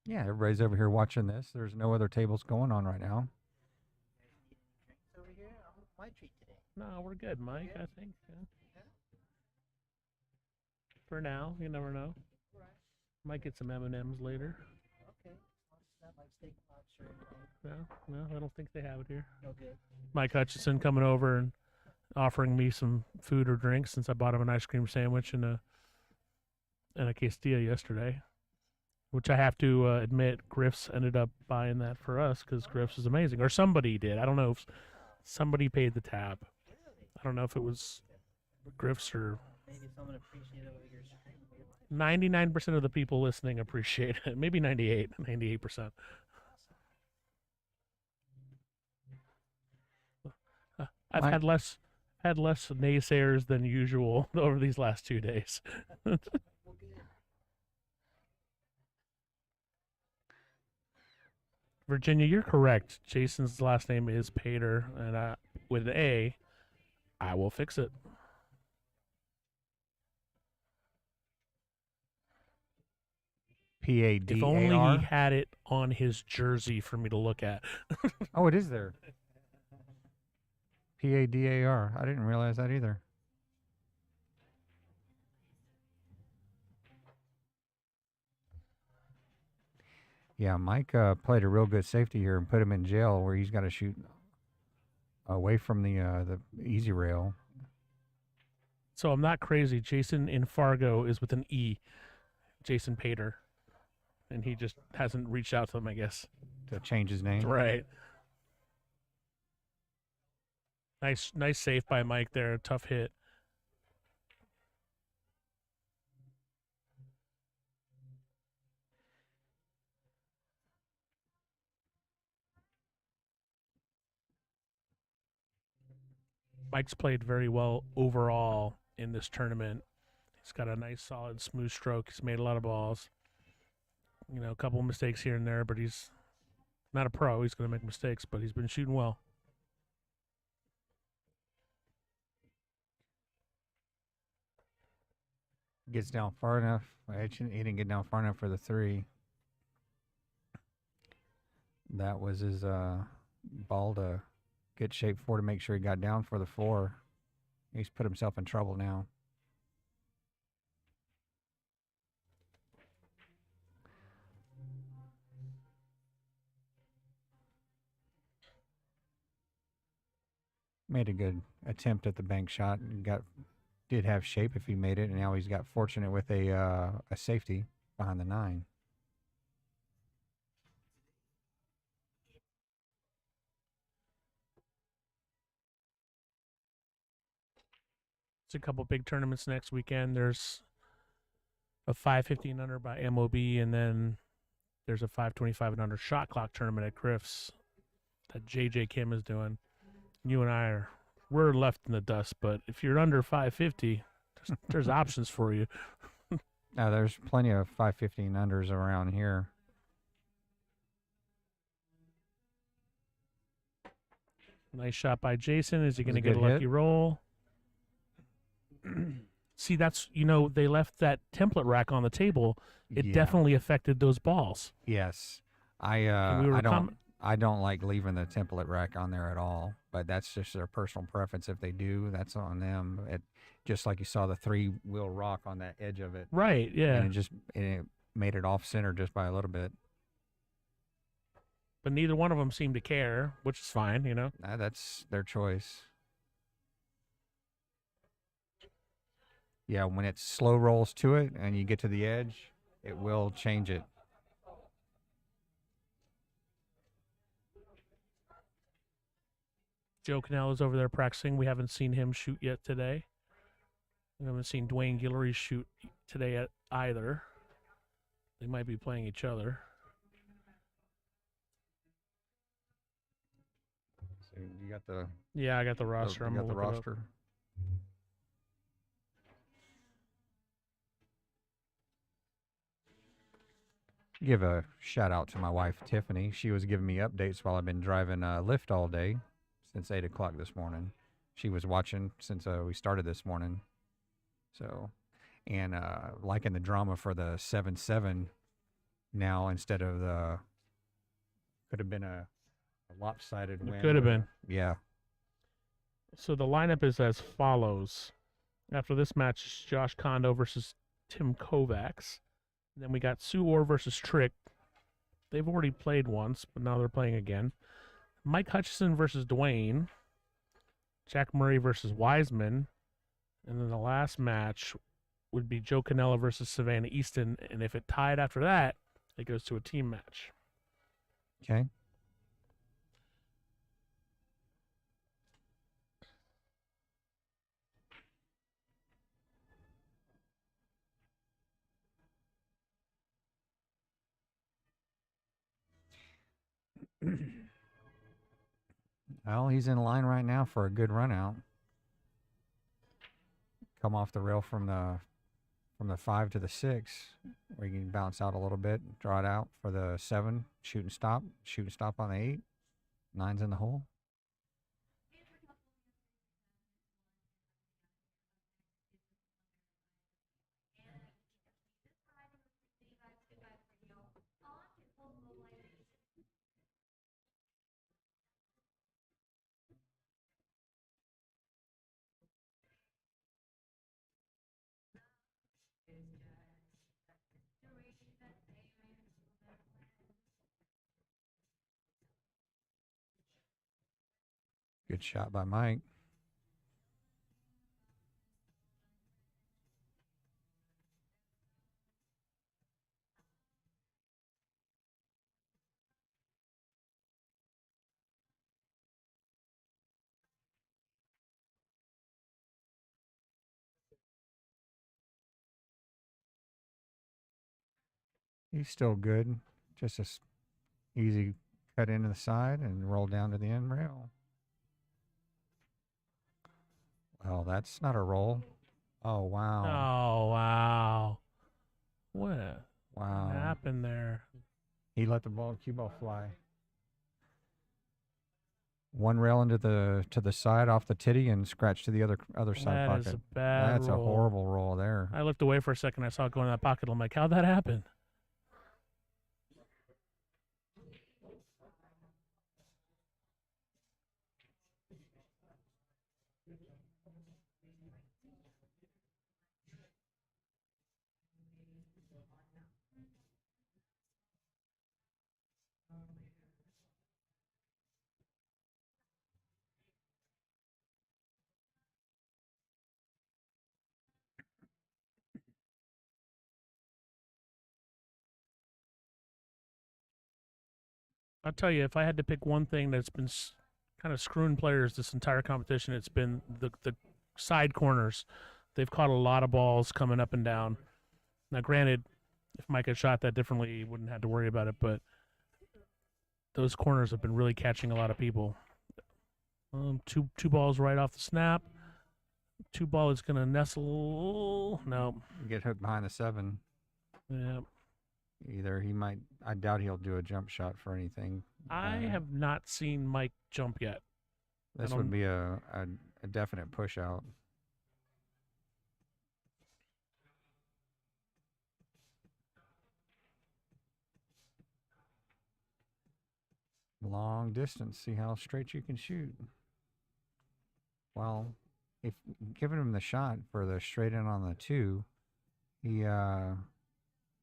Yeah, everybody's over here watching this. There's no other tables going on right now. Drinks over here. I'm my treat today. No, we're good, Mike, I think. Yeah. For now, you never know. Right. Might get some M&Ms later. Okay. Not like steak and lobster or anything. No, I don't think they have it here. No good. Mike Hutchinson coming over and offering me some food or drink since I bought him an ice cream sandwich and a quesadilla yesterday, which I have to admit Griff's ended up buying that for us because Griff's is amazing, or somebody did. I don't know if somebody paid the tab. I don't know if it was Griff's or Maybe someone appreciated what you're streaming. 99% of the people listening appreciate it. Maybe 98%. I've Mike- had less naysayers than usual over these last 2 days. Well, good. Virginia, you're correct. Jason's last name is Pater, and with an A, I will fix it. P-A-D-A-R. If only he had it on his jersey for me to look at. Oh, it is there. P-A-D-A-R. I didn't realize that either. Yeah, Mike played a real good safety here and put him in jail where he's got to shoot away from the easy rail. So I'm not crazy. Jason in Fargo is with an E. Jason Pater. And he just hasn't reached out to him, I guess. To change his name. Right. Nice save by Mike there. Tough hit. Mike's played very well overall in this tournament. He's got a nice, solid, smooth stroke. He's made a lot of balls. a couple of mistakes here and there, but he's not a pro. He's going to make mistakes, but he's been shooting well. Gets down far enough. Actually, he didn't get down far enough for the 3. That was his ball to get shape for to make sure he got down for the 4. He's put himself in trouble now. Made a good attempt at the bank shot and did have shape if he made it, and now he's got fortunate with a safety behind the 9. It's a couple big tournaments next weekend. There's a 550 and under by M.O.B, and then there's a 525 and under shot clock tournament at Griff's that JJ Kim is doing. You and we're left in the dust, but if you're under 550, there's options for you. There's plenty of 550 and unders around here. Nice shot by Jason. Is he That was going to a get a good lucky hit. roll? See, that's, they left that template rack on the table. It Yeah. definitely affected those balls. Yes, And we were I don't like leaving the template rack on there at all. But that's just their personal preference. If they do, that's on them. Just like you saw the 3-wheel rock on that edge of it, Right, yeah. and it made it off center just by a little bit. But neither one of them seemed to care, which is fine, That's their choice. Yeah, when it slow rolls to it and you get to the edge, it will change it. Joe Canello's over there practicing. We haven't seen him shoot yet today. We haven't seen Dwayne Guillory shoot today either. They might be playing each other. So you got the Yeah, I got the roster. I'm you got the gonna look it up. roster. Give a shout out to my wife Tiffany. She was giving me updates while I've been driving Lyft all day since 8 o'clock this morning. She was watching since we started this morning. So, and liking the drama for the 7-7 now instead of could have been a lopsided win. Could have been. Yeah. So the lineup is as follows. After this match, it's Josh Kondo versus Tim Kovacs. Then we got Sue Orr versus Trick. They've already played once, but now they're playing again. Mike Hutchison versus Dwayne. Jack Murray versus Wiseman. And then the last match would be Joe Canella versus Savannah Easton. And if it tied after that, it goes to a team match. Okay. Well, he's in line right now for a good run out. Come off the rail from the 5 to the 6, where you can bounce out a little bit, draw it out for the 7, shoot and stop on the 8, 9's in the hole. Good shot by Mike. He's still good. Just a easy cut into the side and roll down to the end rail. Well, that's not a roll. Oh, wow. Oh, wow. What? Wow. What happened there? He let the cue ball fly. One rail into to the side off the titty and scratch to the other side That pocket. is a bad That's roll. a horrible roll there. I looked away for a second. I saw it go in that pocket. I'm like, how'd that happen? I'll tell you, if I had to pick one thing that's been kind of screwing players this entire competition, it's been the side corners. They've caught a lot of balls coming up and down. Now, granted, if Mike had shot that differently, he wouldn't have to worry about it, but those corners have been really catching a lot of people. Two balls right off the snap. Two ball is going to nestle. No. Get hooked behind the 7. Yeah. Either he might. I doubt he'll do a jump shot for anything. I have not seen Mike jump yet. This would be a definite push out. Long distance. See how straight you can shoot. Well, if giving him the shot for the straight in on the 2, he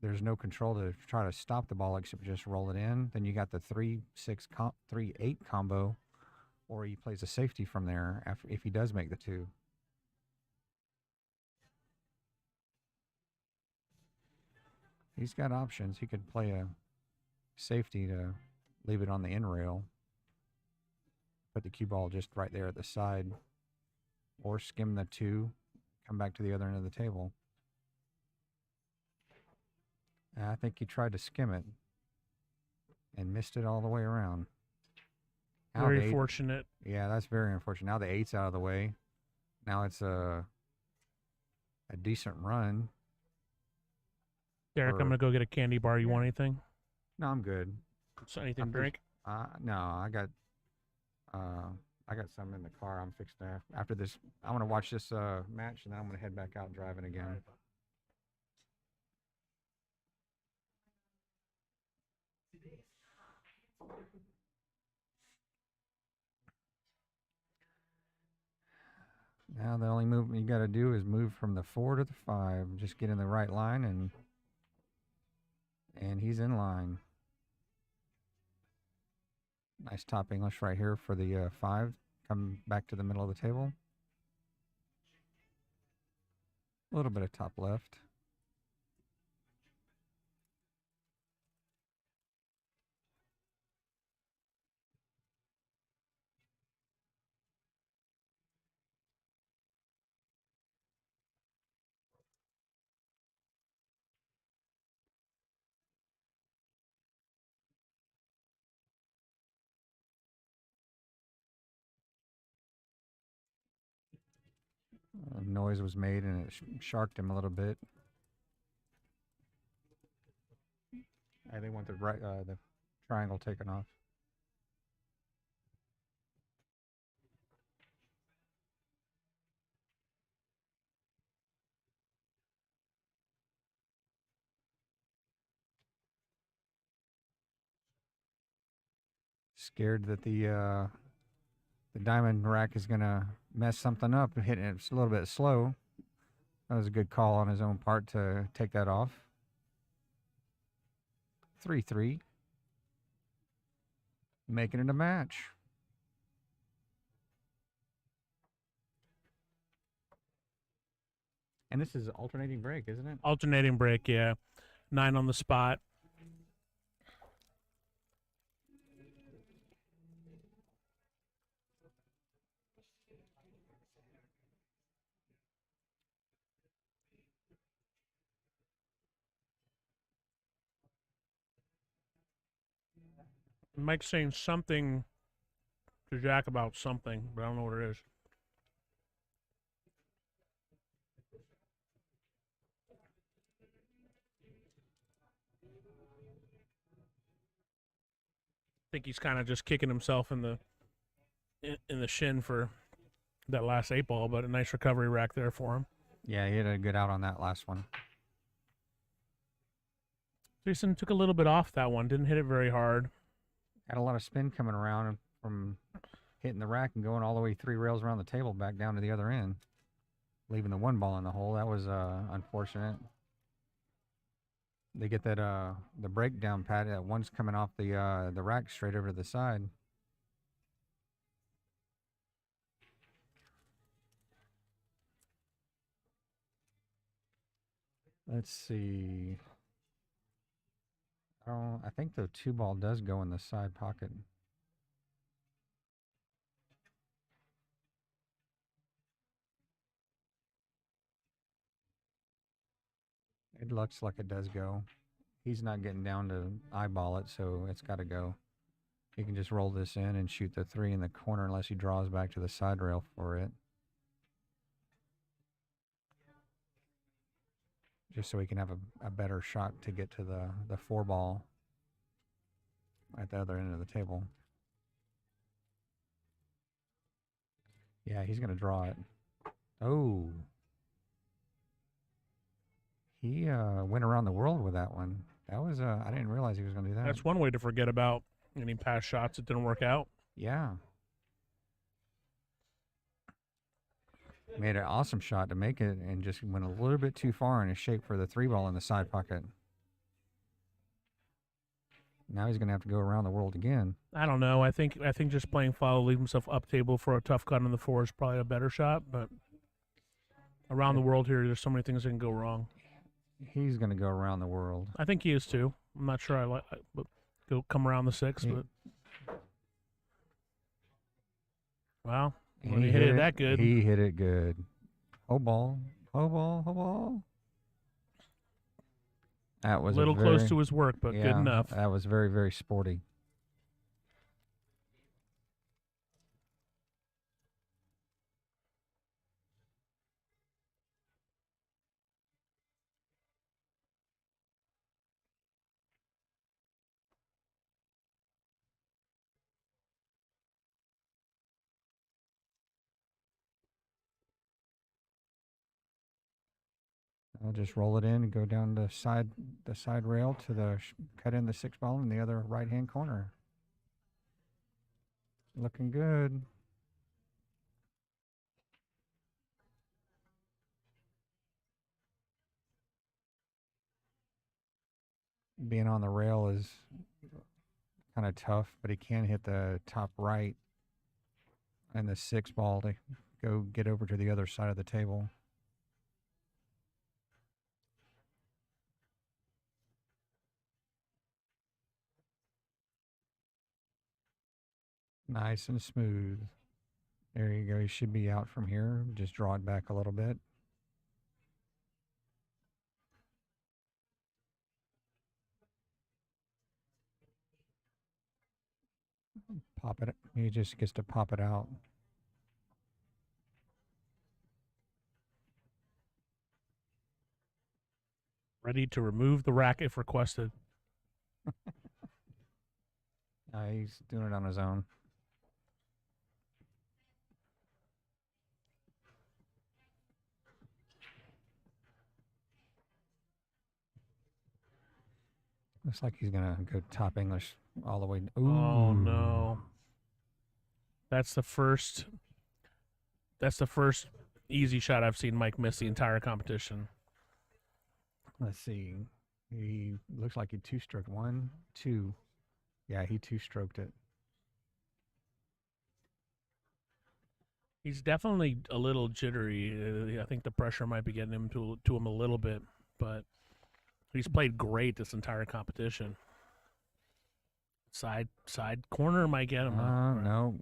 there's no control to try to stop the ball except just roll it in. Then you got the 3-6 3-8 combo, or he plays a safety from there if he does make the 2. He's got options. He could play a safety to leave it on the end rail, put the cue ball just right there at the side, or skim the 2, come back to the other end of the table. And I think he tried to skim it and missed it all the way around. Now Very fortunate. Yeah, that's very unfortunate. Now the 8's out of the way. Now it's a decent run. Derek, I'm going to go get a candy bar. You want anything? No, I'm good. So anything to drink? No, I got some in the car. I'm fixing to, after this, I want to watch this match, and then I'm going to head back out driving again. Now the only movement you got to do is move from the 4 to the 5. Just get in the right line, and he's in line. Nice top English right here for the 5. Come back to the middle of the table. A little bit of top left. Noise was made and it sharked him a little bit. They want the triangle taken off. Scared that the diamond rack is gonna mess something up and hitting it a little bit slow. That was a good call on his own part to take that off. 3-3. Making it a match. And this is alternating break, isn't it? Alternating break, yeah. 9 on the spot. Mike's saying something to Jack about something, but I don't know what it is. think he's kind of just kicking himself in the shin for that last 8-ball, but a nice recovery rack there for him. Yeah, he had a good out on that last one. Jason took a little bit off that one, didn't hit it very hard. Had a lot of spin coming around from hitting the rack and going all the way 3 rails around the table back down to the other end, leaving the 1 ball in the hole. That was unfortunate. They get that the breakdown pad. That one's coming off the rack straight over to the side. Let's see. I think the 2 ball does go in the side pocket. It looks like it does go. He's not getting down to eyeball it, so it's got to go. He can just roll this in and shoot the 3 in the corner unless he draws back to the side rail for it. Just so he can have a better shot to get to the 4 ball at the other end of the table. Yeah, he's going to draw it. Oh. He went around the world with that one. That was, I didn't realize he was going to do that. That's one way to forget about any past shots that didn't work out. Yeah. Made an awesome shot to make it and just went a little bit too far in his shape for the 3 ball in the side pocket. Now he's going to have to go around the world again. I don't know. I think just playing follow, leave himself up table for a tough cut on the 4 is probably a better shot, but around the world here, there's so many things that can go wrong. He's going to go around the world. I think he is too. I'm not sure I like, but go come around the 6, but wow, when he hit it that good, he hit it good. Oh ball, oh ball, oh ball. That was a little close to his work, but good enough. That was very, very sporty. I'll just roll it in and go down the side rail to cut in the 6 ball in the other right-hand corner. Looking good. Being on the rail is kind of tough, but he can hit the top right and the 6 ball to go get over to the other side of the table. Nice and smooth. There you go. He should be out from here. Just draw it back a little bit. Pop it. He just gets to pop it out. Ready to remove the rack if requested. He's doing it on his own. Looks like he's gonna go top English all the way. Ooh. Oh no. That's the first easy shot I've seen Mike miss the entire competition. Let's see. He looks like he 2-stroked 1, 2. Yeah, he 2-stroked it. He's definitely a little jittery. I think the pressure might be getting him to him a little bit, but he's played great this entire competition. Side corner might get him. No.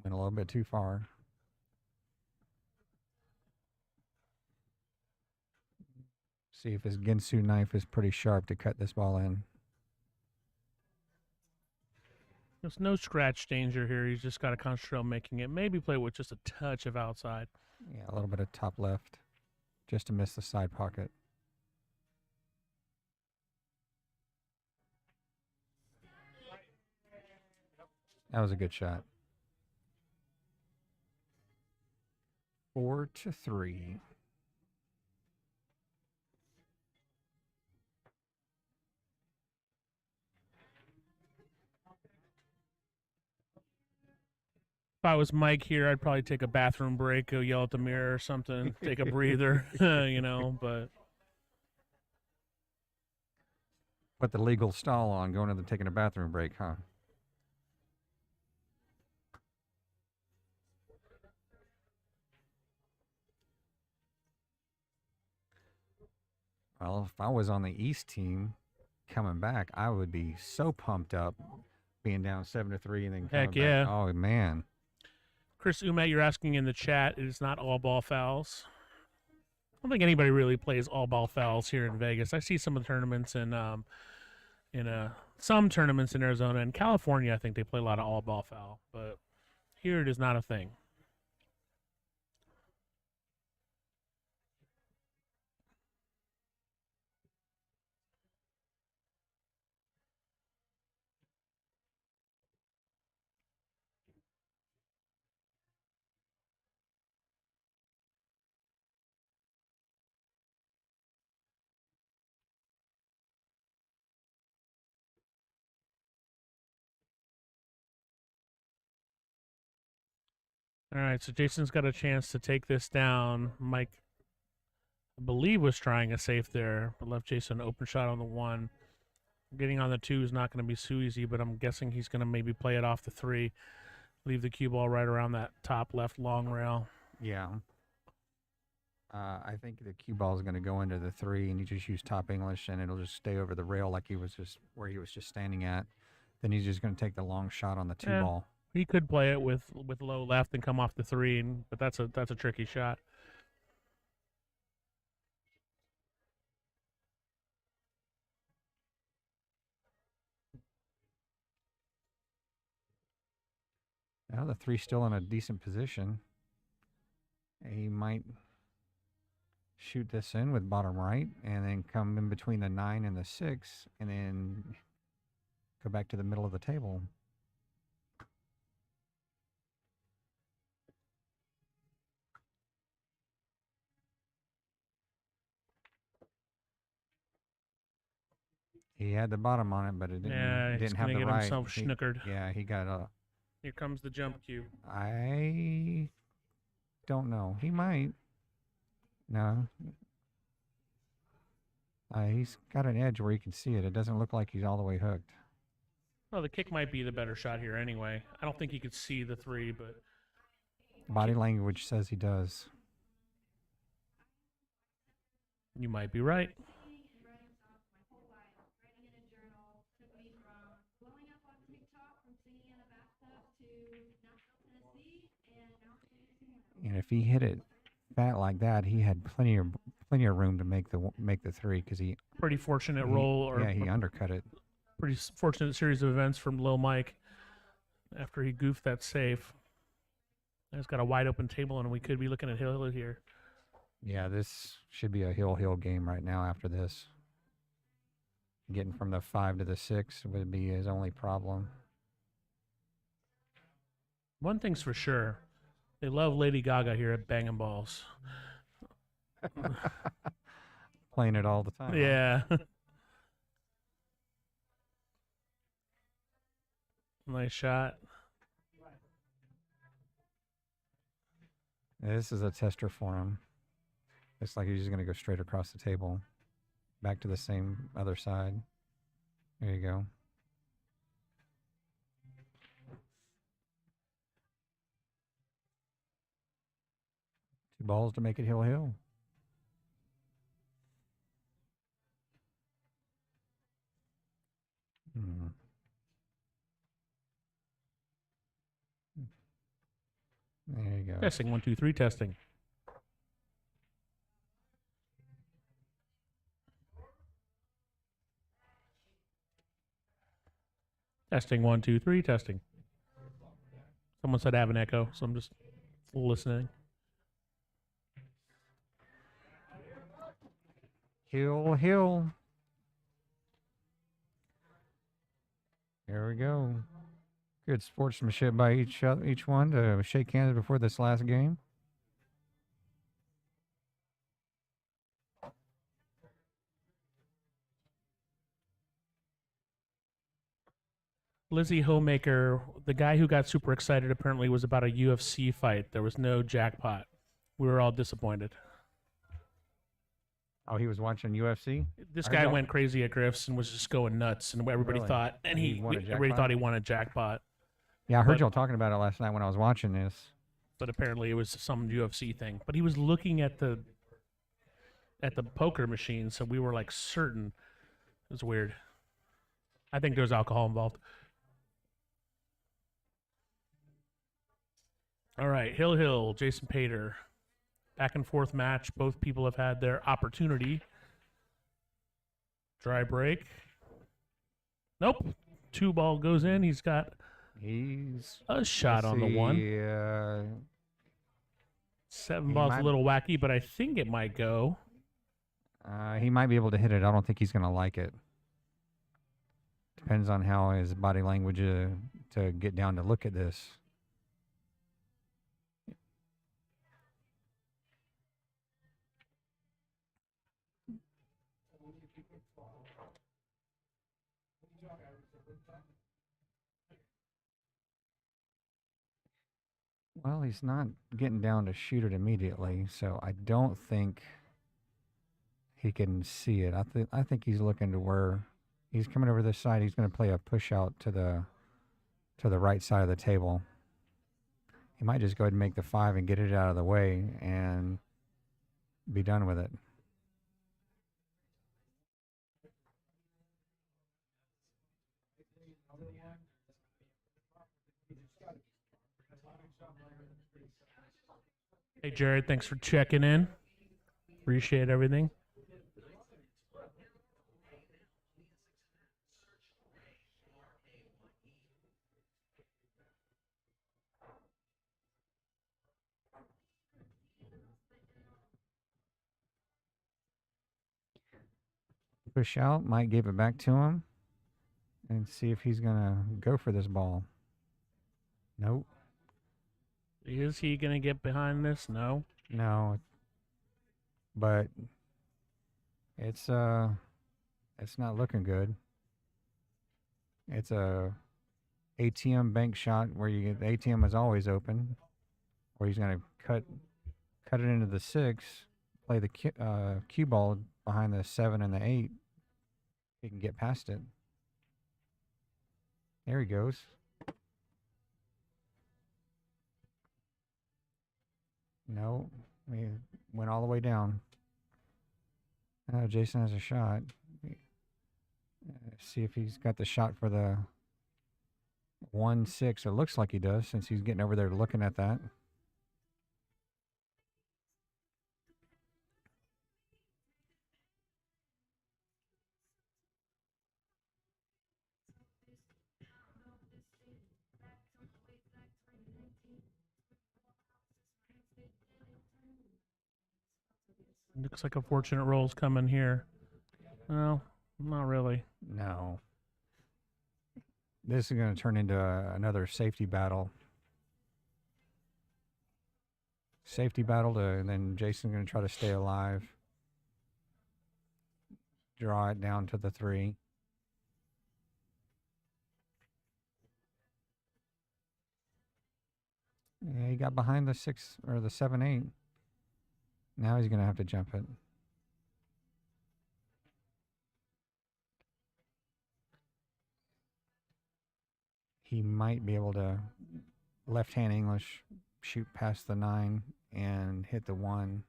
Went a little bit too far. See if his Ginsu knife is pretty sharp to cut this ball in. There's no scratch danger here. He's just got to concentrate on making it. Maybe play with just a touch of outside. Yeah, a little bit of top left just to miss the side pocket. That was a good shot. 4-3. If I was Mike here, I'd probably take a bathroom break, go yell at the mirror or something, take a breather, but Put the legal stall on, going to taking a bathroom break, huh? Well, if I was on the East team coming back, I would be so pumped up being down 7-3 and then coming Heck yeah. back. Oh, man. Chris Umet, you're asking in the chat, it is not all ball fouls. I don't think anybody really plays all ball fouls here in Vegas. I see some of the tournaments in some tournaments in Arizona and California. I think they play a lot of all ball foul, but here it is not a thing. All right, so Jason's got a chance to take this down. Mike, I believe, was trying a safe there, but left Jason an open shot on the 1. Getting on the 2 is not going to be so easy, but I'm guessing he's going to maybe play it off the 3, leave the cue ball right around that top left long rail. Yeah. I think the cue ball is going to go into the 3, and you just use top English, and it'll just stay over the rail like he was just where he was just standing at. Then he's just going to take the long shot on the 2 Yeah. ball. He could play it with low left and come off the 3, but that's a tricky shot. Now the 3's still in a decent position. He might shoot this in with bottom right and then come in between the 9 and the 6 and then go back to the middle of the table. He had the bottom on it, but it He's didn't have gonna the get right. himself snookered. Yeah, he got a. Here comes the jump cue. I don't know. He might. No. He's got an edge where you can see it. It doesn't look like he's all the way hooked. Well, the kick might be the better shot here anyway. I don't think he could see the 3, but Body language says he does. you might be right. And if he hit it fat like that, he had plenty of room to make the 3 because he Pretty fortunate roll, or he undercut it. pretty fortunate series of events from Lil Mike after he goofed that safe. He's got a wide open table, and we could be looking at Hill here. Yeah, this should be a hill game right now after this. Getting from the 5 to the 6 would be his only problem. One thing's for sure. They love Lady Gaga here at Bangin' Ballz. Playing it all the time. huh? Yeah. Nice shot. This is a tester for him. Looks like he's just going to go straight across the table. Back to the same other side. There you go. Two balls to make it hill. There you go. Testing 1, 2, 3. Testing. Testing 1, 2, 3. Testing. Someone said I have an echo, so I'm just listening. Good sportsmanship by each one to shake hands before this last game. Lizzie Homemaker, the guy who got super excited apparently was about a UFC fight. There was no jackpot. We were all disappointed. Oh, he was watching UFC? This I guy don't- went crazy at Griff's and was just going nuts, and everybody Really? thought, and He won a everybody jackpot? thought he won a jackpot, Yeah, I heard But- y'all talking about it last night when I was watching this. but apparently it was some UFC thing. But he was looking at the poker machine, so we were like certain. It was weird. I think there was alcohol involved. All right, Hill, Jason Pater. Back and forth match. Both people have had their opportunity. Dry break. Nope. 2-ball goes in. He's got He's a shot on the one. Yeah. 7 he ball's might- a little wacky, but I think it might go. He might be able to hit it. I don't think he's going to like it. Depends on how his body language to get down to look at this. Well, he's not getting down to shoot it immediately, so I don't think he can see it. I think he's looking to where he's coming over this side. He's going to play a push out to the right side of the table. He might just go ahead and make the 5 and get it out of the way and be done with it. Hey, Jared, thanks for checking in. Appreciate everything. Push out, might give it back to him and see if he's going to go for this ball. Nope. Is he going to get behind this? No. No. But it's not looking good. It's a ATM bank shot where you get the ATM is always open, where he's going to cut it into the 6, play the cue ball behind the 7 and the 8. He can get past it. There he goes. No, he went all the way down. Now Jason has a shot. See if he's got the shot for the 1-6. It looks like he does since he's getting over there looking at that. Looks like a fortunate roll's coming here. Well, not really. No. This is going to turn into another safety battle. And then Jason's going to try to stay alive. Draw it down to the 3. Yeah, he got behind the 6 or the 7-8. Now he's going to have to jump it. He might be able to left-hand English shoot past the 9 and hit the 1.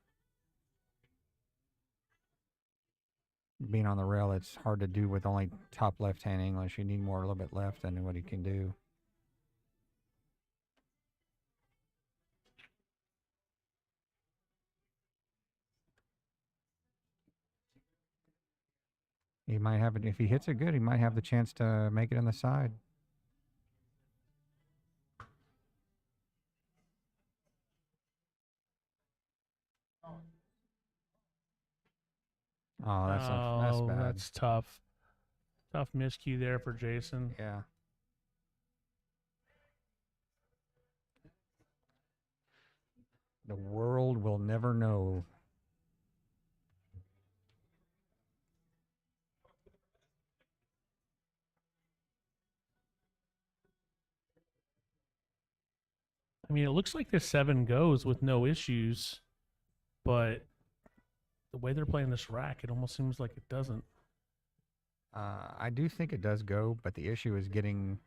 Being on the rail, it's hard to do with only top left-hand English. You need more a little bit left than what he can do. He might have it. If he hits it good, he might have the chance to make it on the side. Oh, that's bad. That's tough. Tough miscue there for Jason. Yeah. The world will never know. I mean, it looks like this 7 goes with no issues, but the way they're playing this rack, it almost seems like it doesn't. I do think it does go, but the issue is getting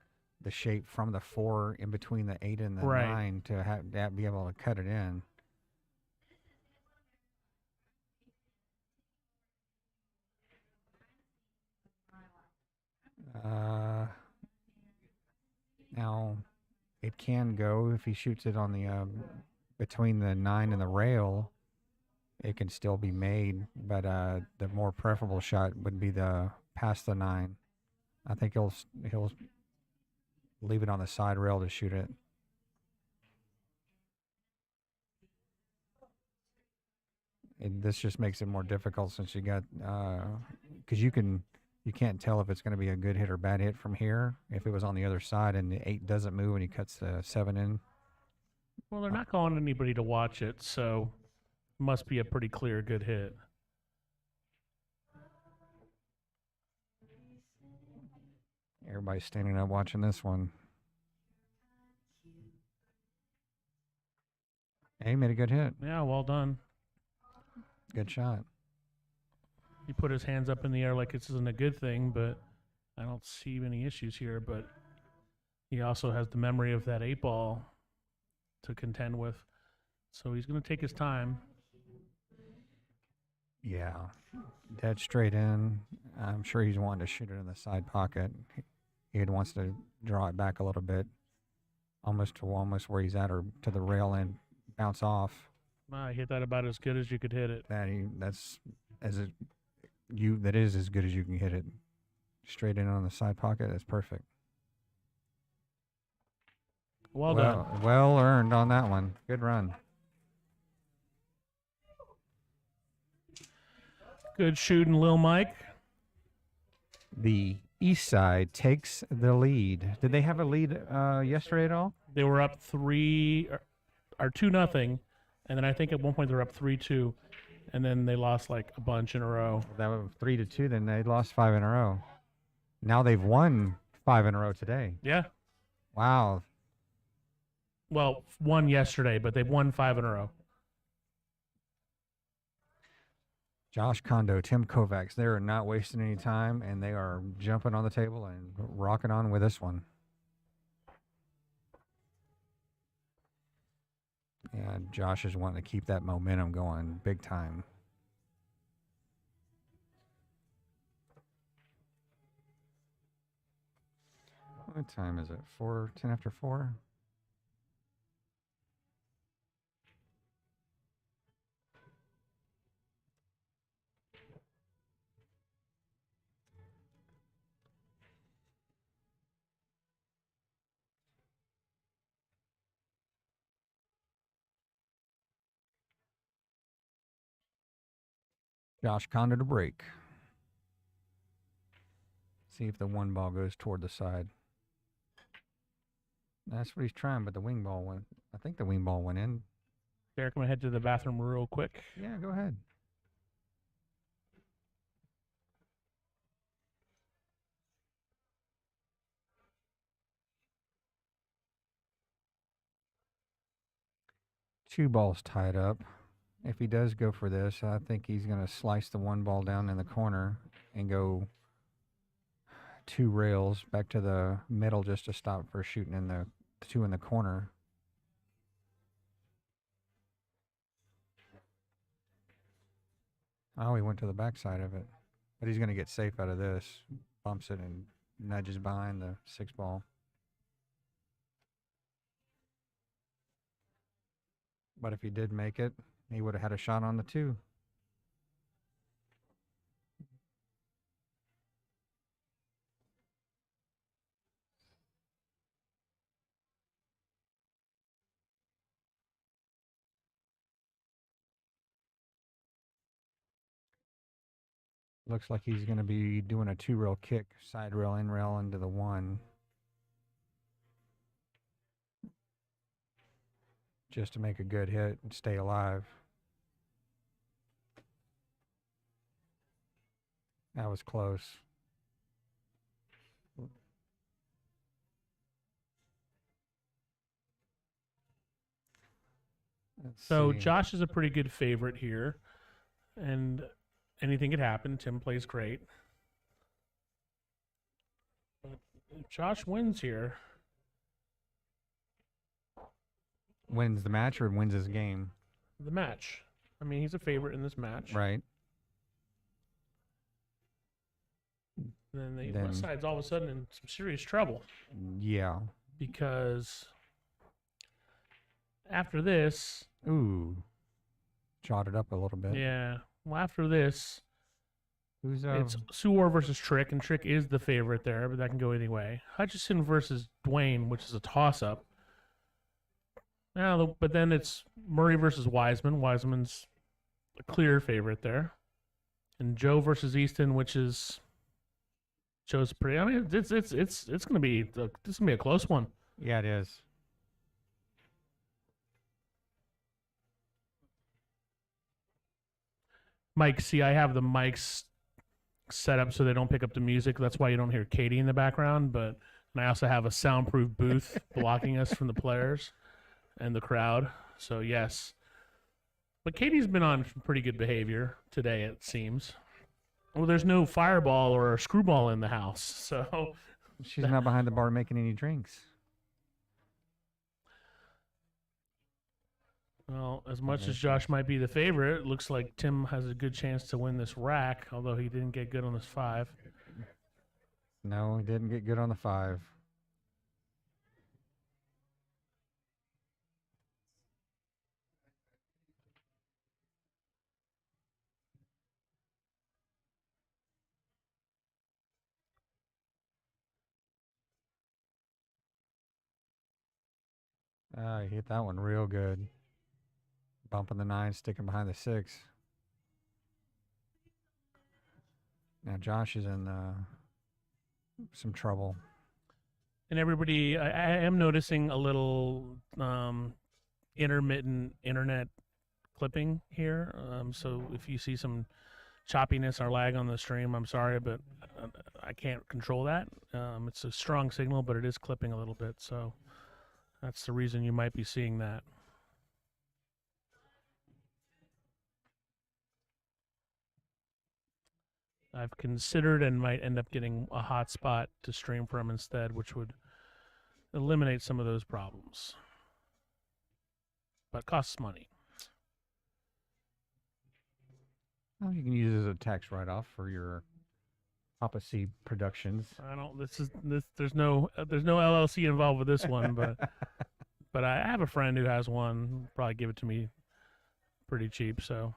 the shape from the 4 in between the 8 and the Right. 9 to be able to cut it in. Now, it can go if he shoots it on the between the 9 and the rail. It can still be made, but the more preferable shot would be the past the 9. I think he'll leave it on the side rail to shoot it. This just makes it more difficult since you got because you can't tell if it's going to be a good hit or bad hit from here. If it was on the other side and the 8 doesn't move and he cuts the 7 in. Well, they're not calling anybody to watch it, so it must be a pretty clear good hit. Everybody's standing up watching this one. He made a good hit. Yeah, well done. Good shot. He put his hands up in the air like this isn't a good thing, but I don't see any issues here. But he also has the memory of that 8 ball to contend with, so he's going to take his time. Yeah, dead straight in. I'm sure he's wanting to shoot it in the side pocket. He wants to draw it back a little bit, almost where he's at, or to the rail and bounce off. I hit that about as good as you could hit it. That is as good as you can hit it. Straight in on the side pocket. That's perfect. Well done. Well earned on that one. Good run. Good shooting, Lil Mike. The East Side takes the lead. Did they have a lead yesterday at all? They were up 3 or 2-0, and then I think at one point they were up 3-2, and then they lost like a bunch in a row. That was 3-2. Then they lost 5 in a row. Now they've won 5 in a row today. Yeah. Wow. Well, won yesterday, but they've won 5 in a row. Josh Kondo, Tim Kovacs, they are not wasting any time, and they are jumping on the table and rocking on with this one. Yeah, Josh is wanting to keep that momentum going big time. What time is it? 10 after 4? Josh Kondo to break. See if the 1 ball goes toward the side. That's what he's trying, but the wing ball went. I think the wing ball went in. Derek, I'm going to head to the bathroom real quick. Yeah, go ahead. Two balls tied up. If he does go for this, I think he's going to slice the 1 ball down in the corner and go 2 rails back to the middle just to stop for shooting in the 2 in the corner. Oh, he went to the backside of it. But he's going to get safe out of this. Bumps it and nudges behind the 6 ball. But if he did make it, he would have had a shot on the 2. Looks like he's going to be doing a 2-rail kick, side rail, in rail into the 1. just to make a good hit and stay alive. That was close. Let's So see. Josh is a pretty good favorite here, and anything could happen. Tim plays great. But if Josh wins here, Wins the match or wins his game, the match. I mean, he's a favorite in this match. right? Then the Then- West Side's all of a sudden in some serious trouble Yeah. because after this, Ooh. Jotted up a little bit. yeah, well, after this, Who's it's Suor versus Trick, and Trick is the favorite there, but that can go any way. Hutchison versus Dwayne, which is a toss-up. Now, but then it's Murray versus Wiseman. Wiseman's a clear favorite there, and Joe versus Easton, which is Joe's pretty. I mean, it's gonna be a close one. Yeah, it is. Mike, see, I have the mics set up so they don't pick up the music. That's why you don't hear Katie in the background. But and I also have a soundproof booth blocking us from the players and the crowd. So yes, but Katie's been on pretty good behavior today. It seems. Well, there's no fireball or screwball in the house, so She's not behind the bar making any drinks. well, as much as Josh might be the favorite, it looks like Tim has a good chance to win this rack. Although he didn't get good on this 5. No, he didn't get good on the 5. He hit that one real good. Bumping the 9, sticking behind the 6. Now Josh is in some trouble. And everybody, I am noticing a little intermittent internet clipping here. So if you see some choppiness or lag on the stream, I'm sorry, but I can't control that. It's a strong signal, but it is clipping a little bit. So that's the reason you might be seeing that. I've considered and might end up getting a hotspot to stream from instead, which would eliminate some of those problems. But costs money. Well, you can use it as a tax write-off for your Papa C Productions. I don't. There's no LLC involved with this one, but I have a friend who has one. He'll probably give it to me pretty cheap. So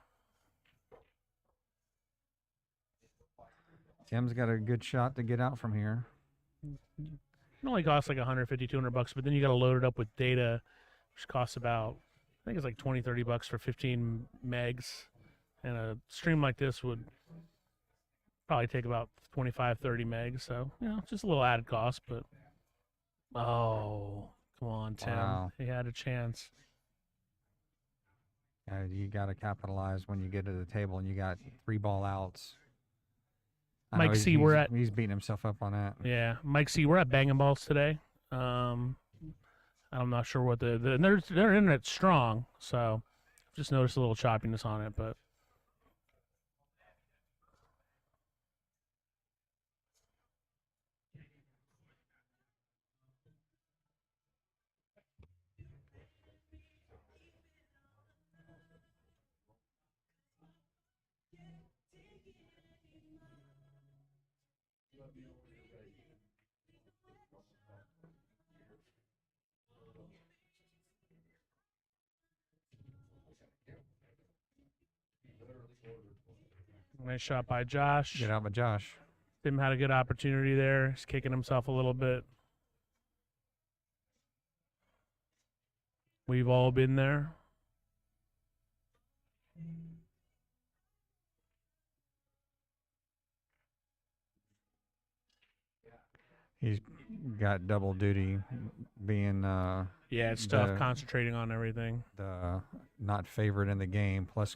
Tim's got a good shot to get out from here. it only costs like $150, $200, but then you got to load it up with data, which costs about, I think it's like $20, $30 for 15 megs. And a stream like this would probably take about 25, 30 megs. So, just a little added cost, but oh, come on, Tim. Wow. He had a chance. You got to capitalize when you get to the table and you got 3 ball outs. I Mike know C, we're he's beating himself up on that. Yeah, Mike C, we're at Bangin Ballz today. I'm not sure what their internet's strong, so I've just noticed a little choppiness on it, but nice shot by Josh. Get out by Josh. Tim had a good opportunity there. He's kicking himself a little bit. We've all been there. He's got double duty, being Yeah, it's tough the concentrating on everything. the not favorite in the game, plus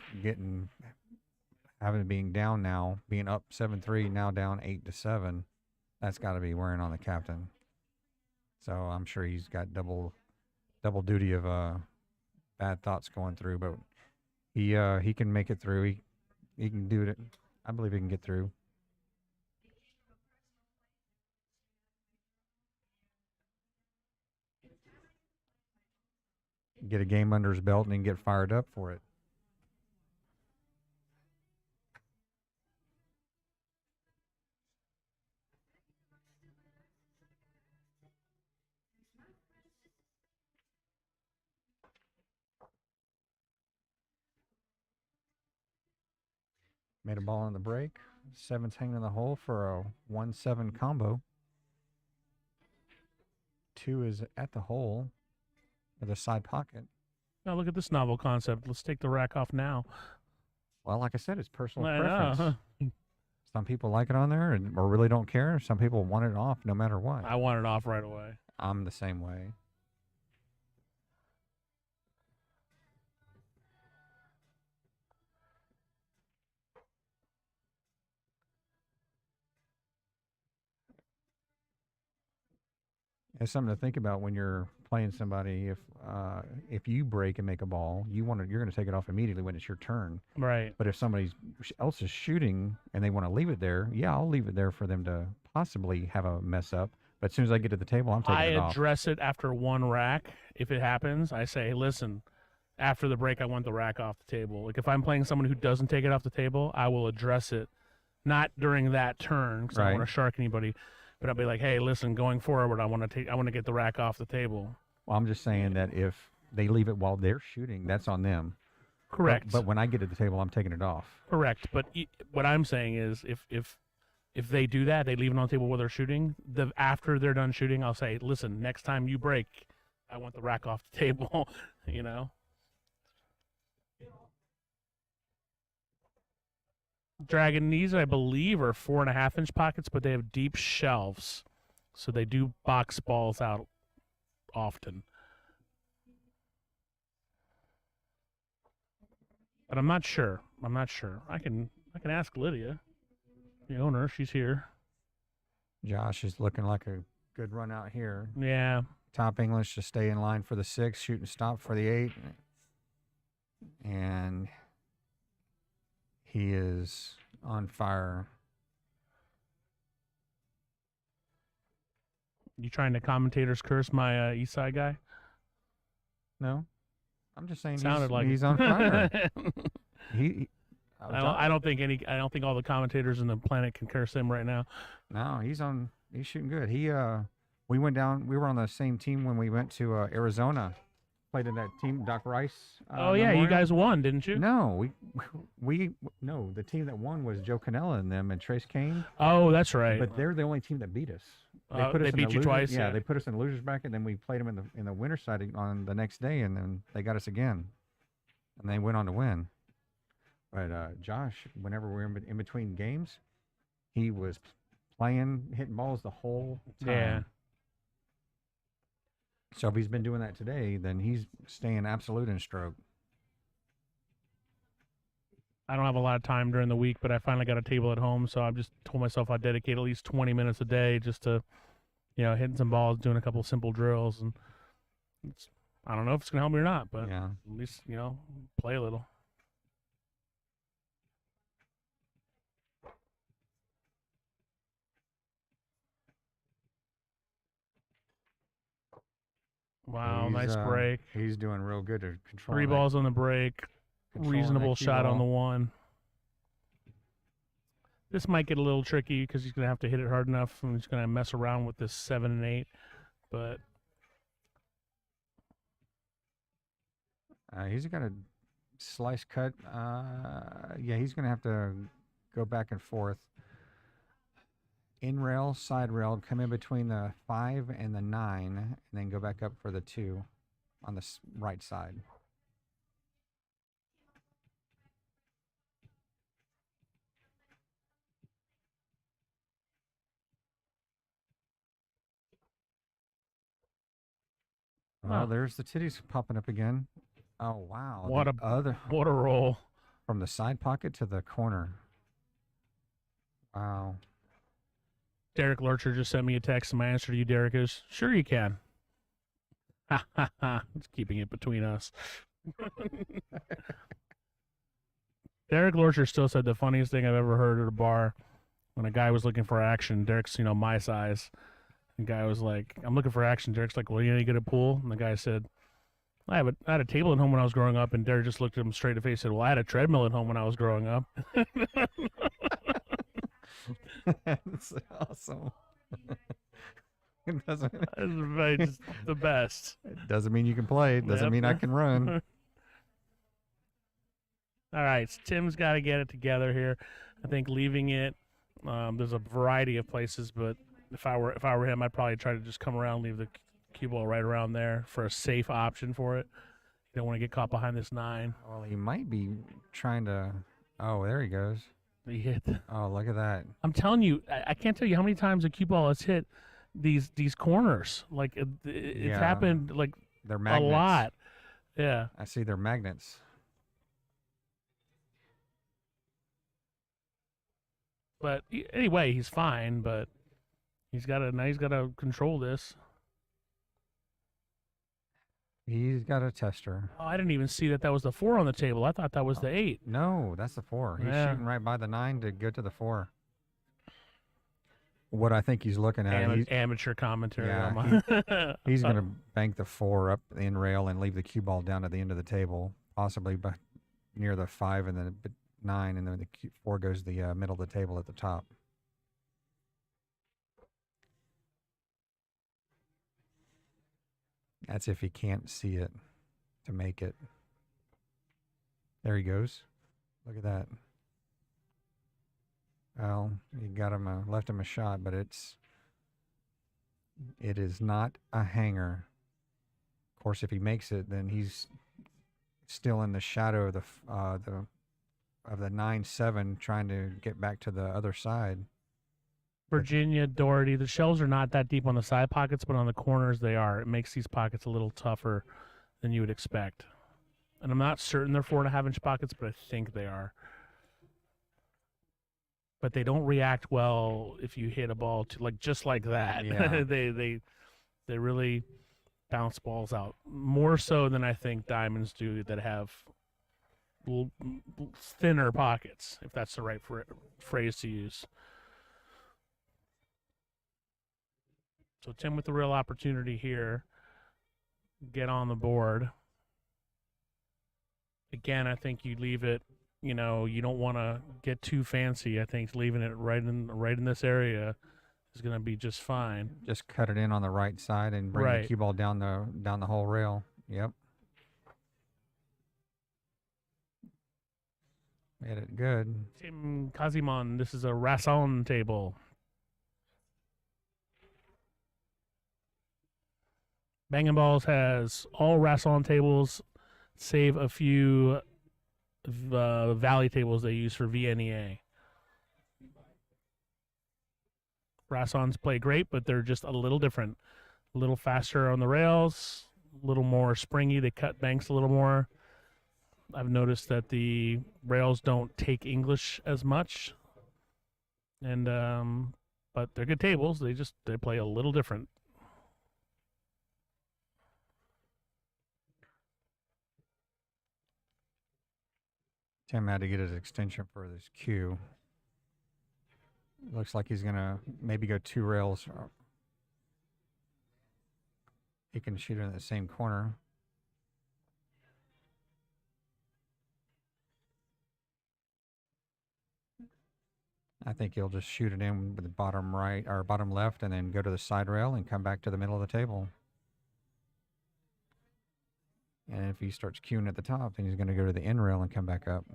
having being down now, being up 7-3, now down 8-7. That's got to be wearing on the captain. So I'm sure he's got double duty of bad thoughts going through, but he can make it through. He can do it. I believe he can get through. Get a game under his belt and then get fired up for it. Made a ball on the break. 7's hanging in the hole for a 1-7 combo. 2 is at the hole with a side pocket. Now look at this novel concept. Let's take the rack off now. Well, like I said, it's personal I know, preference. huh? Some people like it on there or really don't care. Some people want it off no matter what. I want it off right away. I'm the same way. It's something to think about when you're playing somebody. If you break and make a ball, you're going to take it off immediately when it's your turn. Right. But if somebody else is shooting and they want to leave it there, yeah, I'll leave it there for them to possibly have a mess up. But as soon as I get to the table, I'm taking it off. I address it after one rack. If it happens, I say, hey, listen, after the break, I want the rack off the table. Like if I'm playing someone who doesn't take it off the table, I will address it, not during that turn because I don't want to shark anybody. But I'll be like, hey, listen, going forward, I want to get the rack off the table. Well, I'm just saying that if they leave it while they're shooting, that's on them. Correct. But when I get to the table, I'm taking it off. Correct. But what I'm saying is if they do that, they leave it on the table while they're shooting, after they're done shooting, I'll say, listen, next time you break, I want the rack off the table, you know? Dragon, these, I believe, are 4.5-inch pockets, but they have deep shelves. So they do box balls out often. But I'm not sure. I can ask Lydia, the owner. She's here. Josh is looking like a good run out here. Yeah. Top English to stay in line for the 6, shoot and stop for the 8. And he is on fire. You trying to commentator's curse my East Side guy? No, I'm just saying Sounded like he's on fire. I don't think all the commentators in the planet can curse him right now. No, he's shooting good. We went down. We were on the same team when we went to Arizona. Played in that team, Doc Rice. Oh yeah, Memorial. you guys won, didn't you? No, no. The team that won was Joe Canella and them and Trace Kane. Oh, that's right. But they're the only team that beat us. They beat you twice. Yeah, they put us in the losers bracket. Then we played them in the winner side on the next day, and then they got us again, and they went on to win. But Josh, whenever we were in between games, he was playing, hitting balls the whole time. Yeah. So if he's been doing that today, then he's staying absolute in stroke. I don't have a lot of time during the week, but I finally got a table at home, so I've just told myself I'd dedicate at least 20 minutes a day just to, hitting some balls, doing a couple of simple drills, and I don't know if it's gonna help me or not, but yeah, at least play a little. Wow, nice break. He's doing real good to control. 3 balls on the break. Reasonable shot on the 1. This might get a little tricky because he's going to have to hit it hard enough, and he's going to mess around with this 7 and 8. But he's got a slice cut. Yeah, he's going to have to go back and forth. In rail, side rail, come in between the 5 and the 9, and then go back up for the 2 on the right side. Oh, Oh. there's the titties popping up again. Oh wow! What the a other what a roll. from the side pocket to the corner. Wow. Derek Lurcher just sent me a text, and my answer to you, Derek, is sure you can. Ha ha ha. It's keeping it between us. Derek Lurcher still said the funniest thing I've ever heard at a bar when a guy was looking for action. Derek's, my size. The guy was like, I'm looking for action. Derek's like, well, you any good at pool? And the guy said, I had a table at home when I was growing up. And Derek just looked at him straight in the face and said, well, I had a treadmill at home when I was growing up. That's awesome. It doesn't. It's just the best. It doesn't mean you can play. It doesn't Yep. mean I can run. All right, so Tim's got to get it together here. I think leaving it. There's a variety of places, but if I were him, I'd probably try to just come around, leave the cue ball right around there for a safe option for it. You don't want to get caught behind this 9. Well, he might be trying to. Oh, there he goes. He hit. Oh, look at that. I'm telling you, I can't tell you how many times a cue ball has hit these corners. Like it's Yeah. happened like They're a magnets. lot. Yeah. I see they're magnets. But anyway, he's fine. But he's got to control this. He's got a tester. Oh, I didn't even see that was the 4 on the table. I thought that was the 8. No, that's the 4. He's Yeah. shooting right by the 9 to go to the 4. What I think he's looking at, Amateur commentary. Yeah, on my he's going to bank the 4 up the in rail and leave the cue ball down at the end of the table, possibly near the 5 and then 9, and then the 4 goes to the middle of the table at the top. That's if he can't see it to make it. There he goes. Look at that. Well, you got him left him a shot, but it is not a hanger. Of course, if he makes it, then he's still in the shadow of the 9-7, trying to get back to the other side. Virginia, Doherty, the shells are not that deep on the side pockets, but on the corners they are. It makes these pockets a little tougher than you would expect. And I'm not certain they're 4.5-inch pockets, but I think they are. But they don't react well if you hit a ball just like that. Yeah. they really bounce balls out more so than I think diamonds do that have thinner pockets, if that's the right phrase to use. So Tim with the real opportunity here. Get on the board. Again, I think you leave it, you don't want to get too fancy. I think leaving it right in this area is going to be just fine. Just cut it in on the right side and bring Right. the cue ball down the whole rail. Yep. Made it good. Tim Kazimon, this is a Rasson table. Bangin' Ballz has all Rasson tables, save a few Valley tables they use for VNEA. Rassons play great, but they're just a little different. A little faster on the rails, a little more springy. They cut banks a little more. I've noticed that the rails don't take English as much. And but they're good tables. They play a little different. Tim had to get his extension for this cue. Looks like he's going to maybe go 2 rails. He can shoot it in the same corner. I think he'll just shoot it in with the bottom right or bottom left and then go to the side rail and come back to the middle of the table. And if he starts cueing at the top, then he's going to go to the end rail and come back up.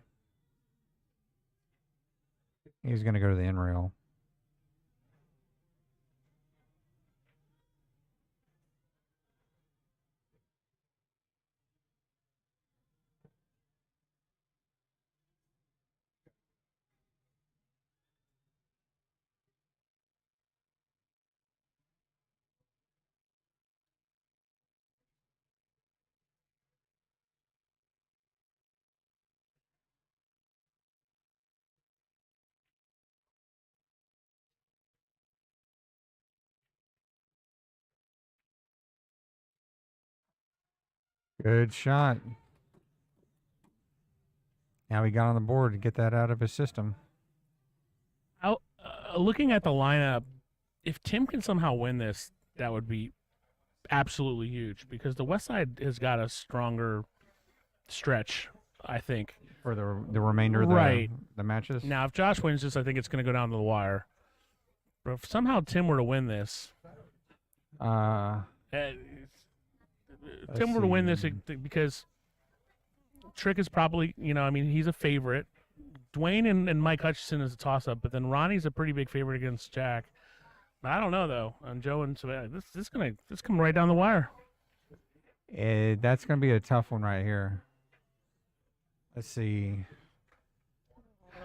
He's going to go to the end rail. Good shot. Now he got on the board to get that out of his system. Looking at the lineup, if Tim can somehow win this, that would be absolutely huge because the West Side has got a stronger stretch, I think. For the remainder of Right. the matches? Now, if Josh wins this, I think it's going to go down to the wire. But if somehow Tim were to win this, Tim were to win this see. because Trick is probably, he's a favorite. Dwayne and Mike Hutchison is a toss-up, but then Ronnie's a pretty big favorite against Jack. But I don't know, though. On Joe and Savannah, this come right down the wire. That's going to be a tough one right here. Let's see.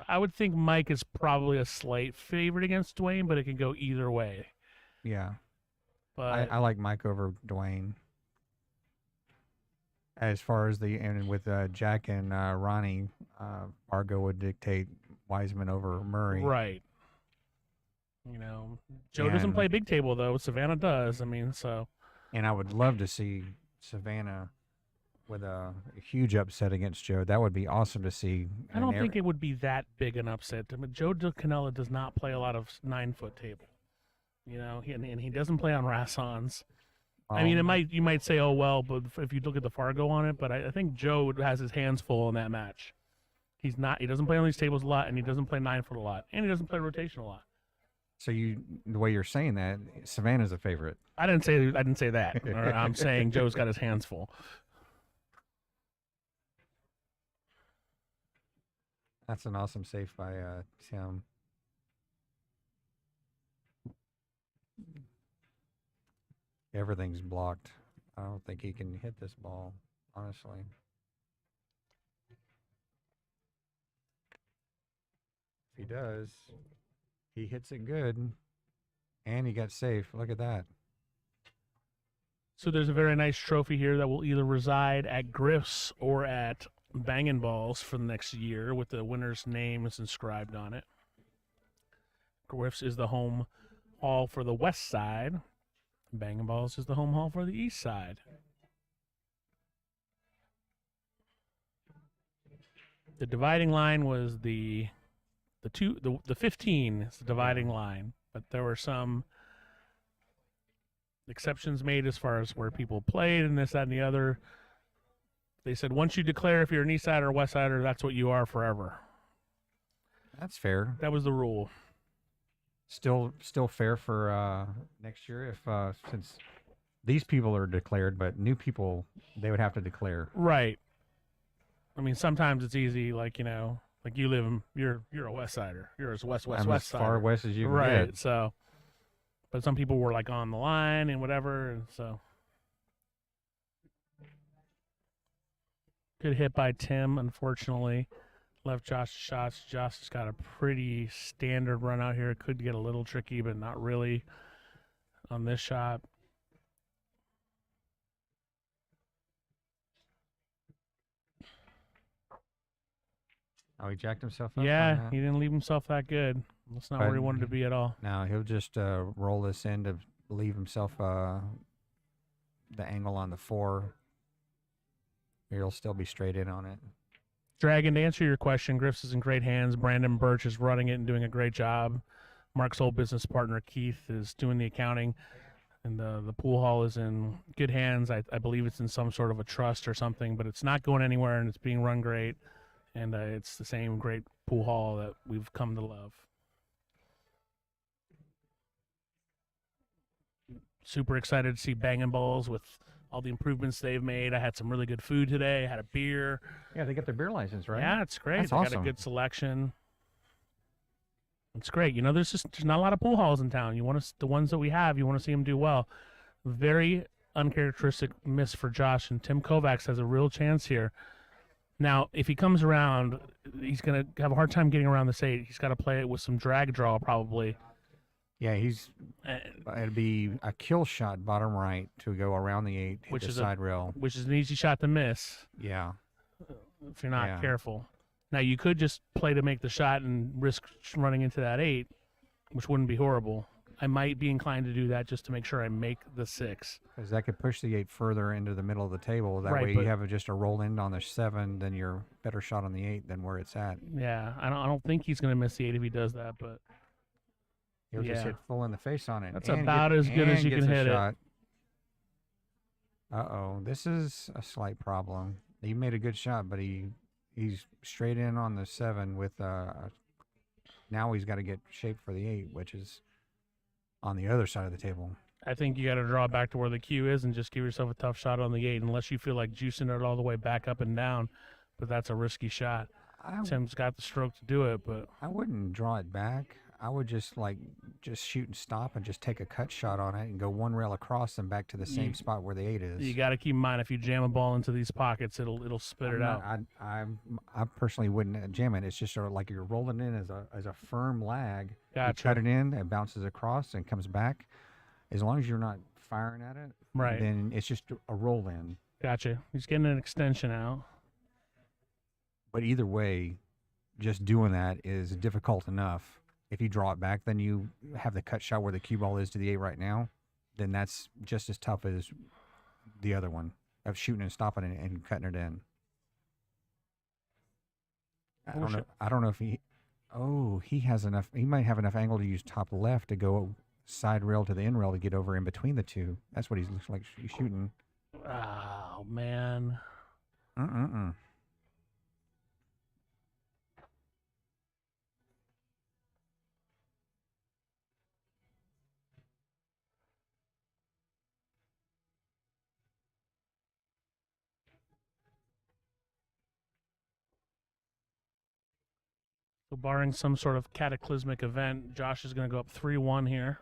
I would think Mike is probably a slight favorite against Dwayne, but it can go either way. Yeah. But I like Mike over Dwayne. As far as and with Jack and Ronnie, Fargo would dictate Wiseman over Murray. right. Joe doesn't And- play big table, though. Savannah does. So. And I would love to see Savannah with a huge upset against Joe. That would be awesome to see. I don't think it would be that big an upset. Joe DeCanella does not play a lot of 9-foot table. And he doesn't play on Rassons. You might say, oh, well, but if you look at the Fargo on it, but I think Joe has his hands full in that match. He doesn't play on these tables a lot, and he doesn't play 9-foot a lot, and he doesn't play rotation a lot. So the way you're saying that, Savannah's a favorite. I didn't say that. Or I'm saying Joe's got his hands full. That's an awesome save by Tim. Everything's blocked. I don't think he can hit this ball, honestly. If he does, he hits it good, and he got safe. Look at that. So there's a very nice trophy here that will either reside at Griff's or at Bangin' Ballz for the next year with the winner's name is inscribed on it. Griff's is the home hall for the west side. Bangin' Ballz is the home hall for the east side. The dividing line was the 15 is the dividing line, but there were some exceptions made as far as where people played and this, that, and the other. They said once you declare if you're an east sider or west sider, that's what you are forever. That's fair. That was the rule. Still fair for next year if since these people are declared, but new people they would have to declare. Right. Sometimes it's easy, like you live you're a west sider. You're as west I'm west as far sider. west as you can Right. get. So, but some people were like on the line and whatever, and so good hit by Tim. Unfortunately, left Josh shots. Josh has got a pretty standard run out here. It could get a little tricky, but not really on this shot. Oh, he jacked himself up. on Yeah, that? he didn't leave himself that good. That's not where he wanted to be at all. Now he'll just roll this in to leave himself the angle on the 4. He'll still be straight in on it. Dragon, to answer your question, Griff's is in great hands. Brandon Birch is running it and doing a great job. Mark's old business partner, Keith, is doing the accounting. And the pool hall is in good hands. I believe it's in some sort of a trust or something, but it's not going anywhere, and it's being run great. And it's the same great pool hall that we've come to love. Super excited to see Bangin' Ballz with all the improvements they've made. I had some really good food today. I had a beer. Yeah, they got their beer license, right? Yeah, it's great. That's They got awesome. a good selection. It's great. There's not a lot of pool halls in town. The ones that we have, you want to see them do well. Very uncharacteristic miss for Josh, and Tim Kovacs has a real chance here. Now, if he comes around, he's going to have a hard time getting around this 8. He's got to play it with some drag draw, probably. Yeah, it'd be a kill shot bottom right to go around the 8, hit Which the is side rail. which is an easy shot to miss Yeah. if you're not Yeah. careful. Now, you could just play to make the shot and risk running into that 8, which wouldn't be horrible. I might be inclined to do that just to make sure I make the 6. Because that could push the 8 further into the middle of the table. That Right, way but- you have just a roll end on the 7, then you're better shot on the 8 than where it's at. Yeah, I don't think he's going to miss the 8 if he does that, but He'll just Yeah. hit full in the face on it. That's and about as good as and you can gets a hit it. shot. Uh-oh, this is a slight problem. He made a good shot, but he's straight in on the 7 with now he's got to get shaped for the 8, which is on the other side of the table. I think you got to draw back to where the cue is and just give yourself a tough shot on the 8 unless you feel like juicing it all the way back up and down, but that's a risky shot. Tim's got the stroke to do it, but I wouldn't draw it back. I would just shoot and stop and just take a cut shot on it and go one rail across and back to the same spot where the 8 is. you got to keep in mind if you jam a ball into these pockets, it'll spit it out. I personally wouldn't jam it. It's just sort of like you're rolling in as a firm lag. Gotcha. You cut it in, it bounces across and comes back. As long as you're not firing at it, Right. then it's just a roll in. Gotcha. He's getting an extension out. But either way, just doing that is difficult enough. If you draw it back, then you have the cut shot where the cue ball is to the 8 right now. Then that's just as tough as the other one of shooting and stopping it and cutting it in. I don't know if he. Oh, he has enough. He might have enough angle to use top left to go side rail to the end rail to get over in between the two. That's what he looks like shooting. Oh man. Mm-mm-mm. So barring some sort of cataclysmic event, Josh is going to go up 3-1 here.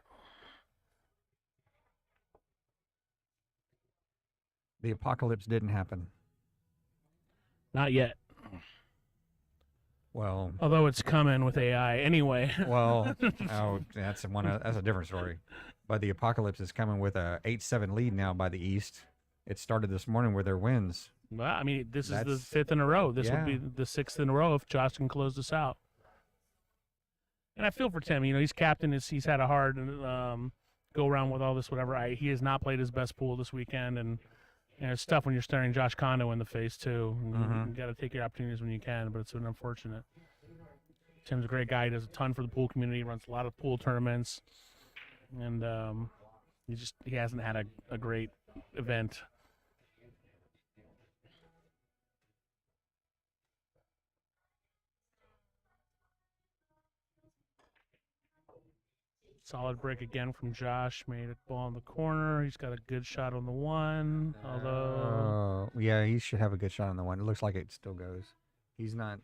The apocalypse didn't happen. Not yet. Well, Although it's coming with AI anyway. well, oh, that's a different story. But the apocalypse is coming with a 8-7 lead now by the East. It started this morning with their wins. Well, I mean, this is the That's- 5th in a row. This yeah. will be the 6th in a row if Josh can close this out. And I feel for Tim. You know, he's captain. He's had a hard go around with all this, whatever. He has not played his best pool this weekend, and it's tough when you're staring Josh Kondo in the face too. You got to take your opportunities when you can, but it's been unfortunate. Tim's a great guy. He does a ton for the pool community. Runs a lot of pool tournaments, and he hasn't had a great event. Solid break again from Josh. Made a ball in the corner. He's got a good shot on the 1. Although Yeah, he should have a good shot on the 1. It looks like it still goes. He's not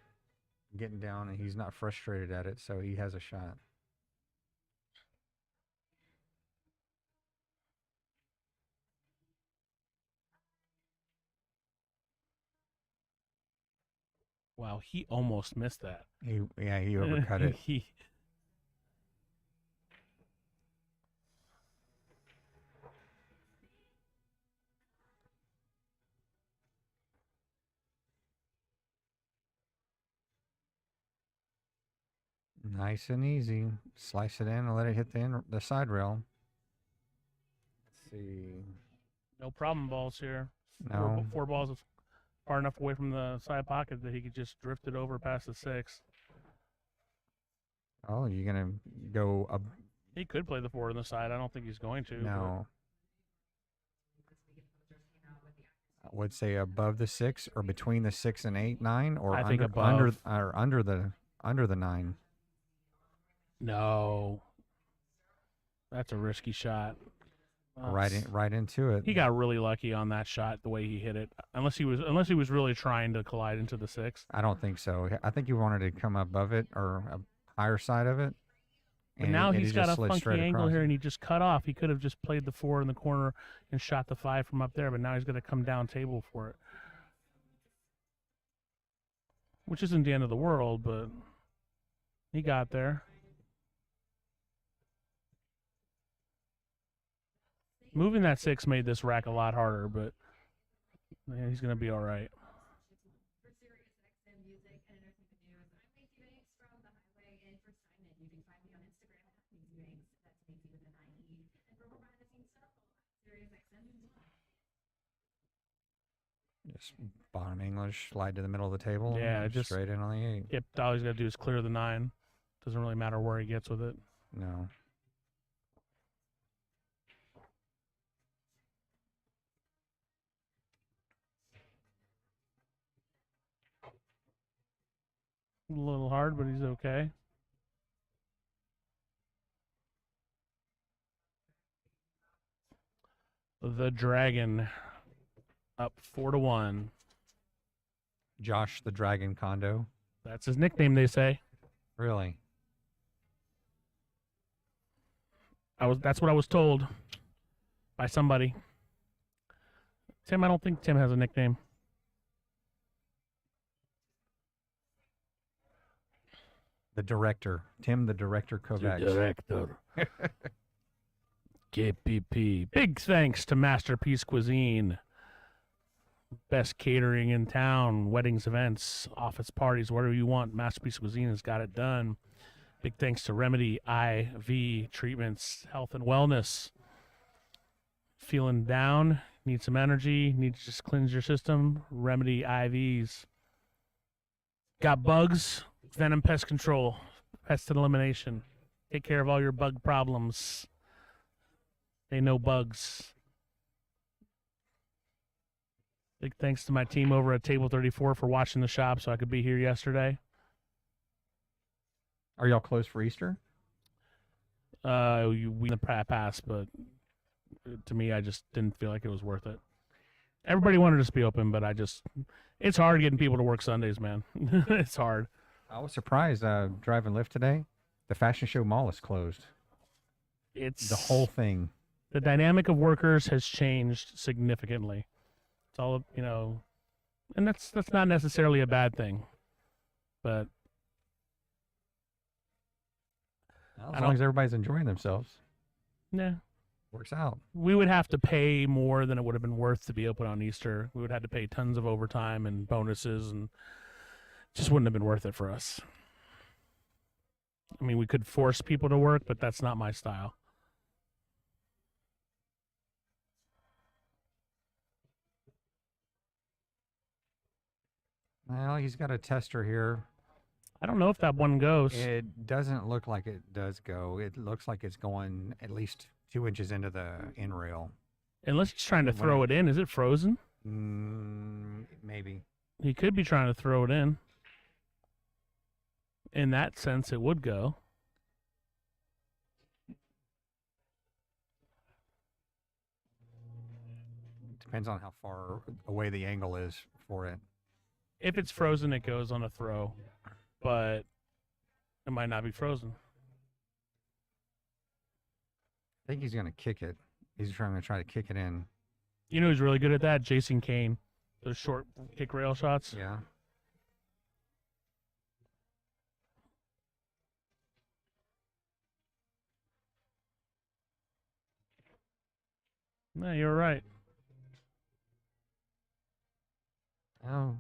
getting down and he's not frustrated at it, so he has a shot. wow, he almost missed that. He overcut it. He Nice and easy. Slice it in and let it hit the side rail. Let's see. no problem balls here. No. Four balls is far enough away from the side pocket that he could just drift it over past the 6. Oh, you're gonna go up? He could play the 4 on the side. I don't think he's going to. No. I would say above the 6 or between the 6 and 8, 9, or I think under above. under the 9. No. That's a risky shot. Right into it. He got really lucky on that shot, the way he hit it. Unless he was really trying to collide into the 6. I don't think so. I think he wanted to come above it or a higher side of it. But now it he's just got a slid funky straight angle across. here, and he just cut off. He could have just played the 4 in the corner and shot the 5 from up there, but now he's going to come down table for it. Which isn't the end of the world, but he got there. Moving that 6 made this rack a lot harder, but yeah, he's going to be all right. Just bottom English, slide to the middle of the table. Yeah, and just- straight in on the 8. Yep, all he's got to do is clear the 9. Doesn't really matter where he gets with it. No. A little hard, but he's okay. The Dragon up 4-1. Josh the Dragon Condo. That's his nickname, they say. Really? That's what I was told by somebody. Tim, I don't think Tim has a nickname. The director. Tim the Director Kovacs. director. KPP. Big thanks to Masterpiece Cuisine. Best catering in town, weddings, events, office parties, whatever you want. Masterpiece Cuisine has got it done. Big thanks to Remedy IV Treatments, Health and Wellness. Feeling down, need some energy, need to just cleanse your system. Remedy IVs. Got bugs, Venom Pest Control, Pest Elimination. Take care of all your bug problems. They know bugs. Big thanks to my team over at Table 34 for watching the shop so I could be here yesterday. Are y'all closed for Easter? We in the past, but to me, I just didn't feel like it was worth it. Everybody wanted us to be open, but it's hard getting people to work Sundays, man. It's hard. I was surprised driving Lyft today. The Fashion Show Mall is closed. It's The whole thing. the dynamic of workers has changed significantly. It's all, and that's not necessarily a bad thing, but As long as everybody's enjoying themselves, yeah, works out. we would have to pay more than it would have been worth to be open on Easter. We would have to pay tons of overtime and bonuses, and it just wouldn't have been worth it for us. I mean, we could force people to work, but that's not my style. Well, he's got a tester here. I don't know if that one goes. It doesn't look like it does go. It looks like it's going at least 2 inches into the in rail. Unless he's trying to When throw it in. Is it frozen? Maybe. He could be trying to throw it in. In that sense, it would go. Depends on how far away the angle is for it. If it's frozen, it goes on a throw. But it might not be frozen. I think he's going to kick it. He's trying to kick it in. You know who's really good at that? Jason Kane. Those short kick rail shots. Yeah. No, you're right. Oh,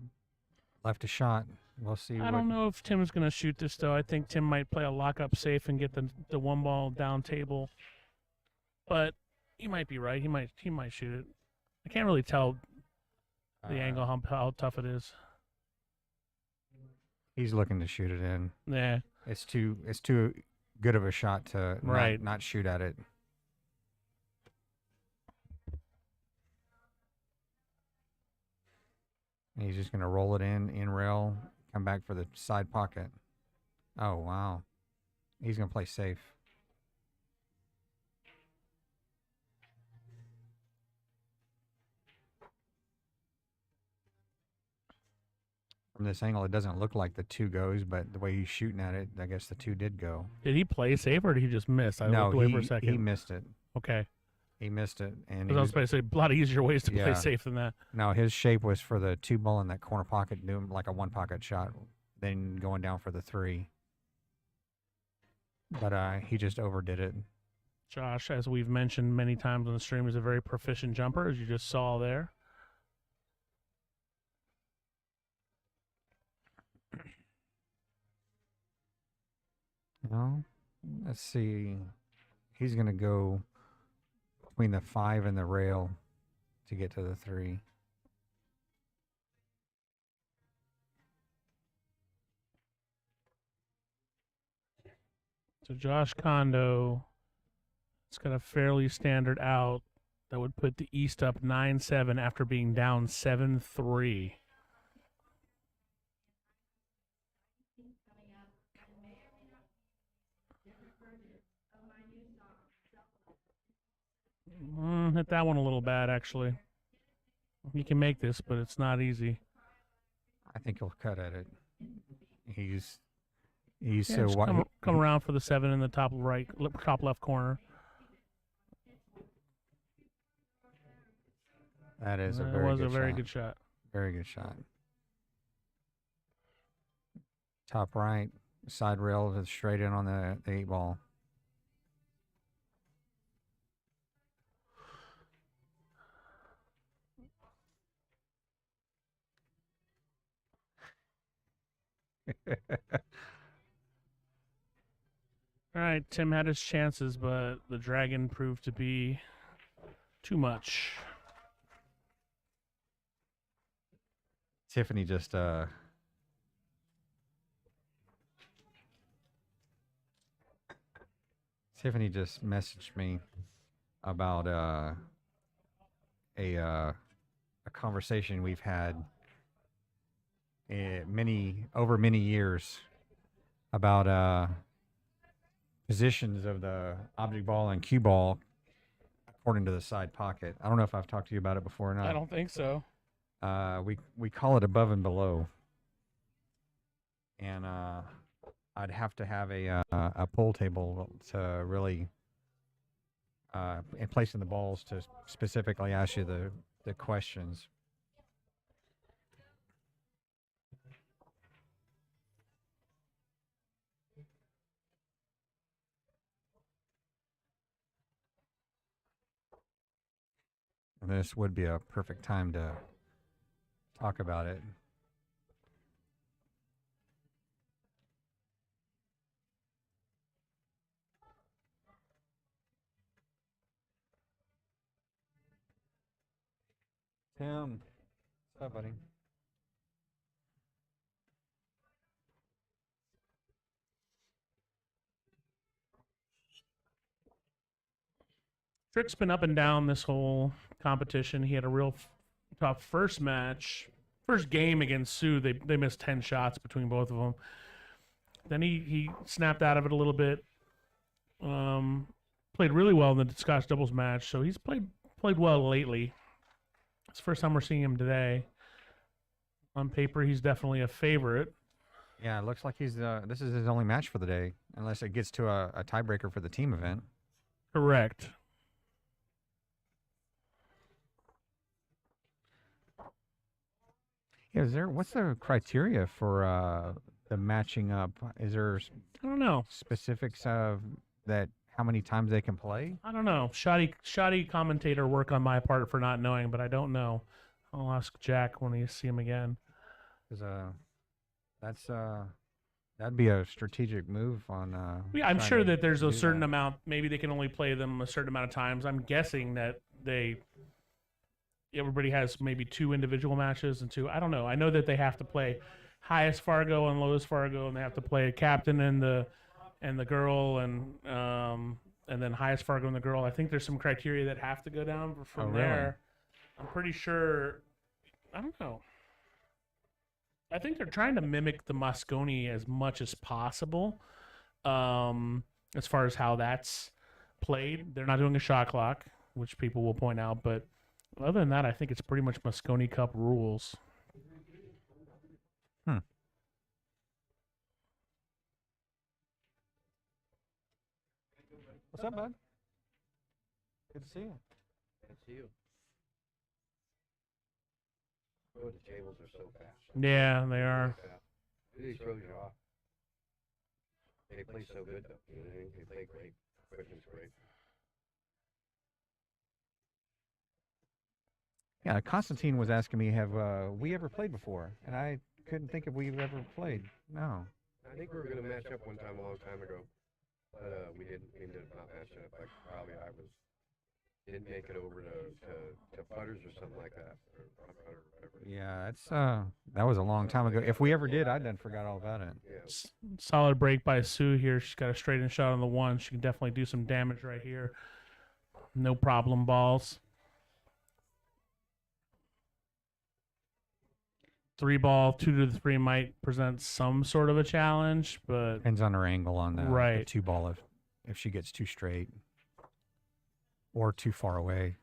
left a shot. We'll see. I don't know if Tim's going to shoot this, though. I think Tim might play a lockup safe and get the one ball down table. But he might be right. He might shoot it. I can't really tell the angle, how tough it is. He's looking to shoot it in. Yeah. It's too good of a shot to Right. not shoot at it. And he's just going to roll it in rail, come back for the side pocket. Oh, wow. He's going to play safe. From this angle, it doesn't look like the 2 goes, but the way he's shooting at it, I guess the 2 did go. Did he play safe or did he just miss? I No, looked away for a second. he missed it. Okay. He missed it. And Because I was about to say, a lot of easier ways to play Yeah. safe than that. no, his shape was for the 2 ball in that corner pocket, doing like a 1 pocket shot, then going down for the 3. But he just overdid it. Josh, as we've mentioned many times on the stream, is a very proficient jumper, as you just saw there. No, let's see. He's gonna go between the 5 and the rail to get to the 3. So Josh Kondo, it's got a fairly standard out that would put the East up 9-7 after being down 7-3. Hit that one a little bad, actually. He can make this, but it's not easy. I think he'll cut at it. He's Yeah, so just wide. come around for the 7 in the top right, top left corner. That is a That very was good a very shot. good shot. Very good shot. Top right, side rail to straight in on the 8-ball. All right, Tim had his chances, but the dragon proved to be too much. Tiffany just messaged me about a conversation we've had over many years about positions of the object ball and cue ball according to the side pocket. I don't know if I've talked to you about it before or not. I don't think so. We call it above and below, and I'd have to have a pool table to really and placing the balls to specifically ask you the questions. And this would be a perfect time to talk about it. Tim, what's up, buddy? Trick's been up and down this whole competition. He had a real tough first game against Sue. They missed 10 shots between both of them. Then he snapped out of it a little bit. Played really well in the Scotch doubles match, so he's played well lately. It's the first time we're seeing him today. On paper, he's definitely a favorite. Yeah, it looks like this is his only match for the day, unless it gets to a tiebreaker for the team event. Correct. Yeah, what's the criteria for the matching up? Is there I don't know. specifics of that? How many times they can play? I don't know. Shoddy commentator work on my part for not knowing, but I don't know. I'll ask Jack when we see him again. Because that'd be a strategic move on. Yeah, I'm trying sure to that there's a do certain that. amount. Maybe they can only play them a certain amount of times. I'm guessing that everybody has maybe 2 individual matches and 2. I don't know. I know that they have to play highest Fargo and lowest Fargo, and they have to play a captain and the girl and then highest Fargo and the girl. I think there's some criteria that have to go down from really? there. I'm pretty sure. I don't know. I think they're trying to mimic the Mosconi as much as possible. As far as how that's played, they're not doing a shot clock, which people will point out. But other than that, I think it's pretty much Mosconi Cup rules. What's up, bud? Good to see you. Good to see you. Oh, the tables are so fast. Yeah, they are. Really throws you off. They play so good, though. You know what I mean? They play great. Equipment's great. Yeah, Constantine was asking me, have we ever played before? And I couldn't think if we've ever played. No. I think we were going to match up one time a long time ago. But we didn't. We ended up not matching up. Like, probably I was didn't make it over to putters or something like that, or front putter or whatever. Yeah, it's that was a long time ago. If we ever did, I done forgot all about it. Yeah. Solid break by Sue here. She's got a straight in shot on the one. She can definitely do some damage right here. No problem, Ballz. 3-ball, 2 to the 3 might present some sort of a challenge, but Depends on her angle on the Right. 2-ball if she gets too straight or too far away.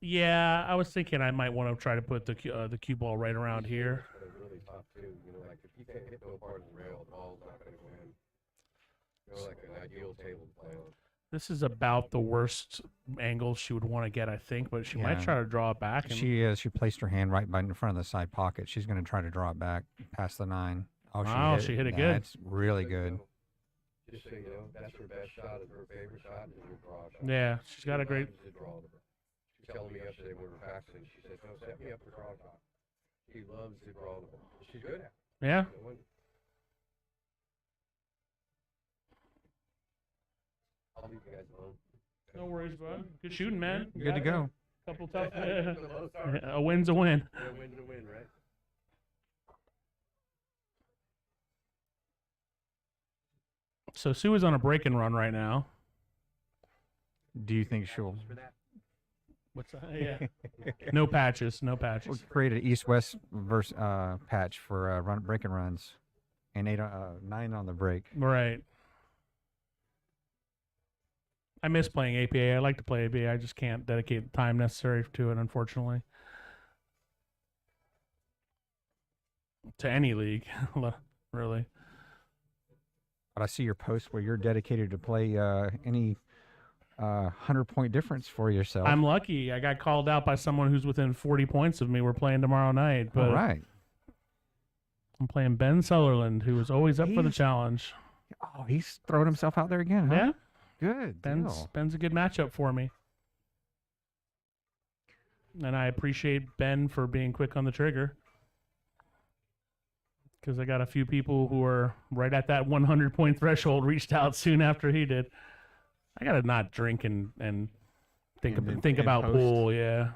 yeah, I was thinking I might want to try to put the cue ball right around here. But it's really tough too. You know, like if you can't hit no part of the rail, the ball's not going to win. You know, like an ideal table to play on. This is about the worst angle she would want to get, I think, but she might Yeah. try to draw it back. And She placed her hand right in front of the side pocket. She's going to try to draw it back past the 9. Oh, Wow, she hit it good. That's really good. Just so you know, that's her best shot, and her favorite shot is her draw shot. yeah, she's got a She great. loves to draw the ball. She was telling me yesterday when we were practicing, she said, "No, set me up for draw shot." She loves to draw the ball. She's good at it. Yeah, You know, when- I'll leave you guys alone. no worries, bud. Good shooting, man. You Good to got it. go. Couple tough. Sorry. A win's a win. Yeah, win's a win, right? So Sue is on a break and run right now. Do you think she'll For that. What's that? Yeah. No patches. No patches. create an east-west verse patch for break and runs, and 9 on the break? Right. I miss playing APA. I like to play APA. I just can't dedicate the time necessary to it, unfortunately. To any league, really. But I see your post where you're dedicated to play any 100-point difference for yourself. I'm lucky. I got called out by someone who's within 40 points of me. We're playing tomorrow night, but All right. I'm playing Ben Sutherland, who is always up for the He's- challenge. Oh, he's throwing himself out there again, huh? Yeah, Good deal. Ben's a good matchup for me. And I appreciate Ben for being quick on the trigger. Because I got a few people who are right at that 100-point threshold reached out soon after he did. I got to not drink and think And about post. pool, yeah.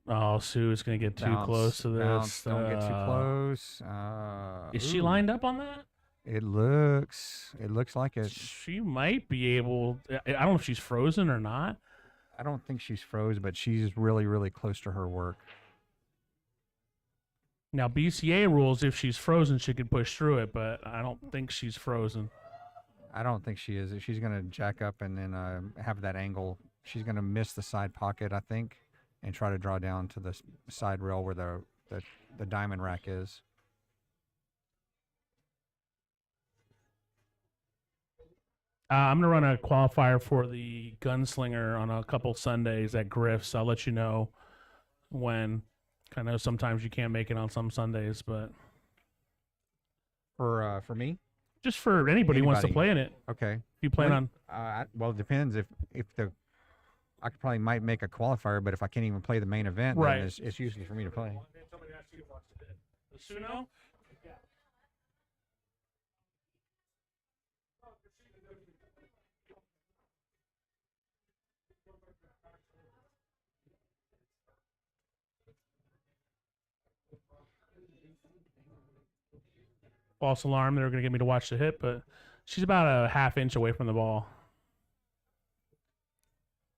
Oh, Sue's going to get too Bounce, close to this. bounce, don't get too close. Is she Ooh. lined up on that? It looks like it. She might be able. I don't know if she's frozen or not. I don't think she's froze, but she's really, really close to her work. Now, BCA rules if she's frozen, she can push through it, but I don't think she's frozen. I don't think she is. She's going to jack up and then have that angle. She's going to miss the side pocket, I think, and try to draw down to the side rail where the diamond rack is. I'm going to run a qualifier for the Gunslinger on a couple Sundays at Griff's. I'll let you know when. I know sometimes you can't make it on some Sundays, but For me? just for anybody who wants to Anybody. play in it. Okay. If you plan When- on. Well, it depends. If I could probably might make a qualifier, but if I can't even play the main event, Right. then it's useless for me to play. The Suno? False alarm. They were going to get me to watch the hit, but she's about a half inch away from the ball.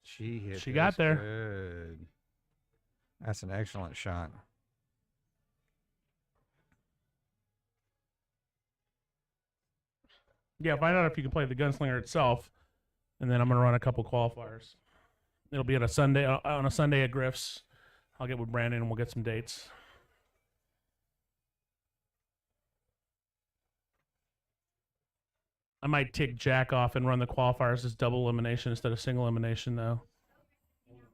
She got there. Good. That's an excellent shot. Yeah, find out if you can play the Gunslinger itself, and then I'm gonna run a couple qualifiers. It'll be on a Sunday at Griff's. I'll get with Brandon and we'll get some dates. I might tick Jack off and run the qualifiers as double elimination instead of single elimination, though,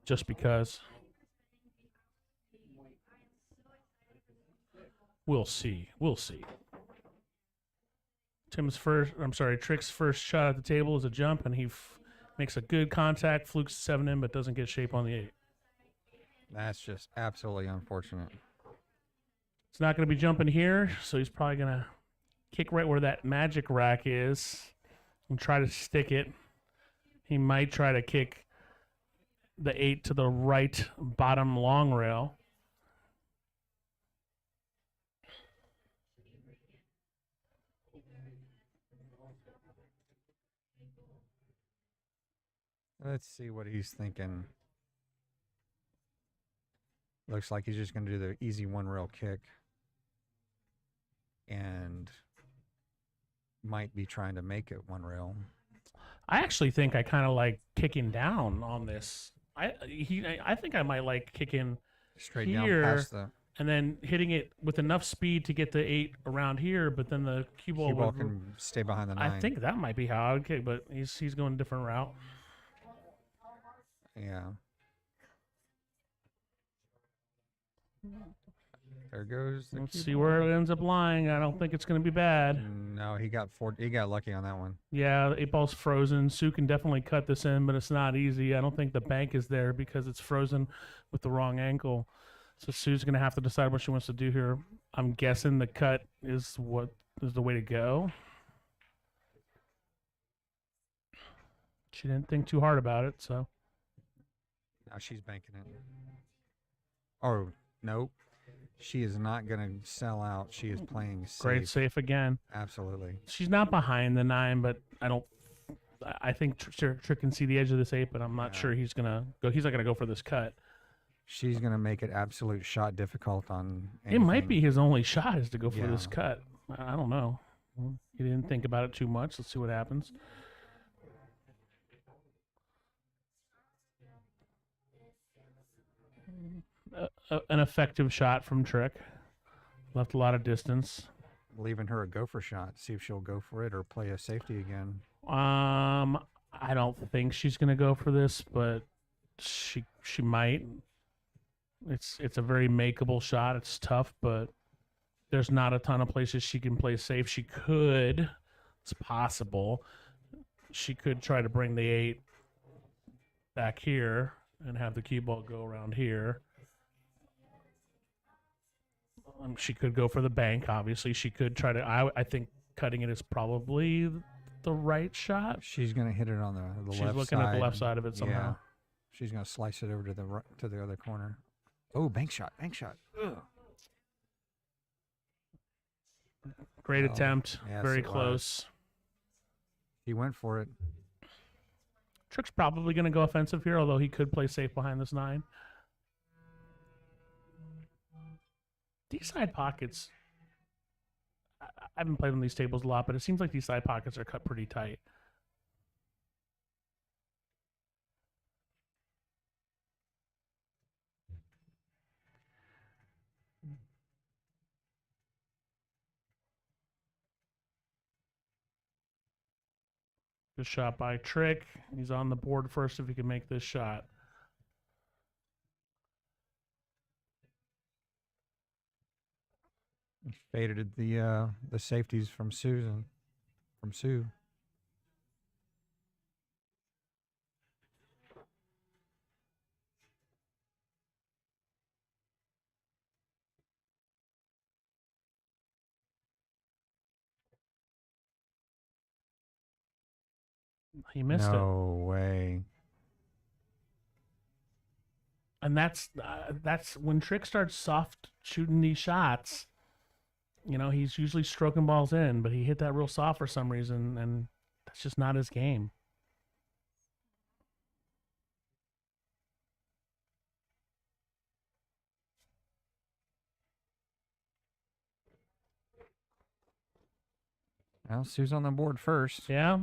just because. We'll see. We'll see. Trick's first shot at the table is a jump, and he makes a good contact, flukes 7 in, but doesn't get shape on the 8. That's just absolutely unfortunate. It's not going to be jumping here, so he's probably going to kick right where that magic rack is and try to stick it. He might try to kick the 8 to the right bottom long rail. Let's see what he's thinking. Looks like he's just going to do the easy one rail kick. And might be trying to make it one rail. I actually think I kind of like kicking down on this. I think I might like kicking Straight here, down past the and then hitting it with enough speed to get the 8 around here, but then the cue ball cue ball would. can stay behind the 9. I think that might be how I would kick, but he's going a different route. Yeah. There goes the Let's cue see ball. where it ends up lying. I don't think it's going to be bad. No, he got lucky on that one. Yeah, the 8 ball's frozen. Sue can definitely cut this in, but it's not easy. I don't think the bank is there because it's frozen with the wrong ankle. So Sue's going to have to decide what she wants to do here. I'm guessing the cut is what is the way to go. She didn't think too hard about it, so. Now she's banking it. Oh, nope. She is not going to sell out. She is playing safe. Great safe again. Absolutely. She's not behind the 9, but I think Trick can see the edge of this 8, but I'm not sure he's going to go. He's not going to go for this cut. She's going to make it absolute shot difficult on It might anything. be his only shot is to go for this Yeah. cut. I don't know. He didn't think about it too much. Let's see what happens. An effective shot from Trick. Left a lot of distance. Leaving her a gopher shot. See if she'll go for it or play a safety again. I don't think she's gonna go for this, but she might. It's a very makeable shot. It's tough, but there's not a ton of places she can play safe. She could. It's possible. She could try to bring the 8 back here and have the cue ball go around here. She could go for the bank, obviously. She could try to. I think cutting it is probably the right shot. She's going to hit it on the left side. She's looking at the left side of it somehow. Yeah. She's going to slice it over to the other corner. Oh, bank shot. Ugh. Great Oh, attempt. yes, Very it was. close. He went for it. Trick's probably going to go offensive here, although he could play safe behind this 9. These side pockets, I haven't played on these tables a lot, but it seems like these side pockets are cut pretty tight. Good shot by Trick. He's on the board first if he can make this shot. Faded the safeties from Sue. He missed it. No way. And that's when Trick starts soft shooting these shots. You know, he's usually stroking balls in, but he hit that real soft for some reason, and that's just not his game. Well, Sue's on the board first. Yeah.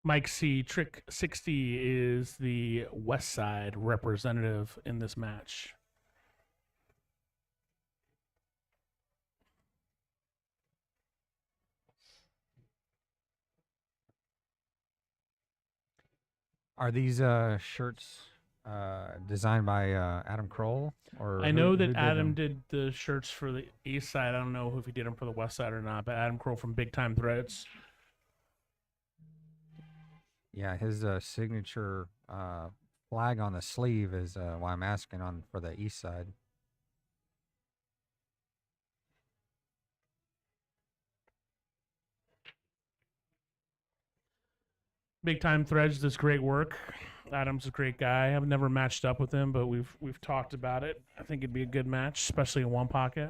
Mike C. Trick 60 is the West Side representative in this match. Are these shirts designed by Adam Kroll? Or I know who that did Adam them? did the shirts for the East Side. I don't know if he did them for the West Side or not, but Adam Kroll from Big Time Threads. Yeah, his signature flag on the sleeve is why I'm asking on for the East Side. Big Time Threads does great work. Adam's a great guy. I've never matched up with him, but we've talked about it. I think it'd be a good match, especially in one pocket.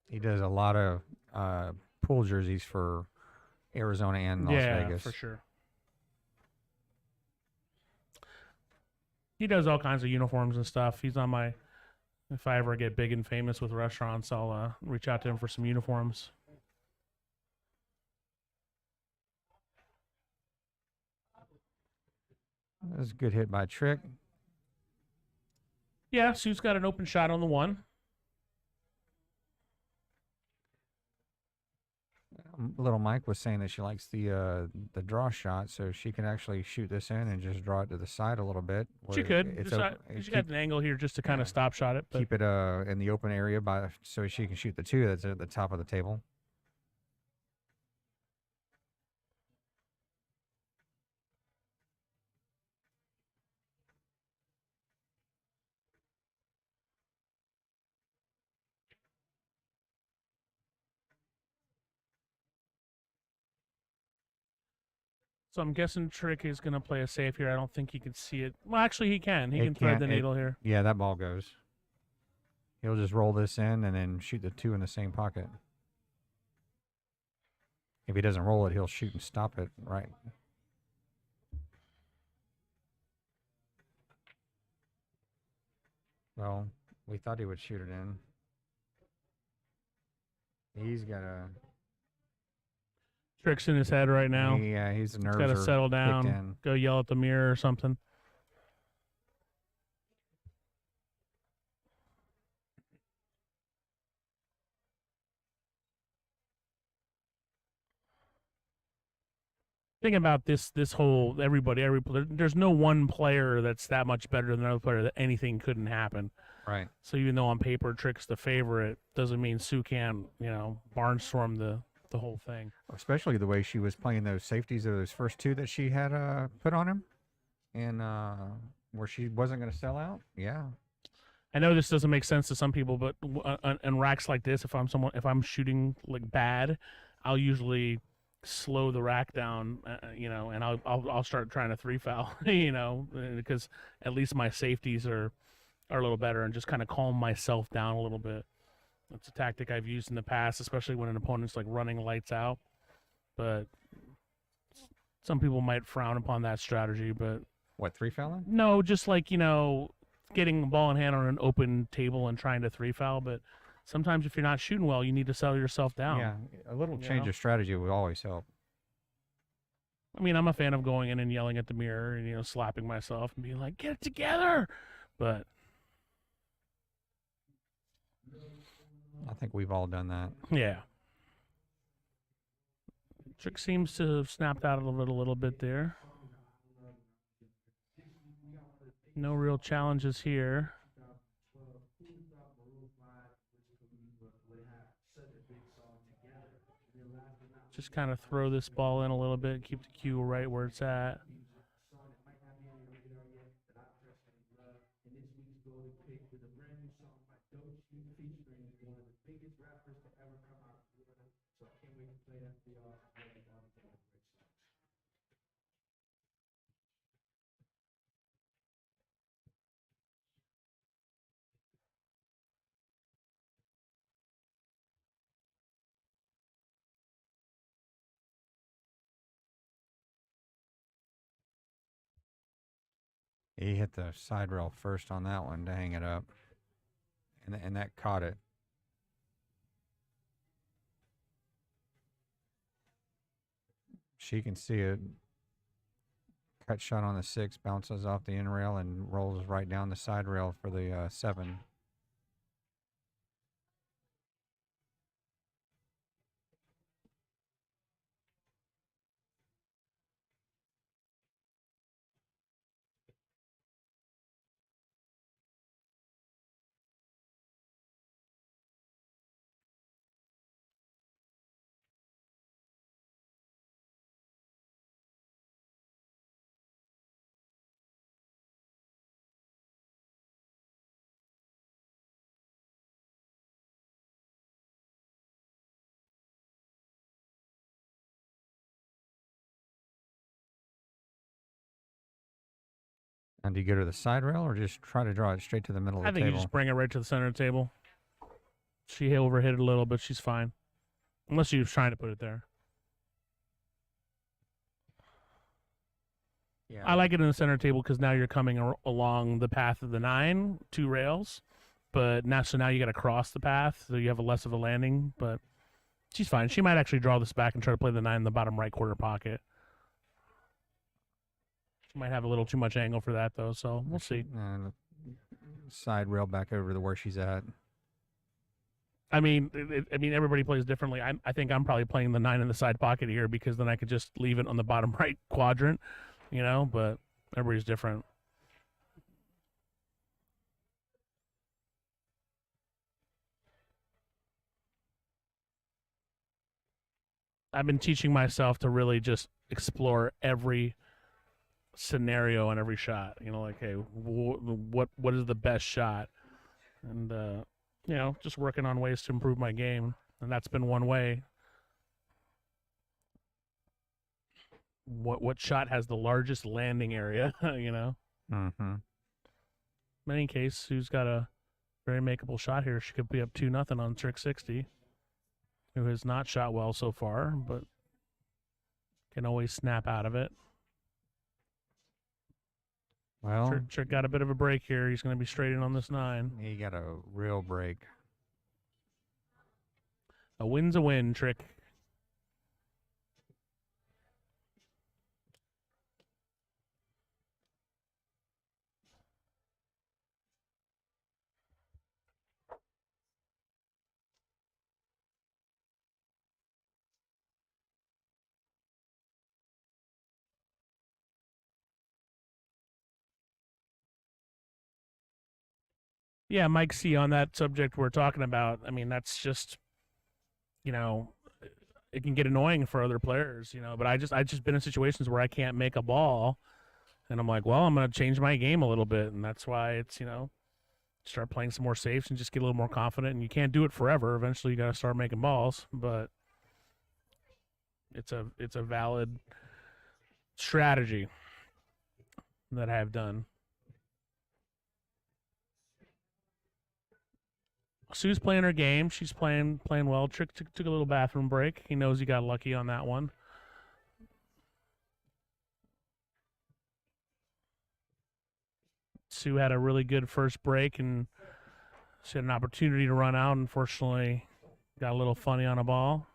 He does a lot of pool jerseys for Arizona and Las Yeah, Vegas. for sure. He does all kinds of uniforms and stuff. He's on my. If I ever get big and famous with restaurants, I'll reach out to him for some uniforms. That was a good hit by Trick. Yeah, Sue's got an open shot on the one. Little Mike was saying that she likes the draw shot, so she can actually shoot this in and just draw it to the side a little bit. She where could. It's She got an angle here just to kind of stop shot it. But keep it in the open area so she can shoot the two that's at the top of the table. so I'm guessing Trick is going to play a safe here. I don't think he can see it. Well, actually, he can. He It can thread the can't- it- needle here. Yeah, that ball goes. He'll just roll this in and then shoot the two in the same pocket. If he doesn't roll it, he'll shoot and stop it right. Well, we thought he would shoot it in. He's got a. Trick's in his head right now. Yeah, he's nerves Got to are settle kicked down. in. Go yell at the mirror or something. Think about this whole everybody there's no one player that's that much better than another player that anything couldn't happen. Right. So even though on paper Trick's the favorite, doesn't mean Sue can't, barnstorm the whole thing. Especially the way she was playing those safeties of those first two that she had put on him, and where she wasn't going to sell out. Yeah. I know this doesn't make sense to some people, but in racks like this, if I'm shooting like bad, I'll usually slow the rack down, and I'll start trying to three foul, because at least my safeties are a little better, and just kind of calm myself down a little bit. It's a tactic I've used in the past, especially when an opponent's like running lights out. But some people might frown upon that strategy, but What, three fouling? no, just like, getting the ball in hand on an open table and trying to three foul. But sometimes if you're not shooting well, you need to settle yourself down. Yeah, a little You change know? of strategy would always help. I mean, I'm a fan of going in and yelling at the mirror and, slapping myself and being like, get it together. But I think we've all done that. yeah. Trick seems to have snapped out of it a little bit there. No real challenges here. Just kind of throw this ball in a little bit, keep the cue right where it's at. He hit the side rail first on that one to hang it up, and that caught it. She can see it. Cut shot on the 6, bounces off the end rail and rolls right down the side rail for the 7. And do you go to the side rail or just try to draw it straight to the middle of I the think you table? just bring it right to the center of the table. She overhit it a little, but she's fine. Unless she was trying to put it there. Yeah. I like it in the center table because now you're coming along the path of the 9, 2 rails. But now you got to cross the path, so you have a less of a landing. But she's fine. She might actually draw this back and try to play the 9 in the bottom right quarter pocket. She might have a little too much angle for that, though, so we'll see. And side rail back over to where she's at. I mean, everybody plays differently. I think I'm probably playing the 9 in the side pocket here because then I could just leave it on the bottom right quadrant, but everybody's different. I've been teaching myself to really just explore every scenario on every shot. Like, hey, what is the best shot? And just working on ways to improve my game, and that's been one way. What shot has the largest landing area? Mm-hmm. In any case, Sue's got a very makeable shot here. She could be up 2-0 on trick 60. Who has not shot well so far, but can always snap out of it. Well, Trick got a bit of a break here. He's going to be straight in on this 9. he got a real break. A win's a win, Trick. Yeah, Mike C, on that subject we're talking about, I mean, that's just, it can get annoying for other players, but I just been in situations where I can't make a ball, and I'm like, well, I'm going to change my game a little bit, and that's why it's, start playing some more safes and just get a little more confident, and you can't do it forever. Eventually you got to start making balls, but it's a valid strategy that I have done. Sue's playing her game. She's playing well. Trick took a little bathroom break. He knows he got lucky on that one. Sue had a really good first break, and she had an opportunity to run out. Unfortunately, got a little funny on a ball.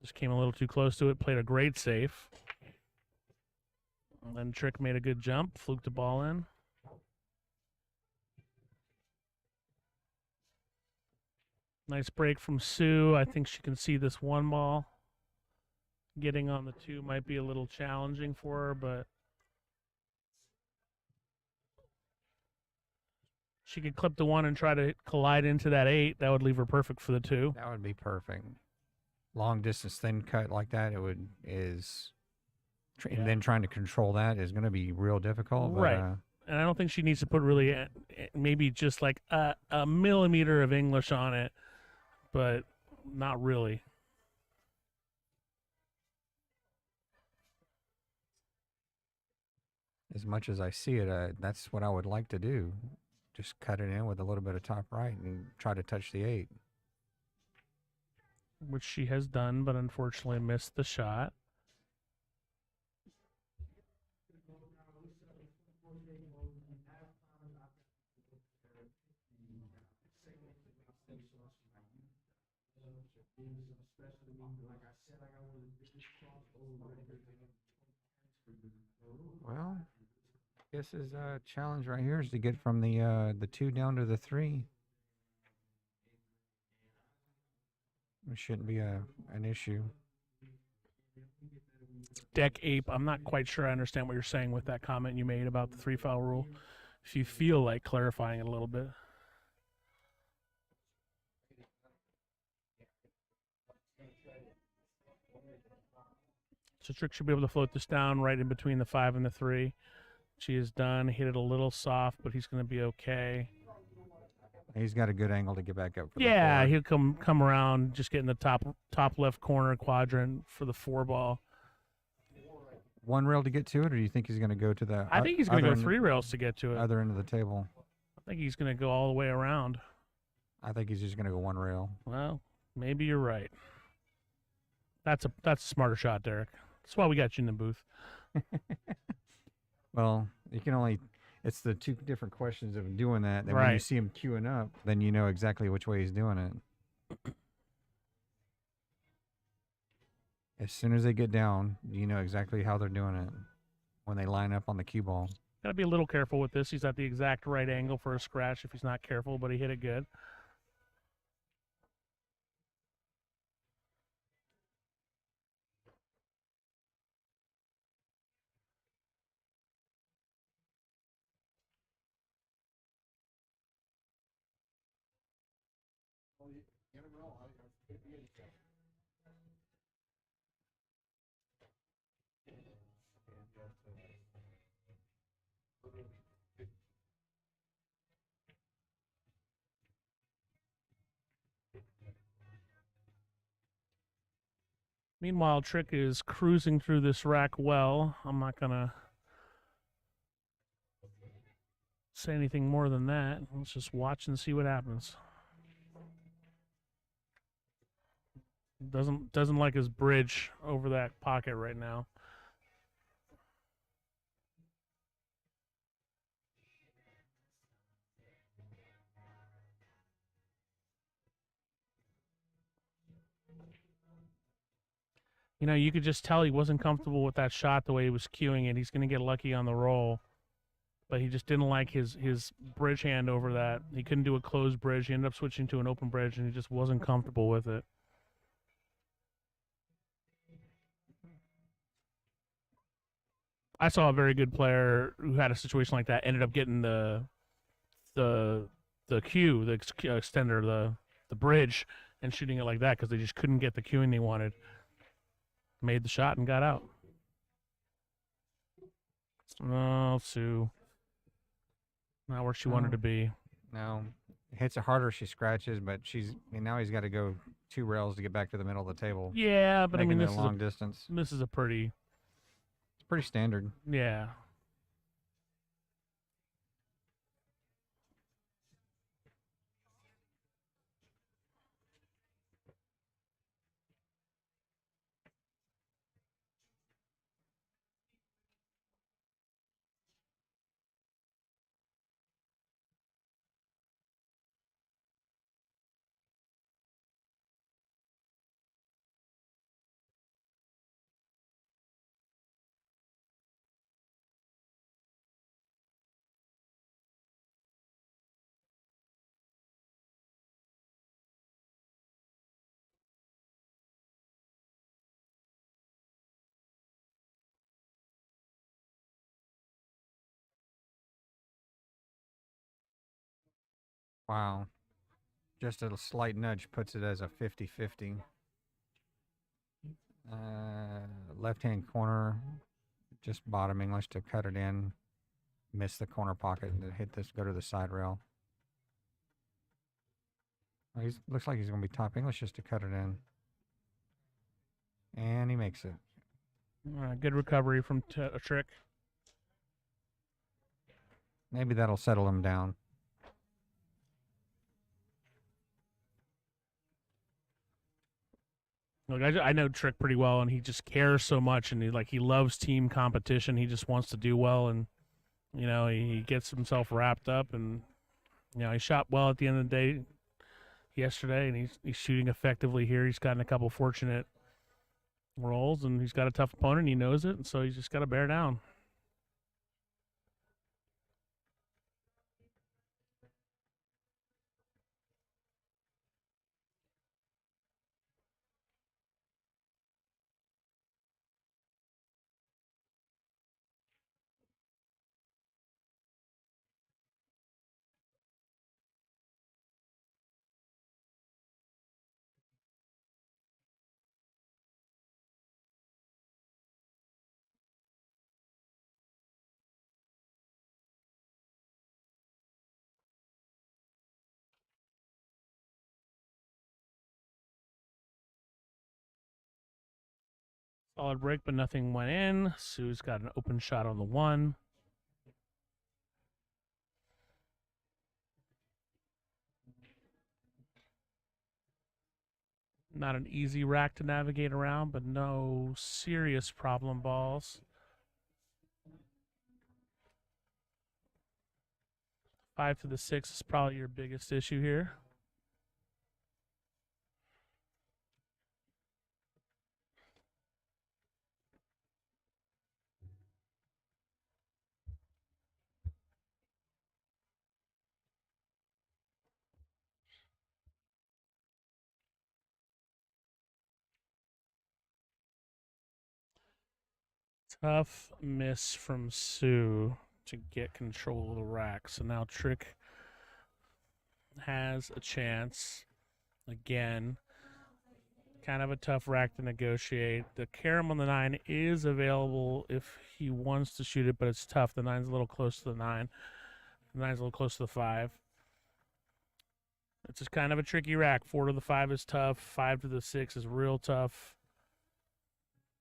Just came a little too close to it. Played a great safe. And then Trick made a good jump, fluked the ball in. Nice break from Sue. I think she can see this 1 ball. Getting on the 2 might be a little challenging for her, but she could clip the 1 and try to collide into that 8. That would leave her perfect for the 2. That would be perfect. Long distance thin cut like that, and then trying to control that is going to be real difficult. But, right. And I don't think she needs to put really maybe just like a millimeter of English on it, but not really. As much as I see it, that's what I would like to do. Just cut it in with a little bit of top right and try to touch the 8. Which she has done, but unfortunately missed the shot. Well, this is a challenge right here is to get from the 2 down to the 3. It shouldn't be an issue. Deck Ape, I'm not quite sure I understand what you're saying with that comment you made about the 3-foul rule. If you feel like clarifying it a little bit. So Trick should be able to float this down right in between the 5 and the 3. She is done. Hit it a little soft, but he's going to be okay. He's got a good angle to get back up for the Yeah, 4. he'll come around, just get in the top left corner quadrant for the 4 ball. 1 rail to get to it, or do you think he's going to go to the I think he's going to other go end- 3 rails to get to it. other end of the table? I think he's going to go all the way around. I think he's just going to go 1 rail. Well, maybe you're right. That's a smarter shot, Derek. That's why we got you in the booth. Well, you can only. It's the 2 different questions of doing that. Then when you Right. see him queuing up, then you know exactly which way he's doing it. As soon as they get down, you know exactly how they're doing it when they line up on the cue ball. Got to be a little careful with this. He's at the exact right angle for a scratch if he's not careful, but he hit it good. Meanwhile, Trick is cruising through this rack well. I'm not going to say anything more than that. Let's just watch and see what happens. Doesn't like his bridge over that pocket right now. You know, you could just tell he wasn't comfortable with that shot the way he was cueing it. He's going to get lucky on the roll. But he just didn't like his bridge hand over that. He couldn't do a closed bridge. He ended up switching to an open bridge, and he just wasn't comfortable with it. I saw a very good player who had a situation like that, ended up getting the cue, the extender, the bridge, and shooting it like that because they just couldn't get the cueing they wanted. Made the shot and got out. Oh, Sue. Not where she wanted to be. No, hits it harder. She scratches, but now he's got to go 2 rails to get back to the middle of the table. Yeah, but I mean, this is a long distance. This is a pretty. It's pretty standard. Yeah. Wow. Just a slight nudge puts it as a 50-50. Left-hand corner, just bottom English to cut it in. Miss the corner pocket and hit this, go to the side rail. Looks like he's going to be top English just to cut it in. And he makes it. Good recovery from a Trick. Maybe that'll settle him down. Look, I know Trick pretty well, and he just cares so much, and he loves team competition. He just wants to do well, and he gets himself wrapped up, and he shot well at the end of the day. yesterday, and he's shooting effectively here. He's gotten a couple fortunate rolls, and he's got a tough opponent. He knows it, and so he's just got to bear down. Solid break, but nothing went in. Sue's got an open shot on the 1. Not an easy rack to navigate around, but no serious problem balls. 5 to the 6 is probably your biggest issue here. Tough miss from Sue to get control of the rack. So now Trick has a chance. Again, kind of a tough rack to negotiate. The carom on the 9 is available if he wants to shoot it, but it's tough. The 9's a little close to the 9. The 9's a little close to the 5. It's just kind of a tricky rack. 4 to the 5 is tough. 5 to the 6 is real tough.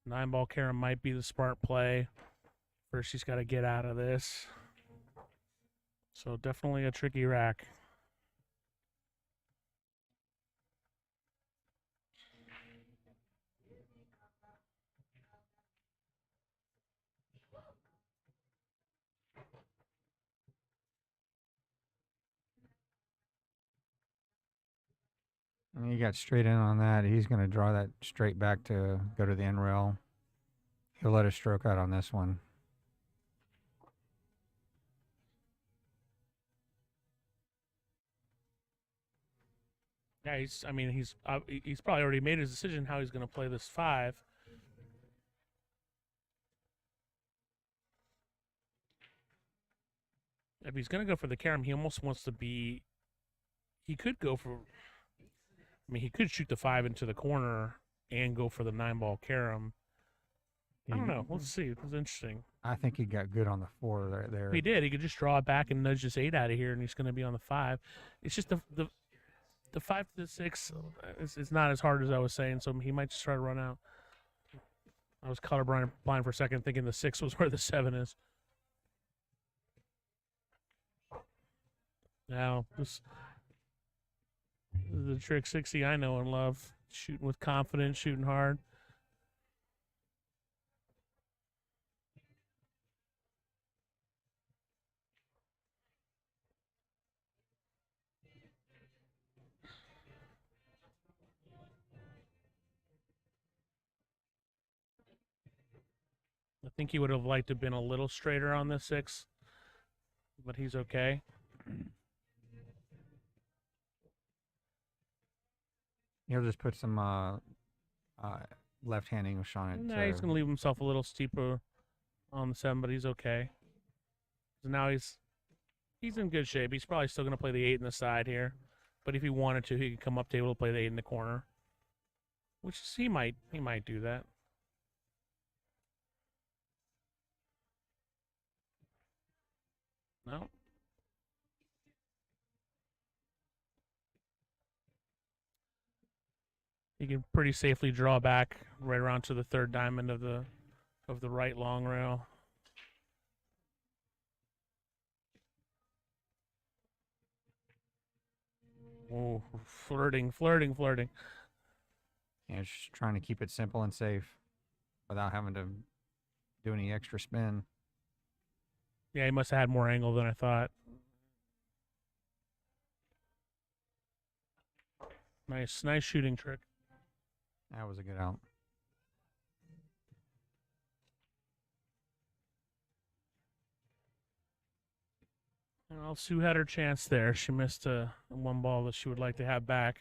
9-ball carom might be the smart play. First, he's got to get out of this. So definitely a tricky rack. And he got straight in on that. He's going to draw that straight back to go to the end rail. He'll let a stroke out on this one. Yeah, he's probably already made his decision how he's going to play this 5. If he's going to go for the carom, he almost wants to be. He could go for. I mean, he could shoot the 5 into the corner and go for the 9-ball carom. I don't know. Let's see. It was interesting. I think he got good on the 4 right there. He did. He could just draw it back and nudge this 8 out of here, and he's going to be on the 5. It's just the 5 to the 6 is not as hard as I was saying, so he might just try to run out. I was colorblind for a second, thinking the 6 was where the 7 is. Now, this is the Trick 60 I know and love. Shooting with confidence, shooting hard. I think he would have liked to have been a little straighter on this 6, but he's okay. He'll just put some left-hand English on it. No, he's going to leave himself a little steeper on the 7, but he's okay. So now he's in good shape. He's probably still going to play the 8 in the side here, but if he wanted to, he could come up table to play the 8 in the corner, which is, he might do that. No. He can pretty safely draw back right around to the 3rd diamond of the right long rail. Oh, flirting. Yeah, just trying to keep it simple and safe without having to do any extra spin. Yeah, he must have had more angle than I thought. Nice shooting trick. That was a good out. Well, Sue had her chance there. She missed one ball that she would like to have back.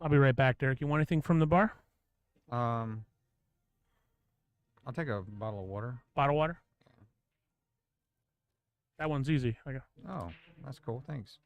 I'll be right back, Derek. You want anything from the bar? I'll take a bottle of water. Bottle water? That one's easy. I got. Oh, that's cool. Thanks.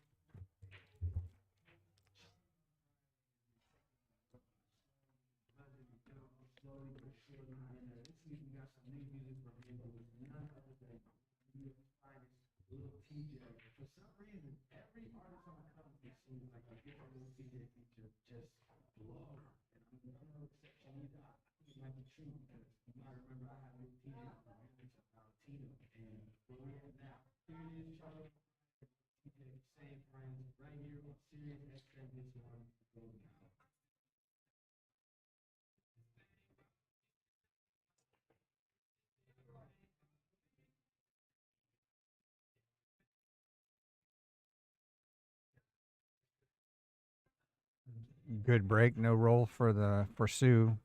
Good break. No roll for Sue.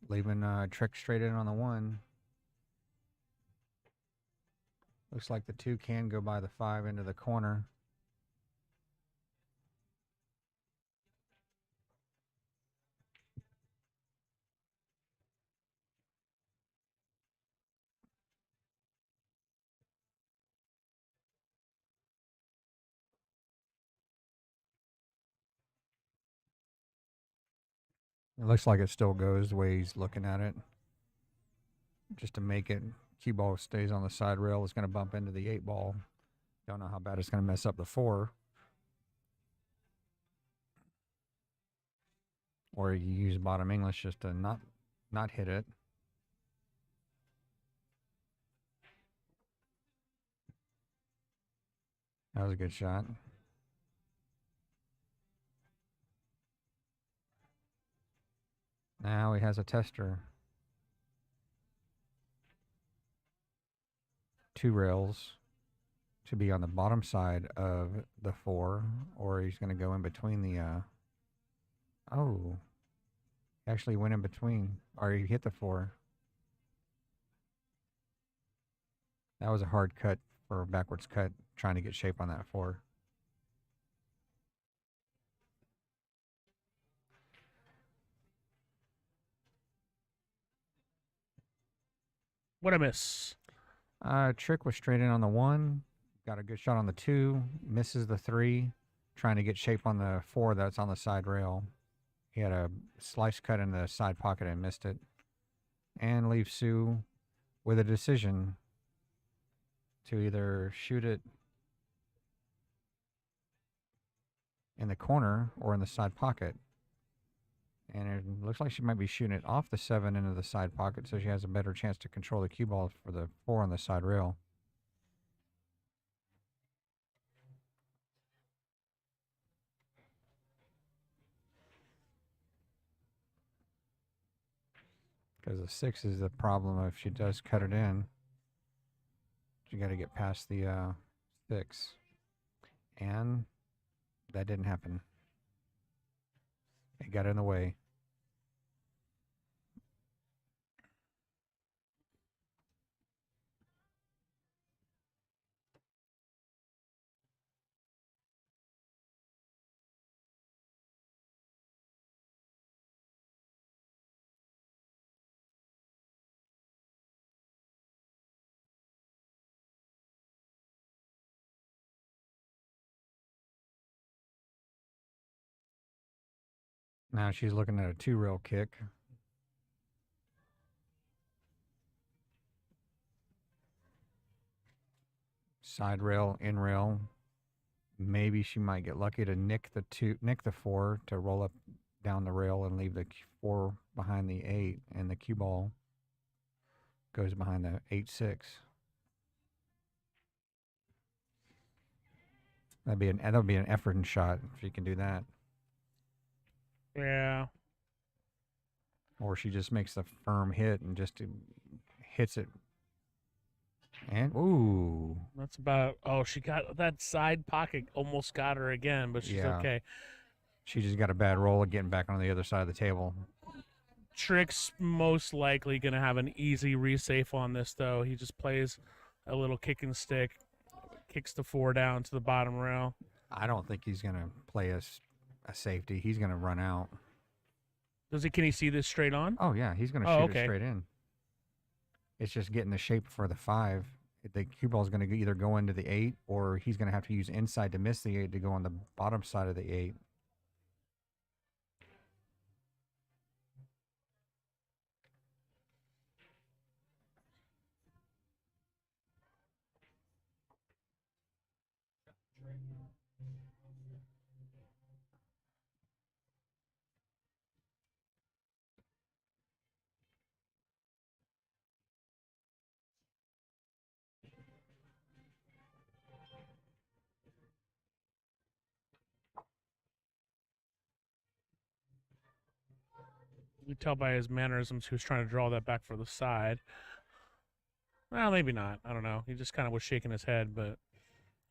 Leaving Trick straight in on the 1. Looks like the 2 can go by the 5 into the corner. It looks like it still goes the way he's looking at it. Just to make it, cue ball stays on the side rail. It's going to bump into the 8 ball. Don't know how bad it's going to mess up the 4. Or you use bottom English just to not hit it. That was a good shot. Now he has a tester. 2 rails to be on the bottom side of the 4, or he's going to go in between the. Oh, he actually went in between, or he hit the 4. That was a hard cut for a backwards cut, trying to get shape on that 4. What a miss. Trick was straight in on the 1. Got a good shot on the 2. Misses the 3. Trying to get shape on the 4 that's on the side rail. He had a slice cut in the side pocket and missed it. And leaves Sue with a decision to either shoot it in the corner or in the side pocket. And it looks like she might be shooting it off the 7 into the side pocket, so she has a better chance to control the cue ball for the 4 on the side rail. Because the 6 is the problem if she does cut it in. You got to get past the 6. And that didn't happen. It got in the way. Now she's looking at a 2 rail kick. Side rail, in rail. Maybe she might get lucky to nick the 4 to roll up down the rail and leave the 4 behind the 8, and the cue ball goes behind the 8-6. That'd be an effort and shot if you can do that. Yeah. Or she just makes the firm hit and just hits it And ooh, That's about. Oh, she got that side pocket. Almost got her again, but she's Yeah. okay. she just got a bad roll of getting back on the other side of the table. Trick's most likely gonna have an easy resafe on this, though. He just plays a little kick and stick, kicks the 4 down to the bottom rail. I don't think he's gonna play a safety. He's gonna run out. Does he? Can he see this straight on? Oh yeah, he's gonna Oh, shoot okay. it straight in. It's just getting the shape for the 5. The cue ball is going to either go into the 8, or he's going to have to use inside to miss the 8 to go on the bottom side of the 8. You can tell by his mannerisms he was trying to draw that back for the side. Well, maybe not. I don't know. He just kind of was shaking his head, but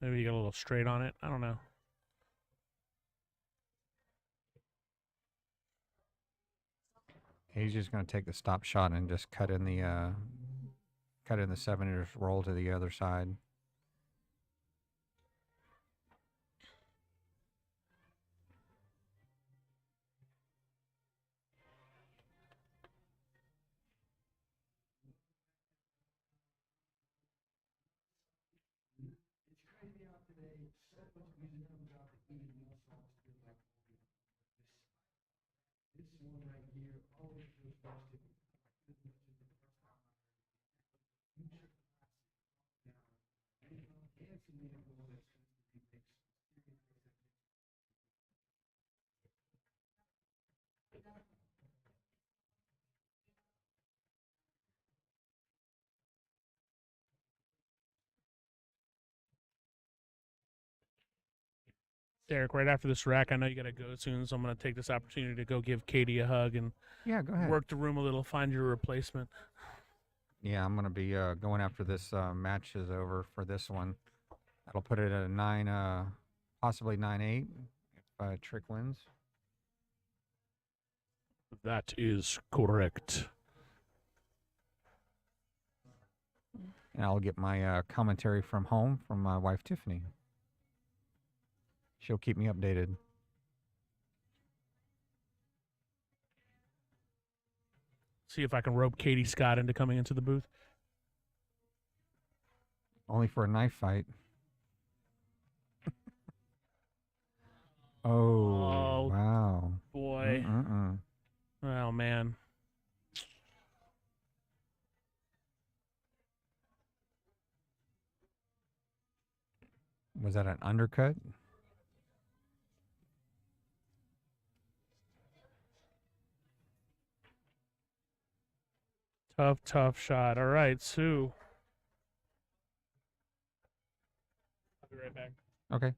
maybe he got a little straight on it. I don't know. He's just going to take the stop shot and just cut in the 7-inch roll to the other side. Derek, right after this rack, I know you got to go soon, so I'm going to take this opportunity to go give Katie a hug and Yeah, go ahead. work the room a little, find your replacement. Yeah, I'm going to be going after this match is over for this one. That'll put it at a 9, possibly 9-8 if Trick wins. That is correct. And I'll get my commentary from home from my wife, Tiffany. She'll keep me updated. See if I can rope Katie Scott into coming into the booth. Only for a knife fight. Oh, wow. Boy. Mm-mm-mm. Oh, man. Was that an undercut? Tough shot. All right, Sue. I'll be right back. Okay.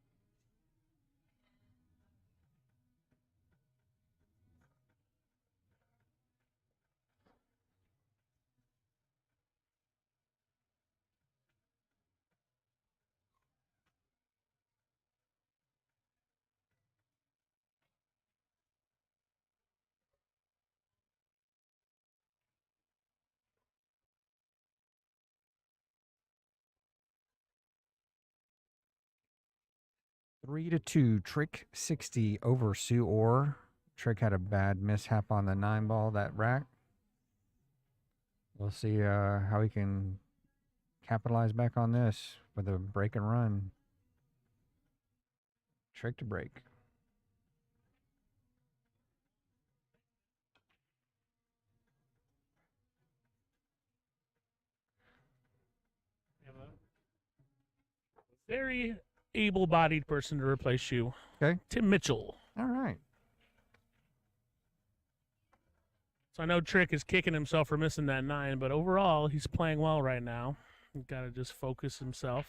Three to two. Trick 60 over Sue Orr. Trick had a bad mishap on the 9-ball that rack. We'll see how he can capitalize back on this with a break and run. Trick to break. Very able-bodied person to replace you. Okay. Tim Mitchell. All right. So I know Trick is kicking himself for missing that 9, but overall, he's playing well right now. He's got to just focus himself.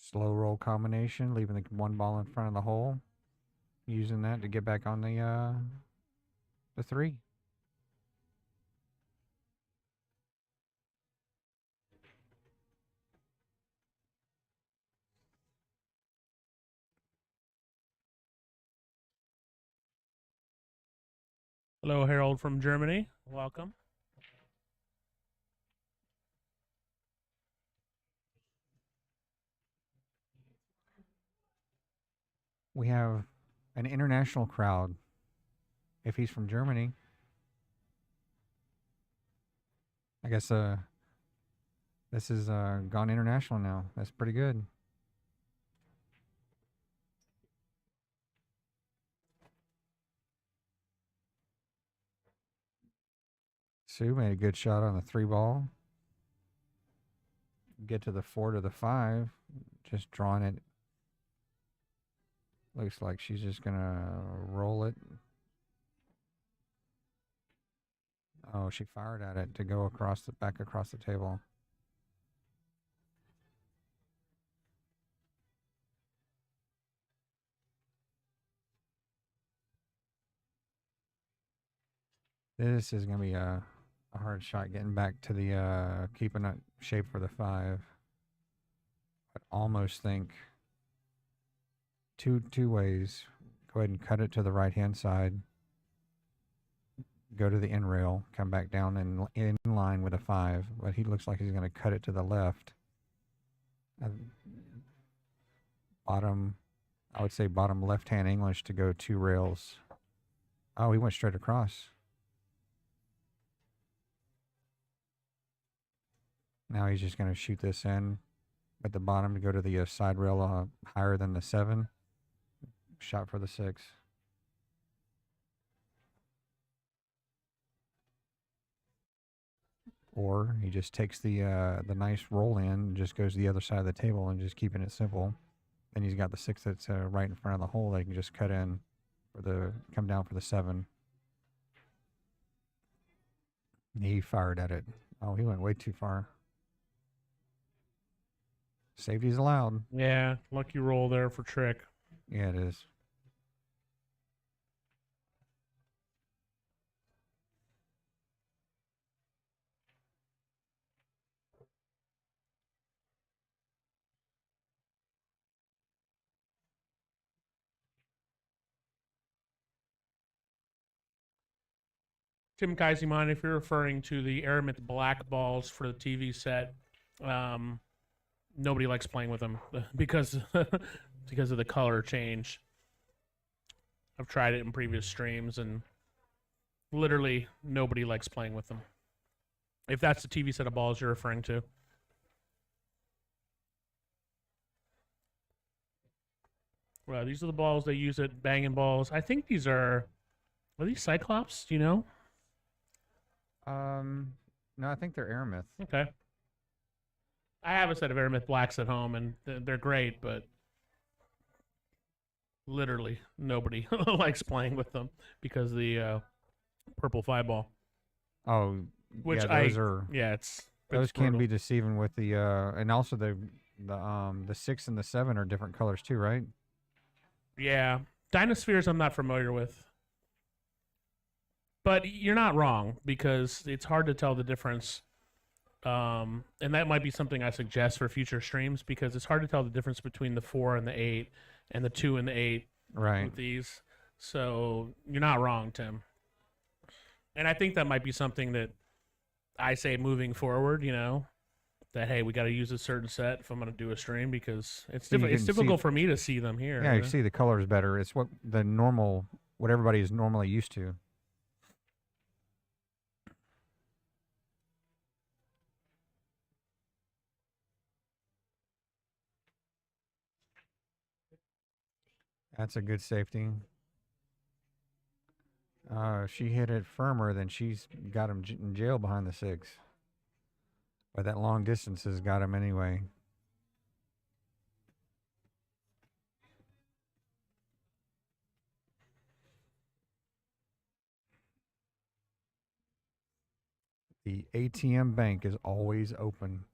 Slow roll combination, leaving the one ball in front of the hole, using that to get back on the 3. Hello, Harold from Germany. Welcome. We have an international crowd. If he's from Germany, I guess this is gone international now. That's pretty good. Sue made a good shot on the 3 ball. Get to the 4 to the 5. Just drawing it. Looks like she's just gonna roll it. Oh, she fired at it to go across back across the table. This is gonna be a hard shot getting back to the keeping it shape for the 5. But almost think two ways. Go ahead and cut it to the right hand side. Go to the end rail, come back down in line with a 5, but he looks like he's going to cut it to the left. Bottom, I would say bottom left-hand English to go 2 rails. Oh, he went straight across. Now he's just going to shoot this in at the bottom to go to the side rail higher than the 7. Shot for the 6. Or he just takes the nice roll in and just goes to the other side of the table and just keeping it simple. Then he's got the 6 that's right in front of the hole that he can just cut in for come down for the 7. He fired at it. Oh, he went way too far. Safety's allowed. Yeah, lucky roll there for Trick. Yeah, it is. Tim Kaiserman, if you're referring to the Aramith black balls for the TV set, nobody likes playing with them because because of the color change. I've tried it in previous streams, and literally nobody likes playing with them. If that's the TV set of balls you're referring to. Well, these are the balls they use at Bangin Ballz. I think these are these Cyclops? Do you know? No, I think they're Aramith. Okay. I have a set of Aramith blacks at home, and they're great, but literally nobody likes playing with them because of the purple 5-ball. Oh, Which yeah, those can brutal. be deceiving with the and also the 6 and the 7 are different colors too, right? Yeah. Dinospheres I'm not familiar with. But you're not wrong because it's hard to tell the difference. And that might be something I suggest for future streams because it's hard to tell the difference between the 4 and the 8 and the 2 and the 8 Right. with these. So you're not wrong, Tim. And I think that might be something that I say moving forward, that, hey, we got to use a certain set if I'm going to do a stream because it's So you it's can difficult see- for me to see them here. Yeah, you see the colors better. It's what everybody is normally used to. That's a good safety. If she hit it firmer, then she's got him in jail behind the 6. But that long distance has got him anyway. The ATM bank is always open.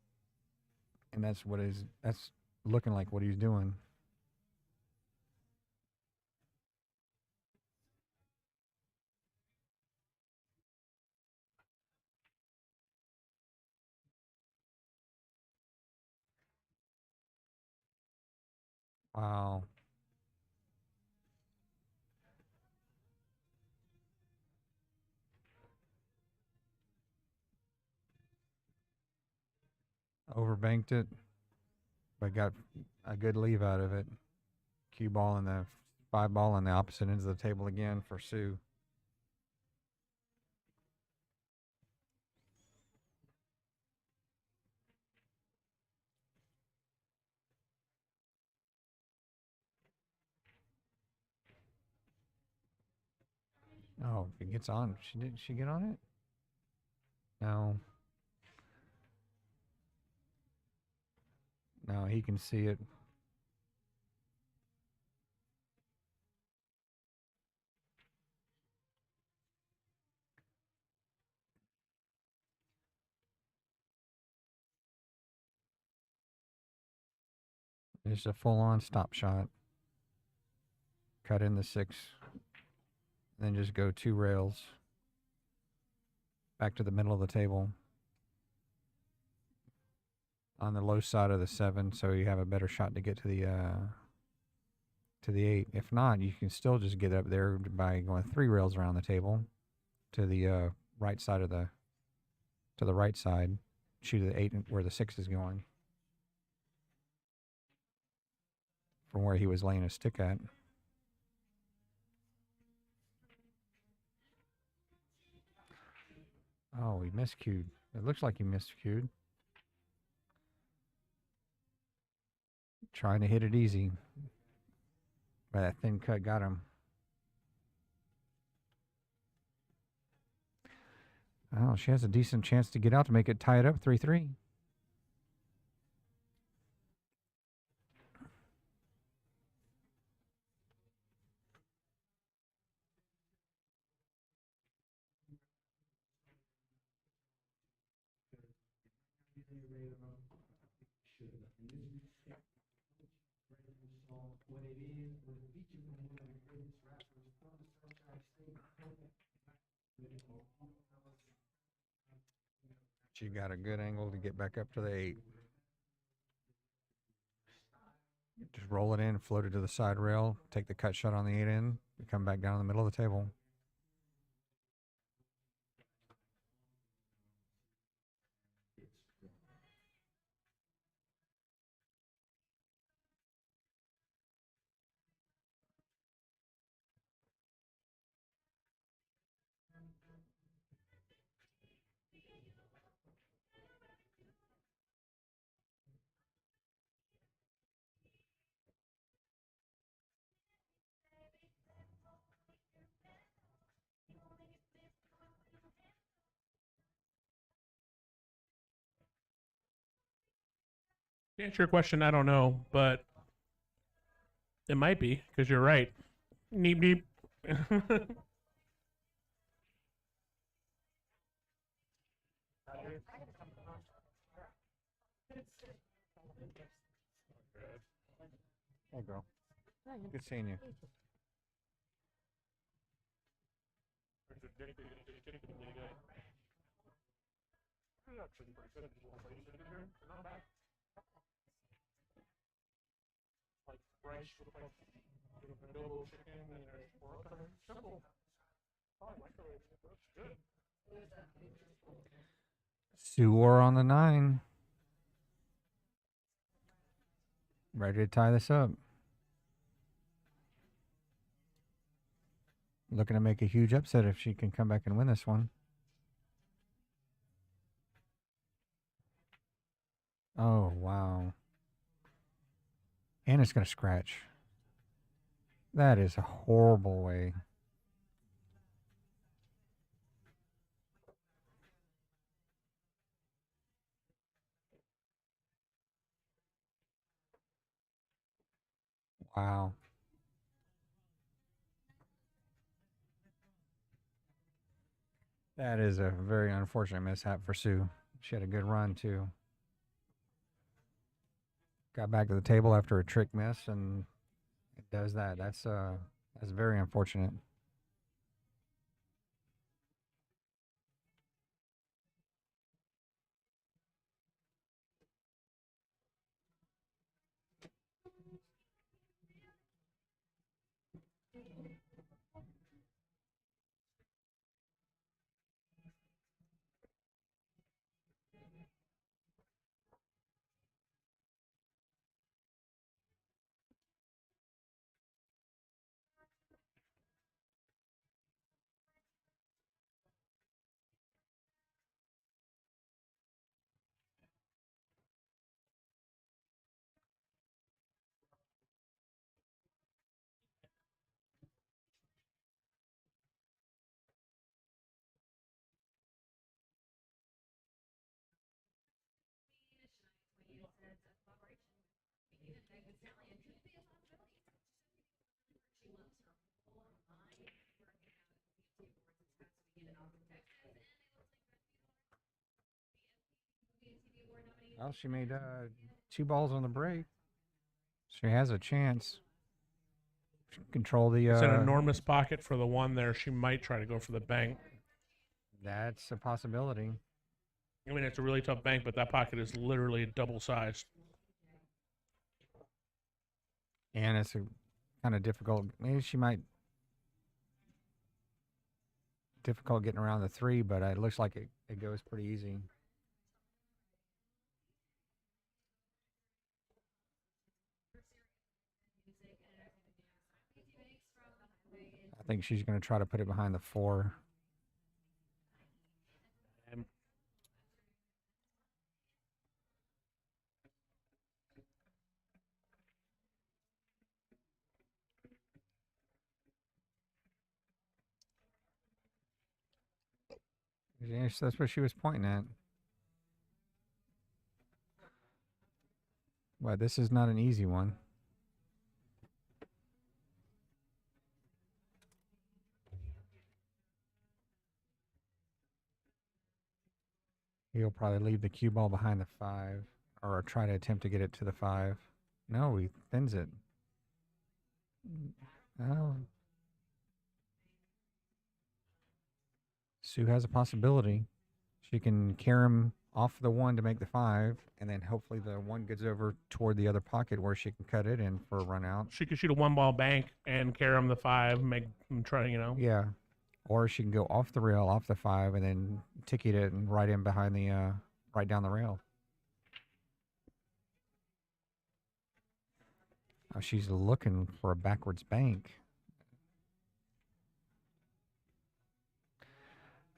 And that's looking like what he's doing. Wow. Overbanked it, but got a good leave out of it. Cue ball and the 5 ball on the opposite ends of the table again for Sue. Oh, if it gets on. Did she get on it? No. No, he can see it. It's a full-on stop shot. Cut in the 6. Then just go 2 rails. Back to the middle of the table. On the low side of the 7, so you have a better shot to get to the 8. If not, you can still just get up there by going 3 rails around the table to the right side of the right side. Shoot the 8 where the 6 is going. From where he was laying his stick at. Oh, he miscued. It looks like he miscued. Trying to hit it easy. But that thin cut got him. Oh, she has a decent chance to get out to make it tie it up 3-3. She got a good angle to get back up to the 8. Just roll it in, float it to the side rail, take the cut shot on the 8 end, and come back down in the middle of the table. To answer your question, I don't know, but it might be because you're right. Neep neep. Hey, girl. Good seeing you. Sewer on the 9. Ready to tie this up. Looking to make a huge upset if she can come back and win this one. Oh, wow. And it's going to scratch. That is a horrible way. Wow. That is a very unfortunate mishap for Sue. She had a good run, too. got back to the table after a trick miss, and it does that. That's very unfortunate. Well, she made 2 balls on the break. She has a chance. She can control the. It's an enormous pocket for the one there. She might try to go for the bank. That's a possibility. I mean, it's a really tough bank, but that pocket is literally double sized. And it's a kind of difficult. Maybe she might difficult getting around the 3, but it looks like it goes pretty easy. I think she's going to try to put it behind the 4. Yeah, that's what she was pointing at. Well, this is not an easy one. He'll probably leave the cue ball behind the 5 or try to attempt to get it to the 5. No, he thins it. Oh. Sue has a possibility. She can carry him off the 1 to make the 5, and then hopefully the 1 gets over toward the other pocket where she can cut it in for a run out. She could shoot a 1-ball bank and carry him the 5, make him try, Yeah. Or she can go off the rail, off the 5, and then ticket it and right in behind the, right down the rail. Oh, she's looking for a backwards bank.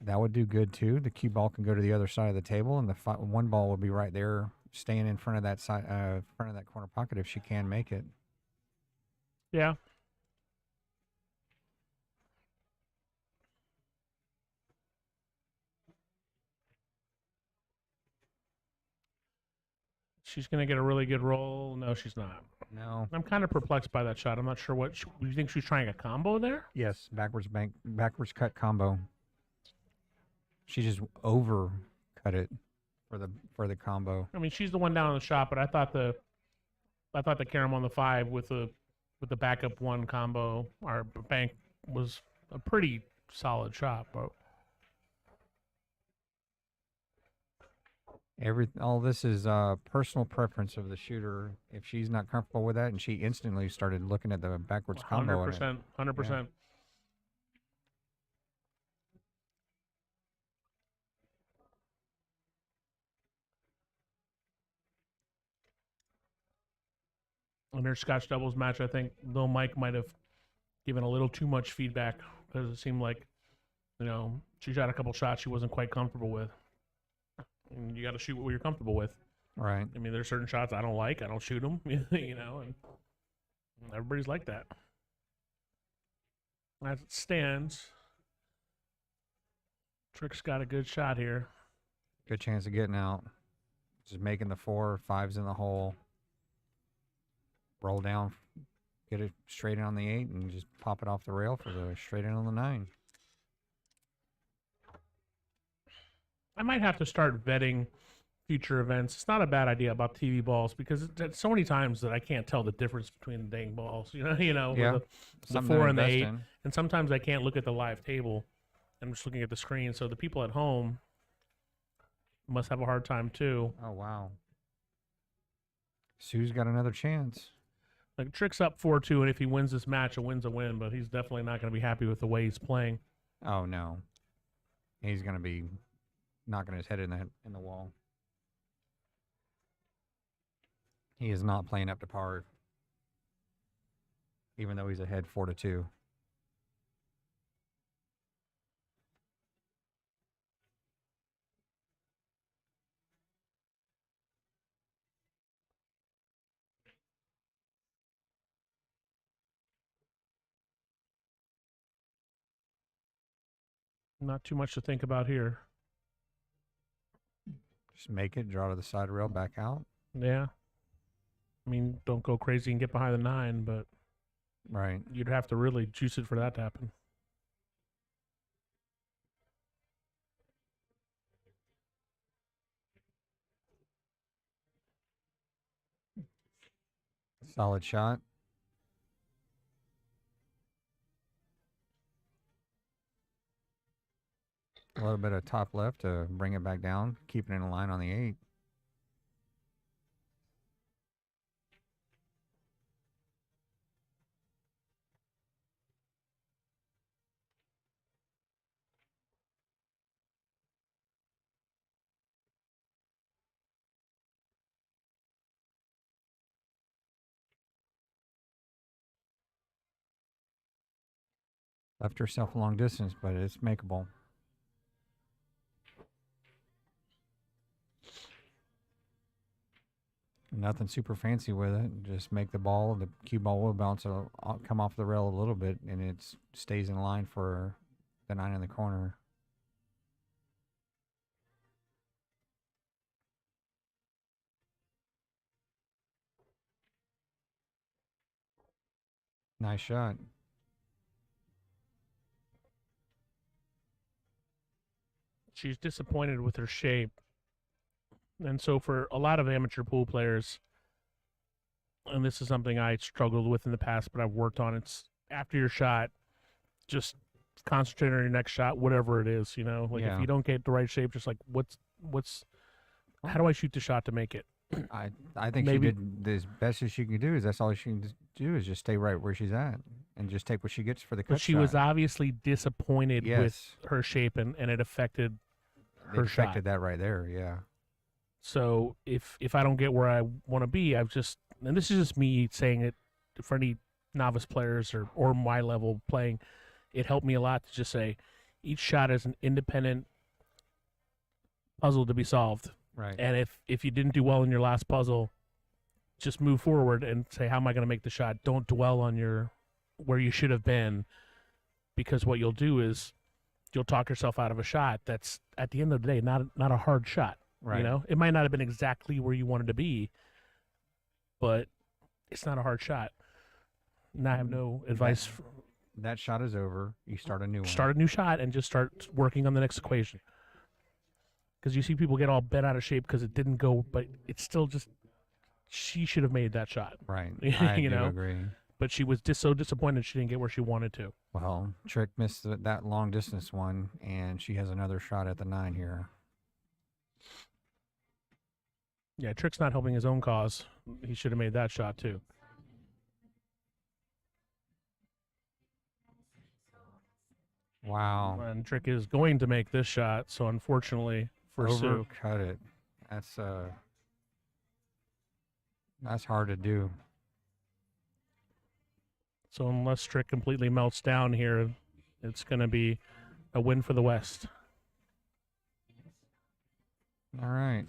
That would do good too. The cue ball can go to the other side of the table, and the 1 ball will be right there, staying in front of that side, front of that corner pocket if she can make it. Yeah. She's going to get a really good roll. No, she's not. No. I'm kind of perplexed by that shot. I'm not sure what. You think she's trying a combo there? Yes, backwards cut combo. She just over cut it for the combo. I mean, she's the one down on the shot, but I thought the carom on the 5 with the backup 1 combo or bank was a pretty solid shot, but All this is personal preference of the shooter. If she's not comfortable with that, and she instantly started looking at the backwards combo. 100%, 100%. In her Scotch doubles match, I think Lil Mike might have given a little too much feedback because it seemed like, she shot a couple shots she wasn't quite comfortable with. And you got to shoot what you're comfortable with. Right. I mean, there's certain shots I don't like. I don't shoot them, and everybody's like that. As it stands, Trick's got a good shot here. Good chance of getting out. Just making the 4, 5's in the hole. Roll down, get it straight in on the 8, and just pop it off the rail for the straight in on the 9. I might have to start vetting future events. It's not a bad idea about TV balls because it's so many times that I can't tell the difference between the dang balls. With Yeah. the Something to 4 and the invest 8, in. and sometimes I can't look at the live table. I'm just looking at the screen. So the people at home must have a hard time too. Oh, wow. Sue's got another chance. Like Trick's up 4-2, and if he wins this match, a win's a win. But he's definitely not going to be happy with the way he's playing. Oh, no. He's going to be knocking his head in the wall. He is not playing up to par, even though he's ahead 4-2. Not too much to think about here. Just make it, draw to the side rail, back out. Yeah. I mean, don't go crazy and get behind the 9, but Right. you'd have to really juice it for that to happen. Solid shot. A little bit of top left to bring it back down, keeping it in line on the 8. Left herself a long distance, but it's makeable. Nothing super fancy with it. Just make the cue ball will bounce, come off the rail a little bit, and it stays in line for the 9 in the corner. Nice shot. She's disappointed with her shape. And so for a lot of amateur pool players, and this is something I struggled with in the past, but I've worked on, it's after your shot, just concentrate on your next shot, whatever it is, Like Yeah. if you don't get the right shape, just like how do I shoot the shot to make it? I think Maybe- she did as best as she can do. Is that's all she can do is just stay right where she's at and just take what she gets for the cut But she shot. was obviously disappointed with Yes. her shape, and it affected It her affected shot. that right there. Yeah. So if I don't get where I want to be, and this is just me saying it for any novice players or my level playing, it helped me a lot to just say each shot is an independent puzzle to be solved. Right. And if you didn't do well in your last puzzle, just move forward and say, how am I going to make the shot? Don't dwell on where you should have been, because what you'll do is you'll talk yourself out of a shot that's at the end of the day not a hard shot. Right. It might not have been exactly where you wanted to be, but it's not a hard shot. And I have no advice. That shot is over. You start a new one. Start a new shot and just start working on the next equation. Because you see people get all bent out of shape because it didn't go, but it's still just, she should have made that shot. Right. I do agree. But she was so disappointed she didn't get where she wanted to. Well, Trick missed that long distance one, and she has another shot at the 9 here. Yeah, Trick's not helping his own cause. He should have made that shot too. Wow. And Trick is going to make this shot, so unfortunately for Sue. Overcut it. That's hard to do. So unless Trick completely melts down here, it's going to be a win for the West. All right.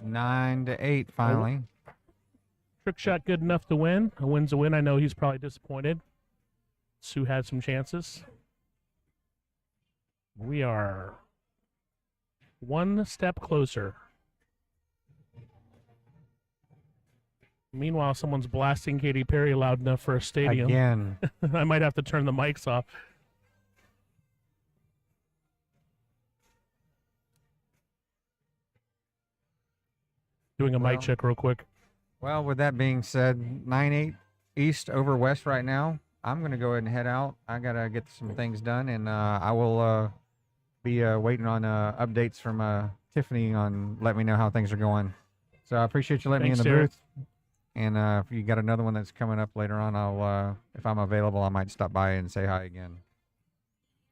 9-8 finally. Trick shot good enough to win. A win's a win. I know he's probably disappointed. Sue had some chances. We are one step closer. Meanwhile, someone's blasting Katy Perry loud enough for a stadium. Again. I might have to turn the mics off. doing a mic Well- check real quick. Well, with that being said, 9-8 east over west right now. I'm going to go ahead and head out. I got to get some things done, and I will be waiting on updates from Tiffany on let me know how things are going. So I appreciate you letting me in Thanks, the Derek. booth. And if you got another one that's coming up later on, I'll if I'm available, I might stop by and say hi again.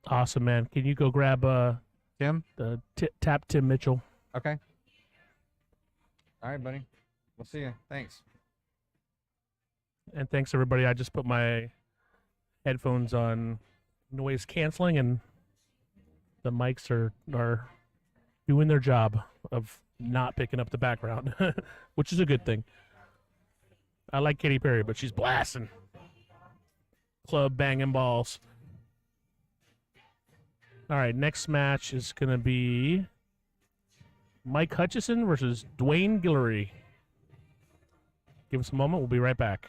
Awesome, man. Can you go grab Tim? the tap Tim Mitchell? Okay. All right, buddy. We'll see you. Thanks. And thanks everybody. I just put my headphones on noise canceling, and the mics are doing their job of not picking up the background, which is a good thing. I like Katy Perry, but she's blasting. Club Bangin Ballz. All right, next match is going to be Mike Hutchison versus Dwayne Guillory. Give us a moment. We'll be right back.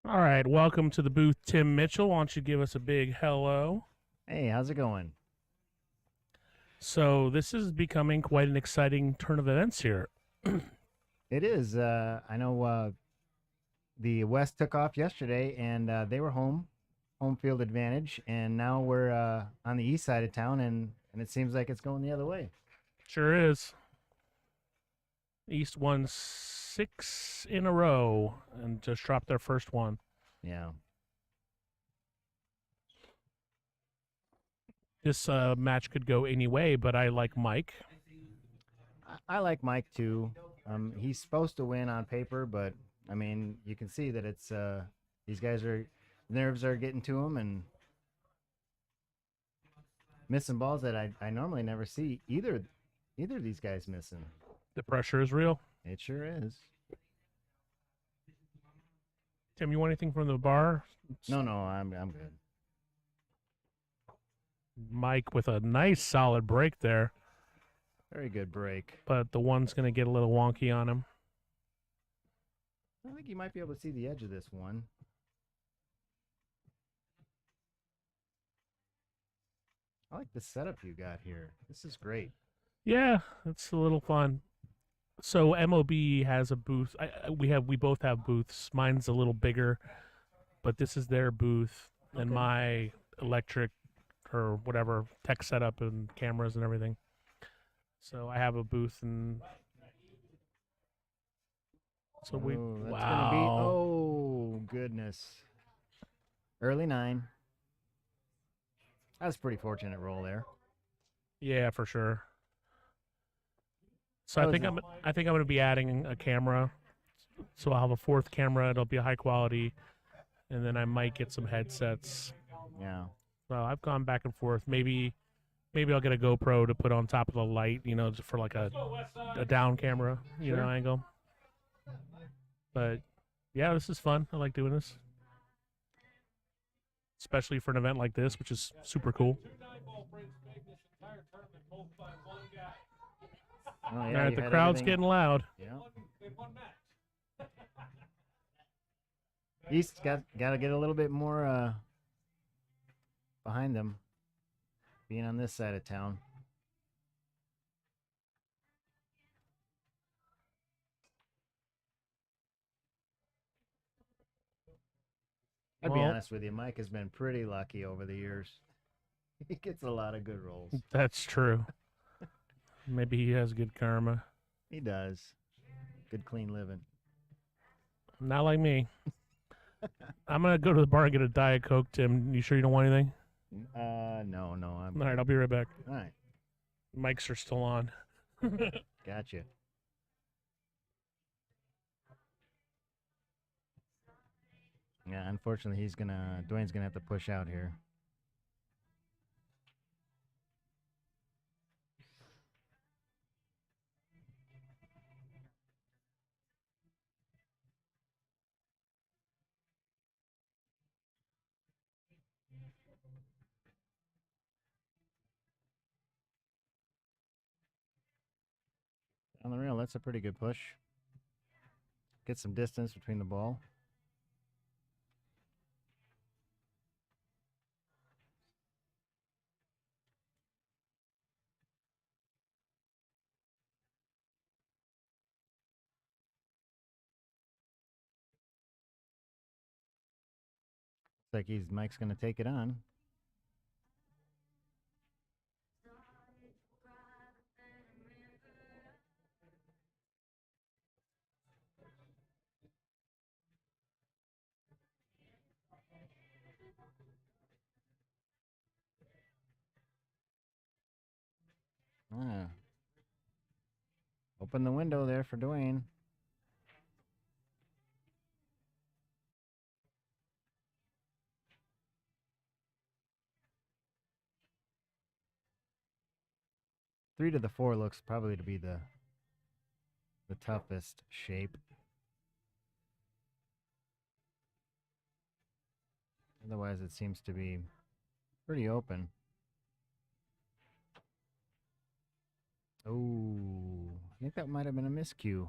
All right, welcome to the booth, Tim Mitchell. Why don't you give us a big hello? Hey, how's it going? So this is becoming quite an exciting turn of events here. It is. I know the West took off yesterday, and they were home field advantage, and now we're on the east side of town, and it seems like it's going the other way. Sure is. East won 6 in a row and just dropped their first one. Yeah. This match could go any way, but I like Mike. I like Mike too. He's supposed to win on paper, but I mean, you can see that it's these guys nerves are getting to him and missing balls that I normally never see either of these guys missing. The pressure is real. It sure is. Tim, you want anything from the bar? No, I'm good. Mike with a nice solid break there, Very good break. but the one's going to get a little wonky on him. I think you might be able to see the edge of this one. I like the setup you got here. This is great. Yeah, it's a little fun. So M.O.B has a booth. We both have booths. Mine's a little bigger, but this is their booth, and Okay. my electric or whatever tech setup and cameras and everything. So I have a booth, and so we Oh, that's wow. gonna be oh goodness. Early 9. That's a pretty fortunate roll there. Yeah, for sure. So That I think was I'm going to be adding a camera. So I'll have a fourth camera. It'll be a high quality, and then I might get some headsets. Yeah. So I've gone back and forth. Maybe I'll get a GoPro to put on top of the light, just for like a down camera, Sure. angle. But yeah, this is fun. I like doing this, especially for an event like this, which is super cool. Oh, yeah, All you right, the had crowd's everything- getting loud. Yeah. East got to get a little bit more behind them, being on this side of town. I'd be Well- honest with you, Mike has been pretty lucky over the years. He gets a lot of good rolls. That's true. Maybe he has good karma. He does. Good clean living. Not like me. I'm gonna go to the bar and get a Diet Coke, Tim. You sure you don't want anything? No, I'm All right, I'll be right back. all right. Mics are still on. Gotcha. Yeah, unfortunately, Dwayne's gonna have to push out here. On the rail, that's a pretty good push. Get some distance between the ball. Looks like Mike's gonna take it on. Ah. Open the window there for Dwayne. Three to the four looks probably to be the toughest shape. Otherwise, it seems to be pretty open. Oh, I think that might have been a miscue.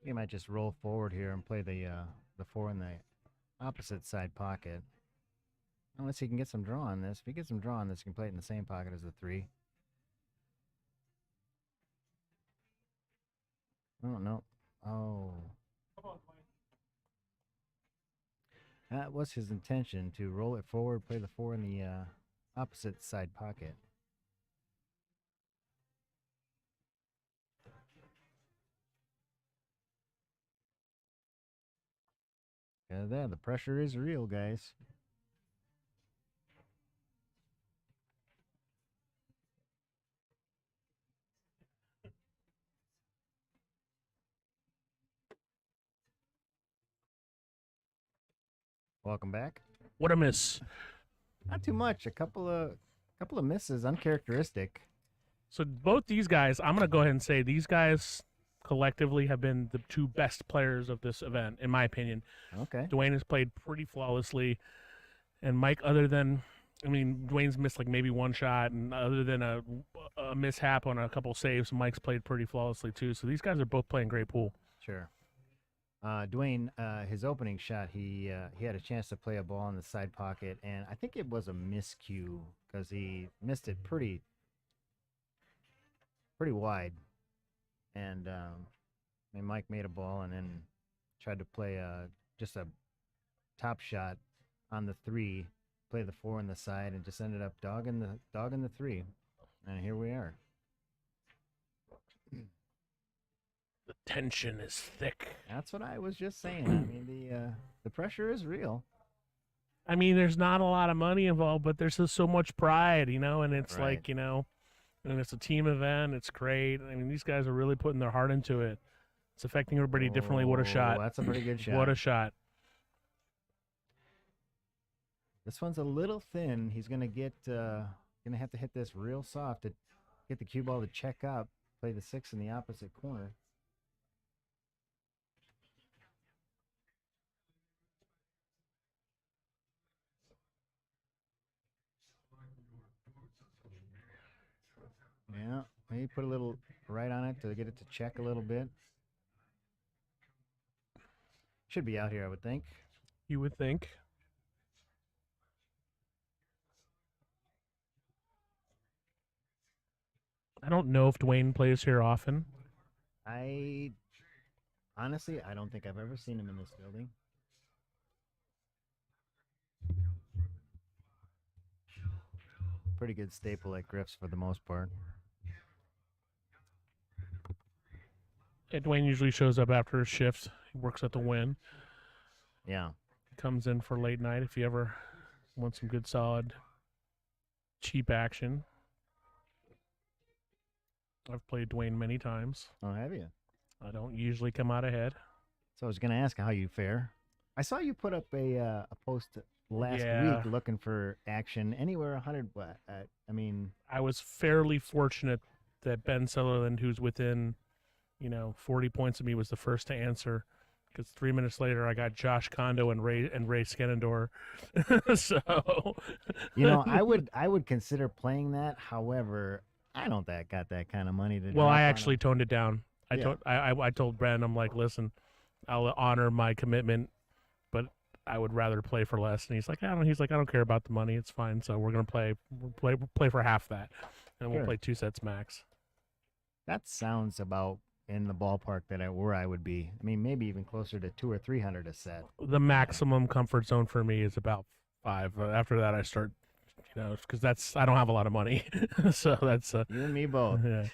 You might just roll forward here and play the four in the opposite side pocket. Unless he can get some draw on this. If he gets some draw on this, he can play it in the same pocket as the three. Oh, no. Oh. That was his intention, to roll it forward, play the four in the opposite side pocket. Yeah, there, the pressure is real, guys. Welcome back. What a miss. Not too much. A couple of misses, uncharacteristic. So both these guys, I'm gonna go ahead and say these guys collectively have been the two best players of this event, in my opinion. Okay. Dwayne has played pretty flawlessly, and Mike, Dwayne's missed like maybe one shot, and other than a mishap on a couple saves, Mike's played pretty flawlessly too. So these guys are both playing great pool. Sure. Dwayne, his opening shot, he had a chance to play a ball in the side pocket, and I think it was a miscue because he missed it pretty wide. And I mean, Mike made a ball and then tried to play just a top shot on the 3, play the 4 on the side, and just ended up dogging the 3. And here we are. The tension is thick. That's what I was just saying. I mean, the pressure is real. I mean, there's not a lot of money involved, but there's just so much pride, and it's Right. like, and it's a team event. It's great. I mean, these guys are really putting their heart into it. It's affecting everybody differently. What a Oh, shot. That's a pretty good shot. What a shot. This one's a little thin. He's gonna have to hit this real soft to get the cue ball to check up. Play the 6 in the opposite corner. Yeah, maybe put a little right on it to get it to check a little bit. Should be out here, I would think. You would think. I don't know if Dwayne plays here often. Honestly, I don't think I've ever seen him in this building. Pretty good staple at Griff's for the most part. Yeah, Dwayne usually shows up after his shift. He works at the Win. Yeah. Comes in for late night if you ever want some good, solid, cheap action. I've played Dwayne many times. Oh, have you? I don't usually come out ahead. So I was going to ask how you fare. I saw you put up a post last Yeah. week looking for action anywhere 100. I mean, I was fairly fortunate that Ben Sutherland, who's within, 40 points of me, was the first to answer. Because 3 minutes later, I got Josh Kondo and Ray Skenendor. So, I would consider playing that. However, I don't got that kind of money to. well, drop I on actually a- toned it down. Yeah. I told Brandon, I'm like, listen, I'll honor my commitment, but I would rather play for less. And he's like, I don't care about the money. It's fine. So we're gonna play for half that, and we'll Sure. play 2 sets max. That sounds about in the ballpark where I would be. I mean, maybe even closer to 200 or 300 a set. The maximum comfort zone for me is about 5. After that, I start, because I don't have a lot of money. So that's You and me both. yeah.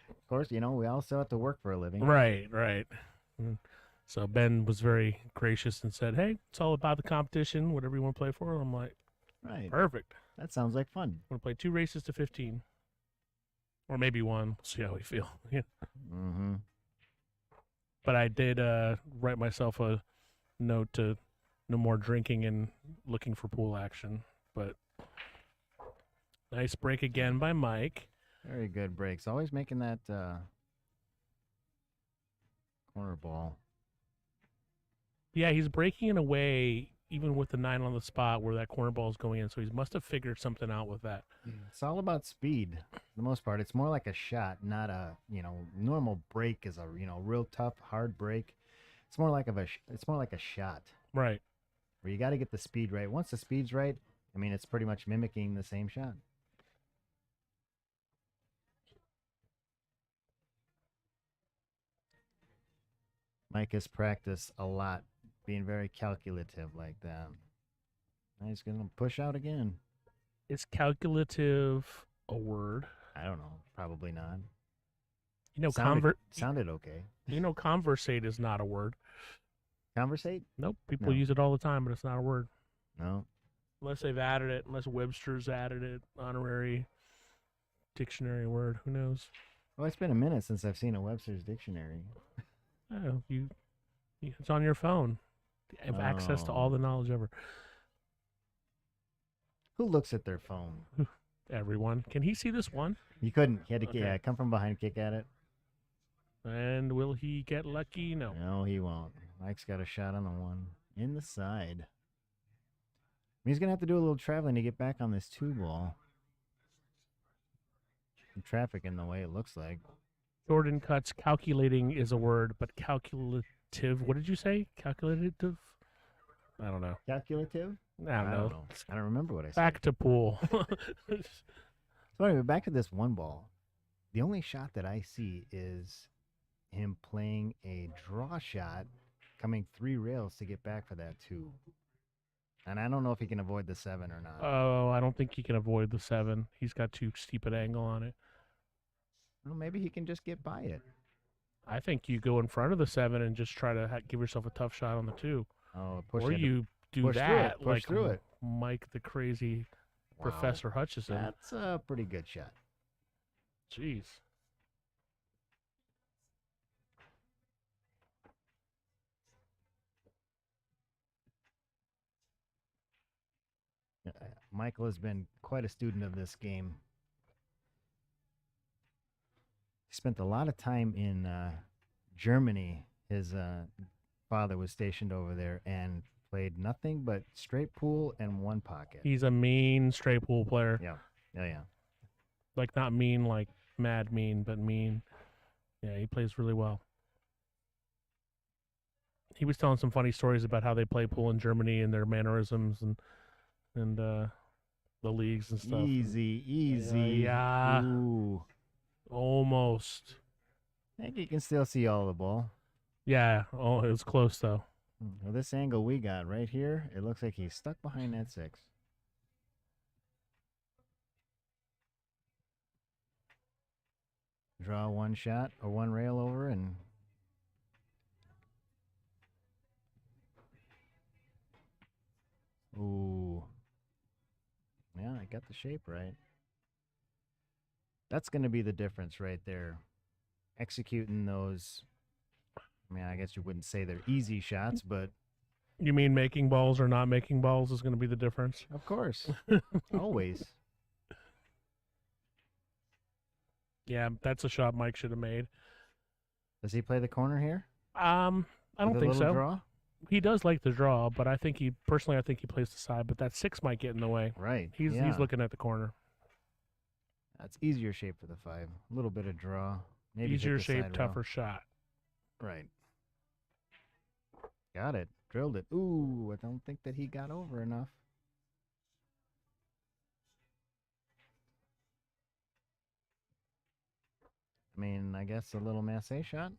Of course, we all still have to work for a living. Right. Mm. So Ben was very gracious and said, "Hey, it's all about the competition. Whatever you want to play for." I'm like, Right. "Perfect. That sounds like fun. I'm gonna play 2 races to 15, or maybe 1. We'll see how we feel." Yeah. Mm-hmm. But I did write myself a note to no more drinking and looking for pool action. But nice break again by Mike. Very good breaks. Always making that corner ball. Yeah, he's breaking in a way, even with the 9 on the spot where that corner ball is going in. So he must have figured something out with that. It's all about speed for the most part. It's more like a shot, not a normal break is a real tough hard break. It's more like a shot Right. where you got to get the speed right. Once the speed's right, I mean it's pretty much mimicking the same shot. Mike has practiced a lot, being very calculative like that. Now he's gonna push out again. Is calculative a word? I don't know. Probably not. Sounded okay. Conversate is not a word. Conversate? Nope. People No. use it all the time, but it's not a word. No. Unless they've added it, unless Webster's added it, honorary dictionary word. Who knows? Well, it's been a minute since I've seen a Webster's dictionary. Oh, it's on your phone. You have access to all the knowledge ever. Who looks at their phone? Everyone. Can he see this one? You couldn't. He had to Okay. come from behind, kick at it. And will he get lucky? No. No, he won't. Mike's got a shot on the one in the side. He's gonna have to do a little traveling to get back on this 2-ball. Some traffic in the way, it looks like. Jordan Cuts, calculating is a word, but What did you say? Calculative? I don't know. Calculative? I don't know. I don't remember what I said. Back to pool. So anyway, back to this one ball. The only shot that I see is him playing a draw shot, coming 3 rails to get back for that 2. And I don't know if he can avoid the 7 or not. Oh, I don't think he can avoid the 7. He's got too steep an angle on it. Well, maybe he can just get by it. I think you go in front of the 7 and just try to give yourself a tough shot on the 2. Oh, push Or it. you do push through that it, push like through it. Mike the crazy Wow. Professor Hutchison. That's a pretty good shot. Jeez. Michael has been quite a student of this game. He spent a lot of time in Germany. His father was stationed over there and played nothing but straight pool and one pocket. He's a mean straight pool player. Yeah, yeah. Like not mean like mad mean, but mean. Yeah, he plays really well. He was telling some funny stories about how they play pool in Germany and their mannerisms and the leagues and stuff. Easy. Yeah. Ooh. Almost. I think you can still see all the ball. Yeah. Oh, it was close though. Well, this angle we got right here, it looks like he's stuck behind that 6. Draw one shot or one rail over and ooh. Yeah, I got the shape right. That's going to be the difference right there. Executing those, I mean, I guess you wouldn't say they're easy shots, but You mean making balls or not making balls is going to be the difference? of course, always. Yeah, that's a shot Mike should have made. Does he play the corner here? I don't With a think little so. Draw? He does like the draw, but I think he plays the side. But that 6 might get in the way. Right. He's yeah. looking at the corner. That's easier shape for the 5. A little bit of draw. Maybe hit Easier the shape, side rail. tougher shot. Right. Got it. Drilled it. Ooh, I don't think that he got over enough. I mean, I guess a little Massey shot.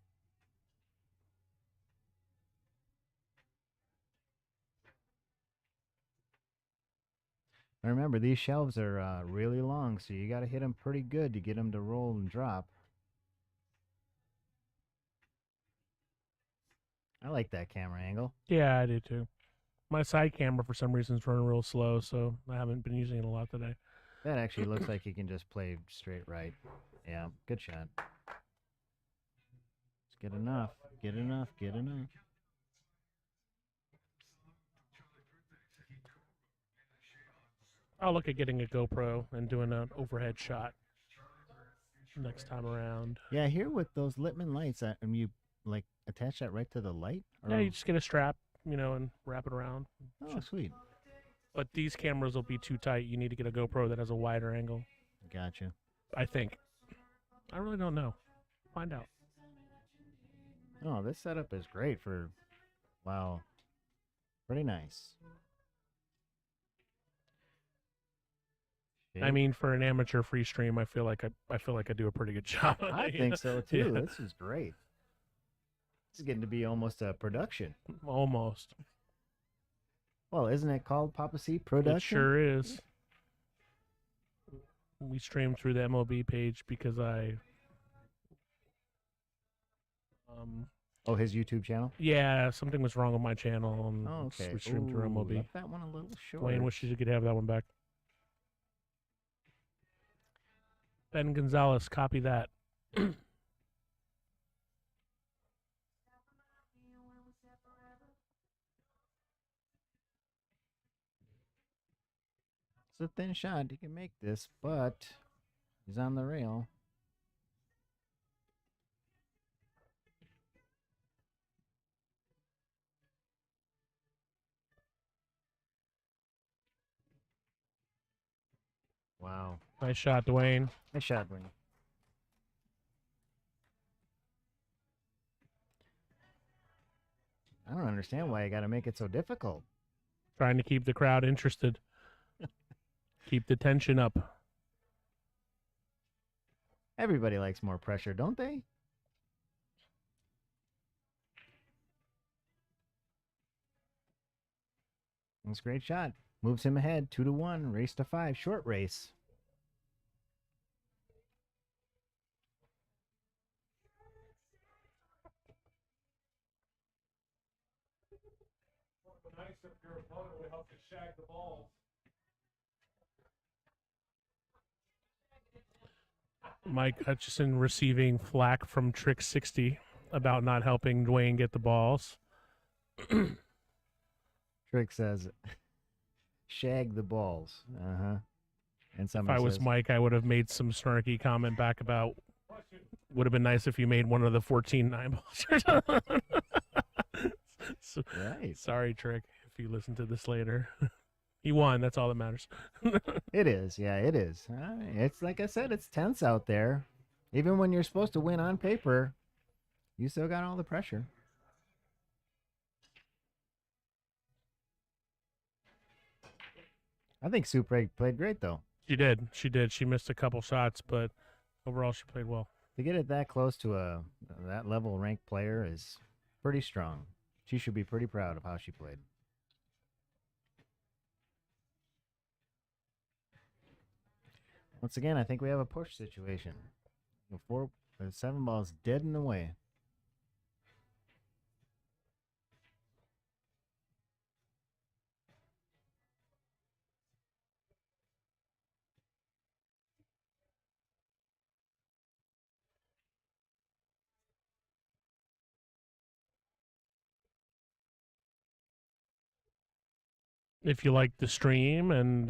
Remember, these shelves are really long, so you got to hit them pretty good to get them to roll and drop. I like that camera angle. Yeah, I do too. My side camera for some reason is running real slow, so I haven't been using it a lot today. That actually looks like you can just play straight right. Yeah, good shot. Just get enough. Get enough. Get enough. I'll look at getting a GoPro and doing an overhead shot next time around. Yeah, here with those Littman lights, you like attach that right to the light? Or... Yeah, you just get a strap, and wrap it around. Oh, sweet. But these cameras will be too tight. You need to get a GoPro that has a wider angle. Gotcha. I think. I really don't know. Find out. Oh, this setup is great for, wow, pretty nice. I mean, for an amateur free stream, I feel like I do a pretty good job. I think so too. Yeah. This is great. This is getting to be almost a production. Almost. Well, isn't it called Papa C Production? It sure is. We stream through the M.O.B page because Oh, his YouTube channel? yeah, something was wrong with my channel, and Oh, okay. we streamed through M.O.B. Left that one a little short. Wayne wishes you could have that one back. Ben Gonzalez, copy that. It's a thin shot. He can make this, but he's on the rail. Wow. Nice shot, Dwayne. Nice shot, Wayne. I don't understand why you got to make it so difficult. Trying to keep the crowd interested. Keep the tension up. Everybody likes more pressure, don't they? That's a great shot. Moves him ahead, 2-1, race to 5, short race. Mike Hutchison receiving flack from Trick 60 about not helping Dwayne get the balls. Trick says, shag the balls. Uh-huh. And If somebody I was says, Mike, I would have made some snarky comment back about, would have been nice if you made one of the 14-9 balls. So, right. sorry, Trick, if you listen to this later. He won. That's all that matters. It is. Yeah, it is. It's like I said, it's tense out there. Even when you're supposed to win on paper, you still got all the pressure. I think Supre played great, though. She did. She did. She missed a couple shots, but overall she played well. To get it that close to that level ranked player is pretty strong. She should be pretty proud of how she played. Once again, I think we have a push situation. The 7 balls dead in the way. If you like the stream and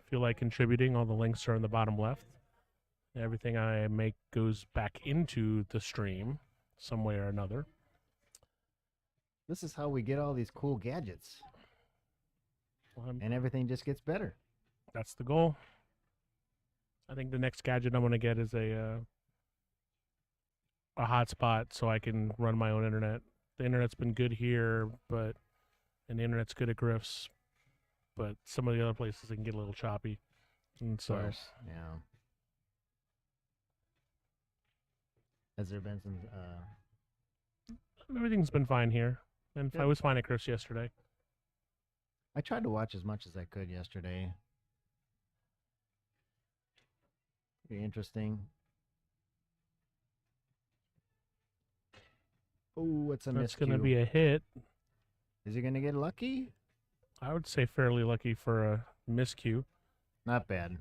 feel like contributing, all the links are in the bottom left. Everything I make goes back into the stream some way or another. This is how we get all these cool gadgets. And everything just gets better. That's the goal. I think the next gadget I'm going to get is a hotspot so I can run my own internet. The internet's been good here, and the internet's good at Griff's, but some of the other places it can get a little choppy. And so, Of course, yeah. Has there been some? Everything's been fine here, and Good. I was fine at Griff's yesterday. I tried to watch as much as I could yesterday. Pretty interesting. Oh, it's a miscue. That's going to be a hit. Is he going to get lucky? I would say fairly lucky for a miscue. Not bad.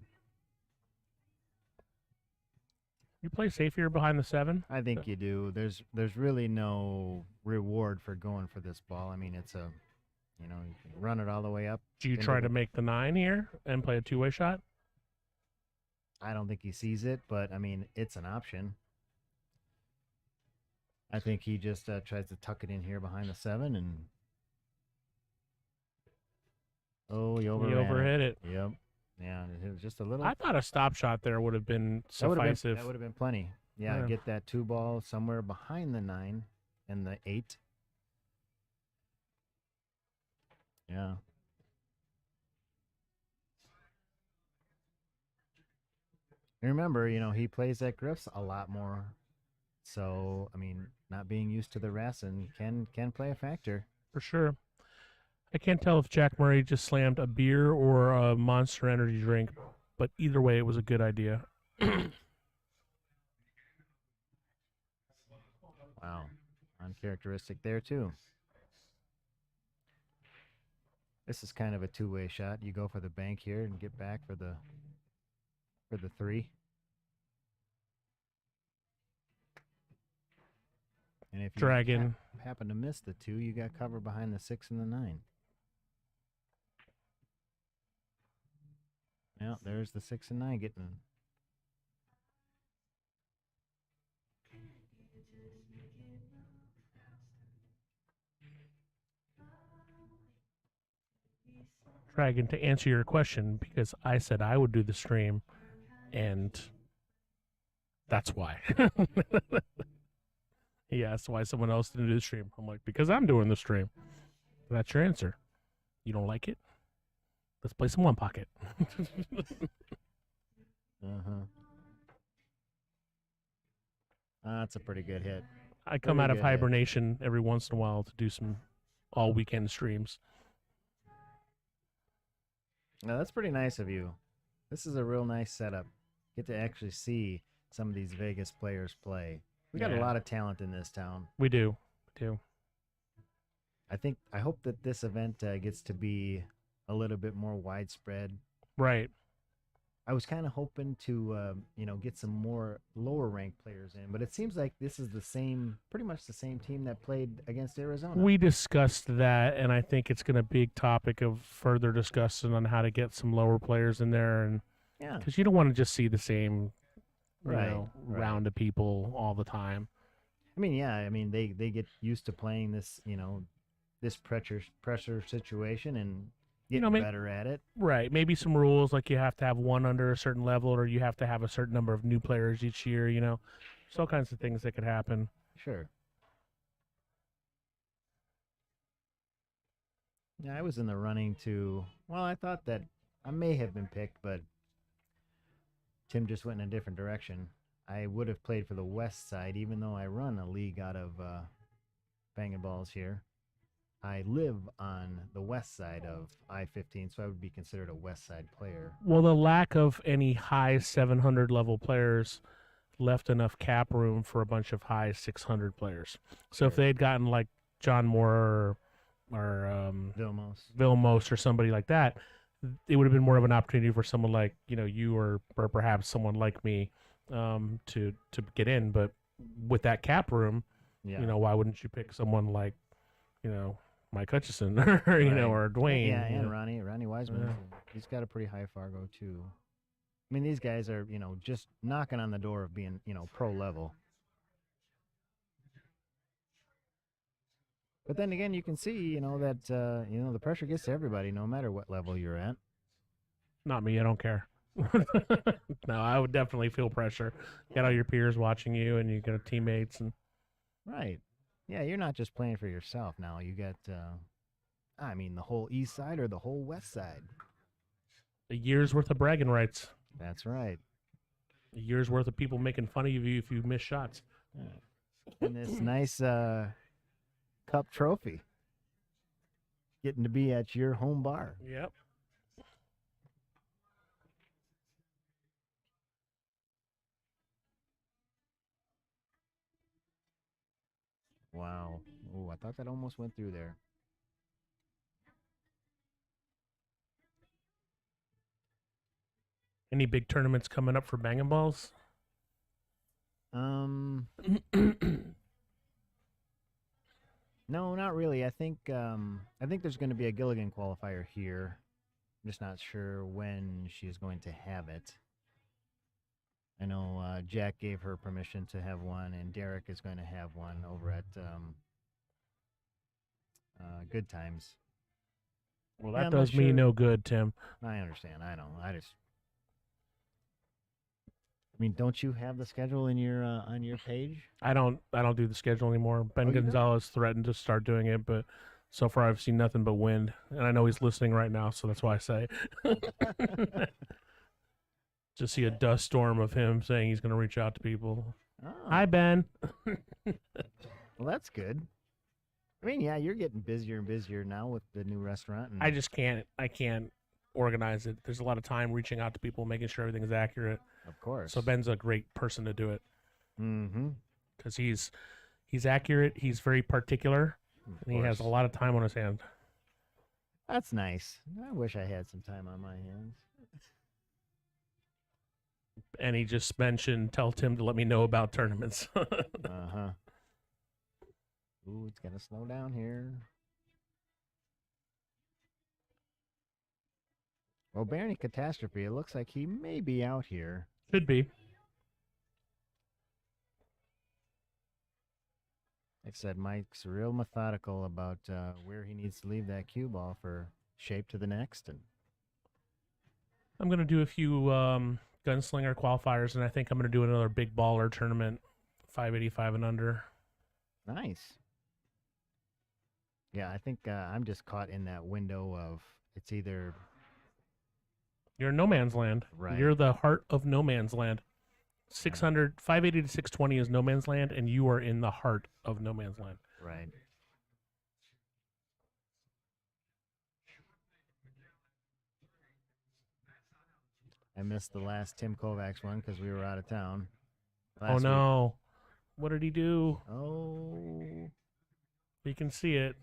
You play safe here behind the 7? I think you do. There's really no reward for going for this ball. I mean, it's a, you can run it all the way up. Do you into try the- to make the 9 here and play a two-way shot? I don't think he sees it, but I mean, it's an option. I think he just tries to tuck it in here behind the 7 and. Oh, he He overran overhit it. Yep. Yeah, it was just a little. I thought a stop shot there would have been That would have suffice. been plenty. Yeah, Yeah. get that 2 ball somewhere behind the 9 and the 8. Yeah. And remember, he plays at Griff's a lot more. So, I mean, not being used to the rest and can play a factor. For sure. I can't tell if Jack Murray just slammed a beer or a Monster Energy drink, but either way, it was a good idea. Wow. Uncharacteristic there, too. This is kind of a two-way shot. You go for the bank here and get back for the 3. And if you Dragon. happen to miss the 2, you got cover behind the 6 and the 9. Yeah, there's the 6 and 9 getting. Dragon, to answer your question, because I said I would do the stream, and that's why. He asked why someone else didn't do the stream. I'm like, because I'm doing the stream. That's your answer. You don't like it? Let's play some One Pocket. That's a pretty good hit. I come Very out of good hit. hibernation every once in a while to do some all weekend streams. Now, that's pretty nice of you. This is a real nice setup. Get to actually see some of these Vegas players play. We got a Yeah. lot of talent in this town. We do. We do. I hope that this event gets to be a little bit more widespread. Right. I was kind of hoping to, get some more lower ranked players in, but it seems like this is pretty much the same team that played against Arizona. We discussed that, and I think it's going to be a topic of further discussion on how to get some lower players in there, and Yeah. because you don't want to just see the same, Right, right. round of people all the time. They get used to playing this, this pressure situation and getting better at it. Right. Maybe some rules like you have to have one under a certain level, or you have to have a certain number of new players each year. There's all kinds of things that could happen. Sure. Yeah, I was in the running to. Well, I thought that I may have been picked, but Tim just went in a different direction. I would have played for the West Side, even though I run a league out of Bangin Ballz here. I live on the west side of I-15, so I would be considered a West Side player. Well, the lack of any high 700 level players left enough cap room for a bunch of high 600 players. So if Sure. they had gotten like John Moore or Vilmos. or somebody like that, it would have been more of an opportunity for someone like you or perhaps someone like me to get in. But with that cap room, Yeah. why wouldn't you pick someone like Mike Hutchison or Right. or Dwayne? Yeah, and Ronnie Wiseman. Yeah. He's got a pretty high Fargo too. I mean, these guys are, just knocking on the door of being, pro level. But then again, you can see, that the pressure gets to everybody, no matter what level you're at. Not me. I don't care. No, I would definitely feel pressure. You got all your peers watching you, and you got teammates, and Right. Yeah, you're not just playing for yourself now. You got, the whole East Side or the whole West Side. a year's worth of bragging rights. That's right. A year's worth of people making fun of you if you miss shots. And this nice cup trophy. Getting to be at your home bar. Yep. Wow. Oh, I thought that almost went through there. Any big tournaments coming up for Bangin Balls? No, not really. I think there's going to be a Gilligan qualifier here. I'm just not sure when she's going to have it. I know Jack gave her permission to have one, and Derek is going to have one over at Good Times. Well, Yeah, that I'm not does me sure. no good, Tim. I understand. I know. Don't you have the schedule in your on your page? I don't do the schedule anymore. Ben you don't? Gonzalez threatened to start doing it, but so far I've seen nothing but wind. And I know he's listening right now, so that's why I say. Just see a dust storm of him saying he's going to reach out to people. Oh, Hi, Ben. well, that's good. I mean, yeah, you're getting busier and busier now with the new restaurant. And I just can't. I can't organize it. There's a lot of time reaching out to people, making sure everything's accurate. of course. So Ben's a great person to do it Mm-hmm. because he's accurate. He's very particular, and he has a lot of time on his hand. That's nice. I wish I had some time on my hands. And he just mentioned, tell Tim to let me know about tournaments. Uh-huh. Ooh, it's gonna slow down here. Well, Barney Catastrophe, it looks like he may be out here. Could be. Like I said, Mike's real methodical about where he needs to leave that cue ball for shape to the next. And I'm going to do a few gunslinger qualifiers, and I think I'm going to do another big baller tournament, 585 and under. Nice. Yeah, I think I'm just caught in that window of it's either You're in no man's land. Right. You're the heart of no man's land. 580 to 620 is no man's land, and you are in the heart of no man's land. right. I missed the last Tim Kovacs one because we were out of town. Oh last week. no. What did he do? Oh, You can see it.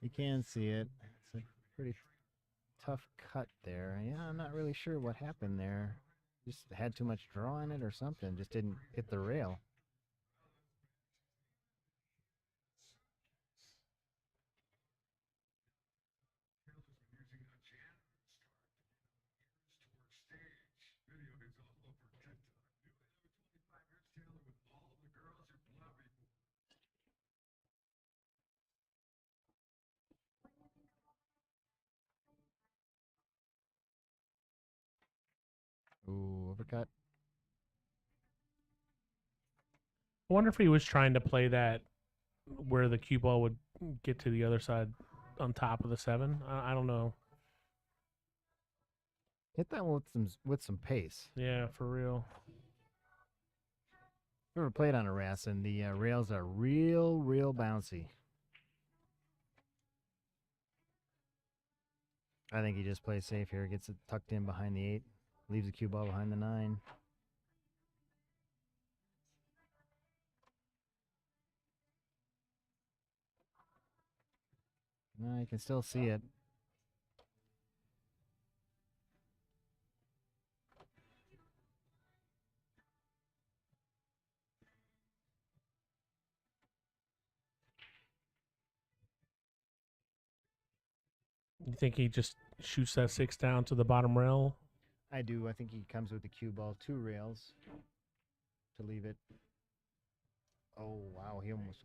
you can see it. It's a pretty tough cut there. Yeah, I'm not really sure what happened there. Just had too much draw in it or something. Just didn't hit the rail. Ooh, overcut. I wonder if he was trying to play that where the cue ball would get to the other side on top of the 7. I don't know. Hit that one with some pace. Yeah, for real. Ever played on a Rassin? The rails are real bouncy. I think he just plays safe here. Gets it tucked in behind the 8. Leaves the cue ball behind the 9. No, you can still see it. You think he just shoots that 6 down to the bottom rail? I do. I think he comes with the cue ball, 2 rails to leave it. Oh, wow. He almost,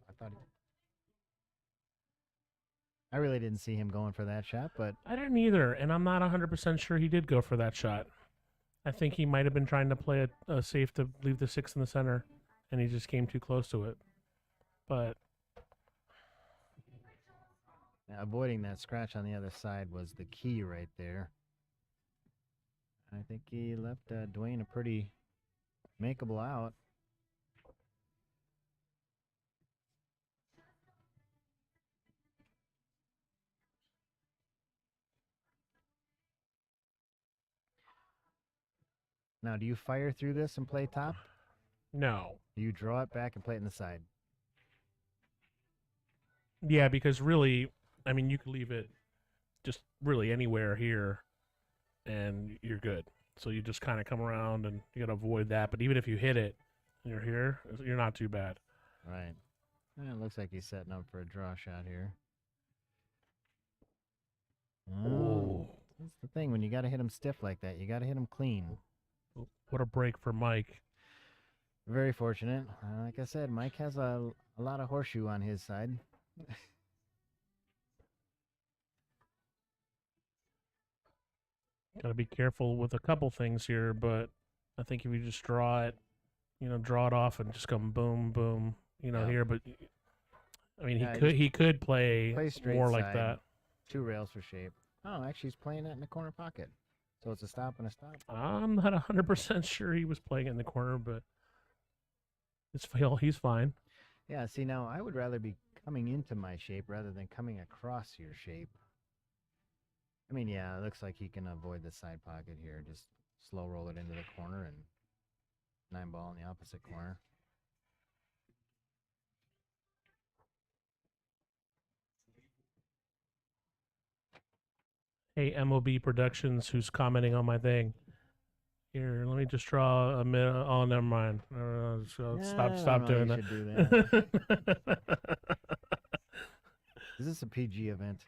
I really didn't see him going for that shot, but I didn't either, and I'm not 100% sure he did go for that shot. I think he might have been trying to play a safe to leave the 6 in the center, and he just came too close to it. But avoiding that scratch on the other side was the key right there. I think he left Dwayne a pretty makeable out. Now, do you fire through this and play top? no. Do you draw it back and play it in the side? Yeah, because really, I mean, you could leave it just really anywhere here, and you're good. So you just kind of come around, and you got to avoid that. But even if you hit it, and you're here, you're not too bad. Right. It looks like he's setting up for a draw shot here. Oh, that's the thing. When you got to hit him stiff like that, you got to hit him clean. What a break for Mike. Very fortunate. Like I said, Mike has a lot of horseshoe on his side. Got to be careful with a couple things here, but I think if you just draw it, draw it off and just come boom, boom, Yeah. here. But I mean, Yeah, he could play straight more like side. that. 2 rails for shape. Oh, actually, he's playing that in the corner pocket. So it's a stop and a stop. I'm not 100% sure he was playing it in the corner, but he's fine. Yeah, see, now I would rather be coming into my shape rather than coming across your shape. I mean, yeah, it looks like he can avoid the side pocket here. Just slow roll it into the corner and 9 ball in the opposite corner. Hey, M.O.B. Productions, who's commenting on my thing. Here, let me just draw a minute. Oh, never mind. Stop doing you that. should do that. Is this a PG event?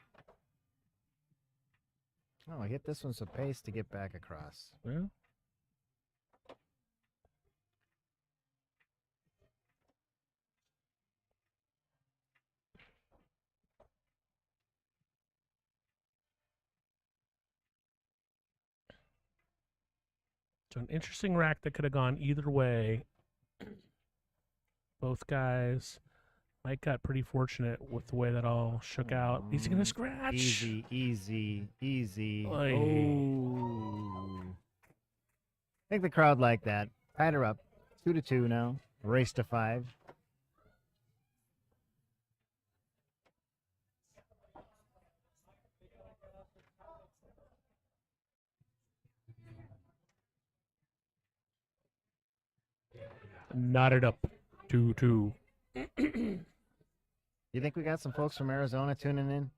Oh, I hit this one some pace to get back across. Well, so an interesting rack that could have gone either way. Both guys Mike got pretty fortunate with the way that all shook out. He's gonna scratch. Easy, easy, easy. Oy. Oh. I think the crowd liked that. Tied her up. 2-2 now. Race to 5. Knotted up. 2-2. You think we got some folks from Arizona tuning in?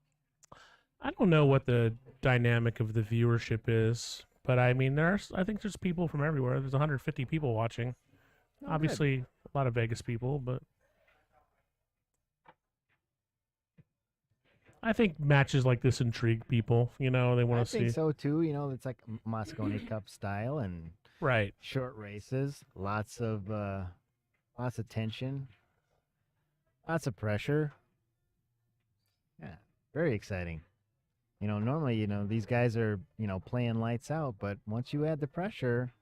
I don't know what the dynamic of the viewership is, but I mean, I think there's people from everywhere. There's 150 people watching. Oh, good. Obviously, a lot of Vegas people, but I think matches like this intrigue people. You know, they I want to think see. so too. You know, it's like Moscone Cup style and Right. short races. Lots of tension. Lots of pressure. Yeah, very exciting. You know, normally, these guys are, playing lights out, but once you add the pressure,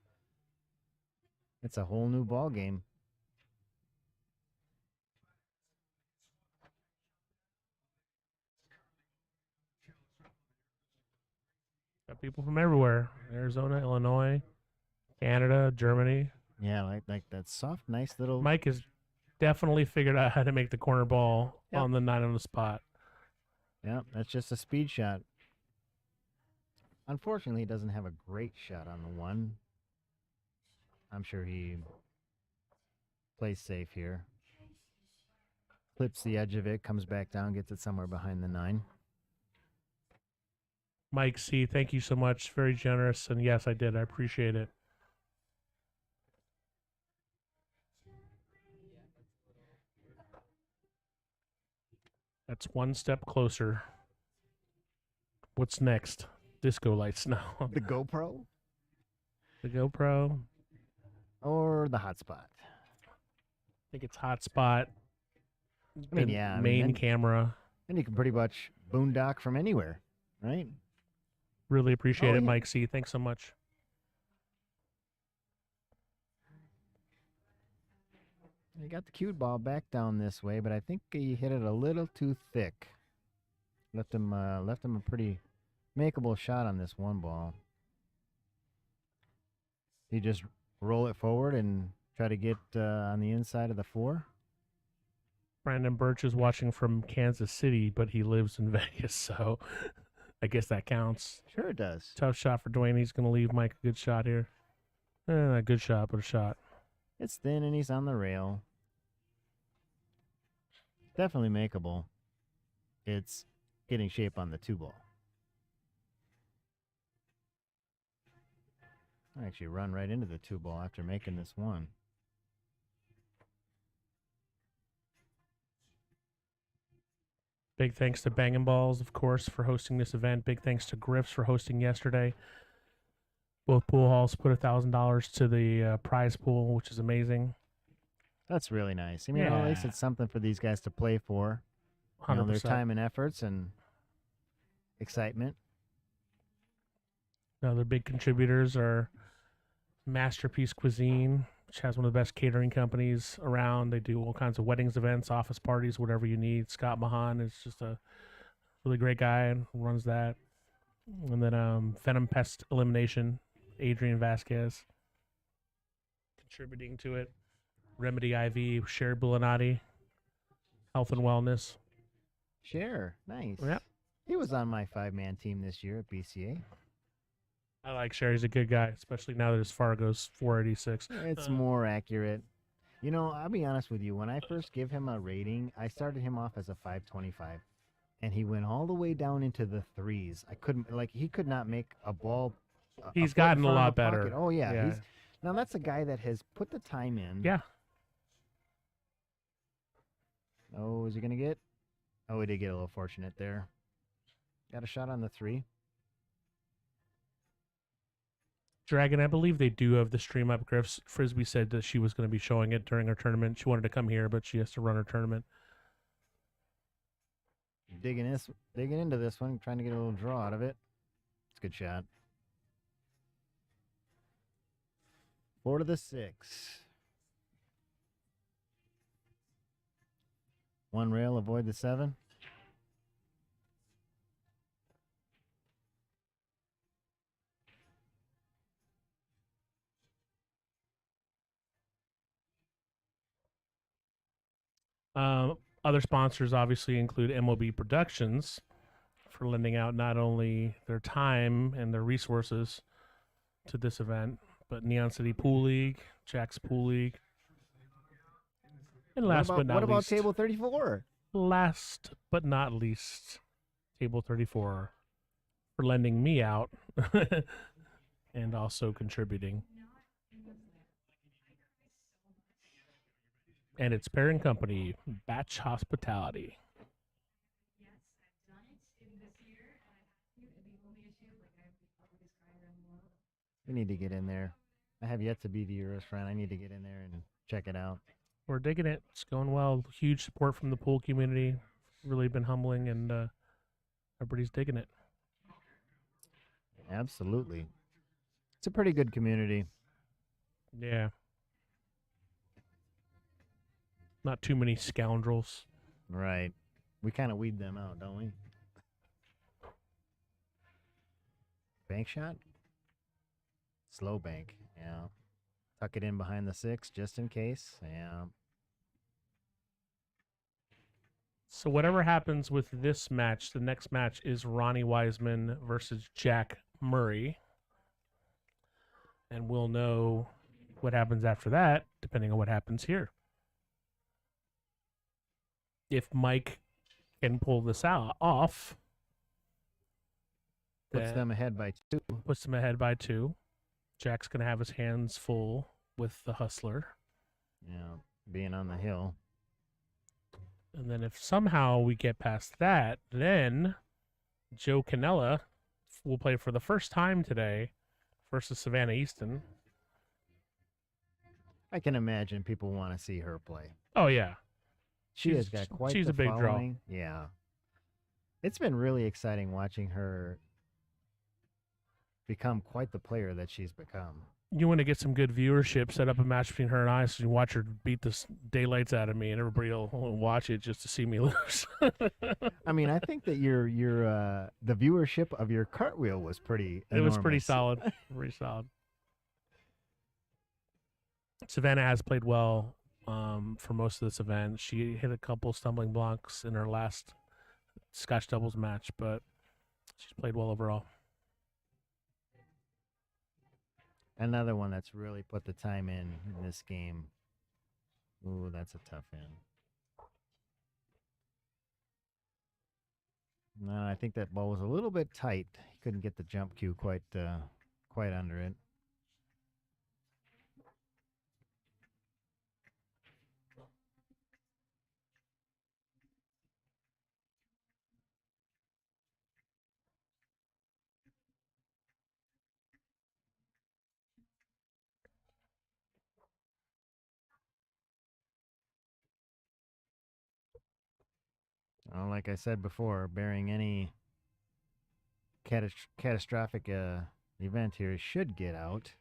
it's a whole new ball game. Got people from everywhere: Arizona, Illinois, Canada, Germany. Yeah, like that soft, nice little. Mike has definitely figured out how to make the corner ball Yep. on the 9 on the spot. Yeah, that's just a speed shot. Unfortunately, he doesn't have a great shot on the 1. I'm sure he plays safe here. Clips the edge of it, comes back down, gets it somewhere behind the 9. Mike C, thank you so much. Very generous. And yes, I did. I appreciate it. That's one step closer. What's next? Disco lights now. The GoPro The GoPro. or the hotspot? I think it's hotspot. I mean, the yeah, I mean, main then- camera. And you can pretty much boondock from anywhere, right? Really appreciate Oh, it, yeah. Mike C. Thanks so much. He got the cue ball back down this way, but I think he hit it a little too thick. Left him a pretty makeable shot on this 1 ball. He just roll it forward and try to get on the inside of the 4. Brandon Birch is watching from Kansas City, but he lives in Vegas, so I guess that counts. Sure it does. Tough shot for Dwayne. He's going to leave Mike a good shot here. Not a good shot, but a shot. It's thin and he's on the rail. Definitely makeable. It's getting shape on the 2 ball. I actually run right into the 2 ball after making this 1. Big thanks to Bangin Ballz, of course, for hosting this event. Big thanks to Griffs for hosting yesterday. Both pool halls put $1,000 to the prize pool, which is amazing. That's really nice. I mean, at least Yeah. it's something for these guys to play for. You 100%. know, their time and efforts and excitement. Other big contributors are Masterpiece Cuisine, which has one of the best catering companies around. They do all kinds of weddings, events, office parties, whatever you need. Scott Mahan is just a really great guy and runs that. And then Venom Pest Elimination, Adrian Vasquez contributing to it. Remedy IV, Sherry Bulinati, Health and Wellness. Share. Nice. Yep. He was on my 5-man team this year at BCA. I like Sherry's a good guy, especially now that his Fargo's 486. It's more accurate. You know, I'll be honest with you. When I first give him a rating, I started him off as a 525. And he went all the way down into the 3s. I couldn't, he could not make a ball. He's foot gotten in a front of lot the better. pocket. Oh, yeah. Yeah. Now, that's a guy that has put the time in. Yeah. Oh, is he going to get? Oh, he did get a little fortunate there. Got a shot on the 3. Dragon, I believe they do have the stream up. Griff's Frisbee said that she was going to be showing it during her tournament. She wanted to come here, but she has to run her tournament. Digging into this one, trying to get a little draw out of it. It's a good shot. 4 to the 6. One rail, avoid the 7. Other sponsors obviously include M.O.B Productions for lending out not only their time and their resources to this event, but Neon City Pool League, Jack's Pool League, and last but not what about least, table 34? last but not least, Table 34 for lending me out and also contributing. And its parent company, Batch Hospitality. We need to get in there. I have yet to be to your restaurant. I need to get in there and check it out. We're digging it. It's going well. Huge support from the pool community. Really been humbling, and everybody's digging it. Absolutely. It's a pretty good community. Yeah. Not too many scoundrels. Right. We kind of weed them out, don't we? Bank shot? Slow bank. Yeah. Tuck it in behind the 6 just in case. Yeah. So whatever happens with this match, the next match is Ronnie Wiseman versus Jack Murray. And we'll know what happens after that, depending on what happens here. If Mike can pull this off, Puts them ahead by 2. Puts them ahead by 2. Jack's going to have his hands full with the Hustler. Yeah. Being on the hill. And then if somehow we get past that, then Joe Canella will play for the first time today versus Savannah Easton. I can imagine people want to see her play. Oh, yeah. She has got quite she's the a big following. Yeah. It's been really exciting watching her become quite the player that she's become. You want to get some good viewership, set up a match between her and I so you watch her beat the daylights out of me, and everybody will watch it just to see me lose. I mean, I think that your the viewership of your cartwheel was pretty It was pretty enormous. solid. Pretty solid. Savannah has played well for most of this event. She hit a couple stumbling blocks in her last Scotch doubles match, but she's played well overall. Another one that's really put the time in this game. Ooh, that's a tough end. No, I think that ball was a little bit tight. He couldn't get the jump cue quite under it. Well, like I said before, bearing any catastrophic event here, should get out.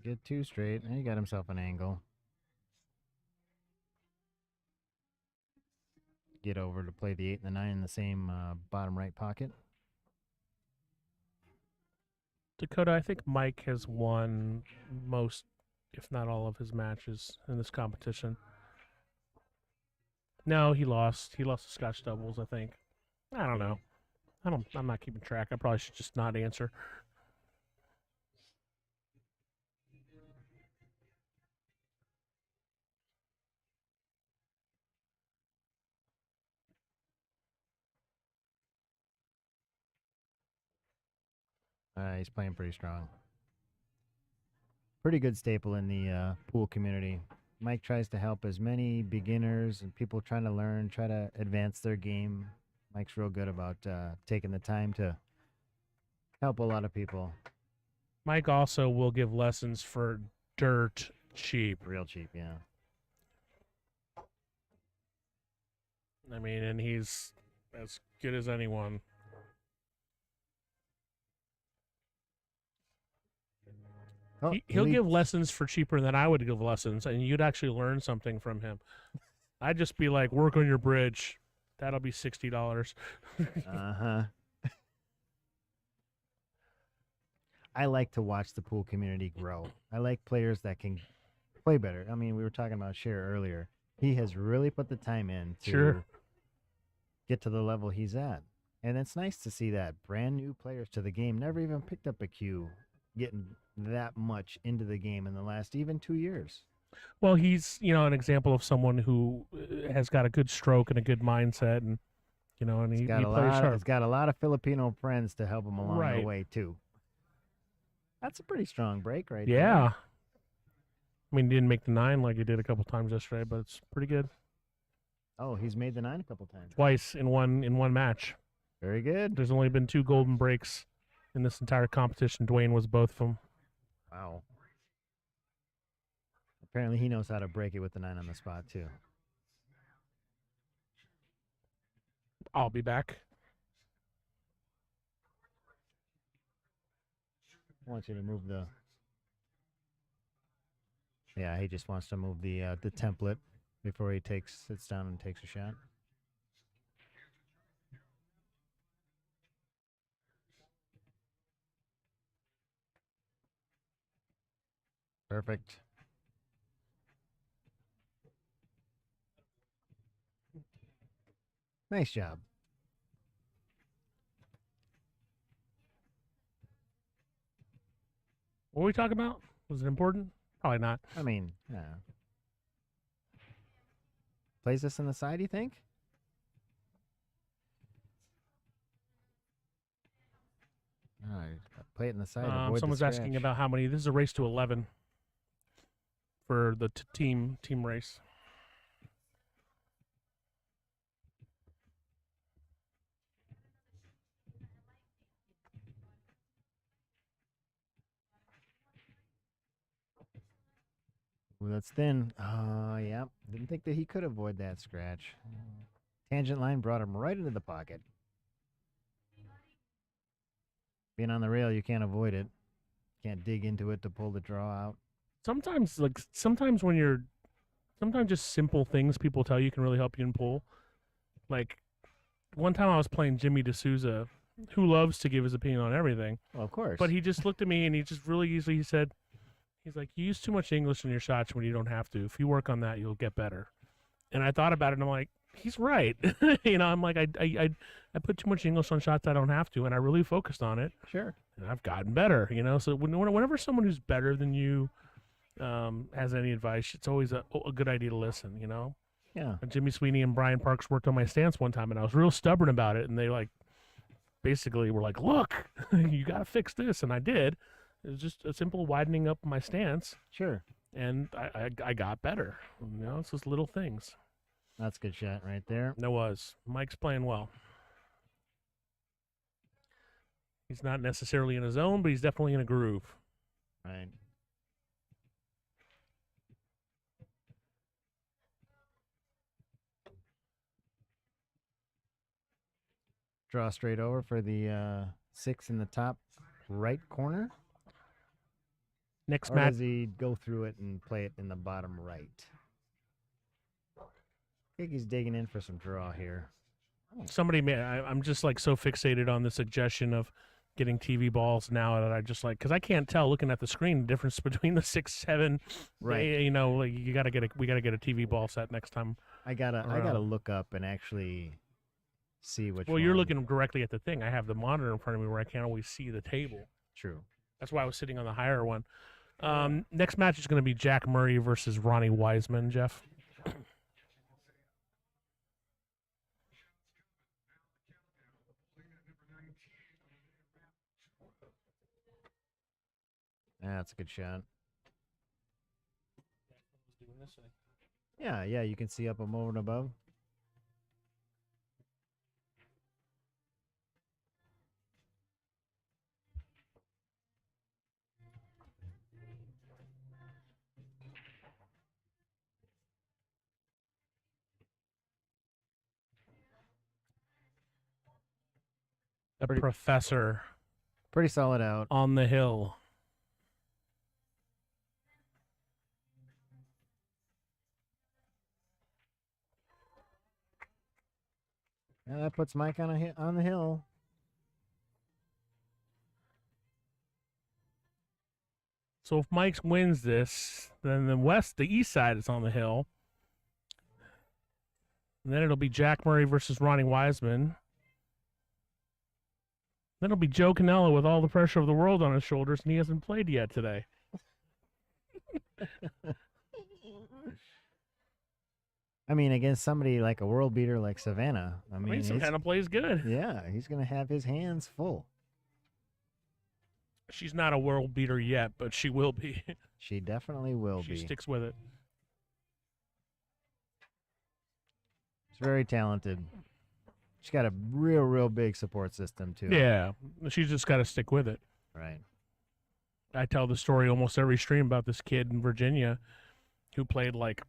Get 2 straight, and he got himself an angle. Get over to play the 8 and the 9 in the same bottom right pocket. Dakota, I think Mike has won most, if not all, of his matches in this competition. No, he lost. He lost the Scotch doubles, I think. I don't know. I'm not keeping track. I probably should just not answer. He's playing pretty strong. pretty good staple in the pool community. Mike tries to help as many beginners and people trying to learn, try to advance their game. Mike's real good about taking the time to help a lot of people. Mike also will give lessons for dirt cheap. Real cheap, yeah. I mean, and he's as good as anyone. Oh, He'll give leads. lessons for cheaper than I would give lessons, and you'd actually learn something from him. I'd just be like, work on your bridge. That'll be $60. Uh-huh. I like to watch the pool community grow. I like players that can play better. I mean, we were talking about Cher earlier. He has really put the time in to Sure. get to the level he's at. And it's nice to see that brand new players to the game never even picked up a cue, getting that much into the game in the last even 2 years. Well, he's an example of someone who has got a good stroke and a good mindset, and and he plays sharp. He's got a lot of Filipino friends to help him along the Right. way too. That's a pretty strong break right there. Yeah. I mean, he didn't make the 9 like he did a couple times yesterday, but it's pretty good. Oh, he's made the 9 a couple times. Twice in one match. Very good. There's only been 2 golden breaks in this entire competition. Dwayne was both of them. Wow. Apparently he knows how to break it with the 9 on the spot too. I'll be back. I want you to move the. Yeah, he just wants to move the template before he sits down and takes a shot. Perfect. Nice job. What were we talking about? Was it important? Probably not. I mean, yeah. Plays this on the side, you think? All right, play it in the side. Avoid the Someone's asking scratch. about how many. This is a race to 11 for the team race. Well, that's thin. Yeah. Didn't think that he could avoid that scratch. Tangent line brought him right into the pocket. Being on the rail, you can't avoid it. Can't dig into it to pull the draw out. Sometimes just simple things people tell you can really help you in pool. Like one time I was playing Jimmy D'Souza, who loves to give his opinion on everything. Well, of course. But he just looked at me and he just really easily he said, he's like, you use too much English in your shots when you don't have to. If you work on that, you'll get better. And I thought about it and I'm like, he's right. I'm like, I put too much English on shots I don't have to, and I really focused on it. Sure. And I've gotten better, So whenever someone who's better than you has any advice, it's always a good idea to listen, Yeah. And Jimmy Sweeney and Brian Parks worked on my stance one time, and I was real stubborn about it, and they basically were like, look, you got to fix this, and I did. It was just a simple widening up my stance, Sure. and I got better. It's just little things. That's a good shot right there. That was. Mike's playing well. He's not necessarily in a zone, but he's definitely in a groove. Right. Draw straight over for the 6 in the top right corner. Next Or match. does he go through it and play it in the bottom right? I think he's digging in for some draw here. Somebody I'm just so fixated on the suggestion of getting TV balls now that I just because I can't tell looking at the screen the difference between the 6, 7. Right. We gotta get a TV ball set next time. I gotta look up and actually see which. Well, one. you're looking directly at the thing. I have the monitor in front of me where I can't always see the table. True. That's why I was sitting on the higher one. Next match is going to be Jack Murray versus Ronnie Wiseman, Jeff. That's a good shot. Yeah, yeah, you can see up them over and above. A Pretty- professor Pretty solid out. on the hill. Yeah, that puts Mike on the hill. So if Mike wins this, then the east side is on the hill. And then it'll be Jack Murray versus Ronnie Wiseman. Then it'll be Joe Canella with all the pressure of the world on his shoulders, and he hasn't played yet today. I mean, against somebody like a world beater like Savannah. I I mean, mean, he's- Savannah plays good. yeah, he's gonna have his hands full. She's not a world beater yet, but she will be. She definitely will She be. sticks with it. She's very talented. She's got a real big support system too. Yeah, she's just got to stick with it. Right. I tell the story almost every stream about this kid in Virginia who played like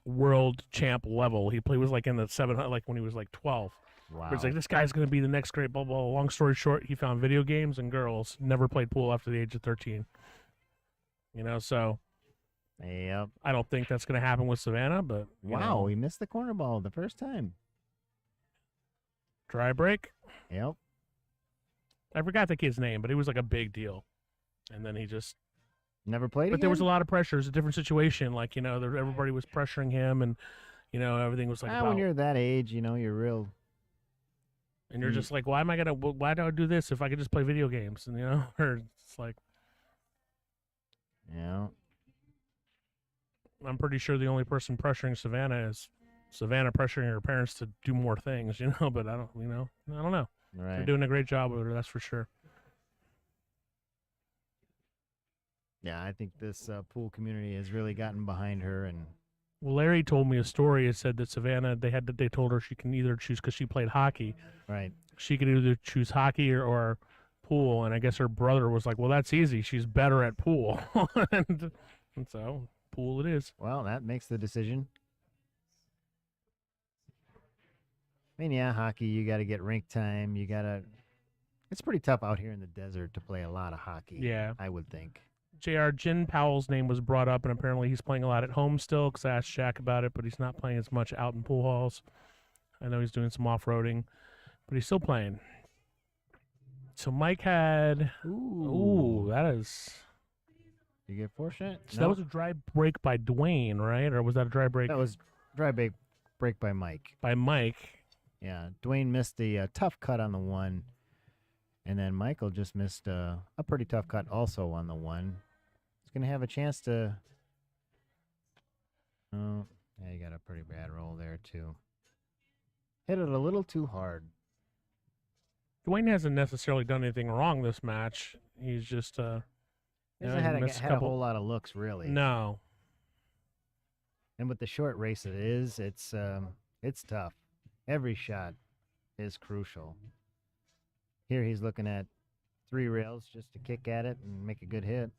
world champ level. He was like in the 700, like when he was like 12. Wow. It's like, this guy's going to be the next great blah, blah. Long story short, he found video games and girls, never played pool after the age of 13. You know, so Yep. I don't think that's going to happen with Savannah, but you Wow, know, he missed the corner ball the first time. dry break. Yep. I forgot the kid's name, but it was like a big deal. And then he just, Never played but there was a again? lot of pressure. It was a different situation. Like, you know, everybody was pressuring him and, you know, everything was like, When about, you're that age, you know, you're real. and you're just like, why do I do this if I could just play video games? And, you know, or it's like, Yeah. I'm pretty sure the only person pressuring Savannah is Savannah pressuring her parents to do more things, you know, but I don't know. They're Right. doing a great job with her, that's for sure. Yeah, I think this pool community has really gotten behind her, and Well, Larry told me a story. It said that Savannah, they told her she can either choose, because she played hockey, right. she could either choose hockey or pool. And I guess her brother was like, well, that's easy. She's better at pool. and so pool it is. Well, that makes the decision. I mean, yeah, hockey, you got to get rink time. It's pretty tough out here in the desert to play a lot of hockey. Yeah. I would think. JR, Jin Powell's name was brought up, and apparently he's playing a lot at home still, because I asked Jack about it, but he's not playing as much out in pool halls. I know he's doing some off-roading, but he's still playing. So Mike had... Ooh, that is... You get fortunate? So that was a dry break by Dwayne, right? Or was that a dry break That was dry break by Mike. by Mike? Yeah, Dwayne missed the tough cut on the one, and then Michael just missed a pretty tough cut also on the one. He's going to have a chance to... Oh, yeah, you got a pretty bad roll there, too. Hit it a little too hard. Dwayne hasn't necessarily done anything wrong this match. He's just... He you know, hasn't he missed had a whole lot of looks, really. No. And with the short race it is, it's tough. Every shot is crucial. Here he's looking at 3 rails just to kick at it and make a good hit.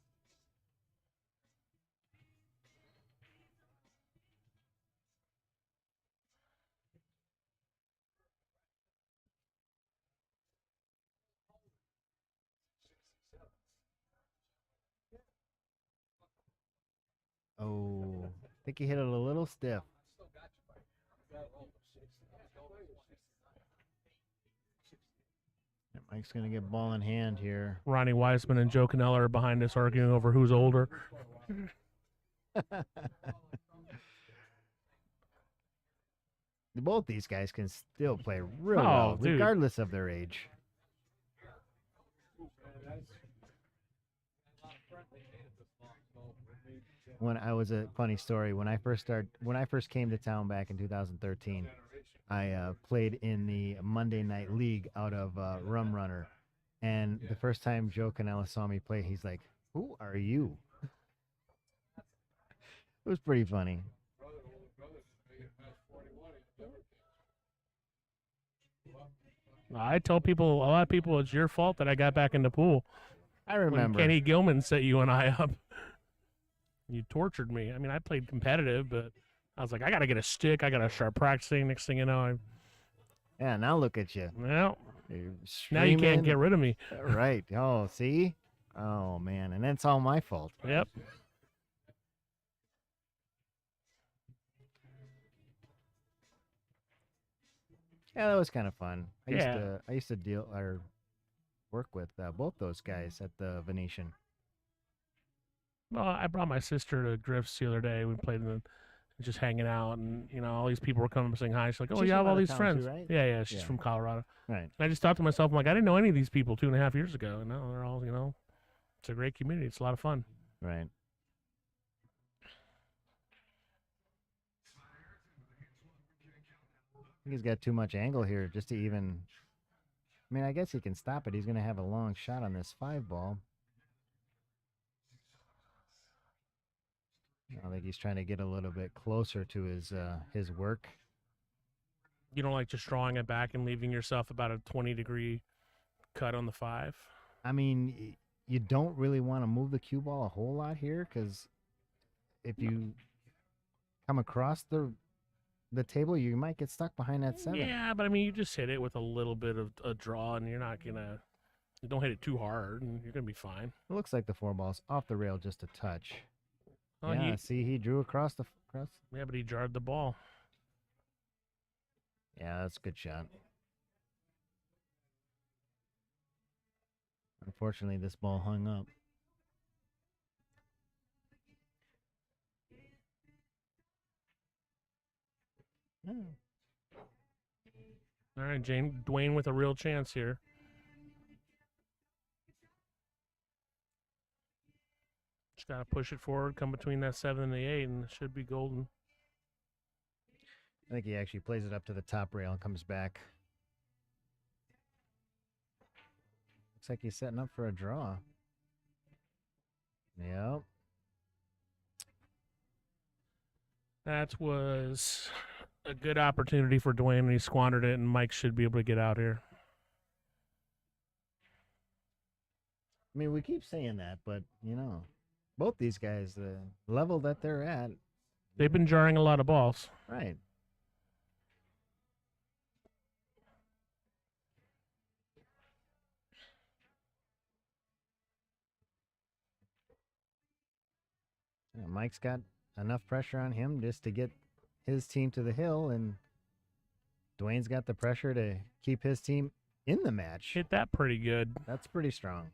Oh, I think he hit it a little stiff. Yeah, Mike's going to get ball in hand here. Ronnie Wiseman and Joe Canella are behind us arguing over who's older. Both these guys can still play real Oh, well, dude. regardless of their age. When I was a funny story, when I first came to town back in 2013, I played in the Monday Night League out of Rum Runner, and the first time Joe Canella saw me play, he's like, "Who are you?" It was pretty funny. I tell people, a lot of people, it's your fault that I got back in the pool. I When remember. Kenny Gilman set you and I up. You tortured me. I mean, I played competitive, but I was like, I got to get a stick. I got to start practicing. Next thing you know, Yeah, now look at you. well, You're now you can't streaming. get rid of me. Right. Oh, see? Oh, man. And that's all my fault. Yep. Yeah, that was kind of fun. Yeah. I used to deal or work with both those guys at the Venetian. Well, I brought my sister to Drifts the other day. We played in the, just hanging out, and all these people were coming up saying hi. She's like, "Oh, She's you have from all out of these town friends?" too, right? Yeah, she's Yeah. from Colorado. Right. And I just thought to myself, I'm like, I didn't know any of these people 2.5 years ago. And now they're all, it's a great community. It's a lot of fun. Right. I think he's got too much angle here just to even. I mean, I guess he can stop it. He's going to have a long shot on this 5 ball. I think he's trying to get a little bit closer to his work. You don't like just drawing it back and leaving yourself about a 20-degree cut on the 5. I mean, you don't really want to move the cue ball a whole lot here because if you come across the table, you might get stuck behind that 7. Yeah, but I mean, you just hit it with a little bit of a draw, and you're not gonna. You don't hit it too hard, and you're gonna be fine. It looks like the 4 ball's off the rail just a touch. Oh, yeah, see, he drew across the cross. Yeah, but he jarred the ball. Yeah, that's a good shot. Unfortunately, this ball hung up. Oh. All right, Dwayne with a real chance here. Just gotta push it forward, come between that 7 and the 8, and it should be golden. I think he actually plays it up to the top rail and comes back. Looks like he's setting up for a draw. Yep. That was a good opportunity for Dwayne, and he squandered it, and Mike should be able to get out here. I mean, we keep saying that, but, both these guys, the level that they're at. They've been jarring a lot of balls. Right. Yeah, Mike's got enough pressure on him just to get his team to the hill, and Dwayne's got the pressure to keep his team in the match. Hit that pretty good. That's pretty strong.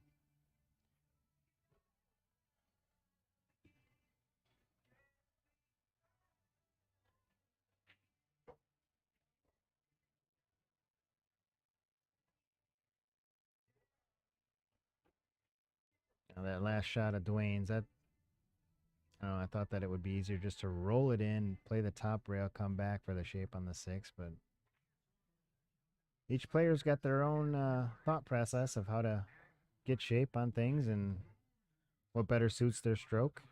Now that last shot of Dwayne's, I thought that it would be easier just to roll it in, play the top rail, come back for the shape on the 6, but each player's got their own thought process of how to get shape on things and what better suits their stroke.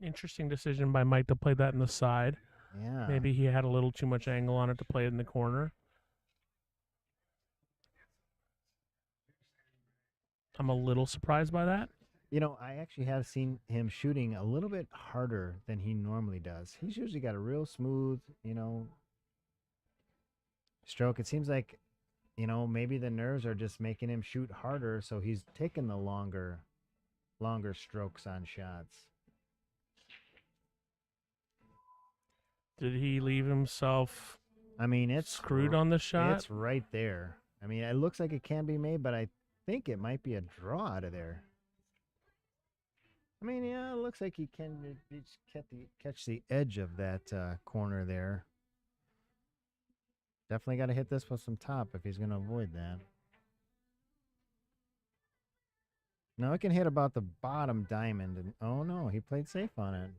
Interesting decision by Mike to play that in the side. Yeah. Maybe he had a little too much angle on it to play it in the corner. I'm a little surprised by that. I actually have seen him shooting a little bit harder than he normally does. He's usually got a real smooth, stroke. It seems like, maybe the nerves are just making him shoot harder, so he's taking the longer strokes on shots. Did he leave himself I mean, it's screwed on the shot? It's right there. I mean, it looks like it can be made, but I think it might be a draw out of there. I mean, yeah, it looks like he can just catch the edge of that corner there. Definitely got to hit this with some top if he's going to avoid that. Now it can hit about the bottom diamond, and oh no, he played safe on it.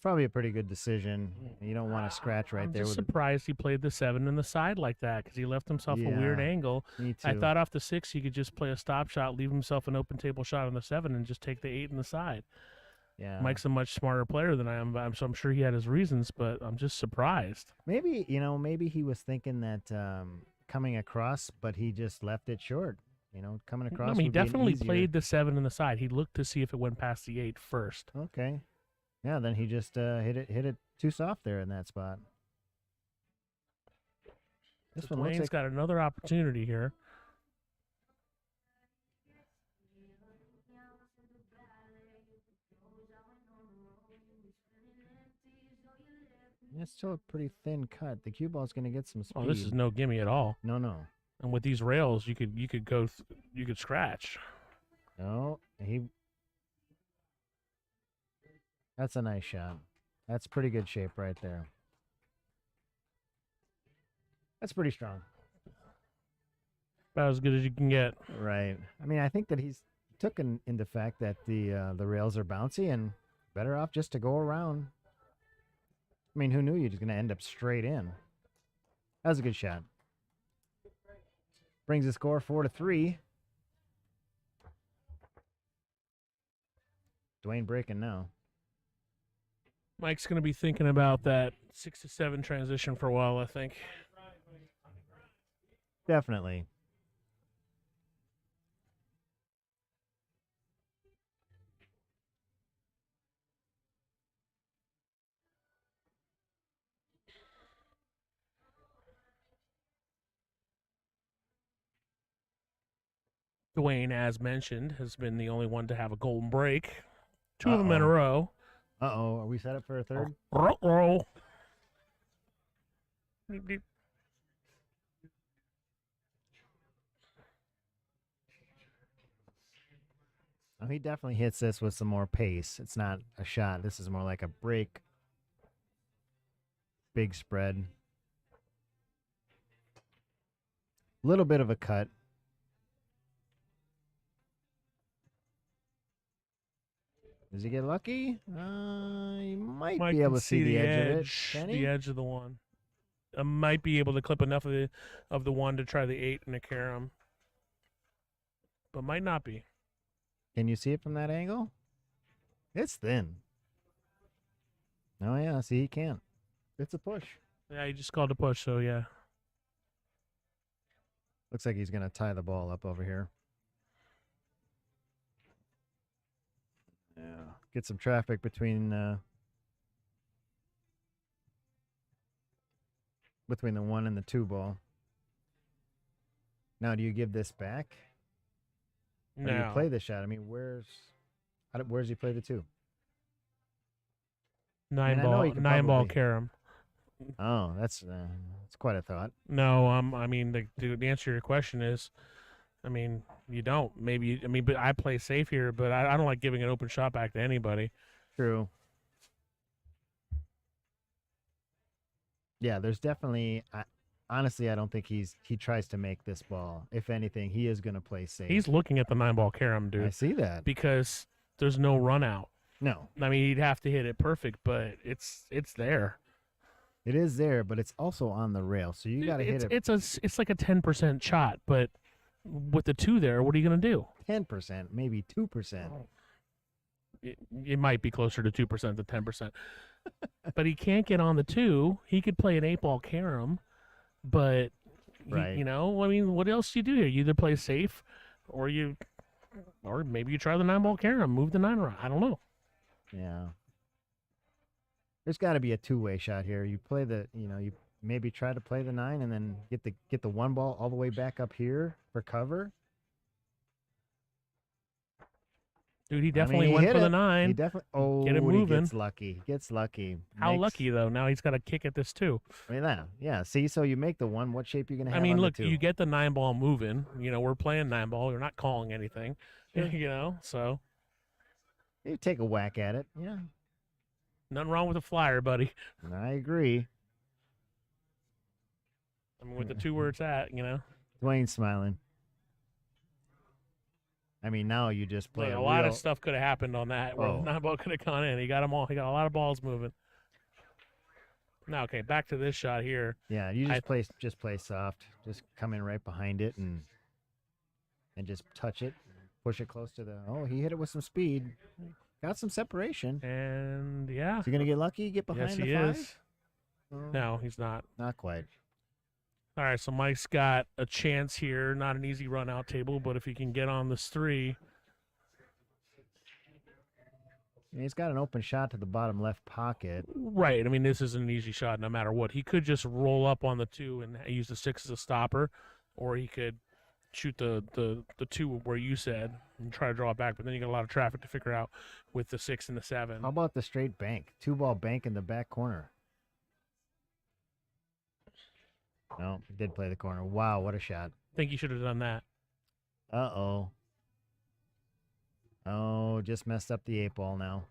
probably a pretty good decision. You don't want to scratch right I'm there just with surprised he played the 7 in the side like that because he left himself a weird Yeah, angle. me I too. thought off the 6 he could just play a stop shot, leave himself an open table shot on the 7, and just take the 8 in the side. Yeah. Mike's a much smarter player than I am, so I'm sure he had his reasons, but I'm just surprised. Maybe, maybe he was thinking that coming across, but he just left it short. Coming across. I mean, he would be an definitely easier- played the 7 in the side. He looked to see if it went past the 8 first. Okay. Yeah, then he just hit it too soft there in that spot. This So one looks Dwayne's like got another opportunity here. it's still a pretty thin cut. The cue ball's going to get some speed. Oh, this is no gimme at all. No. And with these rails, you could you could scratch. No, That's a nice shot. That's pretty good shape right there. That's pretty strong. About as good as you can get. Right. I mean, I think that he's took into fact that the rails are bouncy and better off just to go around. I mean, who knew you're just going to end up straight in? That was a good shot. Brings the score 4-3. Dwayne breaking now. Mike's going to be thinking about that 6 to 7 transition for a while, I think. Definitely. Dwayne, as mentioned, has been the only one to have a golden break. 2 of them in a Uh-oh. row. Uh-oh. Are we set up for a third? Roll. Beep, beep. Oh, he definitely hits this with some more pace. It's not a shot. This is more like a break. Big spread. Little bit of a cut. Does he get lucky? He might Mike be able can to see the edge of it. Can he? The edge of the 1. I might be able to clip enough of the 1 to try the 8 in a carom, but might not be. Can you see it from that angle? It's thin. Oh, yeah. See, he can't. It's a push. Yeah, he just called a push, so yeah. Looks like he's going to tie the ball up over here. Yeah. Get some traffic between the 1 and the 2 ball. Now, do you give this back? Or do you No. play the shot? I mean, where's he play the 2? 9 I know ball, he could 9 ball probably- carom. Oh, that's quite a thought. No, I mean, the answer to your question is, I mean, you don't. Maybe, I mean, but I play safe here, but I don't like giving an open shot back to anybody. True. Yeah, there's definitely. Honestly, I don't think he tries to make this ball. If anything, he is going to play safe. He's looking at the 9 ball carom, I dude, see that. because there's no run out. No, I mean, he'd have to hit it perfect, but it's there. it is there, but it's also on the rail, so you got to hit it It's like a 10% shot, but with the 2 there, what are you gonna do? 10%, maybe 2%. It might be closer to 2% than 10%, but he can't get on the 2. He could play an 8 ball carom, but Right. you know, I mean, what else do you do here? You either play safe, or maybe you try the 9 ball carom, move the 9 around. I don't know. Yeah. There's got to be a two-way shot here. You play you maybe try to play the 9 and then get the 1 ball all the way back up here for cover. Dude, he I mean, definitely he went hit for the it. 9. He definitely Get him he moving. gets lucky. Gets lucky. How Makes- lucky though? Now he's got to kick at this too. I mean, yeah. See, so you make the 1. What shape you gonna have? I mean, on look, the 2? you get the 9 ball moving. You know, we're playing 9 ball. You're not calling anything. You know, so You take a whack at it. Yeah, nothing wrong with a flyer, buddy. I agree. I mean, with the 2 where it's at, you know. Dwayne's smiling. I mean, now you just play Look, a a lot real. of stuff could have happened on that where Oh. that ball could have gone in. He got them all. He got a lot of balls moving. Now, okay, back to this shot here. Yeah, you just play soft. Just come in right behind it and just touch it, push it close to the. Oh, he hit it with some speed. Got some separation. And yeah, Is he gonna get lucky? Get behind yes, the he 5? is. Oh, No, he's not. not quite. All right, so Mike's got a chance here. Not an easy run out table, but if he can get on this 3. He's got an open shot to the bottom left pocket. Right. I mean, this is an easy shot no matter what. He could just roll up on the 2 and use the 6 as a stopper, or he could shoot the 2 where you said and try to draw it back. But then you got a lot of traffic to figure out with the 6 and the 7. How about the straight bank? 2-ball bank in the back corner. No, he did play the corner. Wow, what a shot. I think you should have done that. Uh-oh. Oh, just messed up the 8-ball now.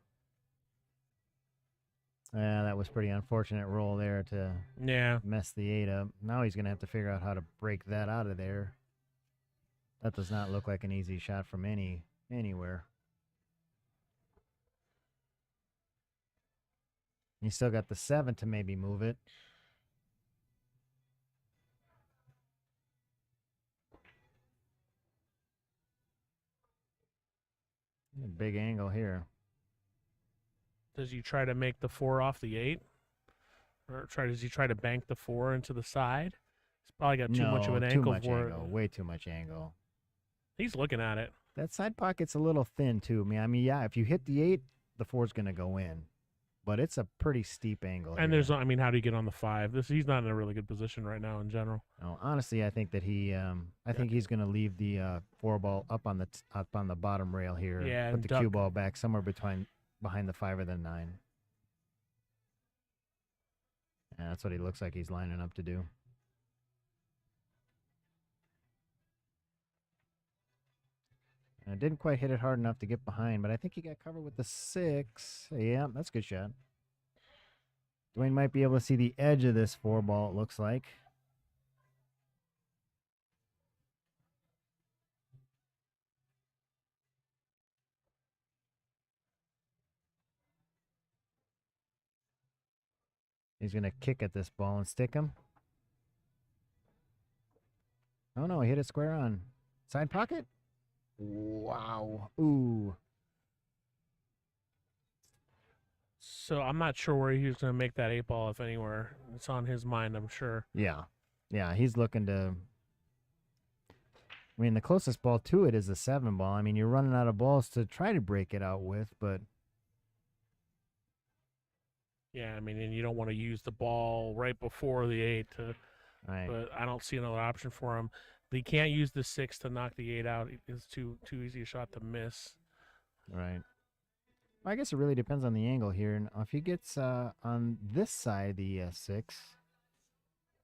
Yeah, that was pretty unfortunate roll there to Yeah. mess the 8 up. Now he's going to have to figure out how to break that out of there. That does not look like an easy shot from anywhere. He's still got the 7 to maybe move it. Big angle here. Does he try to make the 4 off the 8? Or does he try to bank the 4 into the side? He's probably got too much of an angle for it. Way too much angle. He's looking at it. That side pocket's a little thin too. I mean, yeah, if you hit the 8, the 4's going to go in. But it's a pretty steep angle. And here. there's, I mean, how do you get on the 5? He's not in a really good position right now in general. No, honestly, I think that I think he's going to leave the 4-ball up on the bottom rail here. Yeah, Put and the duck. cue ball back somewhere behind the 5 or the 9. Yeah, that's what he looks like he's lining up to do. And didn't quite hit it hard enough to get behind, but I think he got covered with the 6. Yeah, that's a good shot. Dwayne might be able to see the edge of this 4-ball, it looks like. He's going to kick at this ball and stick him. Oh, no, he hit it square on. Side pocket? Wow. Ooh. So I'm not sure where he's going to make that 8-ball, if anywhere. It's on his mind, I'm sure. Yeah. Yeah, he's looking to... I mean, the closest ball to it is the 7-ball. I mean, you're running out of balls to try to break it out with, but... Yeah, I mean, and you don't want to use the ball right before the 8 to... Right. But I don't see another option for him. He can't use the 6 to knock the 8 out. It's too easy a shot to miss. Right. Well, I guess it really depends on the angle here. And if he gets on this side, the 6.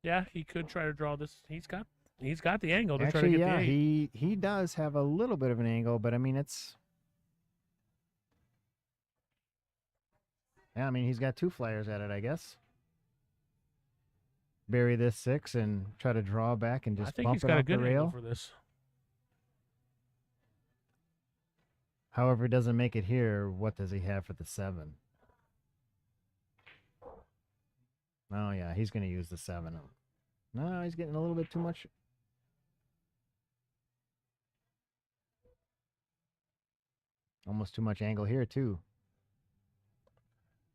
Yeah, he could try to draw this. He's got the angle to try to Actually, get yeah, the 8. he does have a little bit of an angle, but I mean, it's... Yeah, I mean, he's got 2 flyers at it, I guess. Bury this 6 and try to draw back and I just think bump he's it got a off the good angle rail. for this. However, it doesn't make it here. What does he have for the 7? Oh, yeah, he's going to use the 7. No, he's getting a little bit too much. Almost too much angle here, too.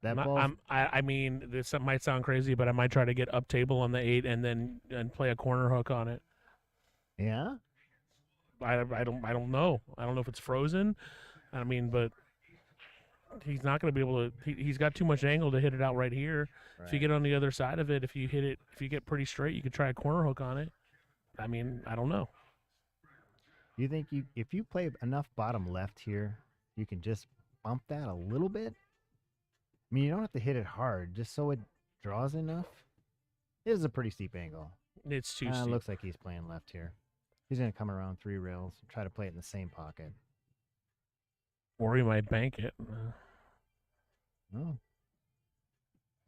That ball. I mean, this might sound crazy, but I might try to get up table on the 8 and play a corner hook on it. Yeah? I don't know. I don't know if it's frozen. I mean, but he's not going to be able to. He's got too much angle to hit it out right here. Right. If you get on the other side of it, if you get pretty straight, you could try a corner hook on it. I mean, I don't know. You think if you play enough bottom left here, you can just bump that a little bit? I mean, you don't have to hit it hard, just so it draws enough. It is a pretty steep angle. It's too steep. Looks like he's playing left here. He's going to come around 3 rails and try to play it in the same pocket. Or he might bank it. Oh.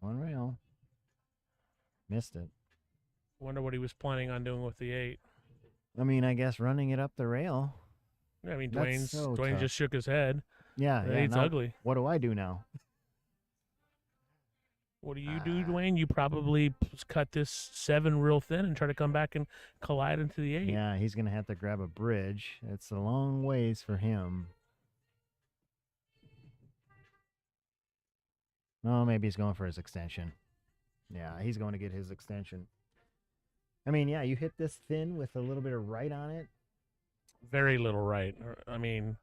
1 rail. Missed it. Wonder what he was planning on doing with the 8. I mean, I guess running it up the rail. I mean, That's Dwayne so tough. just shook his head. Yeah, yeah. It's now ugly. What do I do now? What do you do, Dwayne? You probably cut this 7 real thin and try to come back and collide into the 8. Yeah, he's gonna have to grab a bridge. It's a long ways for him. Oh, maybe he's going for his extension. Yeah, he's going to get his extension. I mean, yeah, you hit this thin with a little bit of right on it. Very little right. I mean,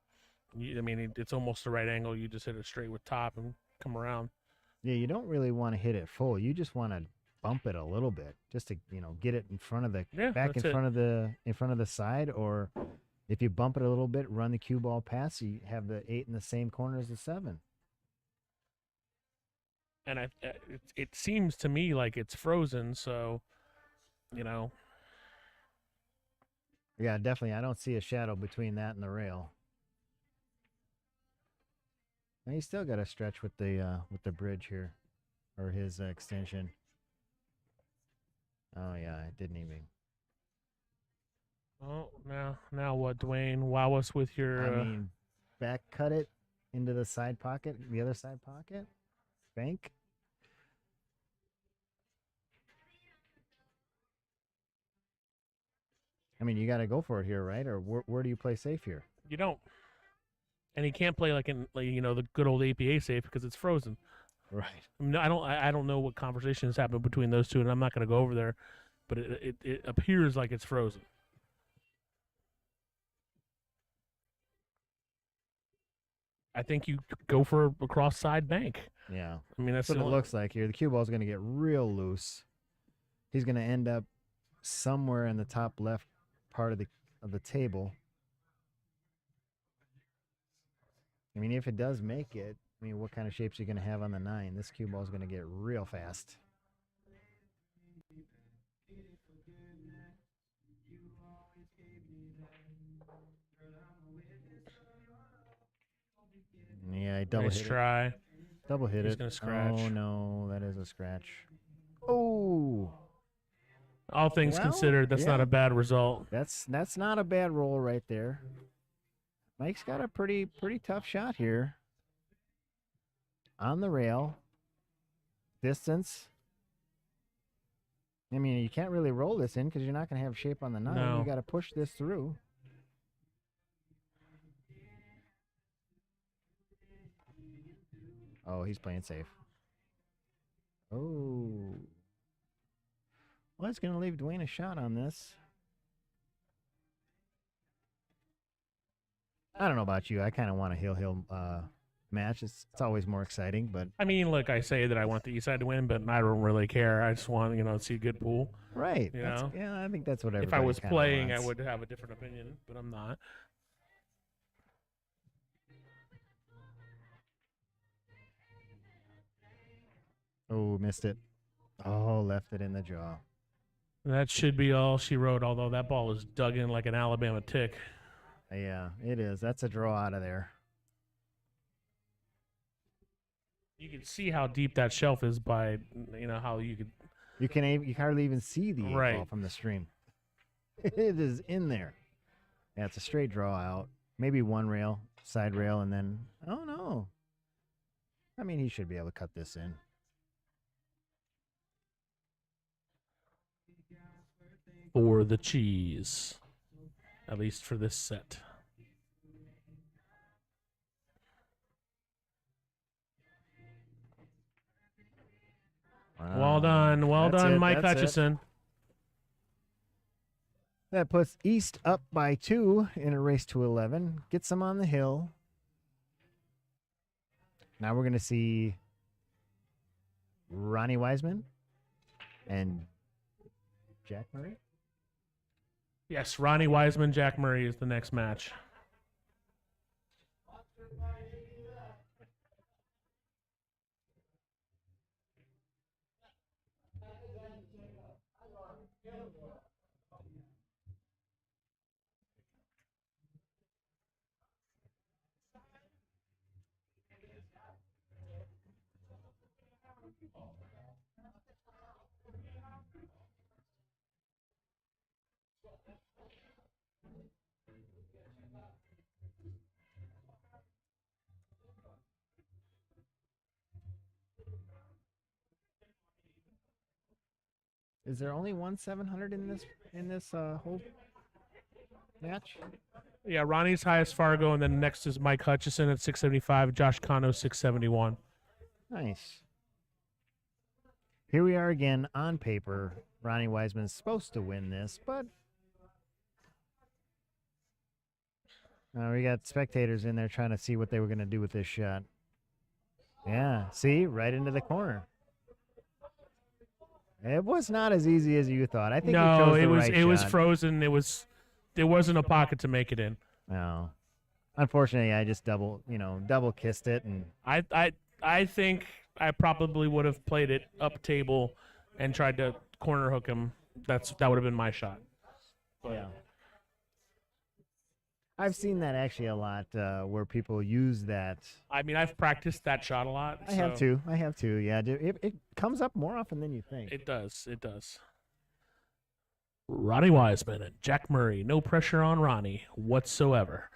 it's almost the right angle. You just hit it straight with top and come around. Yeah, you don't really want to hit it full. You just want to bump it a little bit, just to get it in front of the in front of the side, or if you bump it a little bit, run the cue ball past. So you have the 8 in the same corner as the 7. And it seems to me like it's frozen. So, Yeah, definitely. I don't see a shadow between that and the rail. And he's still got to stretch with the bridge here, or his extension. Oh yeah, it didn't even. Oh, now what, Dwayne? Wow us with your. I mean, back cut it into the side pocket, the other side pocket, bank. I mean, you got to go for it here, right? Or where do you play safe here? You don't. And he can't play like the good old APA safe because it's frozen. Right. I mean, I don't know what conversations happened between those two, and I'm not going to go over there. But it appears like it's frozen. I think you go for a cross side bank. Yeah. I mean, That's what it looks like here. The cue ball is going to get real loose. He's going to end up somewhere in the top left part of the table. I mean, if it does make it, I mean, what kind of shapes are you going to have on the 9? This cue ball is going to get real fast. Yeah, double nice hit try. it. Double hit He's it. gonna scratch. Oh no, that is a scratch. Oh. All things Well, considered, that's not yeah. a bad result. That's not a bad roll right there. Mike's got a pretty tough shot here. On the rail. Distance. I mean, you can't really roll this in because you're not going to have shape on the 9. No. You got to push this through. Oh, he's playing safe. Oh. Well, it's going to leave Dwayne a shot on this. I don't know about you. I kind of want a hill match. It's always more exciting, but I mean, look, I say that I want the East Side to win, but I don't really care. I just want to see a good pool. right. You know? Yeah, I think that's what If everybody I was kinda playing, wants. I would have a different opinion, but I'm not. Oh, missed it. Oh, left it in the jaw. That should be all she wrote, although that ball is dug in like an Alabama tick. Yeah, it is. That's a draw out of there. You can see how deep that shelf is by, how you could. You can hardly even see the 8 Right. ball from the stream. It is in there. Yeah, it's a straight draw out. Maybe one rail, side rail, and then oh no. I mean, he should be able to cut this in. For the cheese. At least for this set. Well done. Well That's done, it, Mike that's it. Hutchison. That puts East up by 2 in a race to 11. Gets them on the hill. Now we're going to see Ronnie Wiseman and Jack Murray. Yes, Ronnie Wiseman, Jack Murray is the next match. Is there only one 700 in this whole match? Yeah, Ronnie's highest Fargo, and then next is Mike Hutchison at 675, Josh Kano 671. Nice. Here we are again on paper. Ronnie Wiseman's supposed to win this, but we got spectators in there trying to see what they were going to do with this shot. Yeah, see, right into the corner. It was not as easy as you thought. I think you chose the right it was shot. frozen. There wasn't a pocket to make it in. No. Unfortunately, I just double kissed it, and I think I probably would have played it up table and tried to corner hook him. That would have been my shot. But yeah. I've seen that actually a lot where people use that. I mean, I've practiced that shot a lot. I have too. Yeah, it comes up more often than you think. It does. Ronnie Wiseman and Jack Murray. No pressure on Ronnie whatsoever.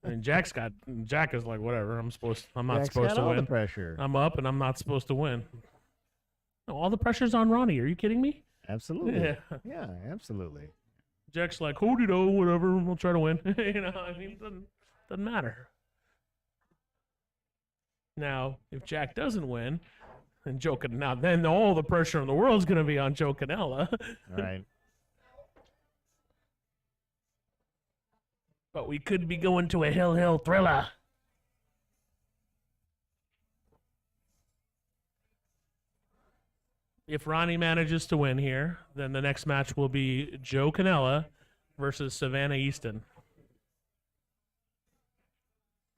And Jack is like, whatever. I'm not Jack's supposed got to all win. the pressure. I'm up and I'm not supposed to win. No, all the pressure's on Ronnie. Are you kidding me? Absolutely. Yeah. Yeah, absolutely. Jack's like, hold it, whatever. We'll try to win. I mean, it doesn't matter. Now, if Jack doesn't win, then all the pressure in the world is going to be on Joe Canella. Right. But we could be going to a hill thriller. If Ronnie manages to win here, then the next match will be Joe Canella versus Savannah Easton.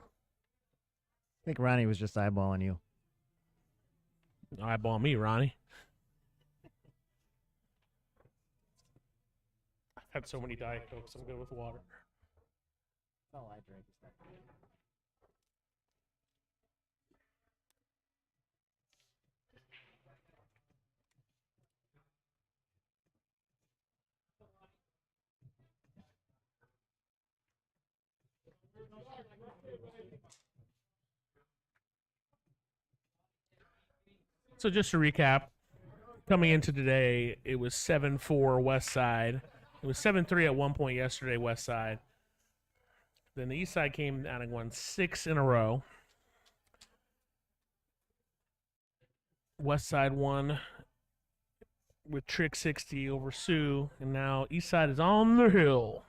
I think Ronnie was just eyeballing you. Eyeball me, Ronnie. I've had so many Diet Cokes, I'm good with water. Oh, I drank this. So just to recap, coming into today, it was 7-4 West Side. It was 7-3 at one point yesterday, West Side. Then the East Side came down and won 6 in a row. West Side won with Trick 60 over Sue, and now East Side is on the hill.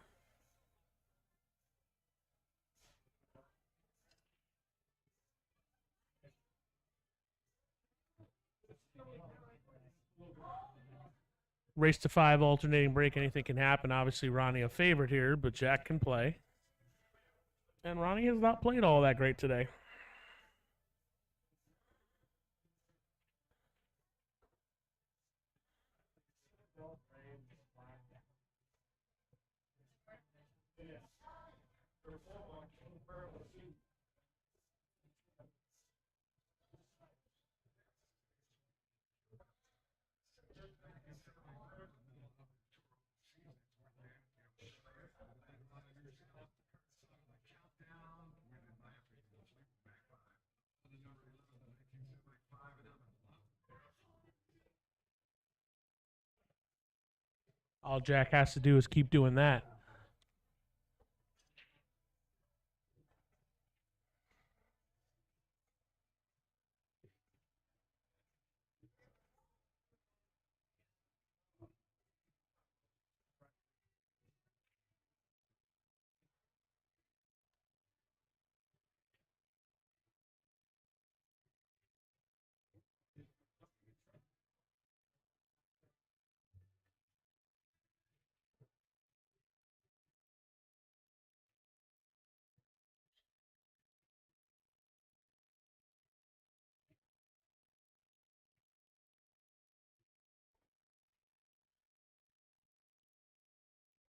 Race to 5, alternating break, anything can happen. Obviously, Ronnie a favorite here, but Jack can play. And Ronnie has not played all that great today. All Jack has to do is keep doing that.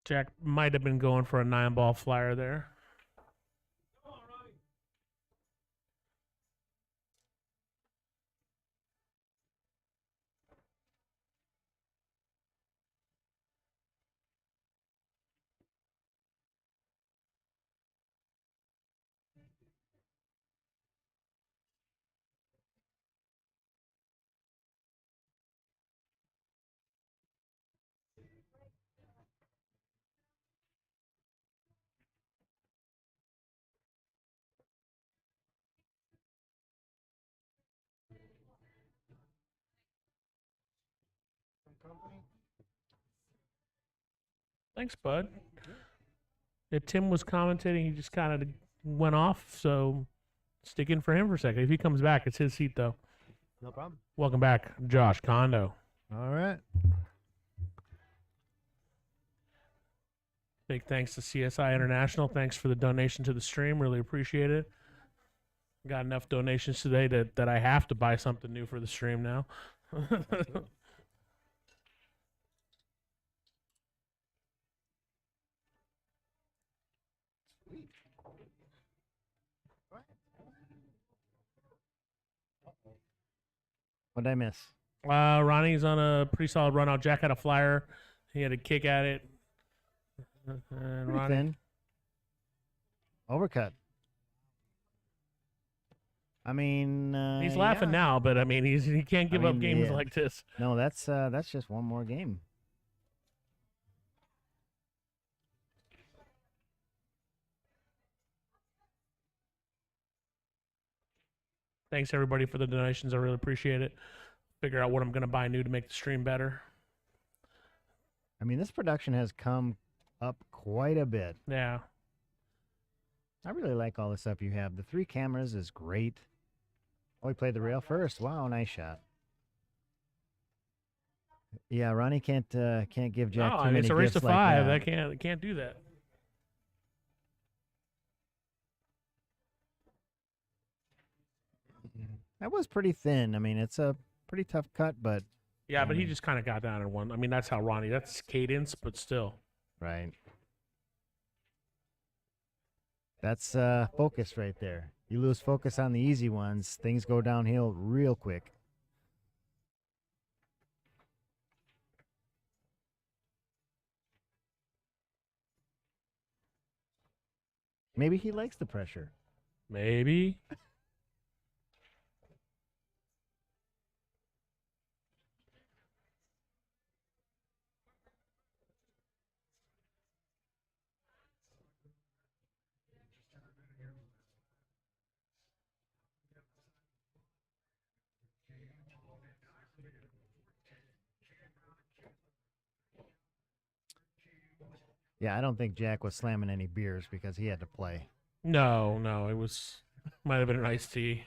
Jack might have been going for a 9-ball flyer there. Thanks, bud. Yeah, Tim was commentating. He just kind of went off, so stick in for him for a second. If he comes back, it's his seat, though. No problem. Welcome back, Josh Kondo. All right. Big thanks to CSI International. Thanks for the donation to the stream. Really appreciate it. Got enough donations today that I have to buy something new for the stream now. What did I miss? Ronnie's on a pretty solid run out. Jack had a flyer. He had a kick at it. And Pretty Ronnie, thin. Overcut. I mean, he's laughing yeah. now, but I mean, he can't give up mean, games yeah. like this. No, that's just one more game. Thanks everybody for the donations. I really appreciate it. Figure out what I'm gonna buy new to make the stream better. I mean, this production has come up quite a bit. Yeah. I really like all the stuff you have. The 3 cameras is great. Oh, he played the rail first. Wow, nice shot. Yeah, Ronnie can't give Jack too many it's a race to gifts like 5. that. I can't do that. That was pretty thin. I mean, it's a pretty tough cut, but Yeah, but he just kind of got down in one. I mean, that's how Ronnie. That's cadence, but still. right. That's focus right there. You lose focus on the easy ones, things go downhill real quick. Maybe he likes the pressure. Maybe. Yeah, I don't think Jack was slamming any beers because he had to play. No, it was might have been an iced tea,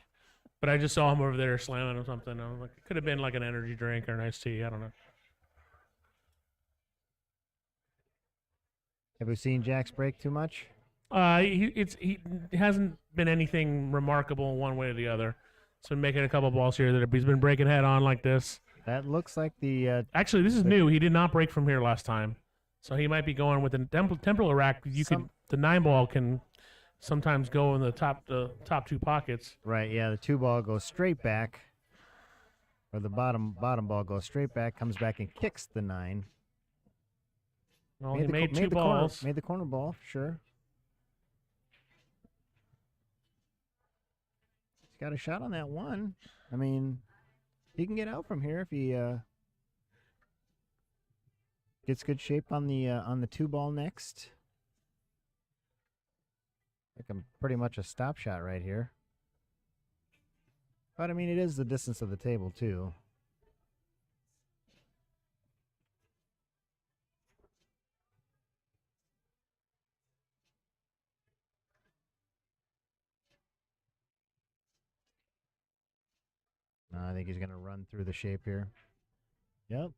but I just saw him over there slamming or something. I was like, it could have been like an energy drink or an iced tea. I don't know. Have we seen Jack's break too much? He hasn't been anything remarkable one way or the other. He's been making a couple balls here that he's been breaking head on like this. That looks like the Actually, this is new. He did not break from here last time, so he might be going with the temporal rack. The 9-ball can sometimes go in the top 2 pockets. right. Yeah, the 2 ball goes straight back, or the bottom ball goes straight back, comes back and kicks the 9. Well, he made 2 the corner, balls. made the corner ball, sure. He's got a shot on that 1. I mean, he can get out from here if he gets good shape on the 2 ball next. Like I'm pretty much a stop shot right here. But I mean, it is the distance of the table too. I think he's going to run through the shape here. Yep.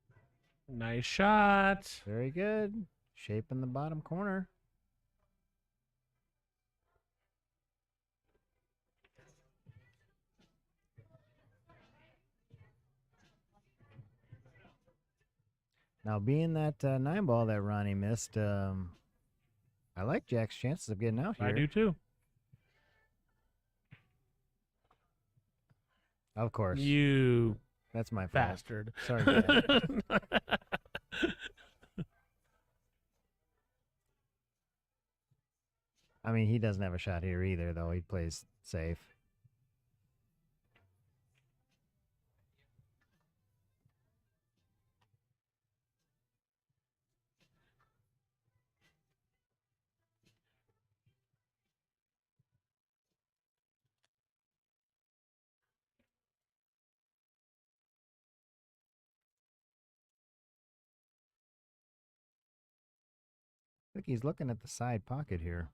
Nice shot. Very good. Shape in the bottom corner. Now, being that 9-ball that Ronnie missed, I like Jack's chances of getting out here. I do too. Of course. You That's my fault. bastard. Sorry, Jack. I mean, he doesn't have a shot here either, though. He plays safe. think he's looking at the side pocket here.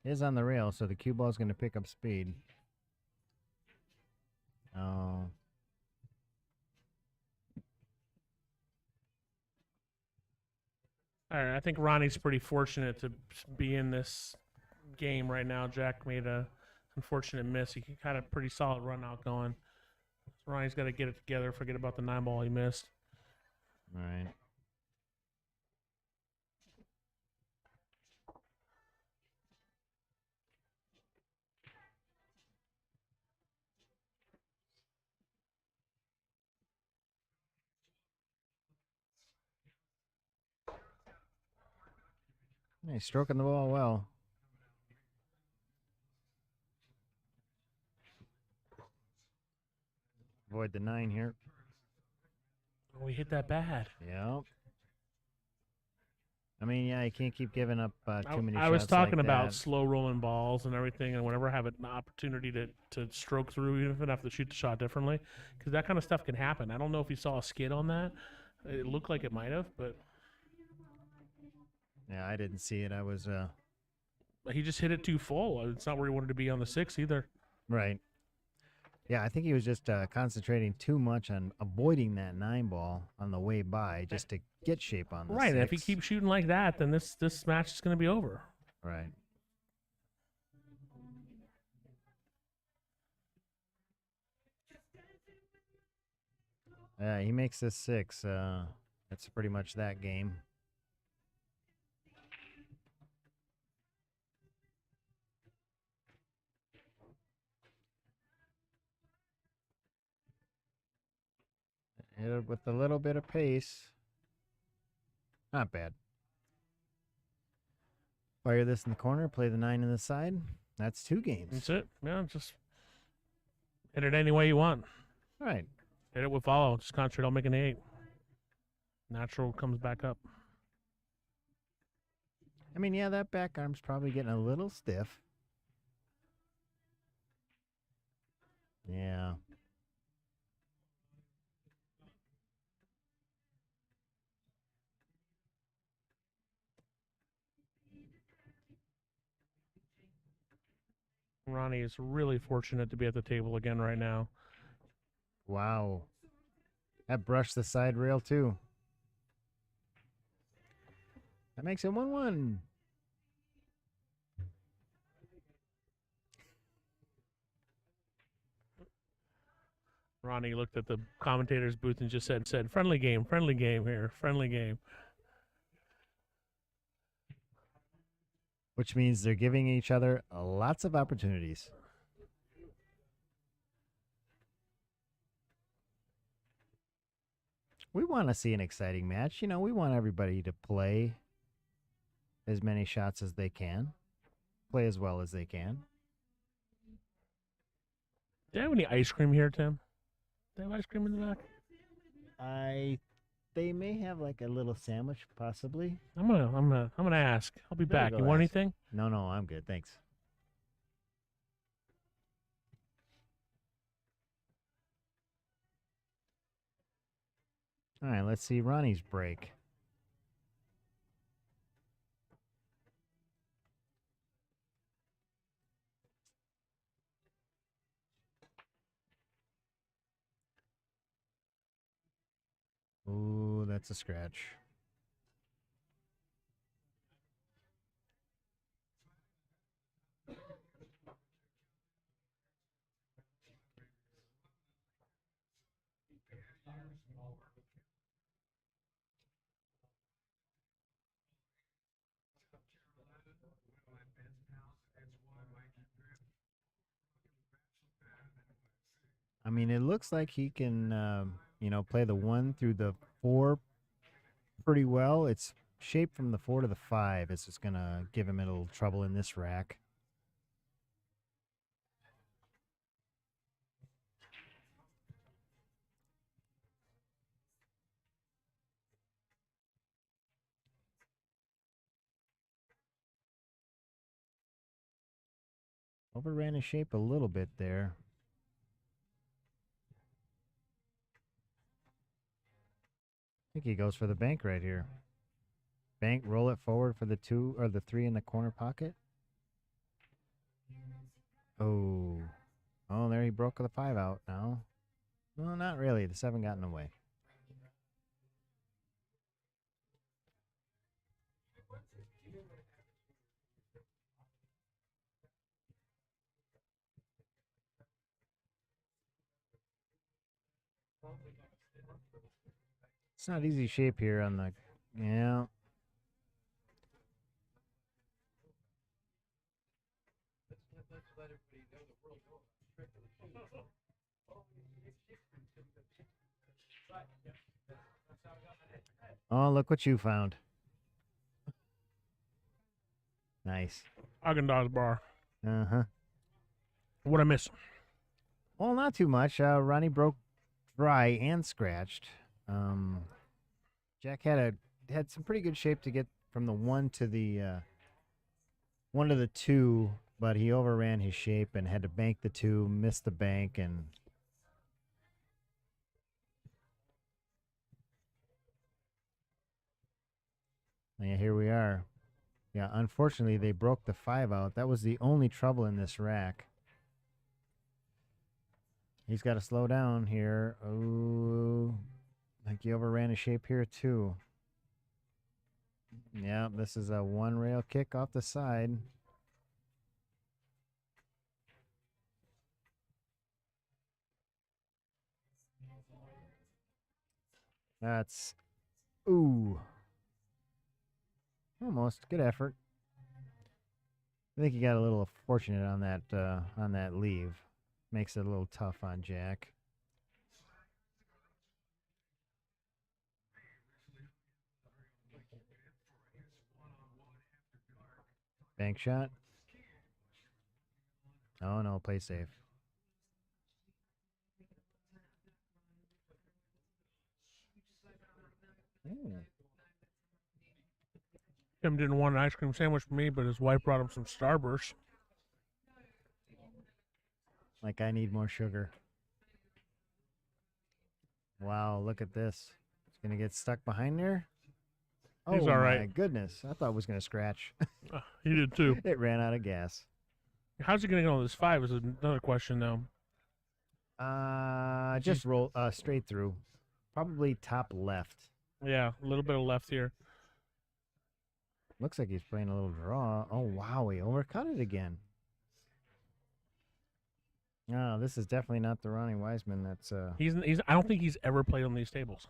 It is on the rail, so the cue ball is going to pick up speed. Oh. All right, I think Ronnie's pretty fortunate to be in this game right now. Jack made a unfortunate miss. He had a pretty solid run out going. So Ronnie's got to get it together. Forget about the 9-ball he missed. All right. He's stroking the ball well. Avoid the 9 here. Oh, he hit that bad. Yep. I mean, yeah, you can't keep giving up too many shots. I was talking like about that. slow rolling balls and everything, and whenever I have an opportunity to stroke through, even if I have to shoot the shot differently, because that kind of stuff can happen. I don't know if you saw a skid on that. It looked like it might have, but Yeah, I didn't see it. I was he just hit it too full. It's not where he wanted to be on the 6 either. right. Yeah, I think he was just concentrating too much on avoiding that 9 ball on the way by, just to get shape on the Right, and if he 6. keeps shooting like that, then this match is going to be over. Right. Yeah, he makes this 6. That's pretty much that game. Hit it with a little bit of pace. Not bad. Fire this in the corner, play the 9 in the side. That's 2 games. That's it. Yeah, just hit it any way you want. All right. Hit it with follow. Just concentrate on making the 8. Natural comes back up. I mean, yeah, that back arm's probably getting a little stiff. Yeah. Ronnie is really fortunate to be at the table again right now. Wow. That brushed the side rail, too. That makes it 1-1. Ronnie looked at the commentator's booth and just said, friendly game here, friendly game. Which means they're giving each other lots of opportunities. We want to see an exciting match. You know, we want everybody to play as many shots as they can, play as well as they can. Do you have any ice cream here, Tim? Do they have ice cream in the back? They may have like a little sandwich, possibly. I'm gonna ask. I'll be Better back. go You want ask. anything? No, I'm good. Thanks. All right, let's see Ronnie's break. Ooh, that's a scratch. I mean, it looks like he can, play the 1 through the 4 pretty well. It's shaped from the 4 to the 5. It's just going to give him a little trouble in this rack. Overran his shape a little bit there. think he goes for the bank right here. Bank, roll it forward for the 2 or the 3 in the corner pocket. Oh. Oh, there he broke the 5 out now. No, not really. The 7 got in the way. It's not easy shape here on the, yeah. Oh, look what you found. Nice. Haagen-Dazs bar. Uh-huh. What I miss? Well, not too much. Ronnie broke dry and scratched. Jack had some pretty good shape to get from the 1 to the 2, but he overran his shape and had to bank the 2, missed the bank, and yeah, here we are. Yeah, unfortunately, they broke the 5 out. That was the only trouble in this rack. He's got to slow down here. Oh, I think he overran his shape here, too. Yeah, this is a 1 rail kick off the side. That's, ooh. Almost. Good effort. I think he got a little fortunate on that leave. Makes it a little tough on Jack. Bank shot. Oh no, play safe. Ooh. Tim didn't want an ice cream sandwich for me, but his wife brought him some Starburst. Like I need more sugar. Wow, look at this. It's gonna get stuck behind there. He's Oh all my right. goodness. I thought it was gonna scratch. He did too. It ran out of gas. How's he going to get on this 5 is another question, though. Just roll straight through. Probably top left. Yeah, a little bit of left here. Looks like he's playing a little draw. Oh wow, he overcut it again. No, this is definitely not the Ronnie Wiseman. That's He's. I don't think he's ever played on these tables.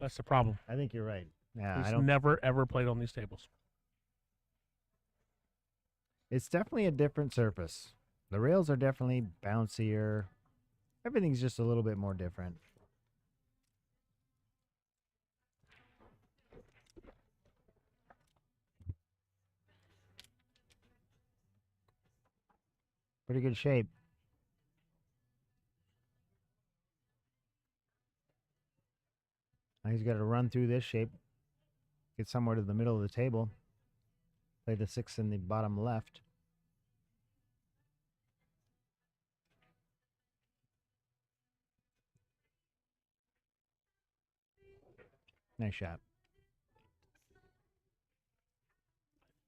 That's the problem. I think you're right. Yeah, I He's don't. never ever played on these tables. It's definitely a different surface. The rails are definitely bouncier. Everything's just a little bit more different. Pretty good shape. Now he's got to run through this shape, get somewhere to the middle of the table, play the 6 in the bottom left. Nice shot.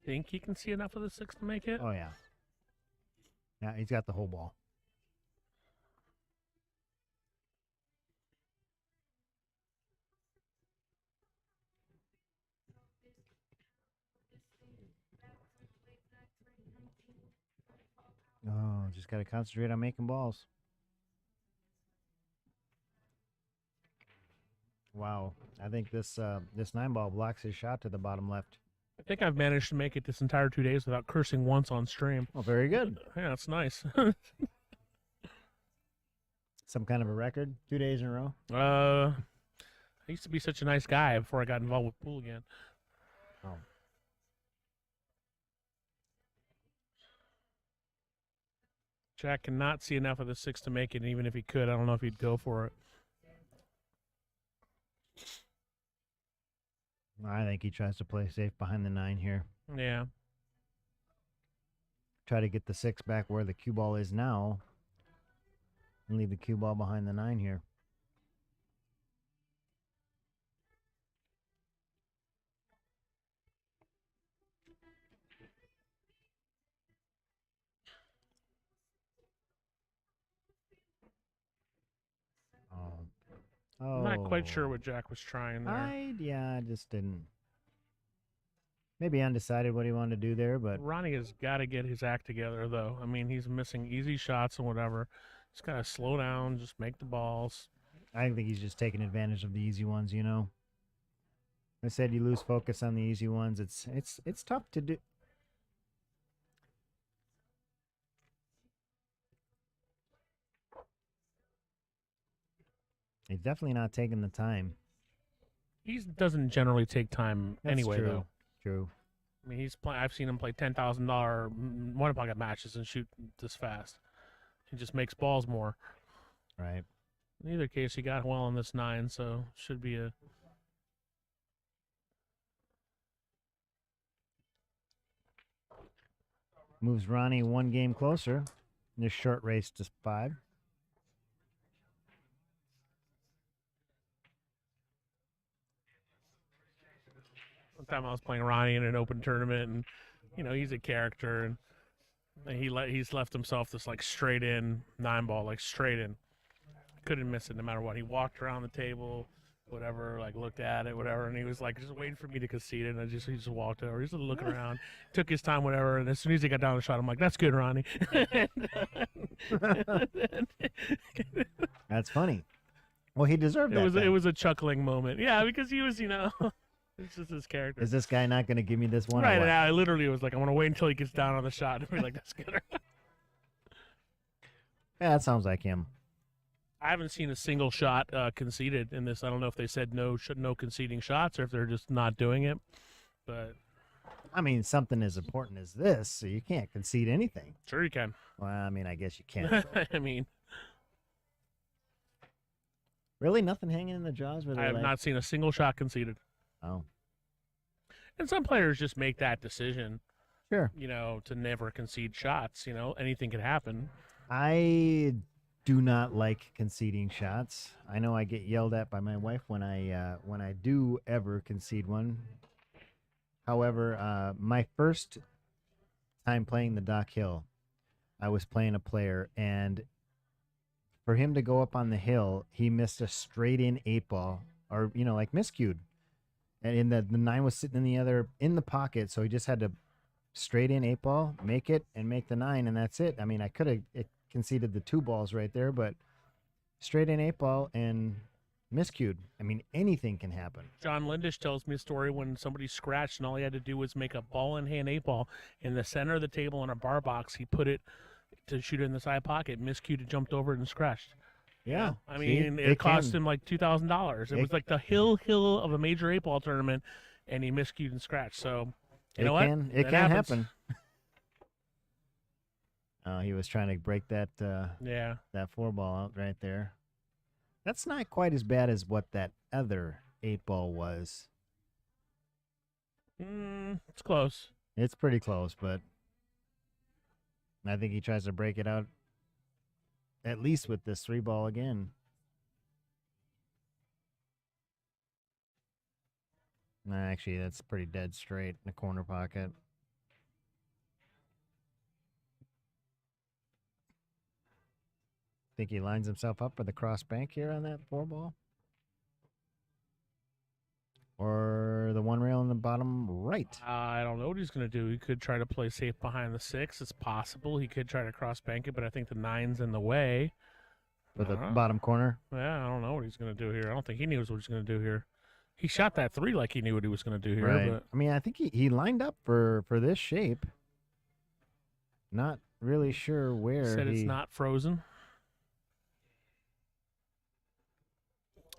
Think he can see enough of the 6 to make it? Oh, yeah. Yeah, he's got the whole ball. Oh, just got to concentrate on making balls. Wow. I think this 9-ball blocks his shot to the bottom left. I think I've managed to make it this entire 2 days without cursing once on stream. Oh, very good. Yeah, that's nice. Some kind of a record? 2 days in a row? I used to be such a nice guy before I got involved with pool again. Oh. Jack cannot see enough of the 6 to make it, and even if he could, I don't know if he'd go for it. I think he tries to play safe behind the 9 here. Yeah. Try to get the 6 back where the cue ball is now. And leave the cue ball behind the 9 here. I'm not quite sure Oh. what Jack was trying there. I just didn't. Maybe undecided what he wanted to do there, but Ronnie has got to get his act together, though. I mean, he's missing easy shots and whatever. He's got to slow down, just make the balls. I think he's just taking advantage of the easy ones, you know. I said you lose focus on the easy ones. It's tough to do. He's definitely not taking the time. He doesn't generally take time That's anyway, true. though. True. I mean, I've seen him play $10,000 one pocket matches and shoot this fast. He just makes balls more. Right. In either case, he got well on this 9, so should be a. Moves Ronnie one game closer in this short race to 5. One time I was playing Ronnie in an open tournament, and he's a character, and he's left himself this like straight in 9-ball, like straight in. Couldn't miss it no matter what. He walked around the table, whatever, like looked at it, whatever, and he was like just waiting for me to concede it. And he just walked over. He's just looking around, took his time, whatever. And as soon as he got down the shot, I'm like, "That's good, Ronnie." That's funny. Well, he deserved that. It was a chuckling moment, yeah, because he was, it's just his character. Is this guy not going to give me this one? or Right, what? and I literally was like, "I'm gonna wait until he gets down on the shot," and be like, "That's good." Yeah, that sounds like him. I haven't seen a single shot conceded in this. I don't know if they said no conceding shots or if they're just not doing it. But I mean, something as important as this, so you can't concede anything. sure you can. Well, I mean, I guess you can. I mean, Really, nothing hanging in the jaws where I they're have like, not seen a single shot conceded. oh, And some players just make that decision, sure. to never concede shots. Anything could happen. I do not like conceding shots. I know I get yelled at by my wife when I do ever concede one. However, my first time playing the Dock Hill, I was playing a player, and for him to go up on the hill, he missed a straight in 8-ball, or like miscued, and the 9 was sitting in the pocket, so he just had to straight in 8-ball, make it, and make the 9, and that's it. I mean, I could have conceded the 2 balls right there, but straight in 8-ball and miscued. I mean, anything can happen. John Lindish tells me a story when somebody scratched and all he had to do was make a ball in hand 8-ball in the center of the table in a bar box. He put it to shoot it in the side pocket, miscued, it jumped over it and scratched. Yeah, I mean, it cost him like $2,000. It was like the hill of a major 8-ball tournament, and he miscued and scratched. So, you know what? It That can happens. happen. He was trying to break that Yeah. that 4-ball out right there. That's not quite as bad as what that other 8-ball was. It's close. It's pretty close, but I think he tries to break it out at least with this 3-ball again. Nah, actually, that's pretty dead straight in the corner pocket. Think he lines himself up for the cross bank here on that 4-ball? Or the 1 rail in the bottom right? I don't know what he's going to do. He could try to play safe behind the 6. It's possible. He could try to cross bank it, but I think the 9's in the way. For the Uh-huh. bottom corner? Yeah, I don't know what he's going to do here. I don't think he knows what he's going to do here. He shot that 3 like he knew what he was going to do here. Right. But I mean, I think he lined up for this shape. Not really sure where said he... it's not frozen.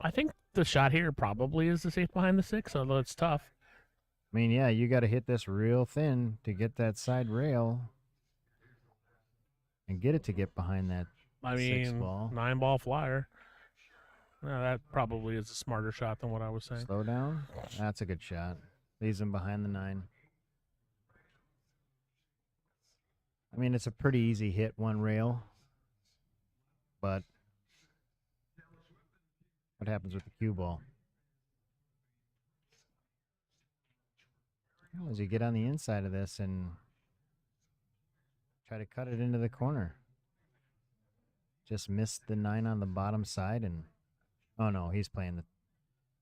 I think the shot here probably is the safe behind the 6, although it's tough. I mean, yeah, you got to hit this real thin to get that side rail and get it to get behind that I 6 mean, ball. 9-ball flyer. No, that probably is a smarter shot than what I was saying. Slow down. That's a good shot. Leaves him behind the 9. I mean, it's a pretty easy hit, 1 rail. But what happens with the cue ball? Well, as you get on the inside of this and try to cut it into the corner. Just missed the 9 on the bottom side and Oh no, he's playing the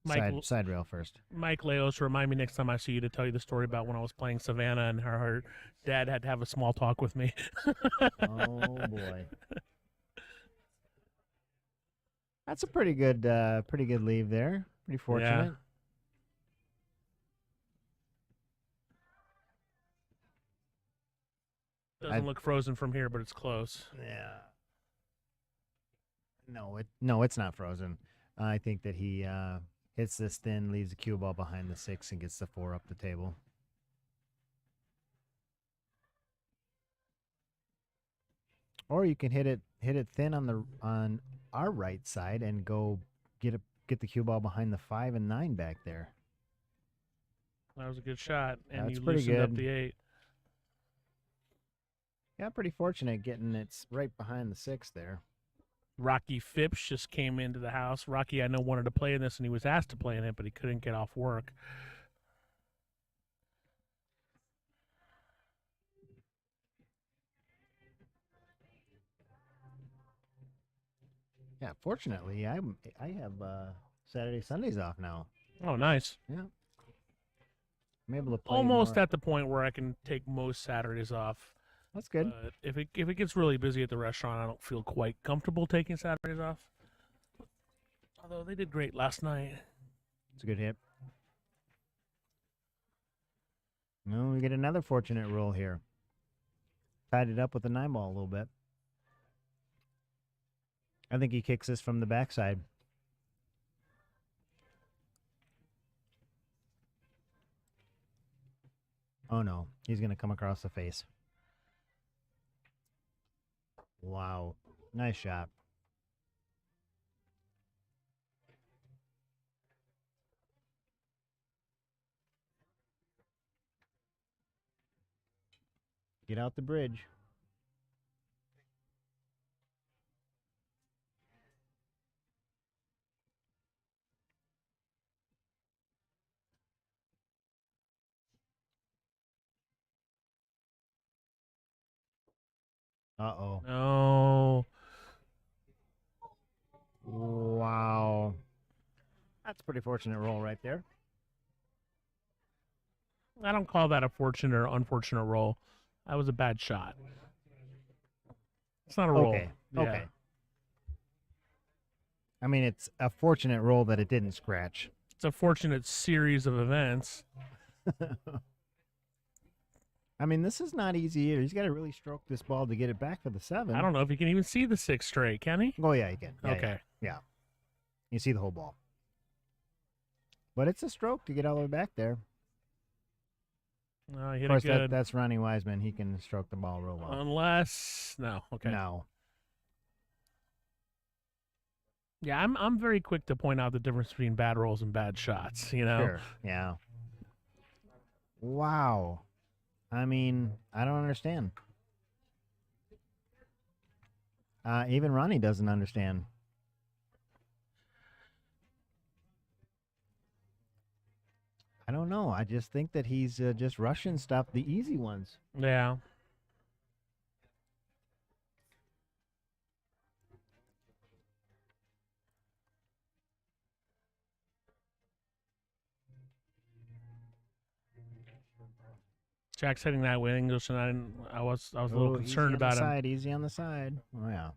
Mike, side rail first. Mike Leos, remind me next time I see you to tell you the story about when I was playing Savannah and her dad had to have a small talk with me. Oh boy. That's a pretty good leave there. Pretty fortunate. Doesn't look frozen from here, but it's close. Yeah. No, it's not frozen. I think that he hits this thin, leaves the cue ball behind the 6, and gets the 4 up the table. Or you can hit it thin on our right side and go get the cue ball behind the 5 and 9 back there. That was a good shot, and That's you pretty loosened up good. the 8. Yeah, pretty fortunate getting it right behind the 6 there. Rocky Phipps just came into the house. Rocky, I know, wanted to play in this, and he was asked to play in it, but he couldn't get off work. Yeah, fortunately, I have Saturday, Sundays off now. Oh, nice. Yeah. I'm able to play Almost more. at the point where I can take most Saturdays off. That's good. But if it gets really busy at the restaurant, I don't feel quite comfortable taking Saturdays off. Although they did great last night. It's a good hit. No, we get another fortunate roll here. Tied it up with the 9 ball a little bit. I think he kicks this from the backside. Oh no, he's going to come across the face. Wow, nice shot. Get out the bridge. Uh-oh. No. Wow. That's a pretty fortunate roll right there. I don't call that a fortunate or unfortunate roll. That was a bad shot. It's not a roll. Okay. Yeah. Okay. I mean, it's a fortunate roll that it didn't scratch. It's a fortunate series of events. I mean, this is not easy either. He's got to really stroke this ball to get it back for the 7. I don't know if you can even see the 6 straight, can he? Oh, yeah, you can. Yeah, Okay. Yeah. You see the whole ball. But it's a stroke to get all the way back there. No, he Of hit course, it good. that's Ronnie Wiseman. He can stroke the ball real well. Unless no, okay. No. Yeah, I'm very quick to point out the difference between bad rolls and bad shots. You know. Sure. Yeah. Wow. I mean, I don't understand. Even Ronnie doesn't understand. I don't know. I just think that he's just rushing stuff, the easy ones. Yeah. Jack's hitting that with English, and I was a little concerned about him. Easy on the side. Oh yeah.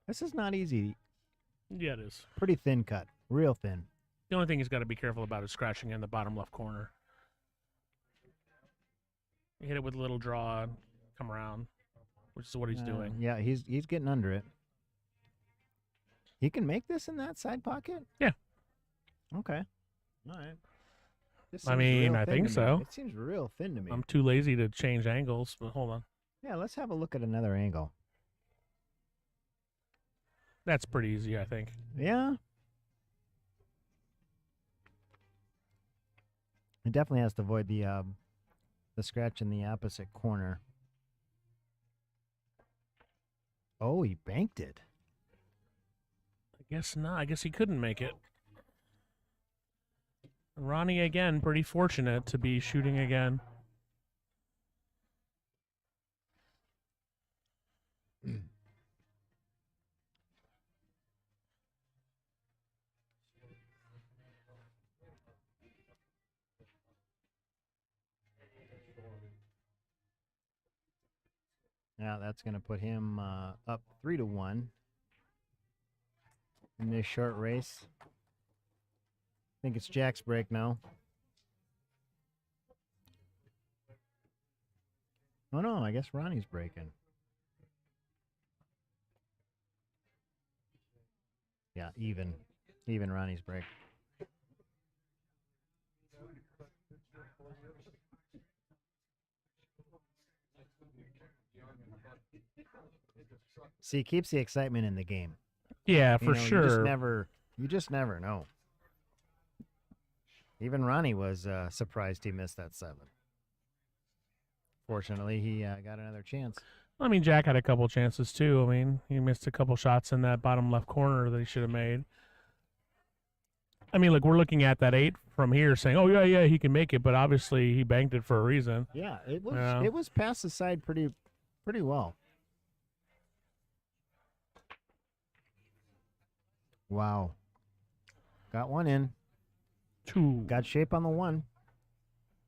This is not easy. Yeah, it is. Pretty thin cut. Real thin. The only thing he's got to be careful about is scratching in the bottom left corner. You hit it with a little draw, come around, which is what he's doing. Yeah, he's getting under it. He can make this in that side pocket? Yeah. Okay. All right. This I seems mean, real I thin think to me. so. It seems real thin to me. I'm too lazy to change angles, but hold on. Yeah, let's have a look at another angle. That's pretty easy, I think. Yeah. It definitely has to avoid the scratch in the opposite corner. Oh, he banked it. I guess not. I guess he couldn't make it. Ronnie, again, pretty fortunate to be shooting again. Yeah, that's going to put him up 3-1 in this short race. I think it's Jack's break now. Oh no, I guess Ronnie's breaking. Yeah, even Ronnie's break. See, it keeps the excitement in the game. Yeah, You for know, sure. you just never know. Even Ronnie was surprised he missed that 7. Fortunately, he got another chance. I mean, Jack had a couple chances too. I mean, he missed a couple shots in that bottom left corner that he should have made. I mean, look, we're looking at that 8 from here, saying, "Oh yeah, he can make it," but obviously he banked it for a reason. Yeah, it was Yeah. it was past the side pretty well. Wow. Got one in. 2. Got shape on the 1.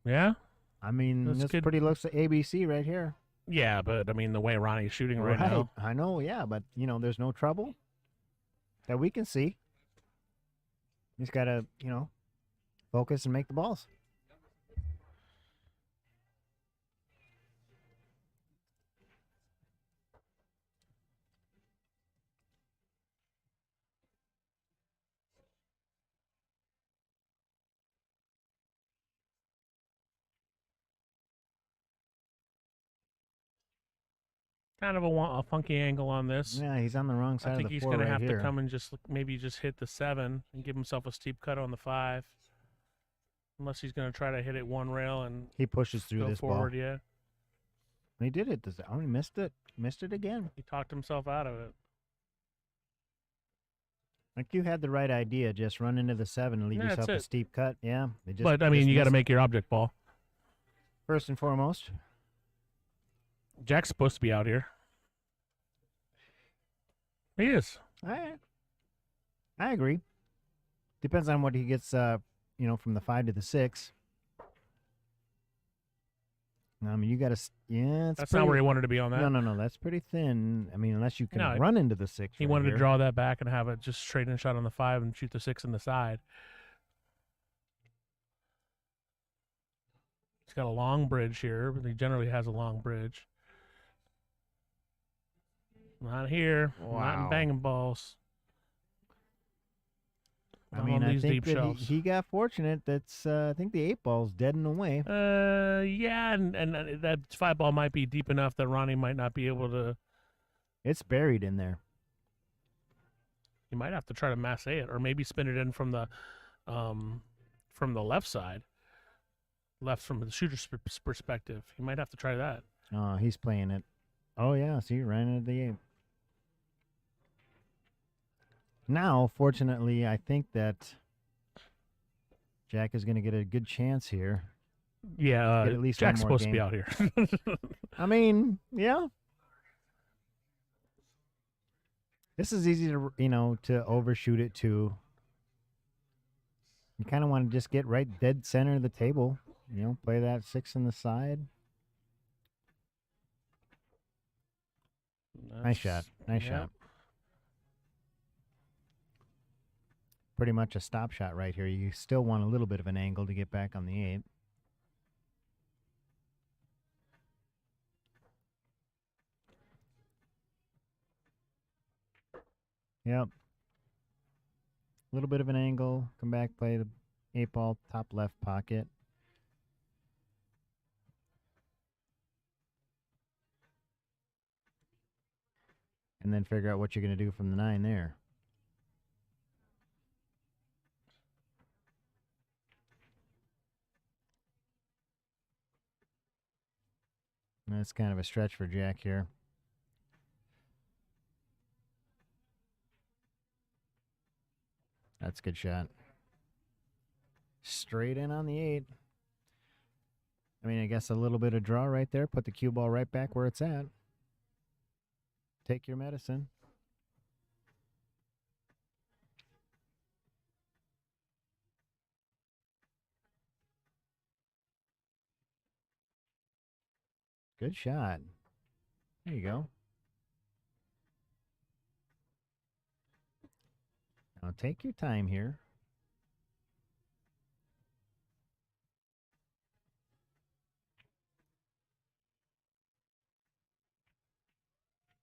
Yeah, I mean, That's this good. pretty looks like ABC right here. yeah, but I mean, the way Ronnie's shooting right now. I know, yeah, but there's no trouble that we can see. He's got to, focus and make the balls. Kind of a funky angle on this. Yeah, he's on the wrong side I think of the he's floor going to right have here. to come and maybe just hit the 7 and give himself a steep cut on the 5. Unless he's going to try to hit it one rail and He pushes through go this forward. ball. Yeah, He did it. Oh, he missed it. Missed it again. he talked himself out of it. Like you had the right idea. Just run into the 7 and leave Yeah, yourself that's a it. steep cut. Yeah. But I mean, you got to missed. make your object ball. First and foremost. Jack's supposed to be out here. He is. I agree. Depends on what he gets, from the 5 to the 6. I mean, you got to, yeah. That's not where he wanted to be on that. No. That's pretty thin. I mean, unless you can No, run into the 6. He right wanted here. to draw that back and have it just straight in shot on the 5 and shoot the 6 in the side. He's got a long bridge here, but he generally has a long bridge. Not here. Not in Wow. banging balls. I Not mean, on I these think deep that shelves. he got fortunate. That's I think the 8 ball's dead in the way. Yeah, and that 5 ball might be deep enough that Ronnie might not be able to. It's buried in there. He might have to try to masse it, or maybe spin it in from the left side, left from the shooter's perspective. He might have to try that. Oh, he's playing it. Oh yeah, see, right into the 8. Now, fortunately, I think that Jack is going to get a good chance here. Yeah, Get at least Jack's one more supposed to be out here. I mean, yeah. This is easy to overshoot it too. You kind of want to just get right dead center of the table. Play that 6 in the side. Nice shot. Nice Yep. shot. Pretty much a stop shot right here. You still want a little bit of an angle to get back on the 8. Yep. A little bit of an angle. Come back, play the 8 ball top left pocket. And then figure out what you're going to do from the 9 there. That's kind of a stretch for Jack here. That's a good shot. Straight in on the 8. I mean, I guess a little bit of draw right there. Put the cue ball right back where it's at. Take your medicine. Good shot. There you go. Now take your time here.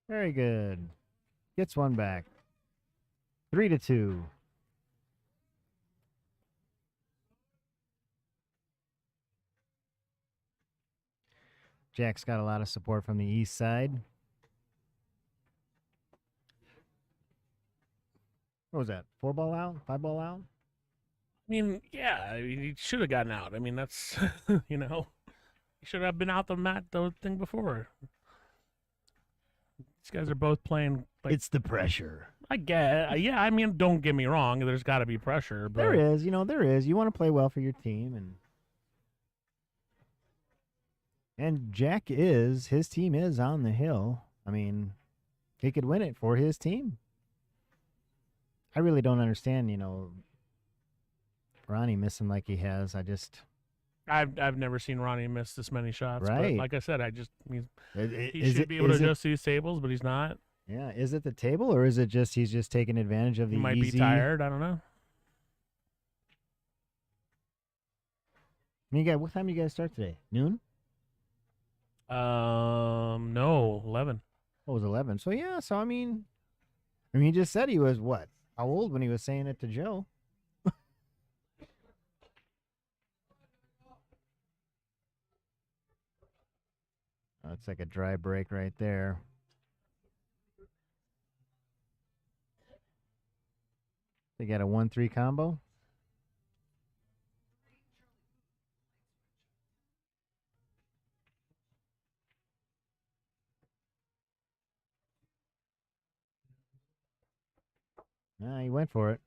Very good. Gets one back. 3-2. Jack's got a lot of support from the east side. What was that? 4-ball out? 5-ball out? I mean, yeah, I mean, he should have gotten out. I mean, that's you know, he should have been out the thing before. These guys are both playing. Like, It's the pressure. I get, yeah. I mean, don't get me wrong. There's got to be pressure, but There is, there is. You want to play well for your team, and Jack his team is on the hill. I mean, he could win it for his team. I really don't understand, Ronnie missing like he has. I've never seen Ronnie miss this many shots. Right. But like I said, he is should be able to is it- adjust these tables, but he's not. Yeah, is it the table or is it just he's just taking advantage of the He might easy? be tired. I don't know. What time you guys start today? Noon? No, 11. Oh, it was 11. So yeah, I mean, he just said he was what? How old when he was saying it to Joe? Oh, it's like a dry break right there. They got a 1-3 combo. Nah, he went for it.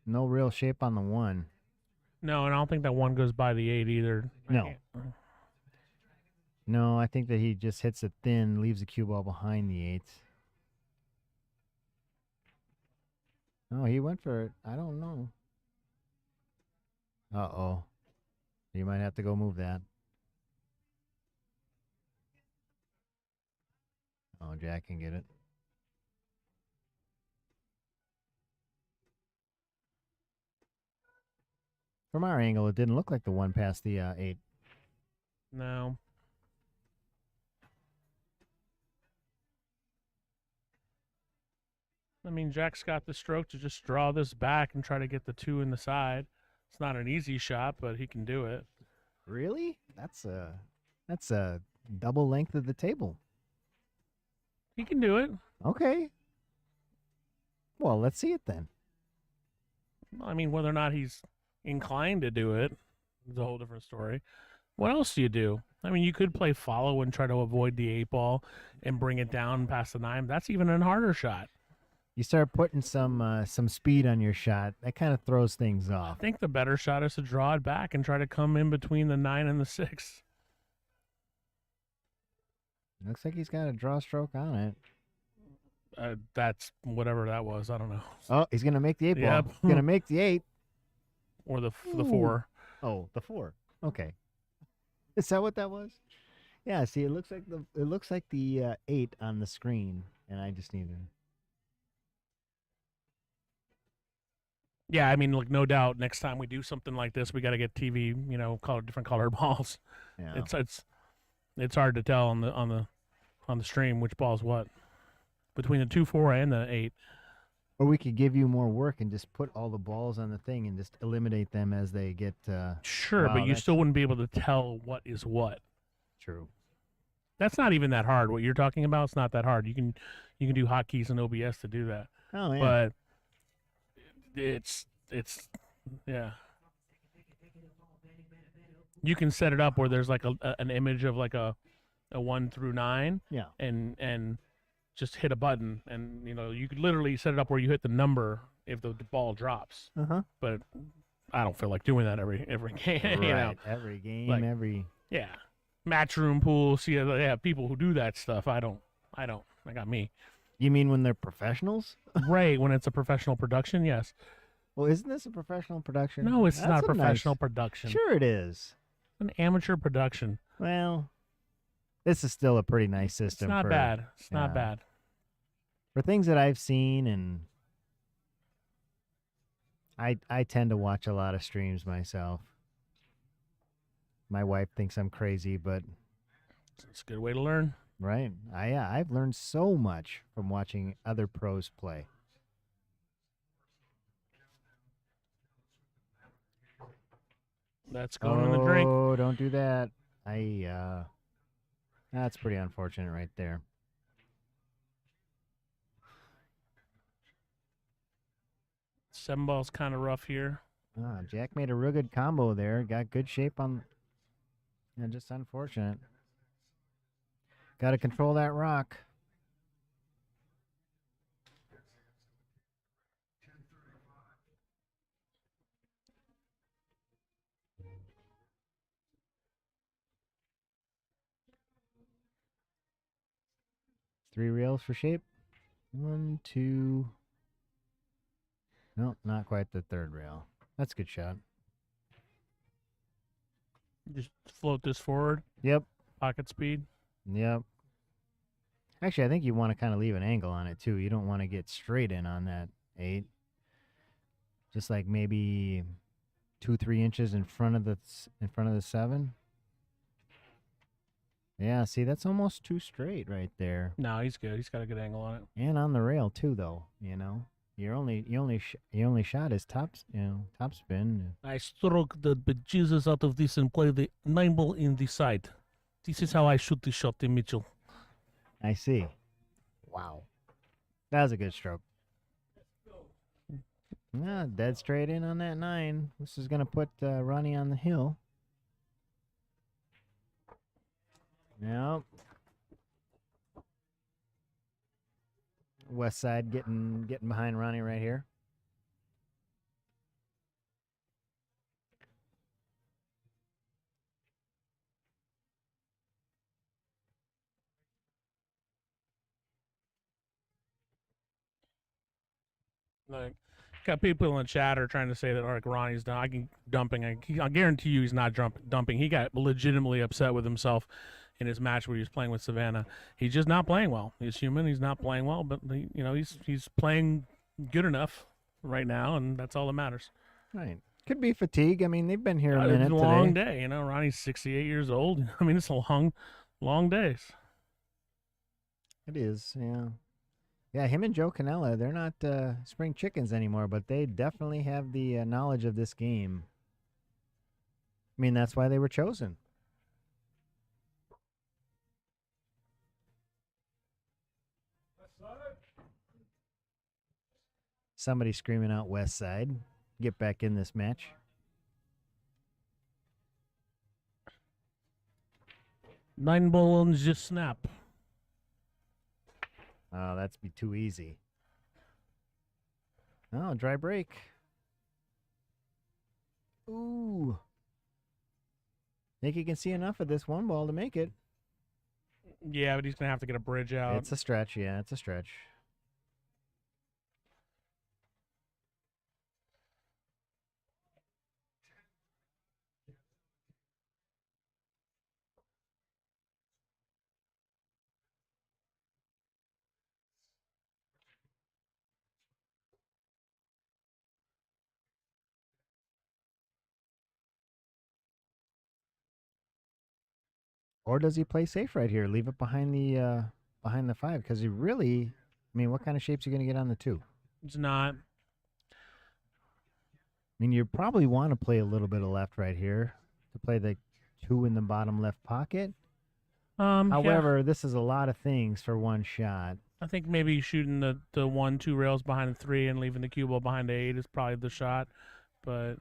No real shape on the 1. No, and I don't think that one goes by the 8 either. No. No, I think that he just hits it thin, leaves the cue ball behind the 8. No, he went for it. I don't know. Uh-oh. You might have to go move that. Oh, Jack can get it. From our angle, it didn't look like the 1 past the 8. No. I mean, Jack's got the stroke to just draw this back and try to get the 2 in the side. It's not an easy shot, but he can do it. Really? That's a double length of the table. He can do it. Okay. Well, let's see it then. I mean, whether or not he's inclined to do it is a whole different story. What else do you do? I mean, you could play follow and try to avoid the 8 ball and bring it down past the 9. That's even a harder shot. You start putting some speed on your shot. That kind of throws things I off. think the better shot is to draw it back and try to come in between the 9 and the 6. Looks like he's got a draw stroke on it. That's whatever that was. I don't know. Oh, he's gonna make the 8 ball. Yep. He's gonna make the 8. Or the Ooh. 4. Oh, the 4. Okay. Is that what that was? Yeah. See, it looks like the 8 on the screen, and I just need to. Yeah, I mean, look, no doubt. Next time we do something like this, we got to get TV. Different colored balls. Yeah. It's hard to tell on the stream which ball's what between the 2-4 and the 8. Or we could give you more work and just put all the balls on the thing and just eliminate them as they get. Sure, wow, but you that's- still wouldn't be able to tell what is what. True. That's not even that hard. What you're talking about, it's not that hard. You can do hotkeys and OBS to do that. Oh yeah. But it's yeah. You can set it up where there's like an image of like a 1 through 9. Yeah. And just hit a button, and you could literally set it up where you hit the number if the ball drops. Uh-huh. But I don't feel like doing that every game. Right. Every game, Like- every. Yeah. Matchroom pool. See, they have people who do that stuff. I don't. I got me. You mean when they're professionals? Right, when it's a professional production, yes. Well, isn't this a professional production? No, it's That's not a a professional nice- production. Sure, it is. An amateur production. Well, this is still a pretty nice It's system. not for, bad. It's not yeah. bad. For things that I've seen, and I tend to watch a lot of streams myself. My wife thinks I'm crazy, but It's a good way to learn. right, I've learned so much from watching other pros play. That's going in the drink. Oh, don't do that. That's pretty unfortunate right there. Seven ball's kind of rough here. Jack made a real good combo there. Got good shape on. Yeah, just unfortunate. Got to control that rock. Three rails for shape. 1, 2. No, not quite the third rail. That's a good shot. Just float this forward. Yep. Pocket speed. Yep. Actually, I think you want to kind of leave an angle on it too. You don't want to get straight in on that 8. Just like maybe 2-3 inches in front of the 7. Yeah, see, that's almost too straight right there. No, he's good. He's got a good angle on it. And on the rail too, though. You only shot his top spin. I struck the bejesus out of this and play the 9 ball in the side. This is how I shoot the shot, Mitchell. I see. Wow, that was a good stroke. Yeah, dead straight in on that 9. This is gonna put Ronnie on the hill. Yep. West side getting behind Ronnie right here. Like, got people in the chat are trying to say that like Ronnie's dumping. I guarantee you he's not dumping. He got legitimately upset with himself in his match where he was playing with Savannah. He's just not playing well. He's human. He's not playing well, but he's playing good enough right now, and that's all that matters. Right. Could be fatigue. I mean, they've been here a It's minute a long today. day. Ronnie's 68 years old. I mean, it's a long days. It is, yeah. Yeah, him and Joe Canella, they're not spring chickens anymore, but they definitely have the knowledge of this game. I mean, that's why they were chosen. Somebody screaming out West Side. Get back in this match. Nine ball and just snap. Oh, that's be too easy. Oh, dry break. Ooh. Think he can see enough of this 1 ball to make it. Yeah, but he's gonna have to get a bridge out. It's a stretch, yeah, it's a stretch. Or does he play safe right here? Leave it behind the 5? Because he really, I mean, what kind of shape's he going to get on the 2? It's not. I mean, you probably want to play a little bit of left right here to play the 2 in the bottom left pocket. Yeah. However, this is a lot of things for one shot. I think maybe shooting the 1-2 rails behind the 3 and leaving the cue ball behind the 8 is probably the shot, but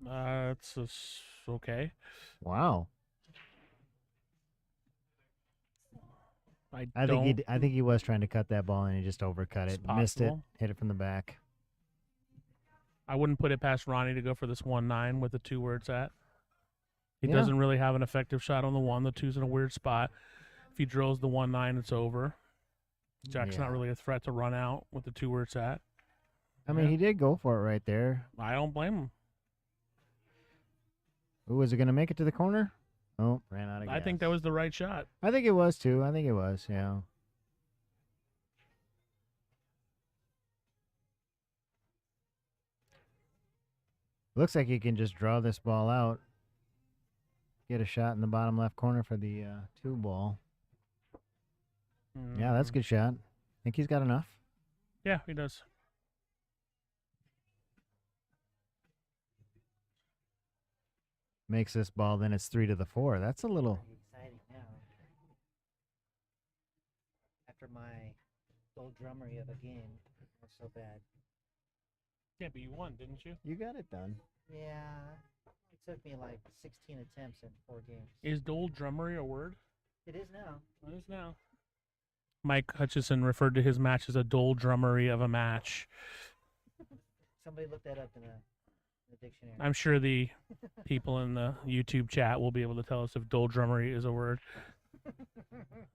it's okay. Wow. I think he was trying to cut that ball and he just overcut It's it, missed it, possible. hit it from the back. I wouldn't put it past Ronnie to go for this 1-9 with the 2 where it's at. He Yeah. doesn't really have an effective shot on the 1. The 2's in a weird spot. If he drills the 1-9, it's over. Jack's not Yeah. really a threat to run out with the 2 where it's at. I mean, Yeah. he did go for it right there. I don't blame him. Ooh, was it going to make it to the corner? Oh, ran out of gas. I think that was the right shot. I think it was too. I think it was, yeah. Looks like he can just draw this ball out. Get a shot in the bottom left corner for the 2 ball. Yeah, that's a Mm, good shot. Think he's got enough. Yeah, he does. Makes this ball, then it's 3 to the 4. That's a little. Exciting now. After my old drummery of a game, not so bad. Yeah, but you won, didn't you? You got it done. Yeah, it took me like 16 attempts in 4 games. Is doldrummery a word? It is now. It is now. Mike Hutchison referred to his match as a doldrummery of a match. Somebody looked that up in the dictionary. I'm sure the people in the YouTube chat will be able to tell us if doldrummery is a word.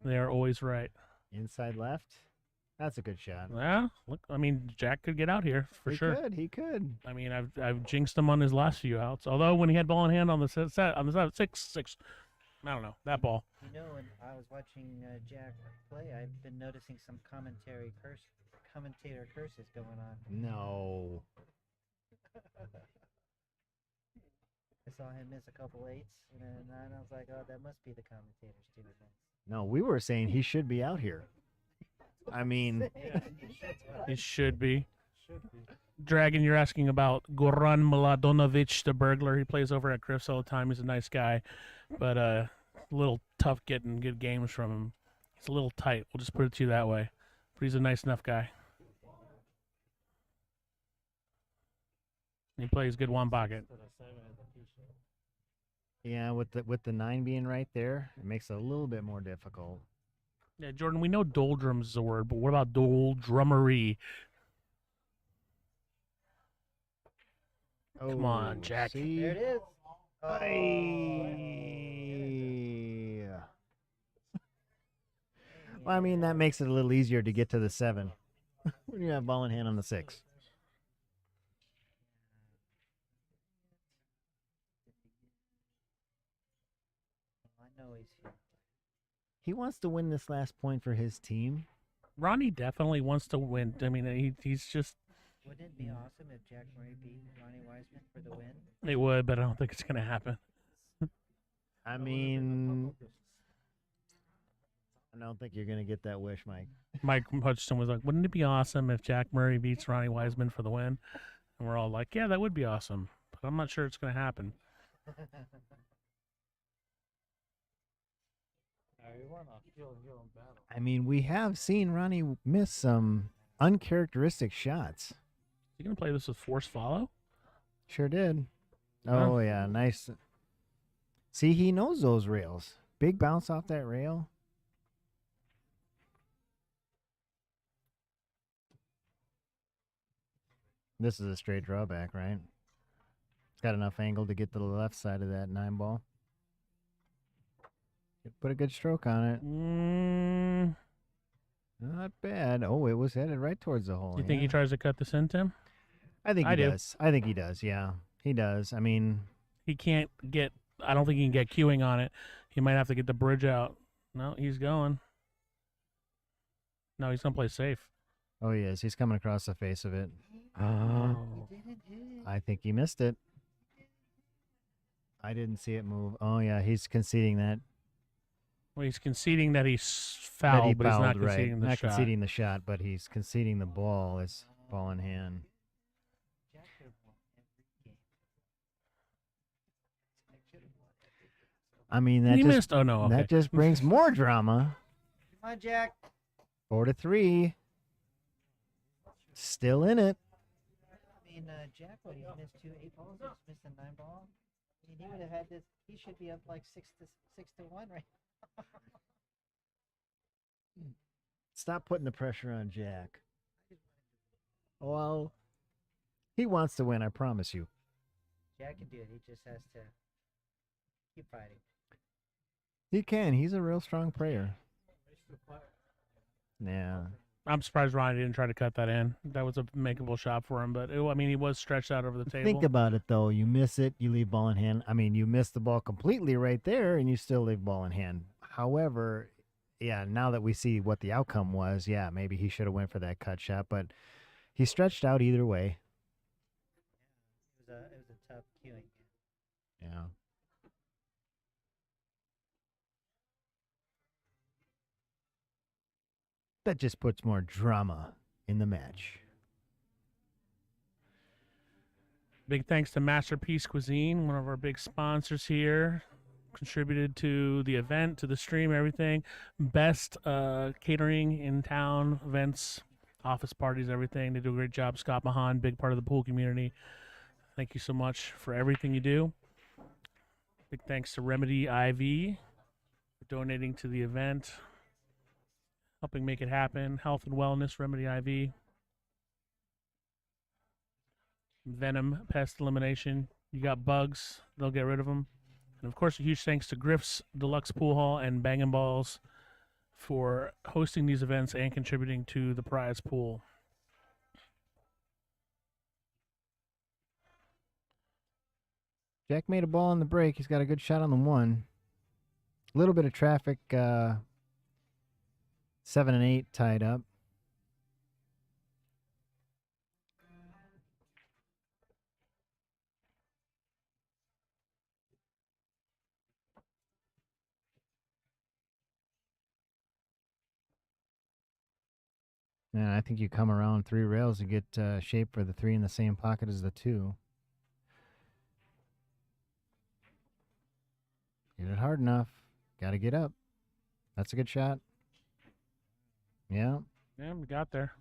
They are always right. Inside left. That's a good shot. Yeah, look, I mean, Jack could get out here for he sure. Could, he could. I mean, I've jinxed him on his last few outs. Although when he had ball in hand on the set on the side 6, I don't know that ball. You know, when I was watching Jack play, I've been noticing some commentator curses going on. No. I saw him miss a couple 8s, and then I was like, oh, that must be the commentators doing that. No, we were saying he should be out here. I mean, It should be. Dragon, you're asking about Goran Mladonovic, the burglar. He plays over at Griff's all the time. He's a nice guy, but a little tough getting good games from him. He's a little tight. We'll just put it to you that way. But he's a nice enough guy. He plays good one pocket. yeah, with the 9 being right there, it makes it a little bit more difficult. Yeah, Jordan, we know doldrums is a word, but what about doldrummery? Come on, Jack. See? There it is. Yeah. Well, I mean, that makes it a little easier to get to the 7 when you have ball in hand on the 6. I know he's here. He wants to win this last point for his team. Ronnie definitely wants to win. I mean, he's just. Wouldn't it be awesome if Jack Murray beat Ronnie Wiseman for the win? It would, but I don't think it's going to happen. I mean, I don't think you're going to get that wish, Mike. Mike Hutchison was like, wouldn't it be awesome if Jack Murray beats Ronnie Wiseman for the win? And we're all like, yeah, that would be awesome. But I'm not sure it's going to happen. I mean, we have seen Ronnie miss some uncharacteristic shots. You going to play this with force follow? Sure did. Huh? Oh, yeah, nice. See, he knows those rails. Big bounce off that rail. This is a straight drawback, right? It's got enough angle to get to the left side of that 9 ball. Put a good stroke on it. Not bad. Oh, it was headed right towards the hole. You think he tries to cut this in, Tim? I think I he do. does. I think he does. Yeah, he does. I mean, He can't get. I don't think he can get queuing on it. He might have to get the bridge out. No, he's going. No, he's going to play safe. oh, he is. He's coming across the face of it. Oh. He didn't hit it. I think he missed it. I didn't see it move. Oh, yeah, he's conceding that. Well, he's conceding that he's that fouled, he but he's not fouled, right. conceding the Not shot. conceding the shot, but he's conceding the ball. It's ball in hand. Jack could have won every game. I mean, that He just missed. Oh, no. Okay. that just brings more drama. Come on, Jack. 4-3. Still in it. I mean, Jack, what, he missed 2 8 balls, he's missed a 9 ball. I mean, he would have had this. He should be up like 6-1 right. Stop putting the pressure on Jack. Well, he wants to win, I promise you. Jack can do it. He just has to keep fighting. He can. He's a real strong player. Yeah. I'm surprised Ronnie didn't try to cut that in. That was a makeable shot for him, but I mean, he was stretched out over the table. Think about it though. You miss it, you leave ball in hand. I mean, you miss the ball completely right there, and you still leave ball in hand. However, yeah, now that we see what the outcome was, yeah, maybe he should have went for that cut shot, but he stretched out either way. It was a tough queuing. Yeah. That just puts more drama in the match. Big thanks to Masterpiece Cuisine, one of our big sponsors here. Contributed to the event, to the stream, everything. Best catering in town, events, office parties, everything. They do a great job. Scott Mahan, big part of the pool community. Thank you so much for everything you do. Big thanks to Remedy IV for donating to the event, helping make it happen. Health and Wellness, Remedy IV. Venom Pest Elimination. You got bugs, they'll get rid of them. And of course, a huge thanks to Griff's Deluxe Pool Hall and Bangin Ballz for hosting these events and contributing to the prize pool. Jack made a ball on the break. He's got a good shot on the one. A little bit of traffic. 7 and 8 tied up. And I think you come around 3 rails to get shape for the 3 in the same pocket as the 2. Hit it hard enough. Got to get up. That's a good shot. Yeah. Yeah, we got there.